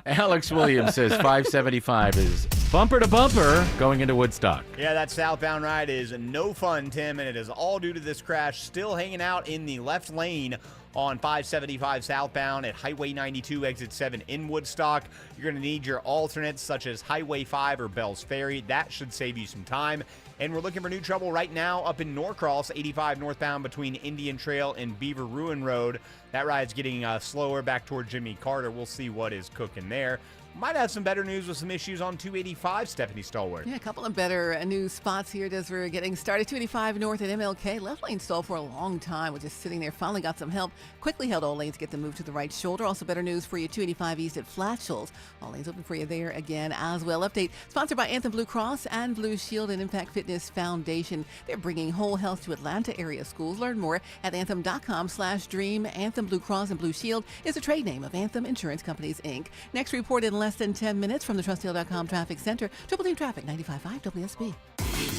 Alex Williams says 575 is bumper to bumper going into Woodstock. Yeah, that southbound ride is no fun, Tim, and it is all due to this crash. Still hanging out in the left lane on 575 southbound at Highway 92, exit 7 in Woodstock. You're going to need your alternates such as Highway 5 or Bell's Ferry. That should save you some time. And we're looking for new trouble right now up in Norcross, 85 northbound between Indian Trail and Beaver Ruin Road. That ride's getting slower back toward Jimmy Carter. We'll see what is cooking there. Might have some better news with some issues on 285, Stephanie Stallworth. Yeah, a couple of better news spots here as we're getting started. 285 north at MLK. Left lane stalled for a long time. We're just sitting there. Finally got some help. Quickly held all lanes to get the move to the right shoulder. Also better news for you, 285 east at Flat Shoals. All lanes open for you there again as well. Update sponsored by Anthem Blue Cross and Blue Shield and Impact Fitness Foundation. They're bringing whole health to Atlanta area schools. Learn more at anthem.com/dream. Anthem Blue Cross and Blue Shield is a trade name of Anthem Insurance Companies, Inc. Next report in less than 10 minutes from the TrustDeal.com Traffic Center. Triple Team Traffic, 95.5 WSB.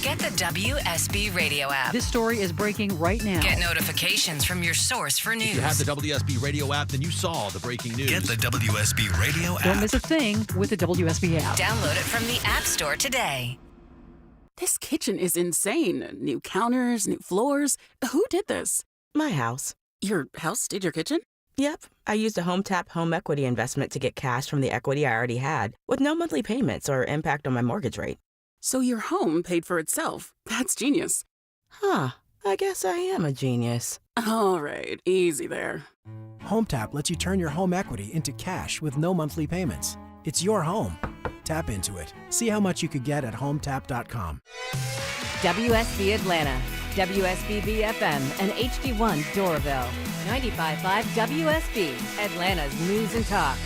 Get the WSB radio app. This story is breaking right now. Get notifications from your source for news. If you have the WSB radio app, then you saw the breaking news. Get the WSB radio app. Don't miss a thing with the WSB app. Download it from the App Store today. This kitchen is insane. New counters, new floors. Who did this? My house. Your house did your kitchen? Yep. I used a HomeTap home equity investment to get cash from the equity I already had, with no monthly payments or impact on my mortgage rate. So your home paid for itself. That's genius. Huh. I guess I am a genius. All right. Easy there. HomeTap lets you turn your home equity into cash with no monthly payments. It's your home. Tap into it. See how much you could get at HomeTap.com. WSB Atlanta, WSB FM, and HD1 Doraville. 95.5 WSB, Atlanta's news and talk.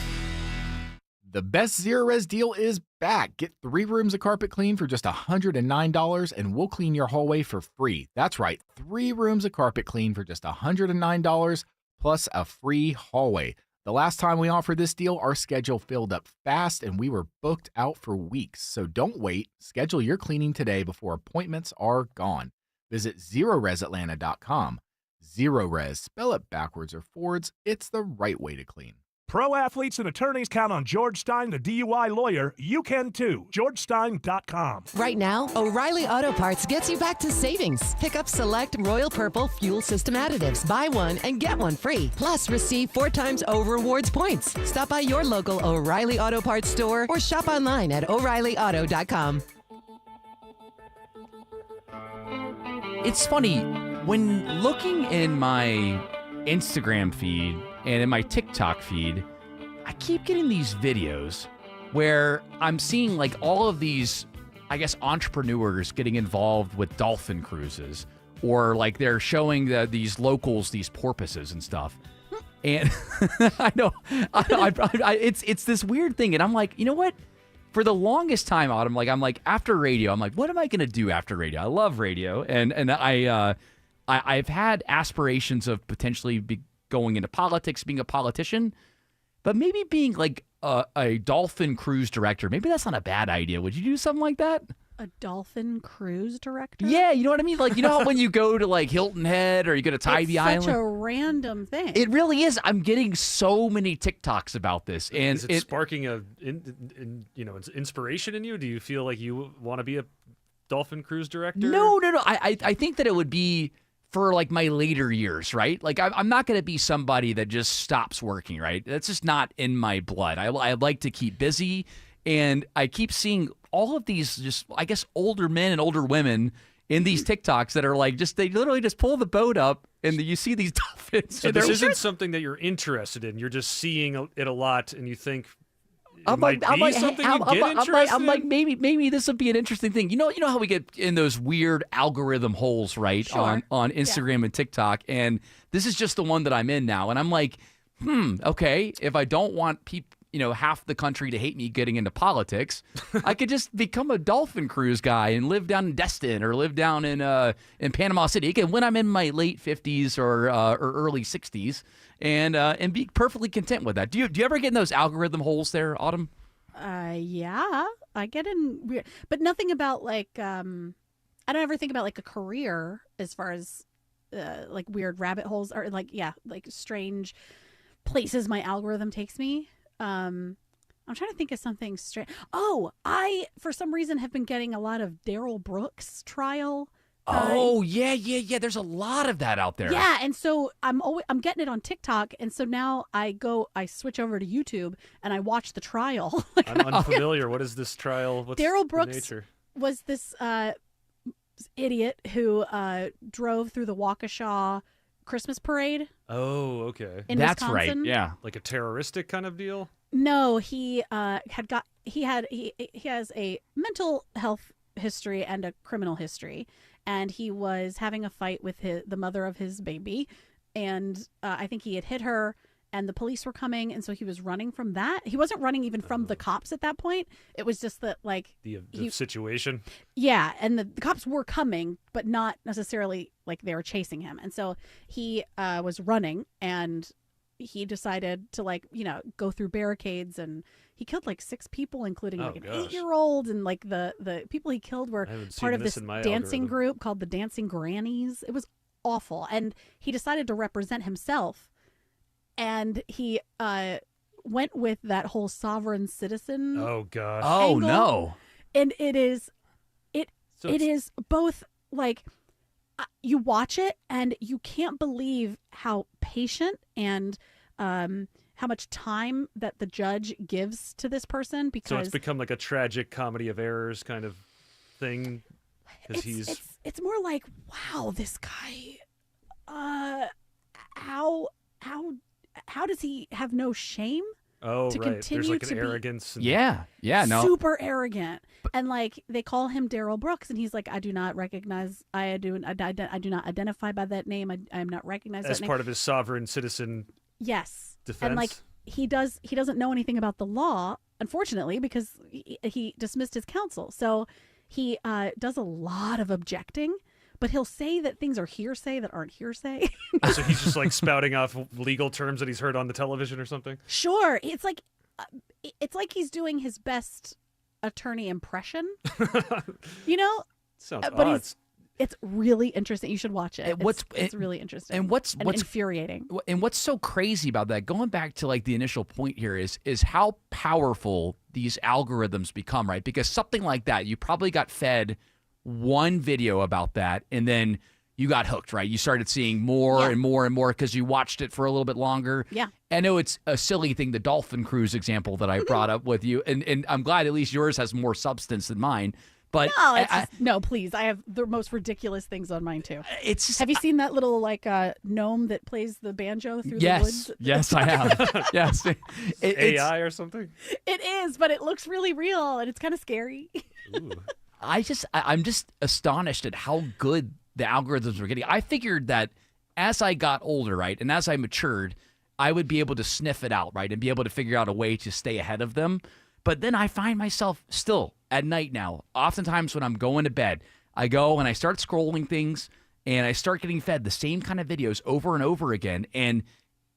The best Zero Res deal is back. Get 3 rooms of carpet clean for just $109 and we'll clean your hallway for free. That's right, 3 rooms of carpet clean for just $109 plus a free hallway. The last time we offered this deal, our schedule filled up fast and we were booked out for weeks. So don't wait. Schedule your cleaning today before appointments are gone. Visit ZeroResAtlanta.com. Zero Res, spell it backwards or forwards. It's the right way to clean. Pro athletes and attorneys count on George Stein, the DUI lawyer. You can too. GeorgeStein.com. Right now, O'Reilly Auto Parts gets you back to savings. Pick up select Royal Purple fuel system additives. Buy one and get one free. Plus, receive 4 times O rewards points. Stop by your local O'Reilly Auto Parts store or shop online at O'ReillyAuto.com. It's funny, when looking in my Instagram feed and in my TikTok feed, I keep getting these videos where I'm seeing like all of these, I guess, entrepreneurs getting involved with dolphin cruises, or like they're showing these locals these porpoises and stuff. And I know it's this weird thing, and I'm like, you know what? For the longest time out, I'm like after radio, I'm like, what am I gonna do after radio? I love radio, and I've had aspirations of potentially going into politics, being a politician, but maybe being like a dolphin cruise director. Maybe that's not a bad idea. Would you do something like that? A dolphin cruise director? Yeah, you know what I mean? Like, you know how when you go to like Hilton Head or you go to Tybee Island? It's such a random thing. It really is. I'm getting so many TikToks about this. And is it sparking inspiration in you? Do you feel like you want to be a dolphin cruise director? No. I think that it would be for like my later years, right? Like I'm not going to be somebody that just stops working, right? That's just not in my blood. I like to keep busy, and I keep seeing all of these just, I guess, older men and older women in these TikToks that are like they literally just pull the boat up and you see these dolphins. So this isn't something that you're interested in. You're just seeing it a lot and you think I'm like, maybe this would be an interesting thing. You know how we get in those weird algorithm holes, right? Sure. On Instagram and TikTok, and this is just the one that I'm in now, and I'm like, okay, if I don't want people, half the country to hate me getting into politics, I could just become a dolphin cruise guy and live down in Destin or live down in Panama City. Again, when I'm in my late 50s or early 60s, and be perfectly content with that. Do you ever get in those algorithm holes there, Autumn? Yeah, I get in weird, but nothing about like I don't ever think about like a career as far as like weird rabbit holes or like strange places my algorithm takes me. I'm trying to think of something strange. Oh, I for some reason have been getting a lot of Daryl Brooks trial. Yeah. There's a lot of that out there. Yeah, and so I'm getting it on TikTok, and so now I switch over to YouTube and I watch the trial. I'm unfamiliar. What is this trial? What's Daryl the Brooks nature? was this idiot who drove through the Waukesha Christmas parade. Oh, okay. In That's Wisconsin. right. Yeah. Like a terroristic kind of deal? No, he has a mental health history and a criminal history, and he was having a fight with the mother of his baby, and I think he had hit her, and the police were coming, and so he was running from that. He wasn't running even from the cops at that point. It was just that like the situation. Yeah, and the cops were coming, but not necessarily like they were chasing him, and so he was running, and he decided to go through barricades, and he killed like 6 people, including an 8-year-old, and like the people he killed were part of this dancing group called the Dancing Grannies. It was awful, and he decided to represent himself, and he went with that whole sovereign citizen. Oh gosh! Oh no! And it is both like you watch it and you can't believe how patient and how much time that the judge gives to this person, because so it's become like a tragic comedy of errors kind of thing. It's more like, wow, this guy, how does he have no shame? Oh, to right. Continue There's like to an arrogance. No. Super arrogant. And like they call him Daryl Brooks, and he's like, I do not identify by that name. I am not recognized as that name. part of his sovereign citizen. Yes. Defense. And like he doesn't know anything about the law, unfortunately, because he dismissed his counsel. So he does a lot of objecting. But he'll say that things are hearsay that aren't hearsay. So he's just like spouting off legal terms that he's heard on the television or something? Sure. It's like he's doing his best attorney impression. Sounds but odd. It's really interesting. You should watch it. It's really interesting. And what's infuriating. And what's so crazy about that, going back to like the initial point here, is how powerful these algorithms become, right? Because something like that, you probably got fed one video about that, and then you got hooked, right? You started seeing more and more and more because you watched it for a little bit longer. Yeah. I know it's a silly thing, the dolphin cruise example that I brought up with you, and I'm glad at least yours has more substance than mine. But no, please. I have the most ridiculous things on mine too. It's just, have you seen that little like gnome that plays the banjo through the woods? Yes, I have. Yes, it's AI or something. It is, but it looks really real, and it's kind of scary. Ooh. I'm just astonished at how good the algorithms were getting. I figured that as I got older, right, and as I matured, I would be able to sniff it out, right, and be able to figure out a way to stay ahead of them. But then I find myself still at night now, oftentimes when I'm going to bed, I go and I start scrolling things, and I start getting fed the same kind of videos over and over again, and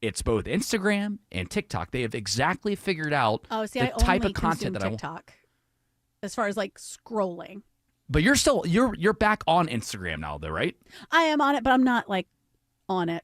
it's both Instagram and TikTok. They have exactly figured out the type of content that I want. As far as like scrolling. But you're back on Instagram now though, right? I am on it, but I'm not like on it.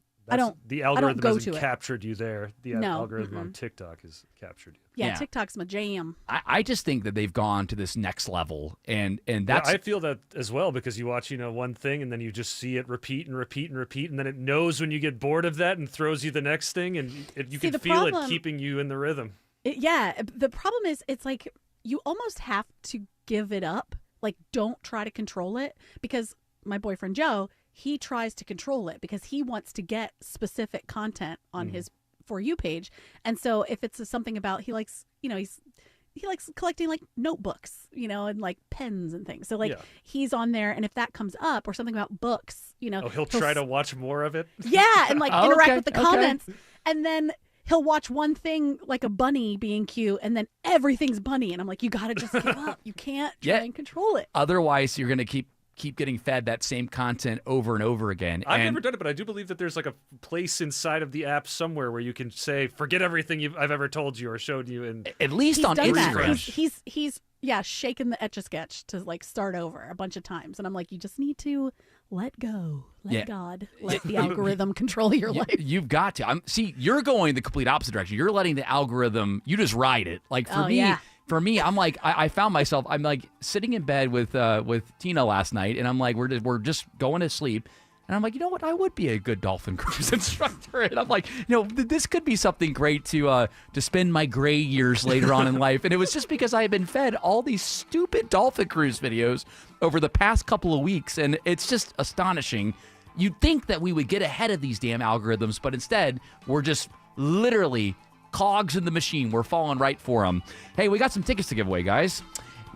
The algorithm go hasn't to captured you there. The algorithm on Mm-mm. TikTok has captured you. Yeah, TikTok's my jam. I just think that they've gone to this next level, and that's. I feel that as well, because you watch one thing and then you just see it repeat and repeat and repeat, and then it knows when you get bored of that and throws you the next thing, and you can feel it keeping you in the rhythm. The problem is it's like you almost have to give it up. Like, don't try to control it, because my boyfriend Joe, he tries to control it because he wants to get specific content on his For You page. And so if it's something about, he likes collecting like notebooks, and like pens and things. So like he's on there, and if that comes up or something about books, he'll try to watch more of it. Yeah, and like interact with the comments, and then he'll watch one thing like a bunny being cute, and then everything's bunny, and I'm like, you gotta just give up. You can't try and control it. Otherwise, you're gonna keep getting fed that same content over and over again. I've never done it, but I do believe that there's like a place inside of the app somewhere where you can say, forget everything I've ever told you or showed you. And at least on Instagram. He's shaken the Etch-a-Sketch to like start over a bunch of times. And I'm like, you just need to let go. Let God, let the algorithm control your life. You've got to. See, you're going the complete opposite direction. You're letting the algorithm, you just ride it. Like for me, I'm like, I found myself, I'm like sitting in bed with Tina last night, and I'm like, we're just going to sleep. And I'm like, you know what? I would be a good dolphin cruise instructor. And I'm like, this could be something great to spend my gray years later on in life. And it was just because I had been fed all these stupid dolphin cruise videos over the past couple of weeks. And it's just astonishing. You'd think that we would get ahead of these damn algorithms, but instead, we're just literally cogs in the machine. We're falling right for them. Hey, we got some tickets to give away, guys.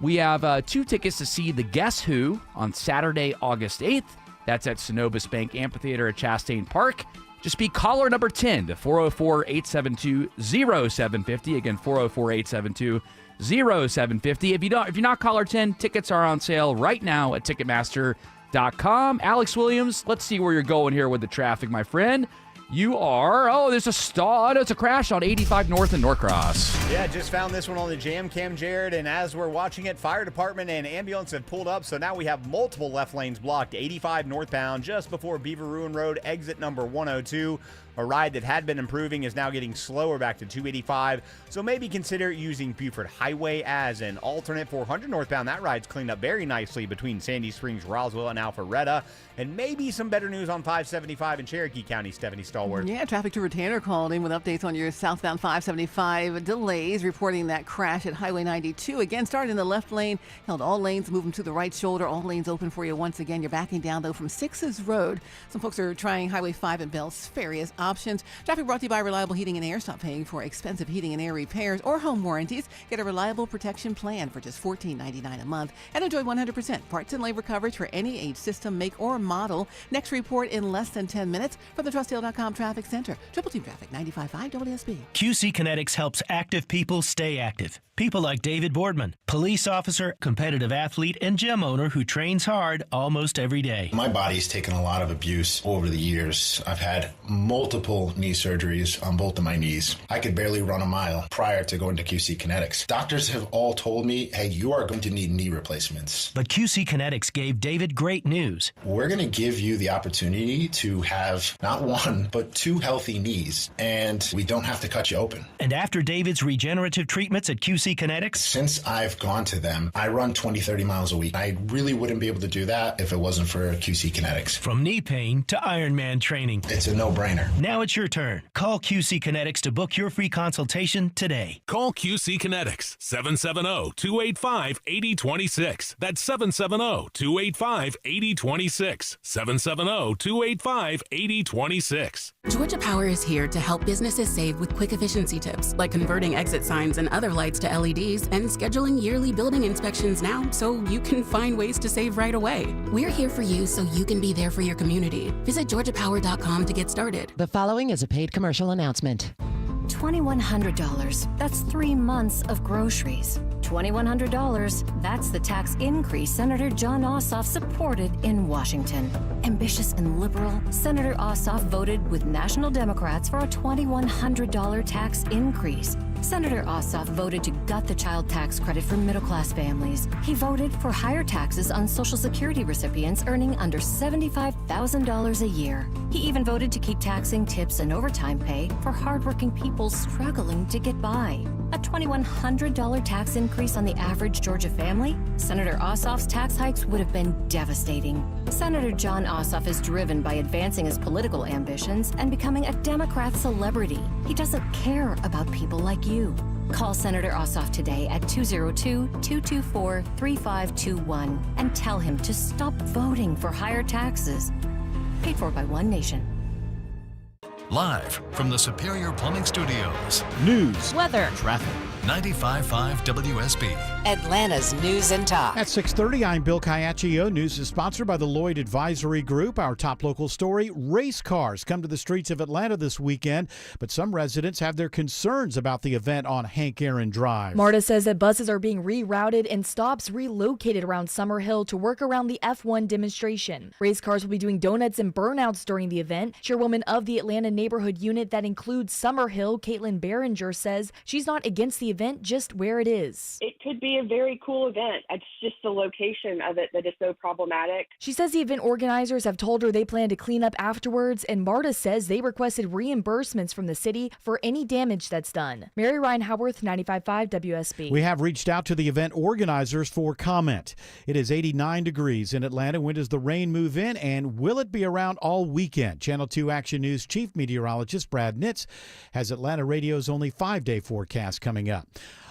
We have 2 tickets to see the Guess Who on Saturday, August 8th. That's at Synovus Bank Amphitheater at Chastain Park. Just be caller number 10 to 404-872-0750. Again, 404-872-0750. If you're not caller 10, tickets are on sale right now at Ticketmaster.com. Alex Williams, let's see where you're going here with the traffic, my friend. You are, there's a stall. It's a crash on 85 North and Norcross. Yeah, just found this one on the jam cam, Jared, and as we're watching it, fire department and ambulance have pulled up, so now we have multiple left lanes blocked. 85 northbound just before Beaver Ruin Road, exit number 102. A ride that had been improving is now getting slower back to 285, so maybe consider using Buford Highway as an alternate. 400 northbound, that ride's cleaned up very nicely between Sandy Springs, Roswell, and Alpharetta. And maybe some better news on 575 in Cherokee County, Stephanie Stallworth. Yeah, Traffic Trooper Tanner called in with updates on your southbound 575 delays, reporting that crash at Highway 92. Again, started in the left lane, held all lanes, moving to the right shoulder, all lanes open for you once again. You're backing down, though, from 6's Road. Some folks are trying Highway 5 and Bell's Ferry as options. Traffic brought to you by Reliable Heating and Air. Stop paying for expensive heating and air repairs or home warranties. Get a reliable protection plan for just $14.99 a month and enjoy 100% parts and labor coverage for any age, system, make, or model. Next report in less than 10 minutes from the Trustdale.com Traffic Center. Triple Team Traffic, 95.5 WSB. QC Kinetics helps active people stay active. People like David Boardman, police officer, competitive athlete, and gym owner who trains hard almost every day. My body's taken a lot of abuse over the years. I've had multiple knee surgeries on both of my knees. I could barely run a mile prior to going to QC Kinetics. Doctors have all told me, hey, you are going to need knee replacements. But QC Kinetics gave David great news. We're going to give you the opportunity to have not one, but 2 healthy knees, and we don't have to cut you open. And after David's regenerative treatments at QC Kinetics? Since I've gone to them, I run 20, 30 miles a week. I really wouldn't be able to do that if it wasn't for QC Kinetics. From knee pain to Ironman training. It's a no-brainer. Now it's your turn. Call QC Kinetics to book your free consultation today. Call QC Kinetics, 770-285-8026. That's 770-285-8026. 770-285-8026. Georgia Power is here to help businesses save with quick efficiency tips, like converting exit signs and other lights to LEDs and scheduling yearly building inspections now so you can find ways to save right away. We're here for you so you can be there for your community. Visit georgiapower.com to get started. The following is a paid commercial announcement. $2,100. That's 3 months of groceries. $2,100. That's the tax increase Senator John Ossoff supported in Washington. Ambitious and liberal, Senator Ossoff voted with national Democrats for a $2,100 tax increase. Senator Ossoff voted to gut the child tax credit for middle-class families. He voted for higher taxes on Social Security recipients earning under $75,000 a year. He even voted to keep taxing tips and overtime pay for hardworking people struggling to get by. A $2,100 tax increase on the average Georgia family? Senator Ossoff's tax hikes would have been devastating. Senator John Ossoff is driven by advancing his political ambitions and becoming a Democrat celebrity. He doesn't care about people like you. Call Senator Ossoff today at 202-224-3521 and tell him to stop voting for higher taxes. Paid for by One Nation. Live from the Superior Plumbing Studios. News, weather, traffic, 95.5 WSB. Atlanta's News and Talk. At 6:30, I'm Bill Caiaccio. News is sponsored by the Lloyd Advisory Group. Our top local story, race cars come to the streets of Atlanta this weekend, but some residents have their concerns about the event on Hank Aaron Drive. Marta says that buses are being rerouted and stops relocated around Summerhill to work around the F1 demonstration. Race cars will be doing donuts and burnouts during the event. Chairwoman of the Atlanta neighborhood unit that includes Summerhill, Caitlin Behringer, says she's not against the event, just where it is. It could be a very cool event. It's just the location of it that is so problematic. She says the event organizers have told her they plan to clean up afterwards, and Marta says they requested reimbursements from the city for any damage that's done. Mary Ryan Howarth, 95.5 WSB. We have reached out to the event organizers for comment. It is 89 degrees in Atlanta. When does the rain move in, and will it be around all weekend? Channel 2 Action News Chief Meteorologist Brad Nitz has Atlanta Radio's only 5-day forecast coming up.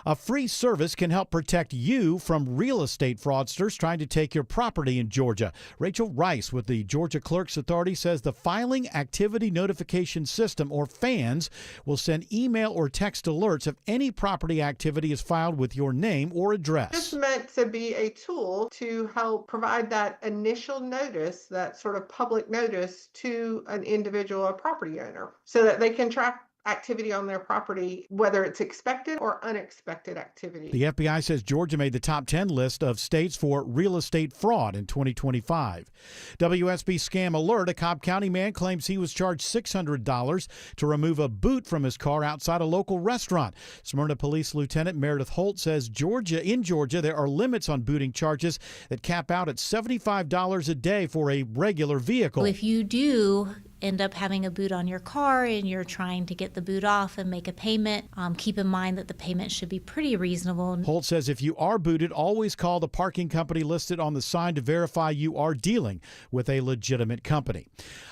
A free service can help protect you from real estate fraudsters trying to take your property in Georgia. Rachel Rice with the Georgia Clerks Authority says the Filing Activity Notification System, or FANS, will send email or text alerts if any property activity is filed with your name or address. It's meant to be a tool to help provide that initial notice, that sort of public notice to an individual or property owner so that they can track activity on their property, whether it's expected or unexpected activity. The FBI says Georgia made the top 10 list of states for real estate fraud in 2025. WSB Scam Alert, a Cobb County man claims he was charged $600 to remove a boot from his car outside a local restaurant. Smyrna Police Lieutenant Meredith Holt says in Georgia, there are limits on booting charges that cap out at $75 a day for a regular vehicle. If you do end up having a boot on your car and you're trying to get the boot off and make a payment, keep in mind that the payment should be pretty reasonable. Holt says if you are booted, always call the parking company listed on the sign to verify you are dealing with a legitimate company.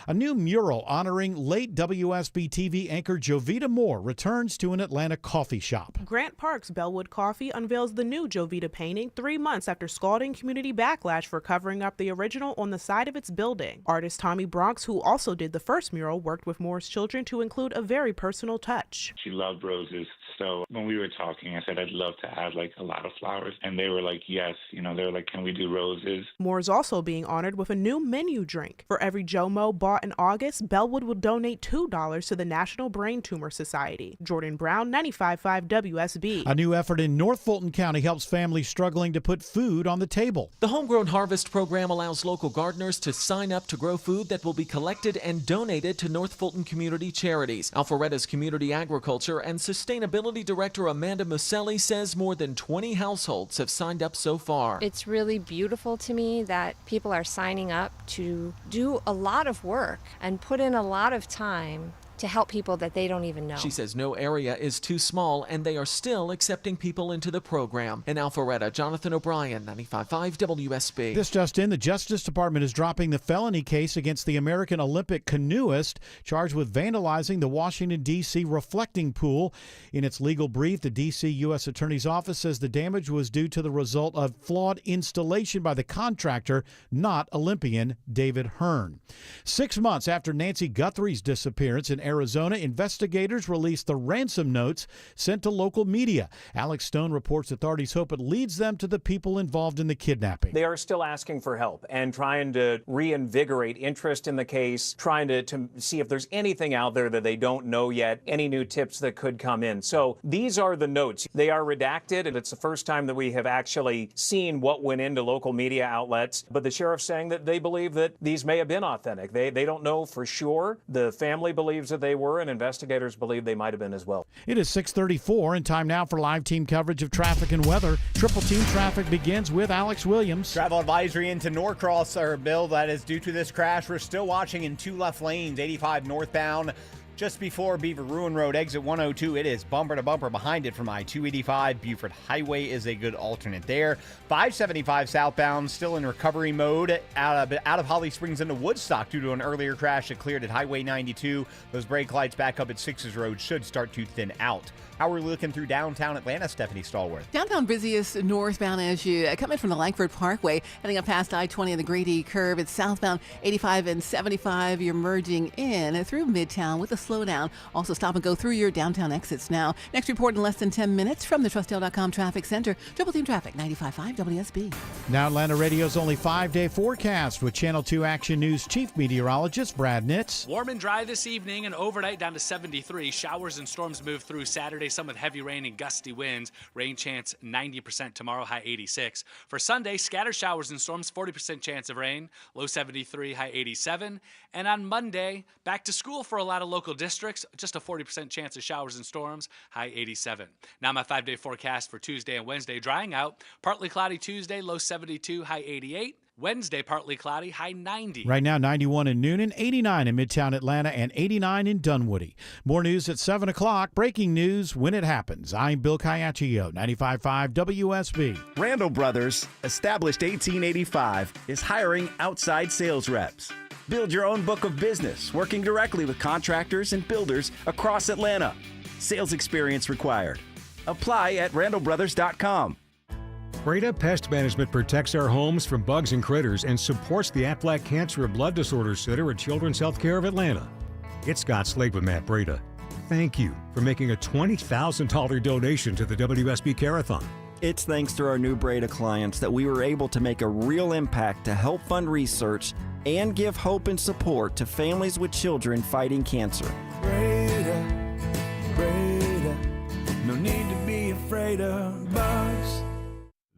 A new mural honoring late WSB TV anchor Jovita Moore returns to an Atlanta coffee shop. Grant Park's Bellwood Coffee unveils the new Jovita painting 3 months after scalding community backlash for covering up the original on the side of its building. Artist Tommy Bronx, who also did the first mural, worked with Moore's children to include a very personal touch. She loved roses, so when we were talking, I said I'd love to add a lot of flowers, and they were like, yes, they were like, can we do roses? Moore's also being honored with a new menu drink. For every Jomo bought in August, Bellwood will donate $2 to the National Brain Tumor Society. Jordan Brown, 95.5 WSB. A new effort in North Fulton County helps families struggling to put food on the table. The Homegrown Harvest program allows local gardeners to sign up to grow food that will be collected and donated to North Fulton community charities. Alpharetta's Community Agriculture and Sustainability Director Amanda Muselli says more than 20 households have signed up so far. It's really beautiful to me that people are signing up to do a lot of work and put in a lot of time to help people that they don't even know. She says no area is too small and they are still accepting people into the program. In Alpharetta, Jonathan O'Brien, 95.5 WSB. This just in, the Justice Department is dropping the felony case against the American Olympic canoeist charged with vandalizing the Washington, D.C. reflecting pool. In its legal brief, the D.C. U.S. Attorney's Office says the damage was due to the result of flawed installation by the contractor, not Olympian David Hearn. 6 months after Nancy Guthrie's disappearance in Arizona, investigators released the ransom notes sent to local media. Alex Stone reports authorities hope it leads them to the people involved in the kidnapping. They are still asking for help and trying to reinvigorate interest in the case, trying to see if there's anything out there that they don't know yet, any new tips that could come in. So these are the notes. They are redacted, and it's the first time that we have actually seen what went into local media outlets. But the sheriff's saying that they believe that these may have been authentic. They don't know for sure. The family believes that they were, and investigators believe they might have been as well. It is 6:34 and time now for live team coverage of traffic and weather. Triple team traffic begins with Alex Williams. Travel advisory into Norcross, Bill, that is due to this crash. We're still watching in 2 left lanes, 85 northbound. Just before Beaver Ruin Road, exit 102, it is bumper to bumper behind it from I-285. Buford Highway is a good alternate there. 575 southbound, still in recovery mode out of Holly Springs into Woodstock due to an earlier crash that cleared at Highway 92. Those brake lights back up at Sixes Road should start to thin out. How are we looking through downtown Atlanta, Stephanie Stallworth? Downtown busiest northbound as you come in from the Langford Parkway, heading up past I-20 and the Grady curve. It's southbound 85 and 75. You're merging in through Midtown with a slow down. Also, stop and go through your downtown exits now. Next report in less than 10 minutes from the Trustdale.com Traffic Center. Triple Team Traffic, 95.5 WSB. Now Atlanta Radio's only 5-day forecast with Channel 2 Action News Chief Meteorologist Brad Nitz. Warm and dry this evening and overnight down to 73. Showers and storms move through Saturday, some with heavy rain and gusty winds. Rain chance 90% tomorrow, high 86. For Sunday, scattered showers and storms, 40% chance of rain, low 73, high 87. And on Monday, back to school for a lot of local districts, just a 40% chance of showers and storms, high 87. Now my 5-day forecast for Tuesday and Wednesday, drying out. Partly cloudy Tuesday, low 72, high 88. Wednesday, partly cloudy, high 90. Right now, 91 in Noonan, 89 in Midtown Atlanta, and 89 in Dunwoody. More news at 7 o'clock. Breaking news when it happens. I'm Bill Caiaccio, 95.5 WSB. Randall Brothers, established 1885, is hiring outside sales reps. Build your own book of business, working directly with contractors and builders across Atlanta. Sales experience required. Apply at randallbrothers.com. Breda Pest Management protects our homes from bugs and critters and supports the Aflac Cancer and Blood Disorders Center at Children's Healthcare of Atlanta. It's Scott Slade with Matt Breda. Thank you for making a $20,000 donation to the WSB Care-A-Thon. It's thanks to our new Breda clients that we were able to make a real impact to help fund research and give hope and support to families with children fighting cancer. Breda, no need to be afraid of bugs.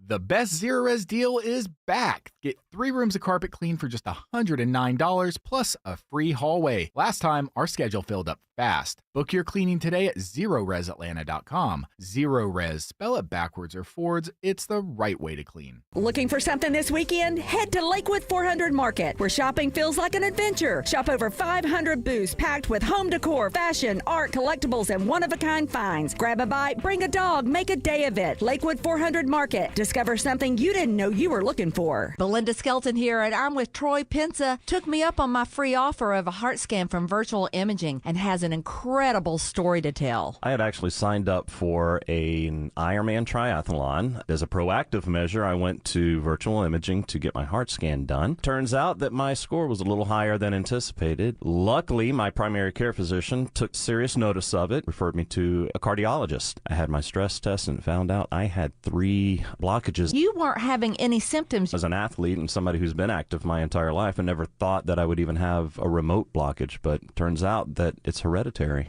The best Zero-Res deal is back. Get 3 rooms of carpet clean for just $109 plus a free hallway. Last time, our schedule filled up fast. Book your cleaning today at ZeroResAtlanta.com. Zero-Res, spell it backwards or forwards, it's the right way to clean. Looking for something this weekend? Head to Lakewood 400 Market, where shopping feels like an adventure. Shop over 500 booths packed with home decor, fashion, art, collectibles, and one-of-a-kind finds. Grab a bite, bring a dog, make a day of it. Lakewood 400 Market. Discover something you didn't know you were looking for. Belinda Skelton here, and I'm with Troy Pensa. Took me up on my free offer of a heart scan from Virtual Imaging and has an incredible story to tell. I had actually signed up for an Ironman triathlon. As a proactive measure, I went to Virtual Imaging to get my heart scan done. Turns out that my score was a little higher than anticipated. Luckily, my primary care physician took serious notice of it, referred me to a cardiologist. I had my stress test and found out I had 3 blockages. You weren't having any symptoms. As an athlete and somebody who's been active my entire life, I never thought that I would even have a remote blockage, but turns out that it's hereditary.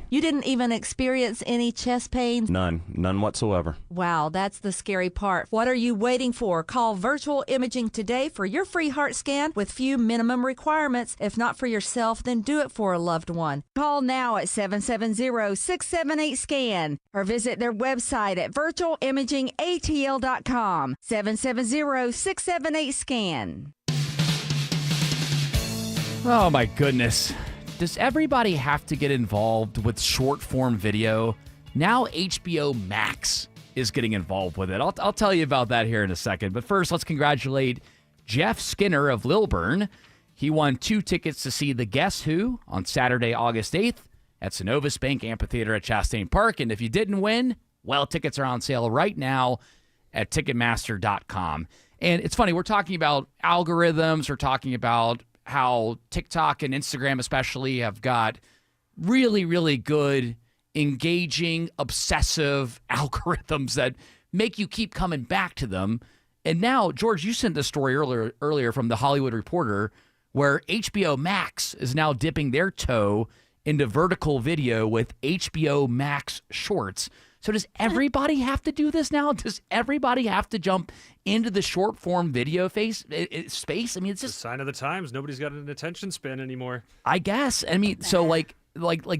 You didn't even experience any chest pain? None whatsoever. Wow, that's the scary part. What are you waiting for? Call Virtual Imaging today for your free heart scan with few minimum requirements. If not for yourself, then do it for a loved one. Call now at 770-678-SCAN or visit their website at virtualimagingatl.com. 770-678-SCAN. Oh my goodness. Does everybody have to get involved with short form video? Now HBO Max is getting involved with it. I'll tell you about that here in a second. But first, let's congratulate Jeff Skinner of Lilburn. He won 2 tickets to see The Guess Who on Saturday, August 8th at Synovus Bank Amphitheater at Chastain Park. And if you didn't win, well, tickets are on sale right now at Ticketmaster.com. And it's funny, we're talking about algorithms, we're talking about how TikTok and Instagram especially have got really, really good, engaging, obsessive algorithms that make you keep coming back to them. And now, George, you sent this story earlier from The Hollywood Reporter where HBO Max is now dipping their toe into vertical video with HBO Max Shorts. So does everybody have to do this now? Does everybody have to jump into the short form video space? I mean, it's just a sign of the times. Nobody's got an attention span anymore. I guess. I mean, so like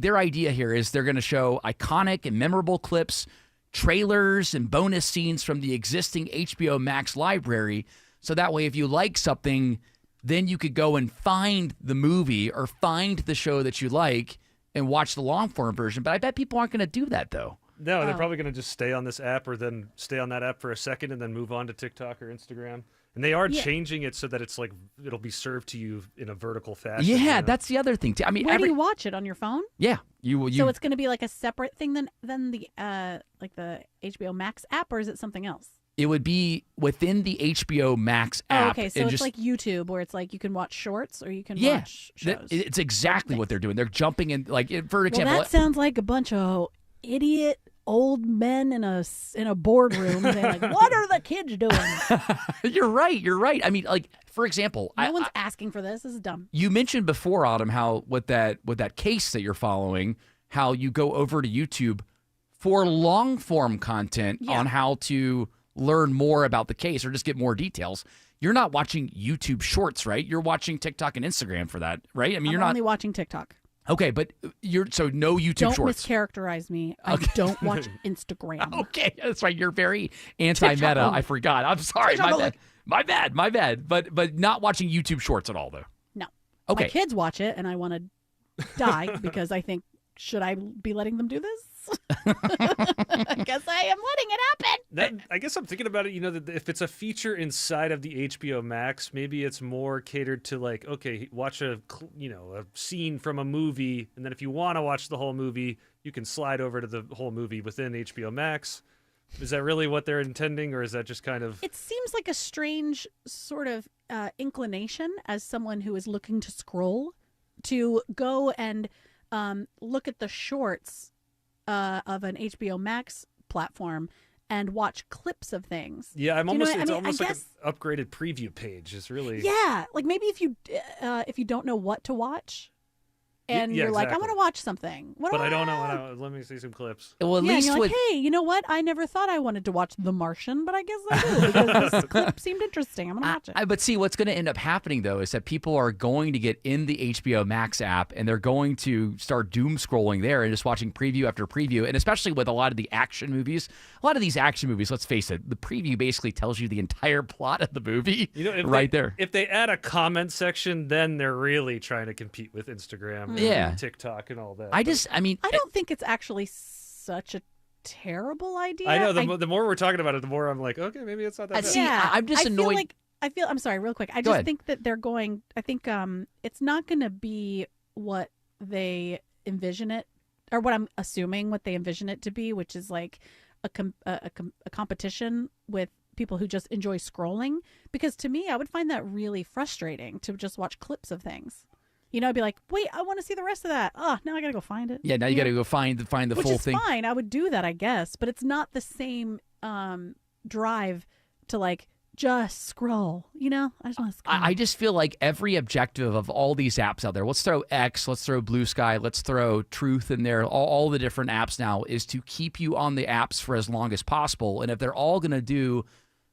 their idea here is they're going to show iconic and memorable clips, trailers, and bonus scenes from the existing HBO Max library. So that way, if you like something, then you could go and find the movie or find the show that you like and watch the long form version. But I bet people aren't going to do that though. No, they're probably going to just stay on this app or then stay on that app for a second and then move on to TikTok or Instagram. And they are changing it so that it's like it'll be served to you in a vertical fashion. Yeah, you know? That's the other thing too. I mean, where do you watch it on your phone? Yeah, So it's going to be like a separate thing than the like the HBO Max app, or is it something else? It would be within the HBO Max app. okay, so it's like YouTube, where it's like you can watch shorts or you can watch shows. It's exactly what they're doing. They're jumping in, like, for example. Well, that sounds like a bunch of idiot old men in a boardroom saying, like, what are the kids doing? You're right. I mean, like, for example. No one's asking for this. This is dumb. You mentioned before, Autumn, how with that case that you're following, how you go over to YouTube for long-form content on how to learn more about the case or just get more details. You're not watching YouTube Shorts, right? You're watching TikTok and Instagram for that, right? I mean, you're not only watching TikTok. Okay, but so no YouTube Shorts. Don't mischaracterize me. I don't watch Instagram. Okay, that's right. You're very anti-meta. I forgot. I'm sorry. My bad. But not watching YouTube Shorts at all, though. No. Okay. My kids watch it, and I want to die because I think, should I be letting them do this? I guess I am letting it happen. I guess I'm thinking about it, that if it's a feature inside of the HBO Max, maybe it's more catered to, like, okay, watch a scene from a movie, and then if you want to watch the whole movie, you can slide over to the whole movie within HBO Max. Is that really what they're intending, or is that just kind of... It seems like a strange sort of inclination as someone who is looking to scroll to go and look at the shorts of an HBO Max platform and watch clips of things. Yeah, it's almost like guess, an upgraded preview page. It's really... Yeah, like maybe if you don't know what to watch, and you're like, I want to watch something. But I don't know. Let me see some clips. Well, at least you're like, hey, you know what? I never thought I wanted to watch The Martian, but I guess I do because this clip seemed interesting. I'm going to watch it. But see, what's going to end up happening, though, is that people are going to get in the HBO Max app, and they're going to start doom scrolling there and just watching preview after preview, and especially with a lot of the action movies. A lot of these action movies, let's face it, the preview basically tells you the entire plot of the movie there. If they add a comment section, then they're really trying to compete with Instagram and TikTok and all that. I don't think it's actually such a terrible idea. I know. The more we're talking about it, the more I'm like, okay, maybe it's not that bad. See, I'm just annoyed. I'm sorry, real quick. I just think that they're going, I think it's not going to be what they envision it, or what I'm assuming what they envision it to be, which is like a competition with people who just enjoy scrolling. Because to me, I would find that really frustrating to just watch clips of things. I'd be like, wait, I want to see the rest of that. Oh, now I got to go find it. Yeah, now you got to go find the full thing. Which is fine. I would do that, I guess. But it's not the same drive to, like, just scroll. I just want to scroll. I just feel like every objective of all these apps out there, let's throw X, let's throw Blue Sky, let's throw Truth in there, all the different apps now, is to keep you on the apps for as long as possible. And if they're all going to do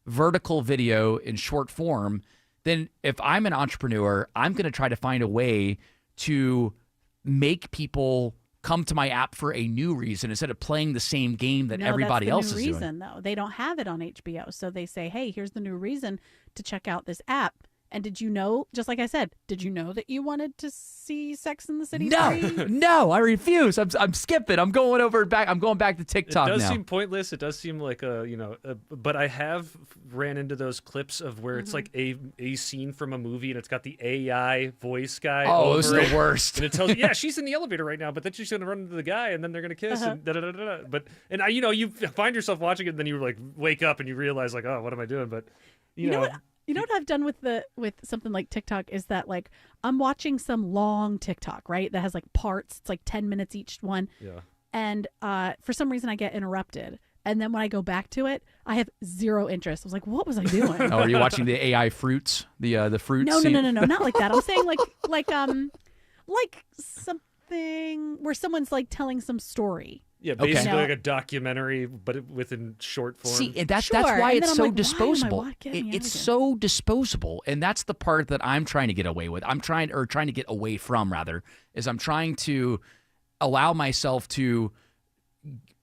vertical video in short form, then if I'm an entrepreneur, I'm going to try to find a way to make people come to my app for a new reason instead of playing the same game that everybody else is doing. No, that's the new reason, though. They don't have it on HBO. So they say, hey, here's the new reason to check out this app. And did you know, just like I said, did you know that you wanted to see Sex in the City 3? No, I refuse. I'm skipping. I'm going back. I'm going back to TikTok now. It does seem pointless. It does seem like but I have ran into those clips of where it's like a scene from a movie and it's got the AI voice guy. Oh, it's the worst. And it tells you, yeah, she's in the elevator right now, but then she's going to run into the guy and then they're going to kiss and da-da-da-da-da. But, and you find yourself watching it and then you like wake up and you realize like, oh, what am I doing? But you know what? You know what I've done with something like TikTok is that, like, I'm watching some long TikTok, right? That has like parts. It's like 10 minutes each one. Yeah. And for some reason I get interrupted. And then when I go back to it, I have zero interest. I was like, what was I doing? Oh, are you watching the AI fruits? The fruits? No, not like that. I'm saying like something where someone's like telling some story. Yeah, basically like a documentary, but within short form. See, that's why it's so disposable. It's so disposable, and that's the part that I'm trying to get away with. I'm trying to get away from, rather, is I'm trying to allow myself to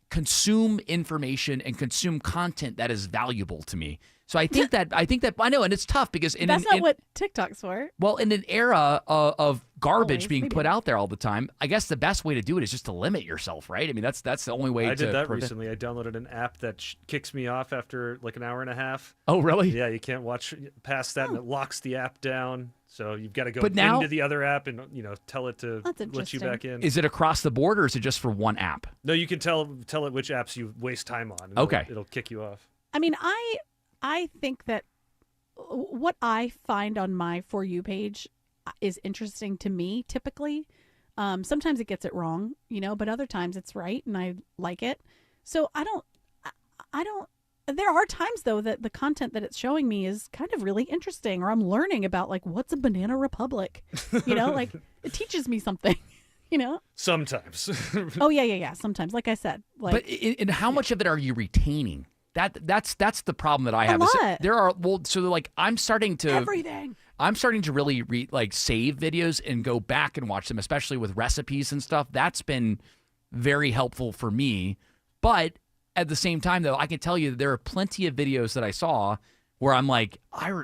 consume information and consume content that is valuable to me. So I think that I know, and it's tough because that's not what TikTok's for. Well, in an era of garbage being put out there all the time, I guess the best way to do it is just to limit yourself, right? I mean, that's the only way. I did that recently. I downloaded an app that kicks me off after like an hour and a half. Oh, really? Yeah, you can't watch past that, and it locks the app down. So you've got to go into the other app and tell it to let you back in. Is it across the board, or is it just for one app? No, you can tell it which apps you waste time on. And it'll kick you off. I mean, I think that what I find on my For You page is interesting to me, typically. Sometimes it gets it wrong, but other times it's right and I like it. So I don't, there are times though that the content that it's showing me is kind of really interesting, or I'm learning about like, what's a banana republic? Like it teaches me something, Sometimes. Oh yeah. Sometimes, like I said, but in how much of it are you retaining? That's the problem that I have. A lot. There are, so like I'm starting to everything. I'm starting to really save videos and go back and watch them, especially with recipes and stuff. That's been very helpful for me. But at the same time, though, I can tell you there are plenty of videos that I saw where I'm like,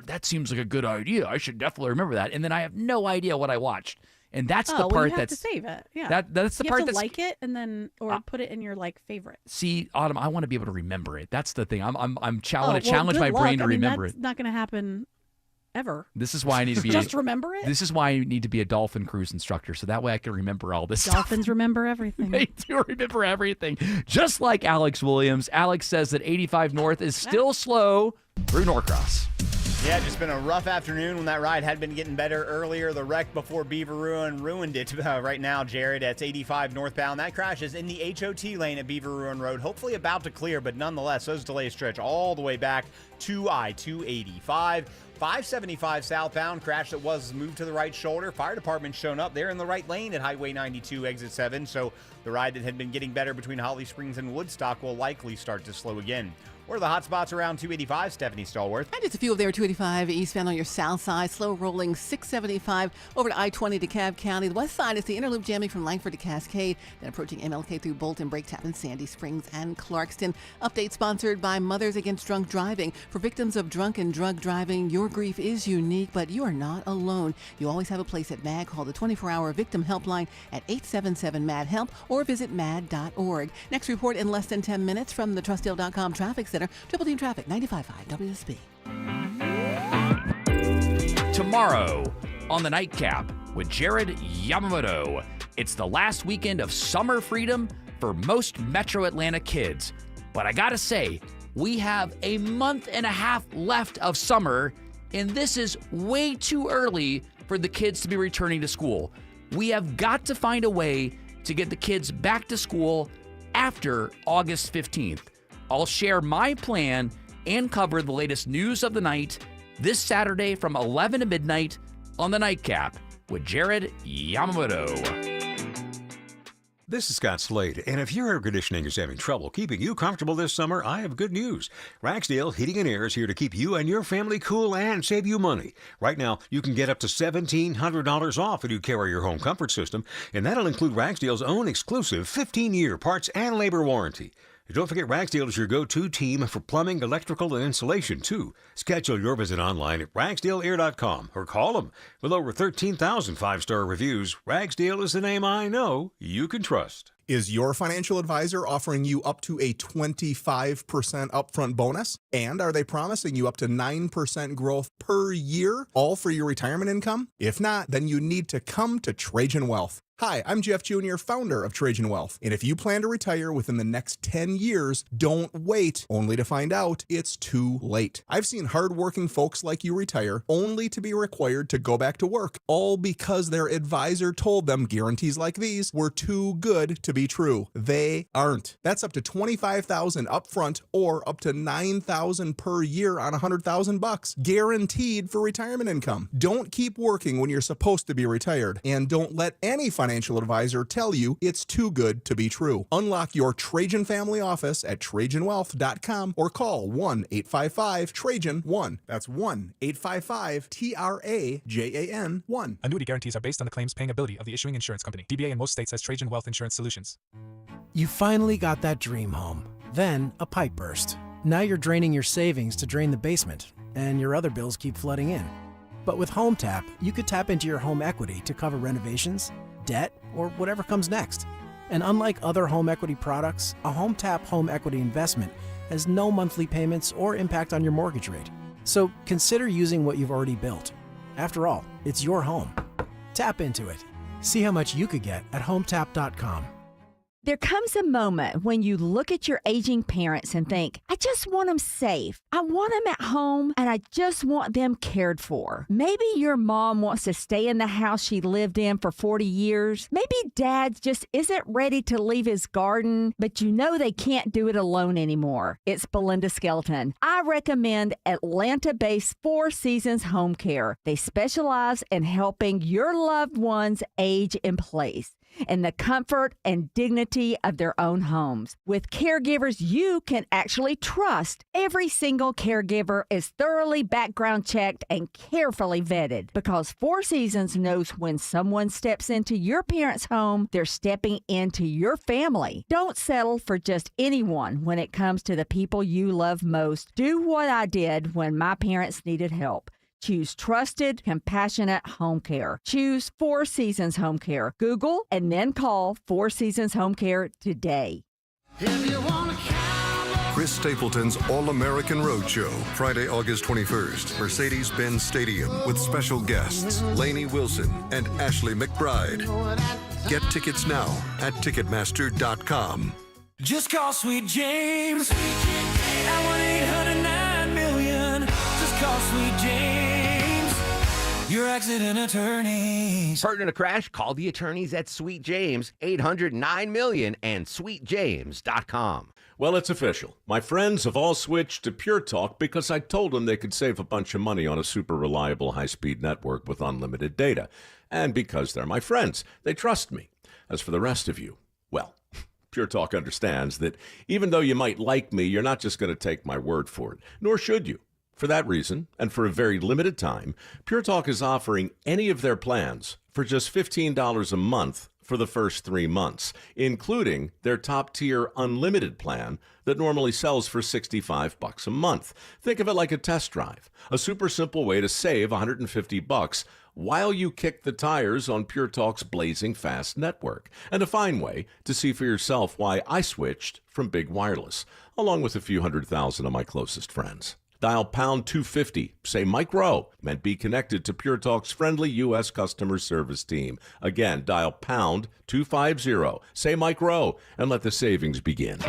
that seems like a good idea. I should definitely remember that. And then I have no idea what I watched. And that's the part you have that's to save it. Yeah, that's the you part have to that's like it and then put it in your favorite. See, Autumn, I want to be able to remember it. That's the thing. I want to challenge good my luck. brain to remember that's it. not going to happen ever. This is why I need to be just remember it. This is why I need to be a dolphin cruise instructor, so that way I can remember all this. Dolphins remember everything. They do remember everything, just like Alex Williams. Alex says that 85 North is still slow through Norcross. Yeah, just been a rough afternoon when that ride had been getting better earlier. The wreck before Beaver Ruin ruined it right now, Jared. That's 85 northbound. That crash is in the HOT lane at Beaver Ruin Road. Hopefully about to clear, but nonetheless, those delays stretch all the way back to I-285. 575 southbound, crash that was moved to the right shoulder. Fire department shown up. They're in the right lane at Highway 92, exit 7. So the ride that had been getting better between Holly Springs and Woodstock will likely start to slow again. What are the hot spots around 285, Stephanie Stallworth? And just a few of there, 285 eastbound on your south side. Slow rolling 675 over to I-20 to Cobb County. The west side is the interloop jamming from Langford to Cascade. Then approaching MLK through Bolton, Break Tap, and Sandy Springs and Clarkston. Update sponsored by Mothers Against Drunk Driving. For victims of drunk and drug driving, your grief is unique, but you are not alone. You always have a place at MAD. Call the 24-hour victim helpline at 877-MAD-HELP or visit mad.org. Next report in less than 10 minutes from the Trustdale.com Traffic Center. Triple Team Traffic, 95.5 WSB. Tomorrow on the Nightcap with Jared Yamamoto. It's the last weekend of summer freedom for most Metro Atlanta kids. But I gotta say, we have a month and a half left of summer, and this is way too early for the kids to be returning to school. We have got to find a way to get the kids back to school after August 15th. I'll share my plan and cover the latest news of the night this Saturday from 11 to midnight on the Nightcap with Jared Yamamoto. This is Scott Slade, and if your air conditioning is having trouble keeping you comfortable this summer, I have good news. Ragsdale Heating and Air is here to keep you and your family cool and save you money. Right now, you can get up to $1,700 off if you carry your home comfort system, and that'll include Ragsdale's own exclusive 15-year parts and labor warranty. Don't forget, Ragsdale is your go-to team for plumbing, electrical, and insulation, too. Schedule your visit online at ragsdaleair.com or call them. With over 13,000 five-star reviews, Ragsdale is the name I know you can trust. Is your financial advisor offering you up to a 25% upfront bonus? And are they promising you up to 9% growth per year, all for your retirement income? If not, then you need to come to Trajan Wealth. Hi, I'm Jeff Jr., founder of Trajan Wealth. And if you plan to retire within the next 10 years, don't wait, only to find out it's too late. I've seen hardworking folks like you retire only to be required to go back to work, all because their advisor told them guarantees like these were too good to be true. They aren't. That's up to $25,000 upfront or up to $9,000 per year on $100,000, guaranteed for retirement income. Don't keep working when you're supposed to be retired, and don't let any financial advisor tell you it's too good to be true. Unlock your Trajan family office at TrajanWealth.com or call 1-855-TRAJAN-1. That's 1-855-TRAJAN-1. Annuity guarantees are based on the claims paying ability of the issuing insurance company. DBA in most states has Trajan Wealth Insurance Solutions. You finally got that dream home. Then a pipe burst. Now you're draining your savings to drain the basement, and your other bills keep flooding in. But with HomeTap, you could tap into your home equity to cover renovations, debt, or whatever comes next. And unlike other home equity products, a HomeTap home equity investment has no monthly payments or impact on your mortgage rate. So consider using what you've already built. After all, it's your home. Tap into it. See how much you could get at HomeTap.com. There comes a moment when you look at your aging parents and think, I just want them safe. I want them at home, and I just want them cared for. Maybe your mom wants to stay in the house she lived in for 40 years. Maybe dad just isn't ready to leave his garden, but you know they can't do it alone anymore. It's Belinda Skelton. I recommend Atlanta-based Four Seasons Home Care. They specialize in helping your loved ones age in place in the comfort and dignity of their own homes. With caregivers you can actually trust, every single caregiver is thoroughly background checked and carefully vetted, because Four Seasons knows when someone steps into your parents' home, they're stepping into your family. Don't settle for just anyone when it comes to the people you love most. Do what I did when my parents needed help. Choose trusted, compassionate home care. Choose Four Seasons Home Care. Google and then call Four Seasons Home Care today. Chris Stapleton's All-American Roadshow, Friday, August 21st, Mercedes-Benz Stadium, with special guests Lainey Wilson and Ashley McBride. Get tickets now at Ticketmaster.com. Just call Sweet James at 1-800-9-million. Just call Sweet James, your accident attorneys. Hurt in a crash? Call the attorneys at Sweet James, 800-9-million, and sweetjames.com. Well, it's official. My friends have all switched to Pure Talk because I told them they could save a bunch of money on a super reliable high-speed network with unlimited data. And because they're my friends, they trust me. As for the rest of you, well, Pure Talk understands that even though you might like me, you're not just going to take my word for it, nor should you. For that reason, and for a very limited time, Pure Talk is offering any of their plans for just $15 a month for the first 3 months, including their top-tier unlimited plan that normally sells for $65 a month. Think of it like a test drive, a super simple way to save $150 while you kick the tires on Pure Talk's blazing fast network, and a fine way to see for yourself why I switched from big wireless, along with a few 100,000 of my closest friends. Dial pound 250, say Mike Rowe, and be connected to Pure Talk's friendly U.S. customer service team. Again, dial pound 250, say Mike Rowe, and let the savings begin.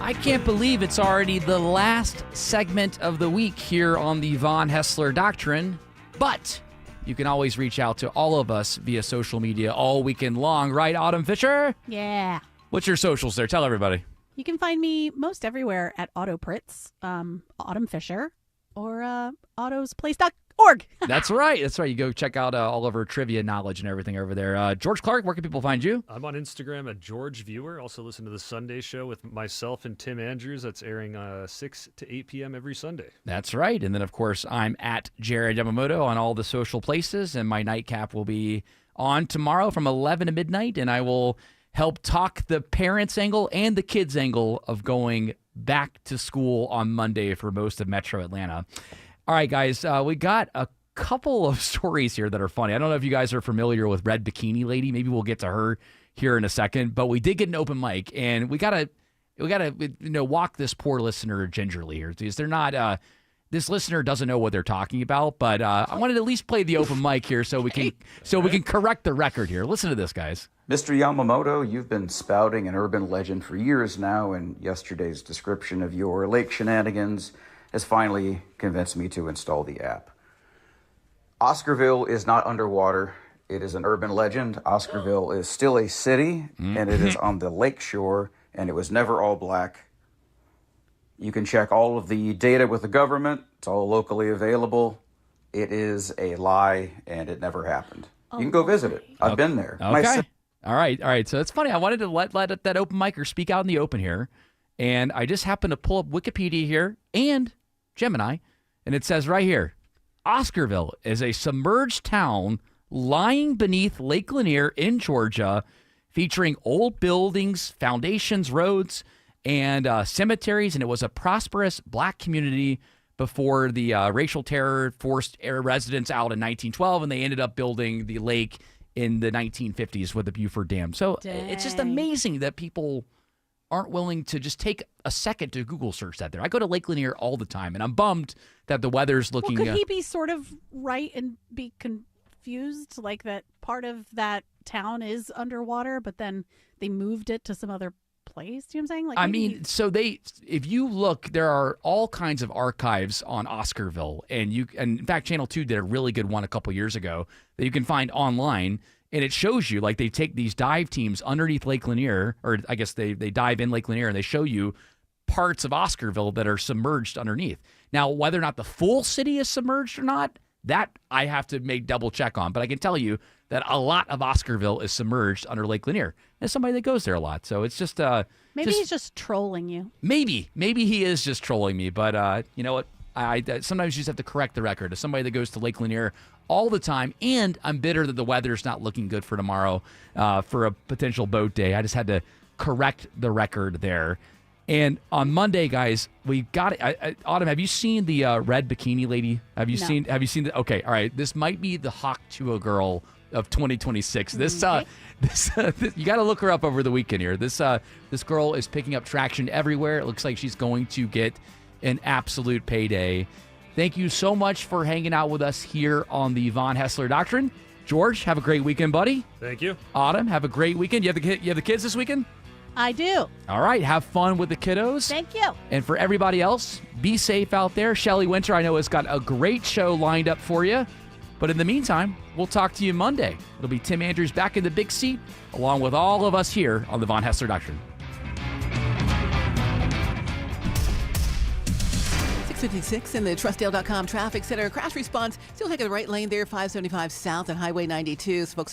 I can't believe it's already the last segment of the week here on the Von Hessler Doctrine, but you can always reach out to all of us via social media all weekend long, right, Autumn Fisher? Yeah. What's your socials there? Tell everybody. You can find me most everywhere at Autopritz, Autumn Fisher, or autosplace.org. That's right. That's right. You go check out all of her trivia knowledge and everything over there. George Clark, where can people find you? I'm on Instagram at George Viewer. Also listen to the Sunday Show with myself and Tim Andrews. That's airing 6 to 8 p.m. every Sunday. That's right. And then, of course, I'm at Jared Yamamoto on all the social places, and my nightcap will be on tomorrow from 11 to midnight, and I will help talk the parents' angle and the kids' angle of going back to school on Monday for most of Metro Atlanta. All right, guys, we got a couple of stories here that are funny. I don't know if you guys are familiar with Red Bikini Lady. Maybe we'll get to her here in a second. But we did get an open mic, and we gotta walk this poor listener gingerly here. Because they're not. This listener doesn't know what they're talking about. But I wanted to at least play the open mic here so we can correct the record here. Listen to this, guys. Mr. Yamamoto, you've been spouting an urban legend for years now, and yesterday's description of your lake shenanigans has finally convinced me to install the app. Oscarville is not underwater. It is an urban legend. Oscarville is still a city, and it is on the lake shore, and it was never all black. You can check all of the data with the government. It's all locally available. It is a lie, and it never happened. You can go visit it. I've been there. Okay. All right. So it's funny. I wanted to let that open micer speak out in the open here, and I just happened to pull up Wikipedia here and Gemini, and it says right here, Oscarville is a submerged town lying beneath Lake Lanier in Georgia, featuring old buildings, foundations, roads, and cemeteries, and it was a prosperous black community before the racial terror forced residents out in 1912, and they ended up building the lake in the 1950s with the Beaufort Dam. So It's just amazing that people aren't willing to just take a second to Google search that there. I go to Lake Lanier all the time, and I'm bummed that the weather's looking... Well, could he be sort of right and be confused? Like that part of that town is underwater, but then they moved it to some other place. Do you know what I'm saying? Like, I mean, so if you look, there are all kinds of archives on Oscarville, and in fact, Channel 2 did a really good one a couple years ago that you can find online, and it shows you, like, they take these dive teams underneath Lake Lanier, or I guess they dive in Lake Lanier, and they show you parts of Oscarville that are submerged underneath. Now, whether or not the full city is submerged or not, that I have to make double check on, but I can tell you that a lot of Oscarville is submerged under Lake Lanier. As somebody that goes there a lot, so it's just maybe he's just trolling you. Maybe he is just trolling me, but you know what? I sometimes you just have to correct the record. As somebody that goes to Lake Lanier all the time, and I'm bitter that the weather's not looking good for tomorrow for a potential boat day. I just had to correct the record there. And on Monday, guys, we got it. Autumn, have you seen the red bikini lady? Have you seen the? Okay, all right. This might be the Hawk Chua girl of 2026. This you got to look her up over the weekend here. This girl is picking up traction everywhere. It looks like she's going to get an absolute payday. Thank you so much for hanging out with us here on the Von Hessler Doctrine. George, have a great weekend, buddy. Thank you. Autumn, have a great weekend. You have the kids this weekend? I do. All right, have fun with the kiddos. Thank you. And for everybody else, be safe out there. Shelley Winter, I know, has got a great show lined up for you. But in the meantime, we'll talk to you Monday. It'll be Tim Andrews back in the big seat, along with all of us here on the Von Hessler Doctrine. 6:56 in the Trustdale.com traffic center. Crash response still taking the right lane there, 575 south on Highway 92.